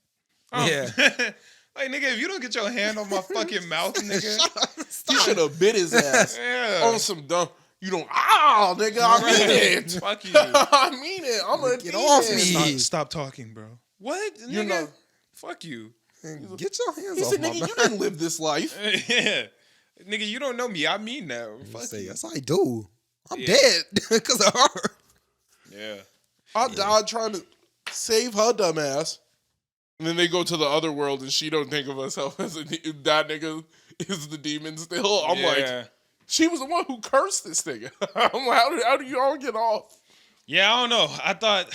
C: Yeah.
A: Like, nigga, if you don't get your hand on my fucking mouth, nigga.
B: he should have bit his ass
A: Yeah.
B: on some dumb. You don't. Ah, nigga, I mean it.
A: Fuck you.
B: I mean it. I'm a
C: Get
B: demon.
C: off me.
A: Stop talking, bro. What?
B: You
A: Nigga?
B: know.
A: Fuck you.
C: Get your hands
B: He
C: off
B: said,
C: my
B: nigga,
C: mouth.
B: you didn't live this life.
A: Yeah. Nigga, you don't know me. I mean that.
C: You
A: Fuck
C: say,
A: you.
C: yes, I do. I'm
A: Yeah.
C: dead because of her.
A: Yeah.
B: I died trying to save her dumb ass. And then they go to the other world and she don't think of herself as that nigga is the demon still. I'm like,
A: Yeah.
B: she was the one who cursed this nigga. I'm like, how do you all get off?
A: Yeah, I don't know. I thought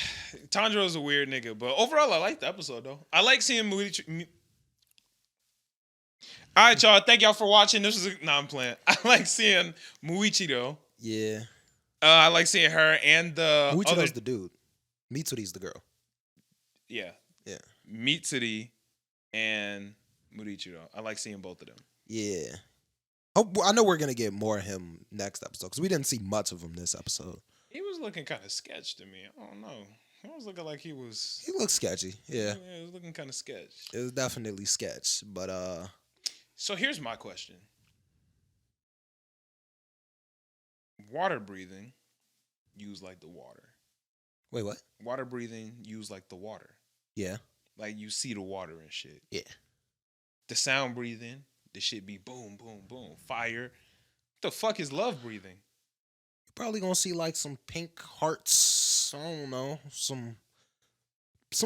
A: Tanjiro's a weird nigga, but overall, I liked the episode though. I like seeing Muichiro. All right, y'all. Thank y'all for watching. This was I'm playing. I like seeing Muichiro.
C: Yeah.
A: I like seeing her and the other.
C: Muichiro's the dude. Mitsuri's the girl.
A: Yeah,
C: Yeah.
A: Mitsuri and Muichiro. I like seeing both of them.
C: Yeah. Oh, well, I know we're gonna get more of him next episode because we didn't see much of him this episode.
A: He was looking kind of sketch to me. I don't know. He was looking like he was.
C: He looks sketchy. Yeah.
A: He was looking kind of sketch.
C: It was definitely sketch, but
A: So here's my question: water breathing, use like the water.
C: wait, what?
A: Water breathing, use like the water.
C: Yeah.
A: Like you see the water and shit.
C: Yeah.
A: The sound breathing, the shit be boom, boom, boom. Fire. What the fuck is love breathing?
C: You're probably gonna see like some pink hearts. I don't know, some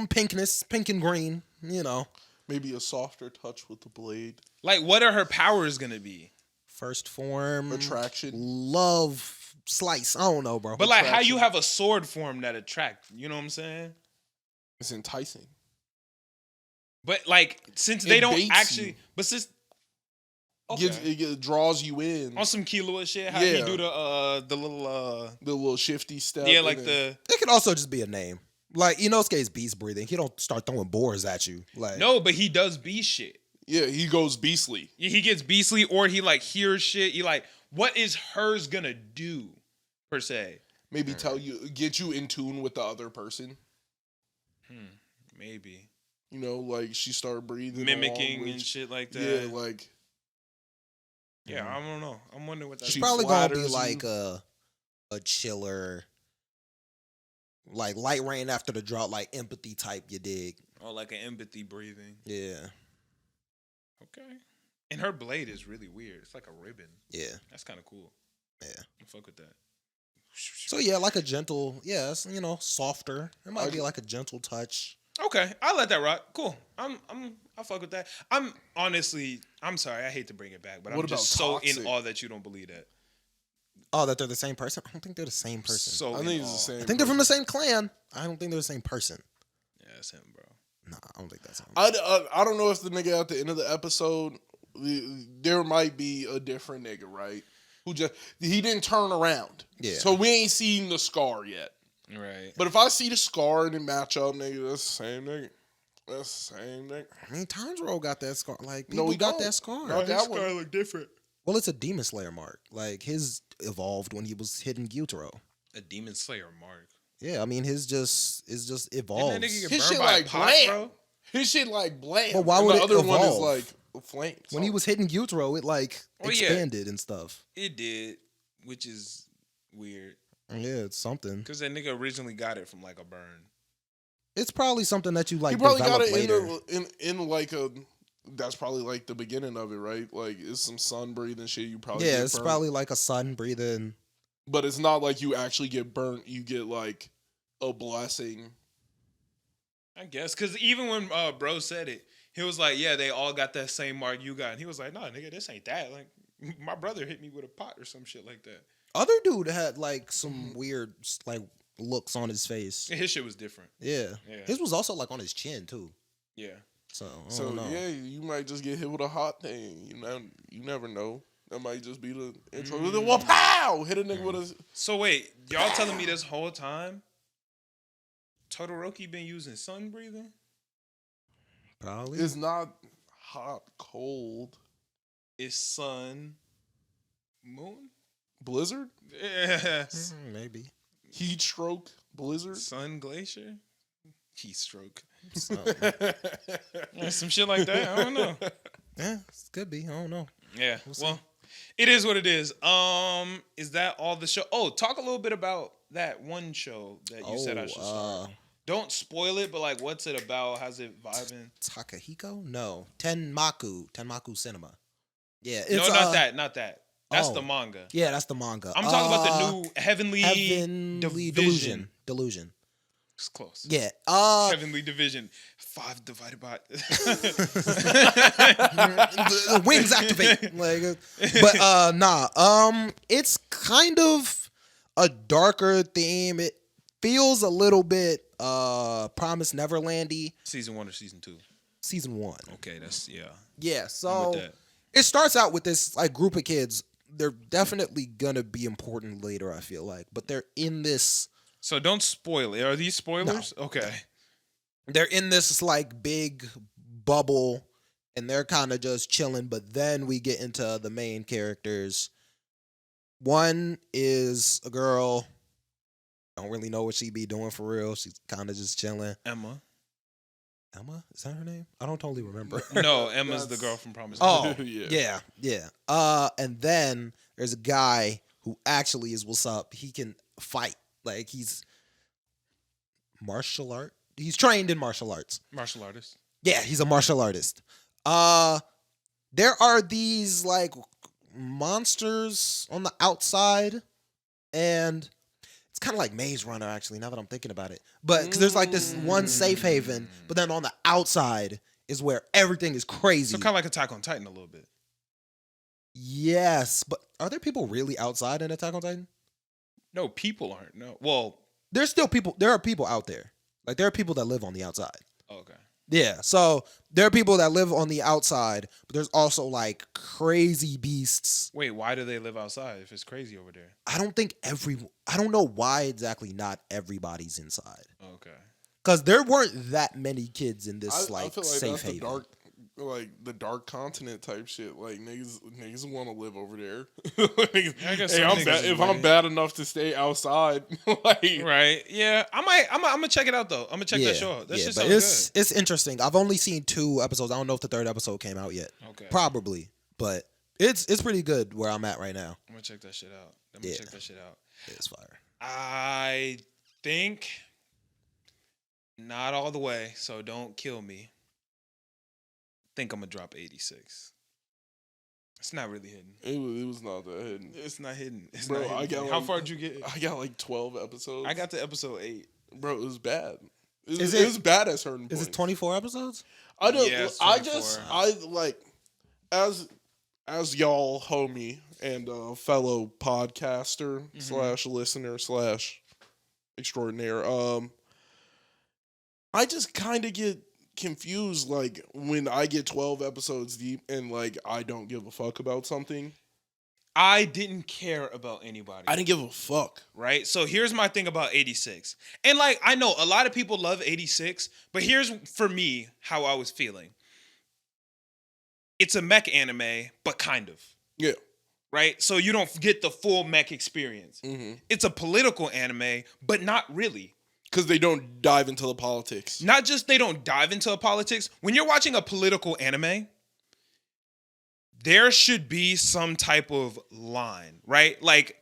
C: pinkness, pink and green. You know,
B: Maybe a softer touch with the blade.
A: Like, what are her powers gonna be?
C: first form,
B: Attraction.
C: love slice. I don't know, bro.
A: But like, how
B: Attraction.
A: you have a sword form that attract? You know what I'm saying?
B: It's enticing.
A: But like, since
B: It
A: they don't
B: baits
A: actually,
B: you.
A: but since okay.
B: It draws you in.
A: On some Killua shit, how he
B: Yeah.
A: do the little
B: The little shifty step.
A: yeah,
B: and
A: like
B: then-
A: the
C: It could also just be a name. Like Inosuke's beast breathing. He don't start throwing boars at you. Like
A: no, but he does beast shit.
B: Yeah, he goes beastly.
A: He gets beastly, or he like hears shit. He like, what is hers gonna do per se?
B: Maybe get you in tune with the other person.
A: Maybe
B: You know, like she started breathing,
A: mimicking
B: along
A: and
B: with-
A: shit like that.
B: Yeah, like
A: Yeah, I don't know. I'm wondering what that's.
C: it's
B: She
C: probably gonna be
B: flatters
C: like
B: you.
C: a chiller, like light rain after the drought, like empathy type. You dig?
A: Oh, like an empathy breathing.
C: Yeah,
A: Okay. And her blade is really weird. It's like a ribbon.
C: yeah,
A: That's kind of cool.
C: yeah.
A: I fuck with that.
C: So yeah, like a gentle, it's, softer. It might
B: I-
C: be like a gentle touch.
A: Okay, I let that rock. Cool. I fuck with that. I'm honestly, I'm sorry. I hate to bring it back, but
B: What
A: I'm just
B: about
A: so in
B: toxic?
A: awe that you don't believe that.
C: Oh, that they're the same person? I don't think they're the same person.
A: So
B: I
A: in
B: think it's
A: awe.
B: the same.
C: I think they're from the same clan. I don't think they're the same person.
A: Yeah, that's him, bro.
C: Nah, I don't think that's him.
B: I don't know if the nigga at the end of the episode, there might be a different nigga, right? He didn't turn around.
C: Yeah.
B: So we ain't seen the scar yet.
A: Right.
B: But if I see the scar and it match up, nigga, that's the same nigga. That's the same nigga.
C: I mean, Tanjiro got that scar. Like,
B: No,
C: people
B: he
C: got
B: don't.
C: that scar.
B: No, that one.
A: look different.
C: Well, it's a Demon Slayer mark. Like, his evolved when he was hitting Gyutaro.
A: A demon slayer mark.
C: Yeah, I mean, his just
A: Didn't
C: evolves.
A: that nigga get
B: His
A: burned
B: shit
A: by
B: like
A: a pot,
B: blam.
A: bro?
B: His shit like blam.
C: But why
B: And
C: would
B: the
C: it
B: other one is
C: evolve?
B: like flames.
C: When he was hitting Gyutaro, it like
A: Oh, yeah.
C: expanded and stuff.
A: It did, which is weird.
C: Yeah, it's something.
A: Because that nigga originally got it from like a burn.
C: It's probably something that you like
B: he probably got
C: develop
B: it
C: later.
B: in like a. That's probably like the beginning of it, right? Like it's some sun breathing shit. You probably
C: Yeah,
B: get
C: it's
B: burnt.
C: probably like a sun breathing.
B: But it's not like you actually get burnt. You get like a blessing.
A: I guess. Because even when bro said it, he was like, yeah, they all got that same mark you got. And he was like, no, nigga, this ain't that. Like, my brother hit me with a pot or some shit like that.
C: Other dude had like some weird like looks on his face.
A: His shit was different.
C: Yeah.
A: Yeah.
C: His was also like on his chin too.
A: Yeah.
C: So I
B: So
C: don't know.
B: yeah, you might just get hit with a hot thing. You never know. That might just be the intro. Well, pow! Hit a nigga with a.
A: So wait, y'all telling me this whole time Todoroki been using sun breathing?
C: Probably.
B: It's not hot, cold.
A: It's sun, moon?
B: Blizzard,
A: Yes.
C: Maybe.
B: heat stroke, blizzard.
A: Sun glacier? Heat stroke.
C: Something.
A: Yeah, some shit like that. I don't know.
C: Yeah, it could be. I don't know.
A: Yeah.
C: We'll see.
A: Well, it is what it is. Is that all the show? Oh, talk a little bit about that one show that you said I should start. Don't spoil it, but like, what's it about? How's it vibing?
C: Takahiko? No. Tenmaku Cinema. Yeah.
A: No,
C: It's,
A: not that. That's
C: oh.
A: the manga.
C: Yeah, that's the manga.
A: I'm talking about the new Heavenly Division.
C: Delusion.
A: It's close.
C: Yeah.
A: Heavenly Division. 5 divided by.
C: The wings activate. It's kind of a darker theme. It feels a little bit Promise Neverlandy.
A: Season 1 or season 2?
C: Season 1.
A: Okay, that's yeah.
C: Yeah,
A: I'm
C: so
A: with that.
C: it starts out with this like group of kids. They're definitely gonna be important later, I feel like. But they're in this
A: So don't spoil it. Are these spoilers? Okay.
C: they're in this like big bubble and they're kind of just chilling, but then we get into the main characters. One is a girl, Don't really know what she be doing for real. She's kind of just chilling.
A: Emma.
C: Emma? Is that her name? I don't totally remember.
A: No, Emma's the girl from Promised
C: Oh,
B: Yeah.
C: yeah. And then there's a guy who actually is what's up. He can fight. Like, he's martial art. He's trained in martial arts.
A: Martial artist.
C: Yeah, he's a martial artist. There are these, like, monsters on the outside, and it's kind of like Maze Runner, actually, now that I'm thinking about it. But, because there's, like, this one safe haven, but then on the outside is where everything is crazy.
A: So kind of like Attack on Titan a little bit.
C: Yes, but are there people really outside in Attack on Titan?
A: No, people aren't. No. Well,
C: There's still people. There are people out there. Like, there are people that live on the outside.
A: okay.
C: Yeah, so there are people that live on the outside, but there's also, like, crazy beasts.
A: Wait, why do they live outside if it's crazy over there?
C: I don't know why exactly not everybody's inside.
A: Okay.
C: Because there weren't that many kids in this,
B: I feel like
C: safe
B: that's
C: haven.
B: the dark continent type shit. Like niggas want to live over there.
A: I guess
B: Hey,
A: some niggas
B: if
A: would.
B: I'm bad enough to stay outside, like
A: Right. Yeah. I'm gonna check it out though. I'm gonna check that show out. That shit
C: but
A: sounds
C: it's interesting. I've only seen 2 episodes. I don't know if the 3rd episode came out yet.
A: good. Okay.
C: Probably, but it's pretty good where I'm at right now.
A: I'm gonna check that shit out.
C: It's fire.
A: I think not all the way, so don't kill me. Think I'm gonna drop 86. It's not really hidden.
B: it was not that hidden.
A: It's not hidden. It's
B: Bro,
A: not hidden. How far did you get?
B: I got like 12 episodes.
A: I got to episode 8.
B: Bro, it was bad. It
C: Is
B: was bad at certain points.
C: Is it 24 episodes?
B: I don't.
A: Yeah, it's
B: I
A: 24.
B: like as y'all homie and fellow podcaster / listener / extraordinaire. I just kind of get confused, like when I get 12 episodes deep and like I don't give a fuck about something.
A: I didn't care about anybody.
B: I didn't give a fuck.
A: Right? So here's my thing about 86. And like, I know a lot of people love 86, but here's for me how I was feeling. It's a mech anime, but kind of.
B: Yeah.
A: Right? So you don't get the full mech experience.
B: Mm-hmm.
A: It's a political anime, but not really.
B: Because they don't dive into the politics.
A: Not just they don't dive into the politics. When you're watching a political anime, there should be some type of line, right? Like,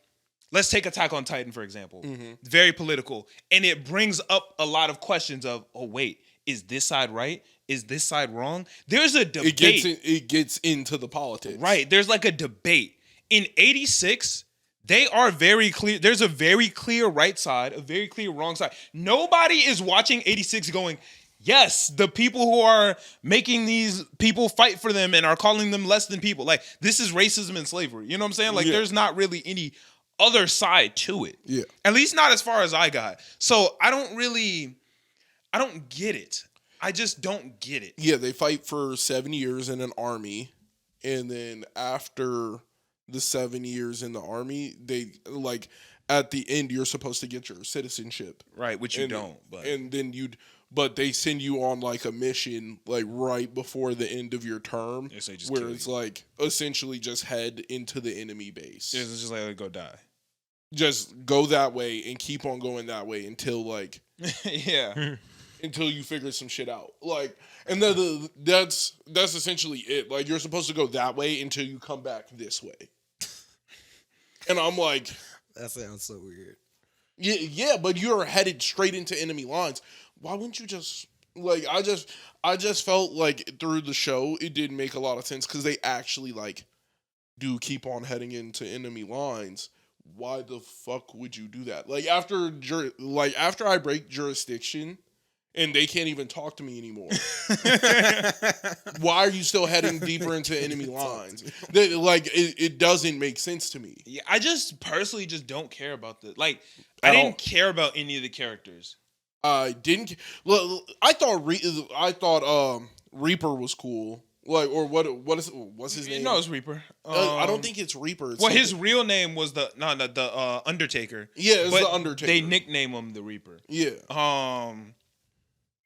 A: let's take Attack on Titan, for example.
B: Mm-hmm.
A: Very political. And it brings up a lot of questions of, oh, wait, is this side right? Is this side wrong? There's a debate.
B: It gets into the politics.
A: Right. There's like a debate. In 86, they are very clear. There's a very clear right side, a very clear wrong side. Nobody is watching 86 going, yes, the people who are making these people fight for them and are calling them less than people. Like, this is racism and slavery. You know what I'm saying? Like, there's not really any other side to it.
B: Yeah.
A: At least not as far as I got. So I don't get it. I just don't get it.
B: Yeah, they fight for 7 years in an army. And then after the 7 years in the army, they like at the end you're supposed to get your citizenship.
A: Right, which you don't. But
B: and then but they send you on like a mission like right before the end of your term,
A: Yes, they just
B: where
A: kill
B: it's
A: you.
B: like essentially just head into the enemy base.
A: it's just like, go die.
B: Just go that way and keep on going that way until like
A: Yeah.
B: until you figure some shit out. Like, and that's essentially it. Like, you're supposed to go that way until you come back this way. And I'm like,
C: That sounds so weird.
B: yeah, but you're headed straight into enemy lines. Why wouldn't you just like? I just felt like through the show it didn't make a lot of sense because they actually like do keep on heading into enemy lines. Why the fuck would you do that? Like after I break jurisdiction and they can't even talk to me anymore. Why are you still heading deeper into enemy lines? It doesn't make sense to me.
A: Yeah, I just personally just don't care about I didn't care about any of the characters.
B: I didn't. Well, I thought Reaper was cool. Like, or what's his name?
A: No, it's Reaper.
B: I don't think it's Reaper. It's
A: his real name was the Undertaker.
B: Yeah, it's
A: but
B: the Undertaker.
A: They nickname him the Reaper.
B: Yeah.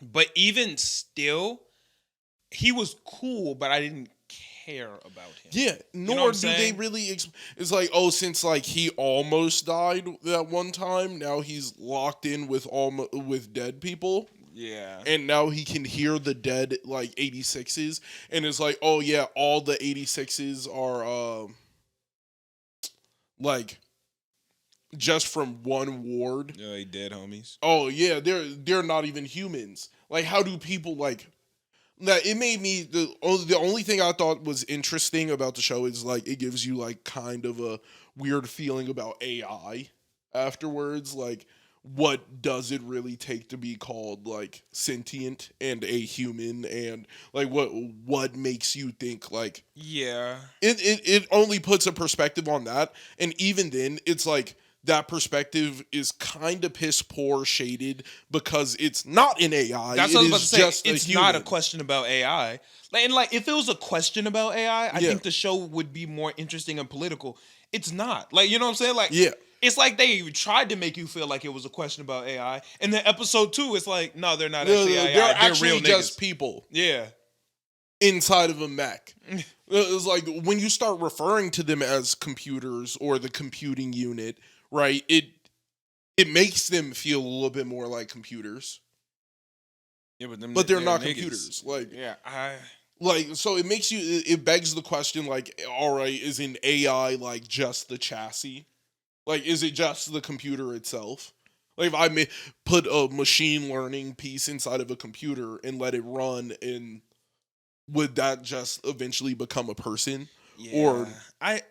A: But even still, he was cool, but I didn't care about him.
B: Yeah,
A: know
B: nor
A: what I'm
B: do they
A: saying?
B: really. It's like, oh, since like he almost died that one time, now he's locked in with dead people,
A: Yeah.
B: and now he can hear the dead like 86s, and it's like, oh yeah, all the 86s are like just from one ward.
A: Yeah, they dead homies.
B: Oh yeah, they're not even humans. Like, how do people like? That it made me the only thing I thought was interesting about the show is like it gives you like kind of a weird feeling about AI afterwards. Like, what does it really take to be called like sentient and a human, and like what makes you think like
A: Yeah.
B: it only puts a perspective on that, and even then it's like that perspective is kind of piss poor shaded because it's not an AI.
A: That's what I was
B: it
A: about
B: is
A: to say.
B: just
A: It's
B: a
A: not a
B: human.
A: question about AI. And like, if it was a question about AI, I
B: Yeah.
A: think the show would be more interesting and political. It's not. Like, you know what I'm saying? Like,
B: Yeah.
A: it's like they tried to make you feel like it was a question about AI. And then episode 2, it's like, no, they're not
B: No,
A: actually
B: no,
A: AI.
B: they're
A: They're
B: actually
A: real
B: just
A: niggas.
B: people
A: Yeah.
B: inside of a mech. It's like when you start referring to them as computers or the computing unit, right? It makes them feel a little bit more like computers,
A: Yeah,
B: but they're not
A: niggas.
B: computers. Like,
A: Yeah,
B: so it makes you. It begs the question, like, all right, is an AI like just the chassis? Like, is it just the computer itself? Like, if I put a machine learning piece inside of a computer and let it run, and would that just eventually become a person?
A: yeah.
B: Or
A: I'm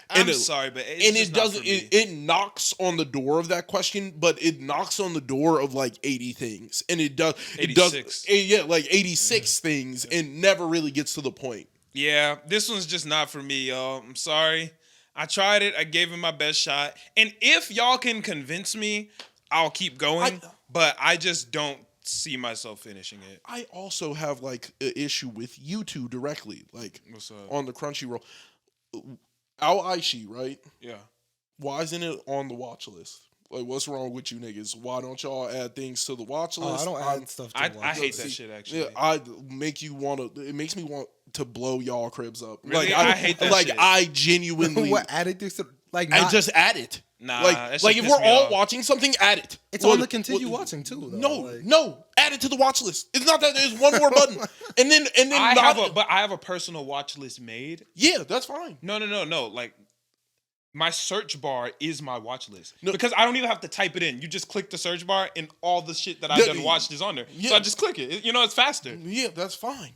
B: and it-
A: sorry, but it's
B: and
A: just
B: it
A: not
B: doesn't.
A: for me.
B: It knocks on the door of that question, but it knocks on the door of like 80 things, and it does. It does.
A: 86.
B: Yeah, like 86 things, and never really gets to the point.
A: Yeah, this one's just not for me, y'all. I'm sorry. I tried it. I gave it my best shot. And if y'all can convince me, I'll keep going. But I just don't see myself finishing it.
B: I also have like an issue with you two directly, like
A: What's up?
B: on the Crunchyroll. Ao Aishi, right?
A: Yeah.
B: Why isn't it on the watch list? Like, what's wrong with you niggas? Why don't y'all add things to the watch list?
C: I don't add stuff to
A: I
C: watch.
A: hate that shit, actually.
B: Yeah, I make you want to. It makes me want to blow y'all cribs up.
A: Really?
B: Like,
A: I hate that
B: Like,
A: shit.
B: I genuinely.
C: What added things to like?
B: I
C: Not,
B: just add it.
A: Nah,
B: like,
A: that shit
B: like if
A: piss
B: we're
A: me
B: all
A: off.
B: watching something, add it.
C: it's on the continue watching too. Though.
B: No,
C: Like,
B: no, add it to the watch list. It's not that there's one more button, and then
A: I
B: not.
A: have a personal watch list made.
B: Yeah, that's fine.
A: No. Like, my search bar is my watch list.
B: No.
A: Because I don't even have to type it in. You just click the search bar and all the shit that I've
B: Yeah,
A: done watched is on there.
B: yeah.
A: So I just click it. You know, it's faster.
B: Yeah, that's fine.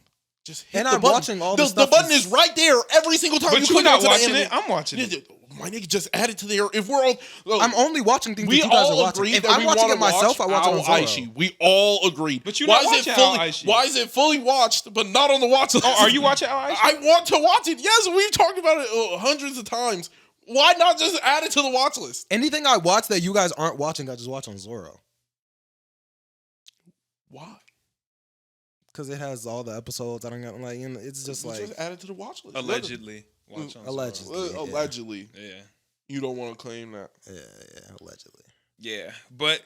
B: Just hit
C: And
B: the
C: I'm
B: button.
C: watching all the
B: the
C: stuff
B: button
C: that's-
B: is right there every single time
A: But
B: you
A: you're
B: click
A: not
B: onto the
A: watching
B: anime.
A: it. I'm watching
B: Yeah,
A: it.
B: my nigga, just add it to there. If we're all,
C: I'm only watching things that
B: we
C: you guys are
B: all
C: watching.
B: agreed
C: If
B: that
C: I'm
B: we
C: watching
B: wanna
C: it myself, I watch it on
B: Ao
C: Zoro.
B: Aishi. We all agreed.
A: But you're
B: why
A: not
B: is it
A: watching Ao
B: fully?
A: Aishi.
B: Why is it fully watched but not on the watch list?
A: Oh, are you watching Ao Aishi?
B: I want to watch it. Yes, we've talked about it hundreds of times. Why not just add it to the watch list?
C: Anything I watch that you guys aren't watching, I just watch on Zoro
B: Why?
C: because it has all the episodes. I don't got like, it's just like
B: just add it to the watch list.
A: Allegedly. Watch on
C: Allegedly.
A: Zoro.
C: Yeah.
B: Allegedly,
A: Yeah.
B: you don't want to claim that.
C: yeah, allegedly.
A: Yeah. But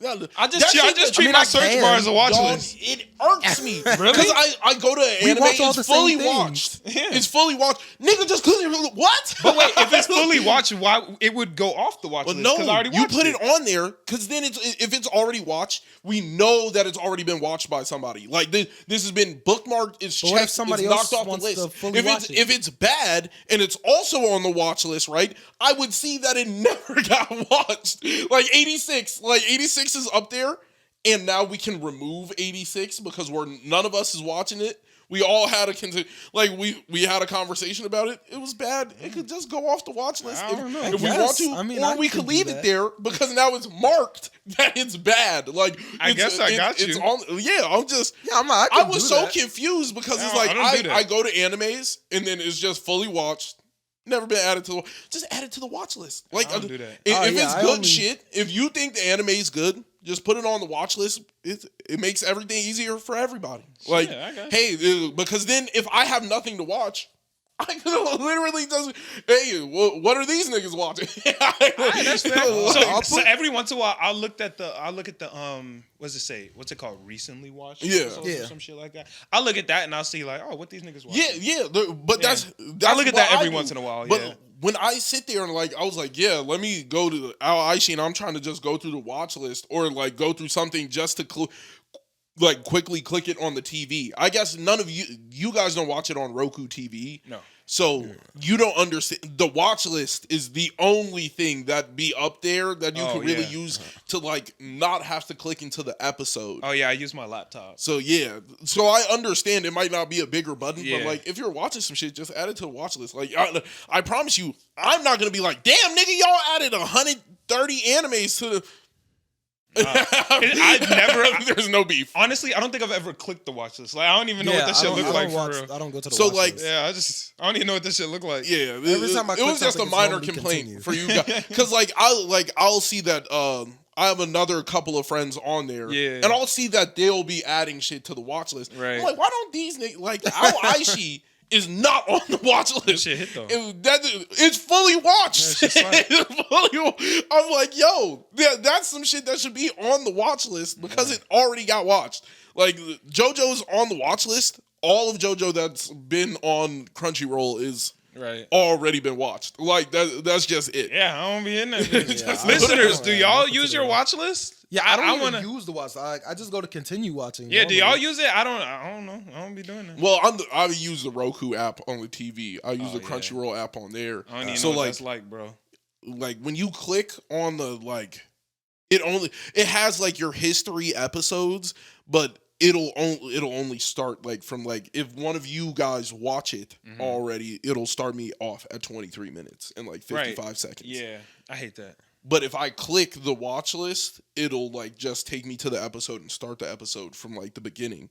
B: I
A: I just treat
C: mean,
A: my
C: I
A: search
C: can.
A: bar as a watch
B: Dog,
A: list.
B: it irks me.
A: Really?
B: Because I go to
C: We
B: anime,
C: watch all
B: it's
C: the
B: fully
C: same things.
B: watched.
A: Yeah.
B: It's fully watched. Nigga, just clearly, what?
A: But wait, if it's fully watched, why it would go off the watch
B: Well,
A: list?
B: no,
A: 'Cause I already
B: you
A: watched
B: put it on there because then if it's already watched, we know that it's already been watched by somebody. Like this has been bookmarked. It's
C: But what if
B: checked.
C: somebody
B: it's
C: else
B: knocked off
C: wants
B: the
C: to
B: list.
C: fully
B: If
C: watch it?
B: it's bad and it's also on the watch list, right? I would see that it never got watched. Like 86 is up there, and now we can remove 86 because none of us is watching it. We all had we had a conversation about it. It was bad. It could just go off the watch list
A: I don't know.
B: if we
C: I
B: want to,
C: guess. I mean,
B: or
C: I
B: we
C: could
B: could
C: do
B: leave it
C: that.
B: there because now it's marked that it's bad. Like
A: I guess I got
B: It's
A: you.
B: on. Yeah, I'm just.
C: Yeah,
B: I was so confused because it's
A: No,
B: like
A: I don't do that.
B: I go to animes and then it's just fully watched. Never been added to the. Just add it to the watch list. Like
A: I don't do that.
B: If,
C: Oh,
B: if
C: yeah,
B: it's
C: I
B: good
C: only-
B: shit, if you think the anime is good, just put it on the watch list. It makes everything easier for everybody. Like,
A: I got you.
B: hey, because then if I have nothing to watch, I could literally just, hey, what are these niggas watching?
A: Alright, that's fair.
C: I'll
A: So
C: put-
A: every once in a while, I'll look at the what's it say? What's it called? Recently watched.
B: Yeah.
A: episodes or
C: Yeah.
A: some shit like that. I'll look at that and I'll see like, oh, what these niggas watching.
B: But
A: Yeah.
B: that's
A: I look at that
B: what
A: every
B: do.
A: once in a while.
B: But
A: Yeah.
B: when I sit there and like, I was like, yeah, let me go to Al Aishi, and I'm trying to just go through the watch list or like go through something just to like quickly click it on the TV. I guess none of you guys don't watch it on Roku TV.
A: No.
B: So you don't understand. The watch list is the only thing that be up there that you can really use to like not have to click into the episode.
A: Oh yeah, I use my laptop.
B: So yeah, so I understand it might not be a bigger button,
A: Yeah.
B: but like if you're watching some shit, just add it to the watch list. Like I promise you, I'm not gonna be like, damn nigga, y'all added 130 animes to the.
A: I've never.
B: There's no beef.
A: Honestly, I don't think I've ever clicked the watch list. Like I don't even know what that shit look like for real.
C: I don't go to the
B: So,
C: watch
B: like,
C: list.
A: Yeah, I don't even know what this shit look like.
B: Yeah,
C: Every time I
B: it
C: click
B: was just a
C: something, it's
B: minor
C: normally
B: complaint
C: continue.
B: for you guys because I'll see that I have another couple of friends on there,
A: Yeah.
B: and I'll see that they'll be adding shit to the watch list.
A: Right.
B: I'm like, why don't these niggas like Al Aishi is not on the watch list?
A: shit hit, though.
B: It's fully watched.
A: Yeah, it's just
B: I'm like, yo, that's some shit that should be on the watch list because it already got watched. Like JoJo's on the watch list. All of JoJo that's been on Crunchyroll is
A: Right.
B: already been watched. Like that's just it.
A: Yeah, I don't be in there.
B: Just-
A: Listeners, do y'all
C: Yeah,
A: use your watch list?
C: Yeah, I don't
A: wanna.
C: even use the watch. I just go to continue watching.
A: Yeah, do
C: normally.
A: y'all use it? I don't know. I don't be doing that.
B: Well, I use the Roku app on the TV. I use the
A: yeah.
B: Crunchyroll app on there.
A: I don't even
B: So
A: know what
B: like,
A: that's like, bro.
B: like when you click on the like, it has like your history episodes, but it'll only start like from like if one of you guys watch it already, it'll start me off at 23 minutes and like 55 seconds.
A: Yeah, I hate that.
B: But if I click the watch list, it'll like just take me to the episode and start the episode from like the beginning.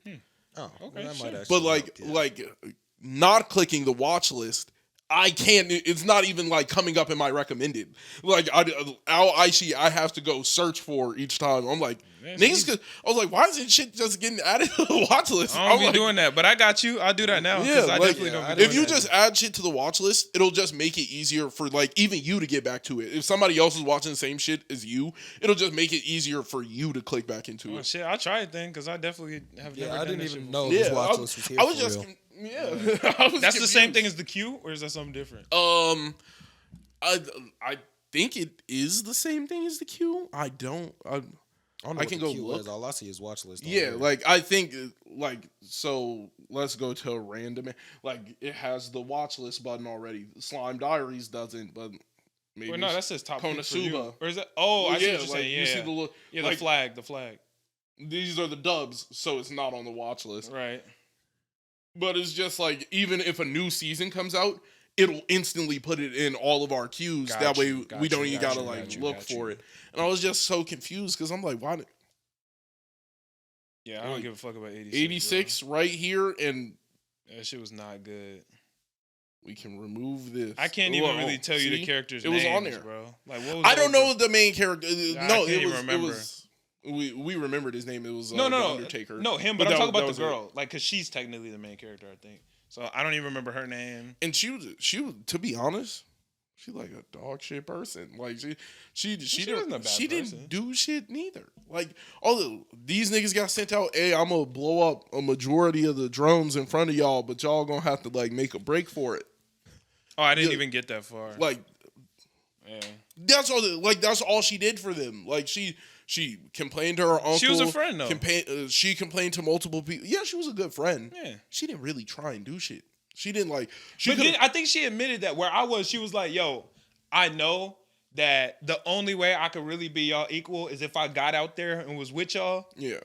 C: Oh,
A: Okay,
C: that
A: sure.
C: might actually
B: But like
C: help, yeah.
B: like not clicking the watch list, I can't. It's not even like coming up in my recommended. Like Al Aishi, I have to go search for each time. I'm like,
A: That's
B: niggas.
A: easy.
B: I was like, why isn't shit just getting added to the watch list?
A: I don't
B: I'm
A: be
B: like,
A: doing that, but I got you. I'll do that now.
B: Yeah,
A: 'Cause I
B: like,
A: definitely don't
C: yeah,
A: be doing
B: if you
A: that.
B: just add shit to the watch list, it'll just make it easier for like even you to get back to it. If somebody else is watching the same shit as you, it'll just make it easier for you to click back into
A: Oh,
B: it.
A: shit, I'll try it then, because I definitely have never
C: Yeah, I
A: done
C: didn't
A: that
C: even
A: shit
C: know
A: before.
C: this watch list was here.
B: I was
C: for
B: just
C: real.
B: I was
A: That's the same
B: confused.
A: thing as the queue, or is that something different?
B: I think it is the same thing as the queue. I don't.
C: I don't know
B: I
C: what
B: can
C: the
B: go
C: queue
B: look.
C: is. All I see is watch list. on
B: Yeah,
C: there.
B: like I think like so. Let's go to a random. Like it has the watch list button already. Slime Diaries doesn't, but maybe.
A: Well, no, that says top pick for you.
B: Konosuba.
A: Or is that? Oh, I see what you're
B: like,
A: saying. Yeah,
B: you see the look.
A: yeah,
B: like,
A: the flag.
B: These are the dubs, so it's not on the watch list.
A: Right.
B: But it's just like even if a new season comes out, it'll instantly put it in all of our queues.
A: Got
B: that way
A: you, got
B: we don't
A: you,
B: even
A: got
B: gotta
A: you,
B: like
A: got you,
B: look
A: got
B: for
A: you.
B: it. And I was just so confused because I'm like, why?
A: Yeah, I don't
B: Like,
A: give a fuck about 86.
B: 86 right here, and
A: Bro. That shit was not good.
B: we can remove this.
A: I can't even
B: Whoa,
A: really tell you the
B: see?
A: characters'
B: It was
A: names,
B: on there.
A: bro. Like, what was
B: I don't
A: those-
B: know the main character.
A: I
B: No,
A: can't
B: it
A: even
B: was.
A: remember.
B: It was. We remembered his name. It was
A: No,
B: the
A: no,
B: Undertaker.
A: no, him.
B: But
A: But I'm
B: that-
A: talking
B: that
A: about
B: was
A: the
B: it.
A: girl, like, cause she's technically the main character, I think. So I don't even remember her name.
B: And she was. To be honest, she like a dog shit person. Like she
A: wasn't a bad
B: she
A: person.
B: didn't do shit neither. Like these niggas got sent out. Hey, I'm gonna blow up a majority of the drones in front of y'all, but y'all gonna have to like make a break for it.
A: Oh, I didn't
B: Yeah.
A: even get that far.
B: Like
A: Yeah.
B: that's all. That's all she did for them. Like she complained to her uncle.
A: She was a friend, though.
B: She complained to multiple people. Yeah, she was a good friend.
A: Yeah.
B: She didn't really try and do shit. She didn't like. She
A: But
B: could.
A: then I think she admitted that where I was, she was like, yo, I know that the only way I could really be y'all equal is if I got out there and was with y'all,
B: Yeah.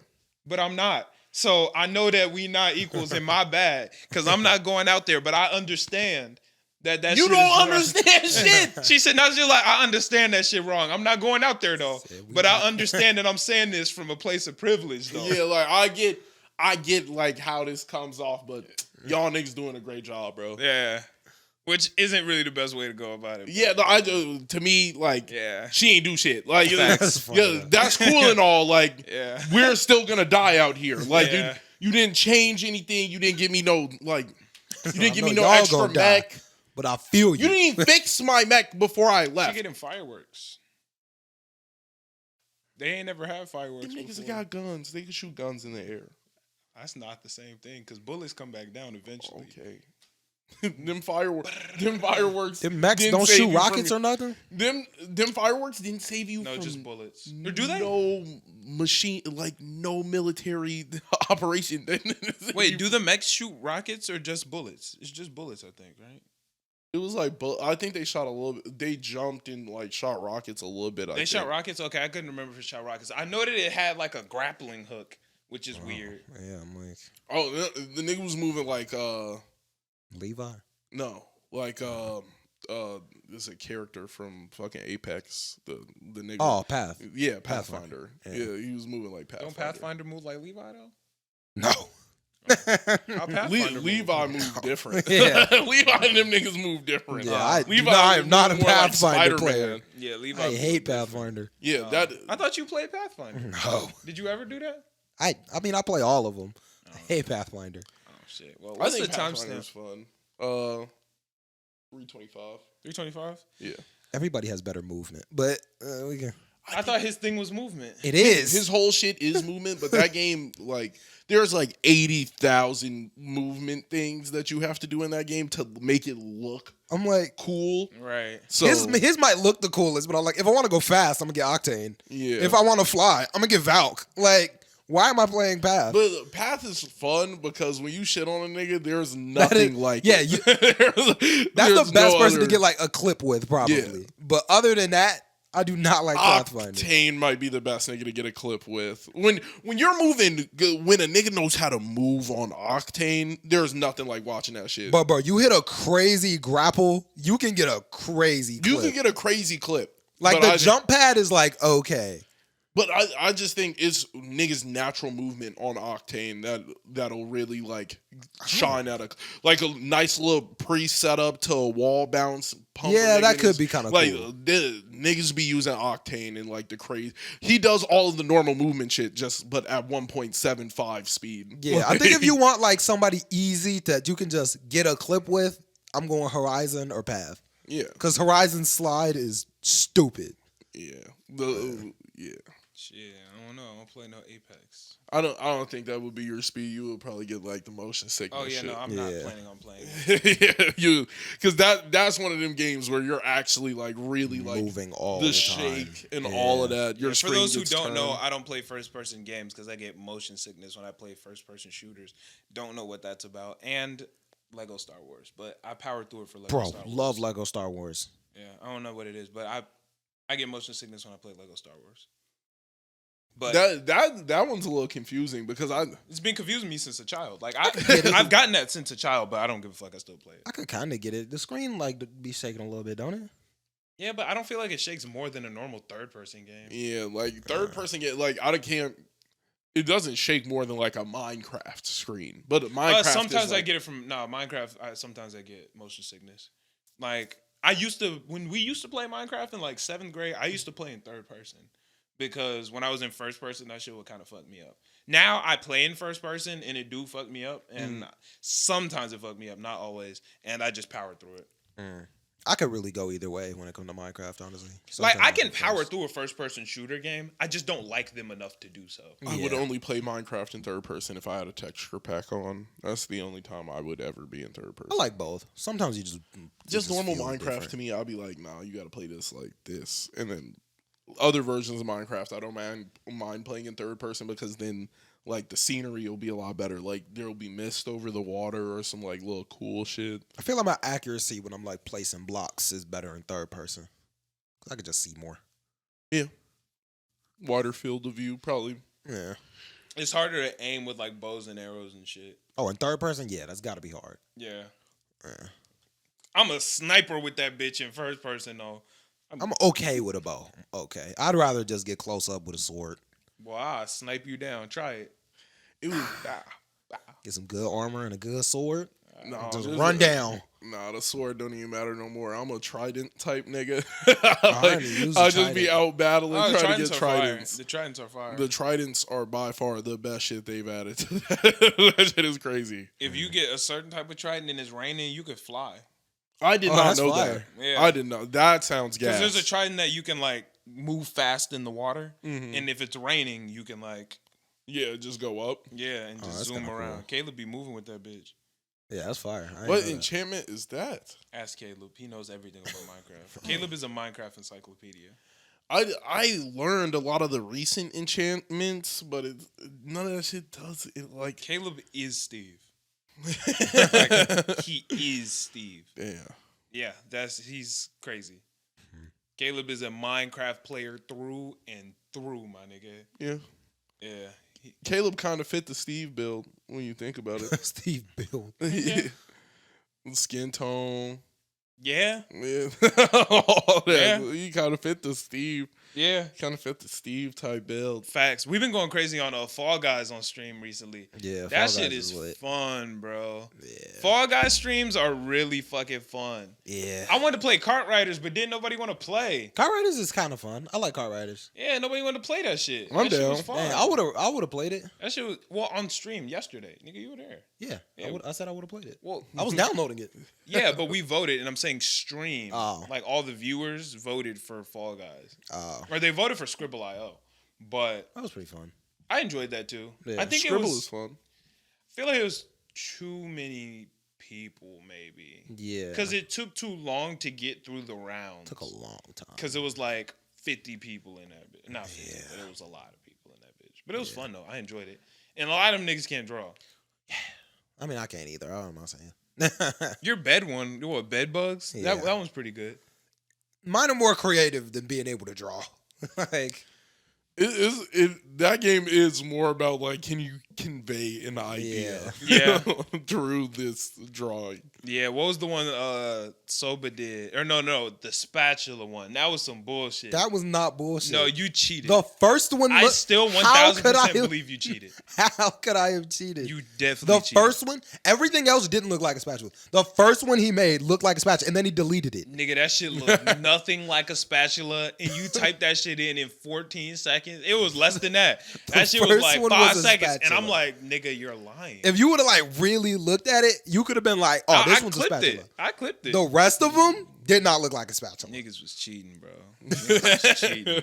A: but I'm not. So I know that we not equals in my bad because I'm not going out there, but I understand that
B: You
A: shit is
B: don't
A: wrong.
B: understand shit.
A: She said, no, she's like, I understand that shit wrong. I'm not going out there though,
C: Said we
A: but I
C: not.
A: understand that I'm saying this from a place of privilege though.
B: Yeah, like I get like how this comes off, but y'all niggas doing a great job, bro.
A: Yeah. Which isn't really the best way to go about it. but-
B: Yeah, no, to me, like,
A: Yeah.
B: she ain't do shit. Like,
C: That's funny,
B: yeah,
C: though.
B: that's cool and all. Like,
A: Yeah.
B: we're still gonna die out here. Like,
A: Yeah.
B: you didn't change anything. You didn't give me no like. You didn't give me
C: know
B: no
C: y'all
B: extra
C: gonna die,
B: mech.
C: but I feel
B: You
C: you.
B: didn't even fix my mech before I
A: You
B: left.
A: getting fireworks. They ain't never had fireworks
B: Them niggas
A: before.
B: got guns. They can shoot guns in the air.
A: That's not the same thing because bullets come back down eventually.
B: Okay. them fireworks.
C: Them mechs
B: didn't
C: don't
B: save
C: shoot
B: you
C: rockets
B: from,
C: or nothing.
B: Them fireworks didn't save you
A: No,
B: from
A: just bullets. Or do they?
B: no machine, like no military operation.
A: Wait, do the mechs shoot rockets or just bullets? It's just bullets, I think, right?
B: It was like, I think they shot a little bit. They jumped and like shot rockets a little bit.
A: They shot rockets? Okay, I couldn't remember if it shot rockets. I know that it had like a grappling hook, which is weird.
C: Yeah, I'm like
B: Oh, the nigga was moving like
C: Levi.
B: no, like this is a character from fucking Apex. The nigga.
C: Oh, Path.
B: Yeah, Pathfinder.
C: Yeah.
B: Yeah, he was moving like Pathfinder.
A: Don't Pathfinder move like Levi though?
C: No.
A: How Pathfinder
B: Levi moved different.
C: Yeah.
B: Levi and them niggas move different.
C: Yeah, I
B: Levi
C: am not a
B: moved more like
C: Pathfinder
B: Spider-Man.
C: player.
A: Yeah, Levi.
C: I
A: moved
C: hate
A: different.
C: Pathfinder.
B: Yeah, that.
A: I thought you played Pathfinder.
C: No.
A: Did you ever do that?
C: I mean, I play all of them. I hate Pathfinder.
A: Oh shit. Well,
B: I
A: what's
B: think
A: the
B: Pathfinder's
A: timestamp?
B: fun. 325.
A: 325.
B: Yeah.
C: Everybody has better movement, but we can.
A: I thought his thing was movement.
C: It is.
B: His whole shit is movement, but that game, like, there's like 80,000 movement things that you have to do in that game to make it look
C: I'm like,
B: cool.
A: Right.
B: So
C: his might look the coolest, but I'm like, if I want to go fast, I'm gonna get Octane.
B: yeah.
C: If I want to fly, I'm gonna get Valk. Like, why am I playing Path?
B: But Path is fun because when you shit on a nigga, there's nothing like
C: yeah,
B: it.
C: that's
B: There's
C: the best
B: no
C: person to
B: other-
C: get like a clip with, probably.
B: Yeah.
C: But other than that, I do not like Pathfinder.
B: Octane might be the best nigga to get a clip with. When you're moving, when a nigga knows how to move on Octane, there's nothing like watching that shit.
C: But bro, you hit a crazy grapple, you can get a crazy clip.
B: You can get a crazy clip.
C: like
B: but
C: the jump pad is like okay.
B: But I just think it's niggas' natural movement on Octane that'll really like shine at a nice little pre-setup to a wall bounce. Pump
C: Yeah, that
B: niggas.
C: could be kind of
B: like
C: cool.
B: niggas be using Octane and like the crazy. He does all of the normal movement shit, but at 1.75 speed.
C: Yeah, I think if you want like somebody easy that you can just get a clip with, I'm going Horizon or Path.
B: Yeah,
C: Because Horizon Slide is stupid.
B: yeah, yeah.
A: Shit, I don't know. I don't play no Apex.
B: I don't think that would be your speed. You would probably get like the motion sickness.
A: Oh yeah,
B: shit.
A: no, I'm not
C: Yeah.
A: planning on playing.
B: Yeah, because that's one of them games where you're actually like really like
C: Moving all
B: the
C: the time.
B: shake and all of that. Your
A: Yeah, for
B: screen
A: those who
B: gets
A: don't know,
B: turned.
A: I don't play first person games because I get motion sickness when I play first person shooters. Don't know what that's about. And Lego Star Wars, but I powered through it for Lego
C: Bro,
A: Star Wars.
C: love Lego Star Wars.
A: Yeah, I don't know what it is, but I get motion sickness when I play Lego Star Wars. But
B: that one's a little confusing because
A: it's been confusing me since a child. Like
C: get it.
A: I've gotten that since a child, but I don't give a fuck. I still play it.
C: I could kind of get it. The screen like be shaking a little bit, don't it?
A: Yeah, but I don't feel like it shakes more than a normal third person game.
B: yeah, like third person get like I can't. It doesn't shake more than like a Minecraft screen, but Minecraft.
A: Sometimes
B: is
A: I
B: like,
A: get it from Minecraft. Sometimes I get motion sickness. Like when we used to play Minecraft in like 7th grade, I used to play in third person because when I was in first person, that shit would kind of fuck me up. Now I play in first person and it do fuck me up, and sometimes it fuck me up, not always, and I just power through it.
C: I could really go either way when it comes to Minecraft, honestly.
A: Like I
C: Sometimes
A: can
C: prefer-
A: power through a first person shooter game. I just don't like them enough to do so.
B: I would
C: Yeah.
B: only play Minecraft in third person if I had a texture pack on. That's the only time I would ever be in third person.
C: I like both. Sometimes you
B: just normal
C: feel
B: Minecraft
C: different.
B: to me. I'll be like, nah, you got to play this like this, and then other versions of Minecraft, I don't mind playing in third person because then like the scenery will be a lot better. Like there will be mist over the water or some like little cool shit.
C: I feel like my accuracy when I'm like placing blocks is better in third person. 'Cause I could just see more.
B: Yeah, wider field of view probably.
C: Yeah.
A: It's harder to aim with like bows and arrows and shit.
C: Oh, in third person, yeah, that's got to be hard.
A: Yeah.
C: Yeah.
A: I'm a sniper with that bitch in first person though.
C: I'm okay with a bow. Okay, I'd rather just get close up with a sword.
A: Boy, I'll snipe you down. Try it.
B: It was
C: Get some good armor and a good sword.
B: No,
C: Just run down.
B: Nah, the sword don't even matter no more. I'm a trident type nigga.
C: I didn't use a
B: I'll just be
C: trident.
B: out battling
A: Oh,
B: trying to get
A: tridents.
B: tridents.
A: The tridents are fire.
B: The tridents are by far the best shit they've added. That shit is crazy.
A: If you get a certain type of trident and it's raining, you could fly.
B: I did not
C: that's
B: know
C: fire.
B: that.
A: Yeah.
B: I didn't know. That sounds gas.
A: Because there's a trident that you can like move fast in the water,
B: Mhm.
A: and if it's raining, you can like
B: just go up.
A: and
C: Oh,
A: just
C: that's
A: zoom
C: kinda
A: around.
C: cool.
A: Caleb be moving with that bitch.
C: Yeah, that's fire. I ain't
B: What
C: know that.
B: enchantment is that?
A: Ask Caleb. He knows everything about Minecraft. Caleb is a Minecraft encyclopedia.
B: I learned a lot of the recent enchantments, but none of that shit does it. Like,
A: Caleb is Steve. Like, he is Steve.
B: damn.
A: Yeah, he's crazy. Caleb is a Minecraft player through and through, my nigga.
B: Yeah.
A: Yeah.
B: Caleb kind of fit the Steve build when you think about it.
C: Steve Bill.
B: Yeah. Skin tone.
A: Yeah.
B: Yeah. All that.
A: Yeah.
B: He kind of fit the Steve.
A: Yeah.
B: Kind of fit the Steve type build.
A: Facts. We've been going crazy on Fall Guys on stream recently.
C: Yeah,
A: That
C: Fall
A: shit
C: Guys
A: is
C: lit.
A: fun, bro.
C: Yeah.
A: Fall Guys streams are really fucking fun.
C: Yeah.
A: I wanted to play Kart Riders, but didn't nobody want to play.
C: Kart Riders is kind of fun. I like Kart Riders.
A: Yeah, nobody wanted to play that shit.
B: I'm
A: That shit was
B: down.
A: fun.
C: Man, I would have played it.
A: That shit was on stream yesterday. Nigga, you were there.
C: Yeah.
A: Yeah.
C: I said I would have played it.
A: Well,
C: I was downloading it.
A: yeah, but we voted, and I'm saying stream.
C: Oh.
A: Like all the viewers voted for Fall Guys,
C: Oh,
A: or they voted for Scribble.io. But
C: that was pretty fun.
A: I enjoyed that too.
C: Yeah.
A: I think
B: Scribble
A: it was.
B: is fun.
A: I feel like it was too many people, maybe,
C: Yeah.
A: because it took too long to get through the rounds.
C: took a long time.
A: Because it was like 50 people in that bitch. Not 50,
C: Yeah.
A: but it was a lot of people in that bitch. But it was fun though. I enjoyed it. And a lot of them niggas can't draw.
C: I mean, I can't either. I don't know what I'm saying.
A: Your bed one, what, bed bugs?
C: Yeah.
A: That one's pretty good.
C: Mine are more creative than being able to draw. Like,
B: That game is more about like, can you convey an idea
A: Yeah.
B: through this drawing?
A: Yeah, what was the one Soba did? Or no, the spatula one. That was some bullshit.
C: that was not bullshit.
A: No, you cheated.
C: The first one.
A: I still
C: how could I
A: 1000%
C: have-
A: believe you cheated.
C: How could I have cheated?
A: You definitely
C: The
A: cheated.
C: first one, everything else didn't look like a spatula. The first one he made looked like a spatula, and then he deleted it.
A: Nigga, that shit looked nothing like a spatula, and you typed that shit in 14 seconds. It was less than that. That shit was
C: first
A: like
C: one
A: 5
C: was a
A: seconds, and
C: spatula.
A: I'm like, nigga, you're lying.
C: If you would have like really looked at it, you could have been like, "Oh, this one's a
A: clipped
C: spatula."
A: it. I clipped it.
C: The rest of them did not look like a spatula.
A: Niggas was cheating, bro. Niggas was cheating.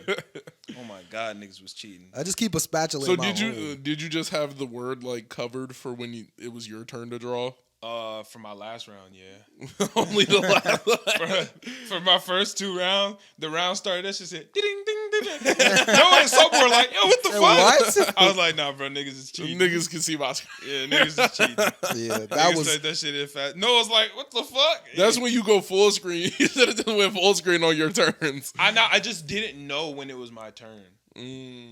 A: Oh my god, niggas was cheating.
C: I just keep a spatula.
B: So
C: in my
B: did you
C: room.
B: did you just have the word like covered for when it was your turn to draw?
A: For my last round, yeah.
B: Only the last.
A: For my first 2 rounds, the round started. That shit said, ding, ding, ding, ding. No one so were like, yo, what the fuck?
C: What?
A: I was like, nah, bro, niggas is cheating.
B: Niggas can see my.
A: Yeah, niggas is cheating.
C: Yeah, that
A: Niggas
C: was.
A: typed that shit in fast. No, was like, what the fuck?
B: That's when you go full screen. You should have just went full screen on your turns.
A: I just didn't know when it was my turn.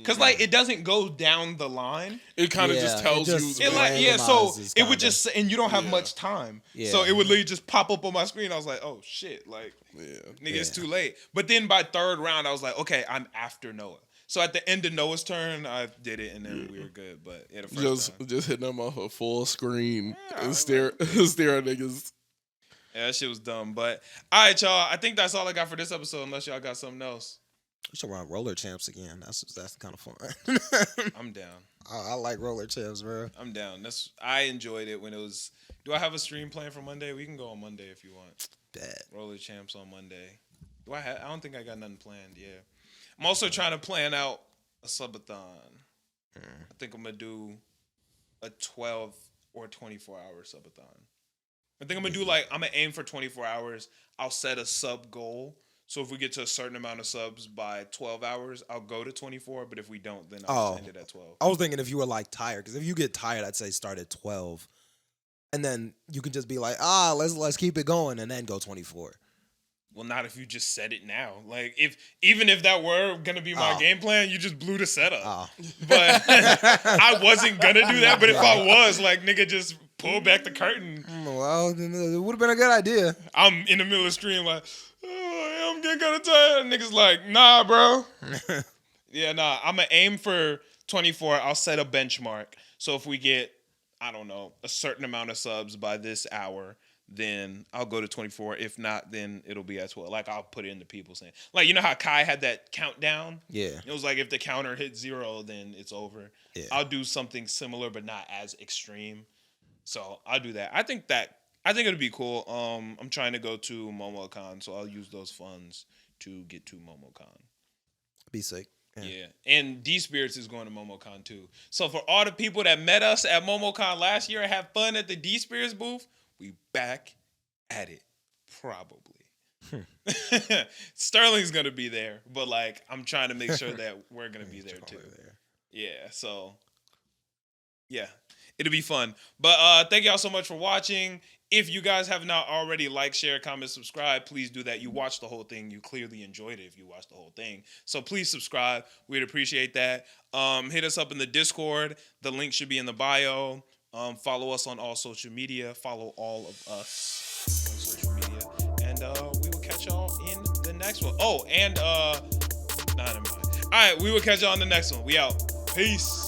A: Cause like it doesn't go down the line.
B: It kind of
C: Yeah,
B: just tells
C: it just-
B: you.
A: It like yeah, so
C: randomizes
A: it would
C: kinda.
A: just and you don't have
B: Yeah.
A: much time.
C: Yeah.
A: So it would literally just pop up on my screen. I was like, oh shit, like
B: Yeah.
A: nigga, it's
C: Yeah.
A: too late. But then by 3rd round, I was like, okay, I'm after Noah. So at the end of Noah's turn, I did it, and then we were good. But yeah, the first time,
B: Just hitting them off a full screen
A: Yeah,
B: and
A: I
B: stare at niggas.
A: yeah, that shit was dumb. But all right, y'all, I think that's all I got for this episode. Unless y'all got something else,
C: We should run roller champs again. That's kind of fun.
A: I'm down.
C: I like roller champs, bro.
A: I'm down. I enjoyed it when it was. Do I have a stream plan for Monday? We can go on Monday if you want.
C: Bad.
A: Roller champs on Monday. I don't think I got nothing planned. Yeah. I'm also trying to plan out a subathon. I think I'm gonna do a 12 or 24-hour subathon. I think I'm gonna do I'm gonna aim for 24 hours. I'll set a sub goal. So if we get to a certain amount of subs by 12 hours, I'll go to 24. But if we don't, then I'll just end it at 12.
C: I was thinking if you were like tired, because if you get tired, I'd say start at 12, and then you can just be like, let's keep it going, and then go 24.
A: Well, not if you just set it now. Like even if that were gonna be my game plan, you just blew the setup.
C: Oh.
A: But I wasn't gonna do that. But if I was, like, nigga, just pull back the curtain.
C: Well, then it would have been a good idea.
A: I'm in the middle of the stream like, oh, I'm getting kind of tired. Niggas like, nah, bro. Yeah, nah. I'm gonna aim for 24. I'll set a benchmark. So if we get I don't know, a certain amount of subs by this hour, then I'll go to 24. If not, then it'll be at 12. Like, I'll put it in the people saying, like, you know how Kai had that countdown?
C: Yeah.
A: It was like, if the counter hits 0, then it's over.
C: Yeah.
A: I'll do something similar, but not as extreme. So I'll do that. I think it'll be cool. I'm trying to go to MomoCon, so I'll use those funds to get to MomoCon.
C: Be sick.
A: Yeah. And D Spirits is going to MomoCon too. So for all the people that met us at MomoCon last year and have fun at the D Spirits booth, we back at it. Probably. Sterling's gonna be there, but like I'm trying to make sure that we're gonna be there too. Yeah, so yeah, it'll be fun. But thank y'all so much for watching. If you guys have not already liked, share, comment, subscribe, please do that. You watched the whole thing. You clearly enjoyed it if you watched the whole thing. So please subscribe. We'd appreciate that. Hit us up in the Discord. The link should be in the bio. Follow us on all social media. Follow all of us on social media. And we will catch y'all in the next one. Oh, and never mind. All right, we will catch y'all in the next one. We out. Peace.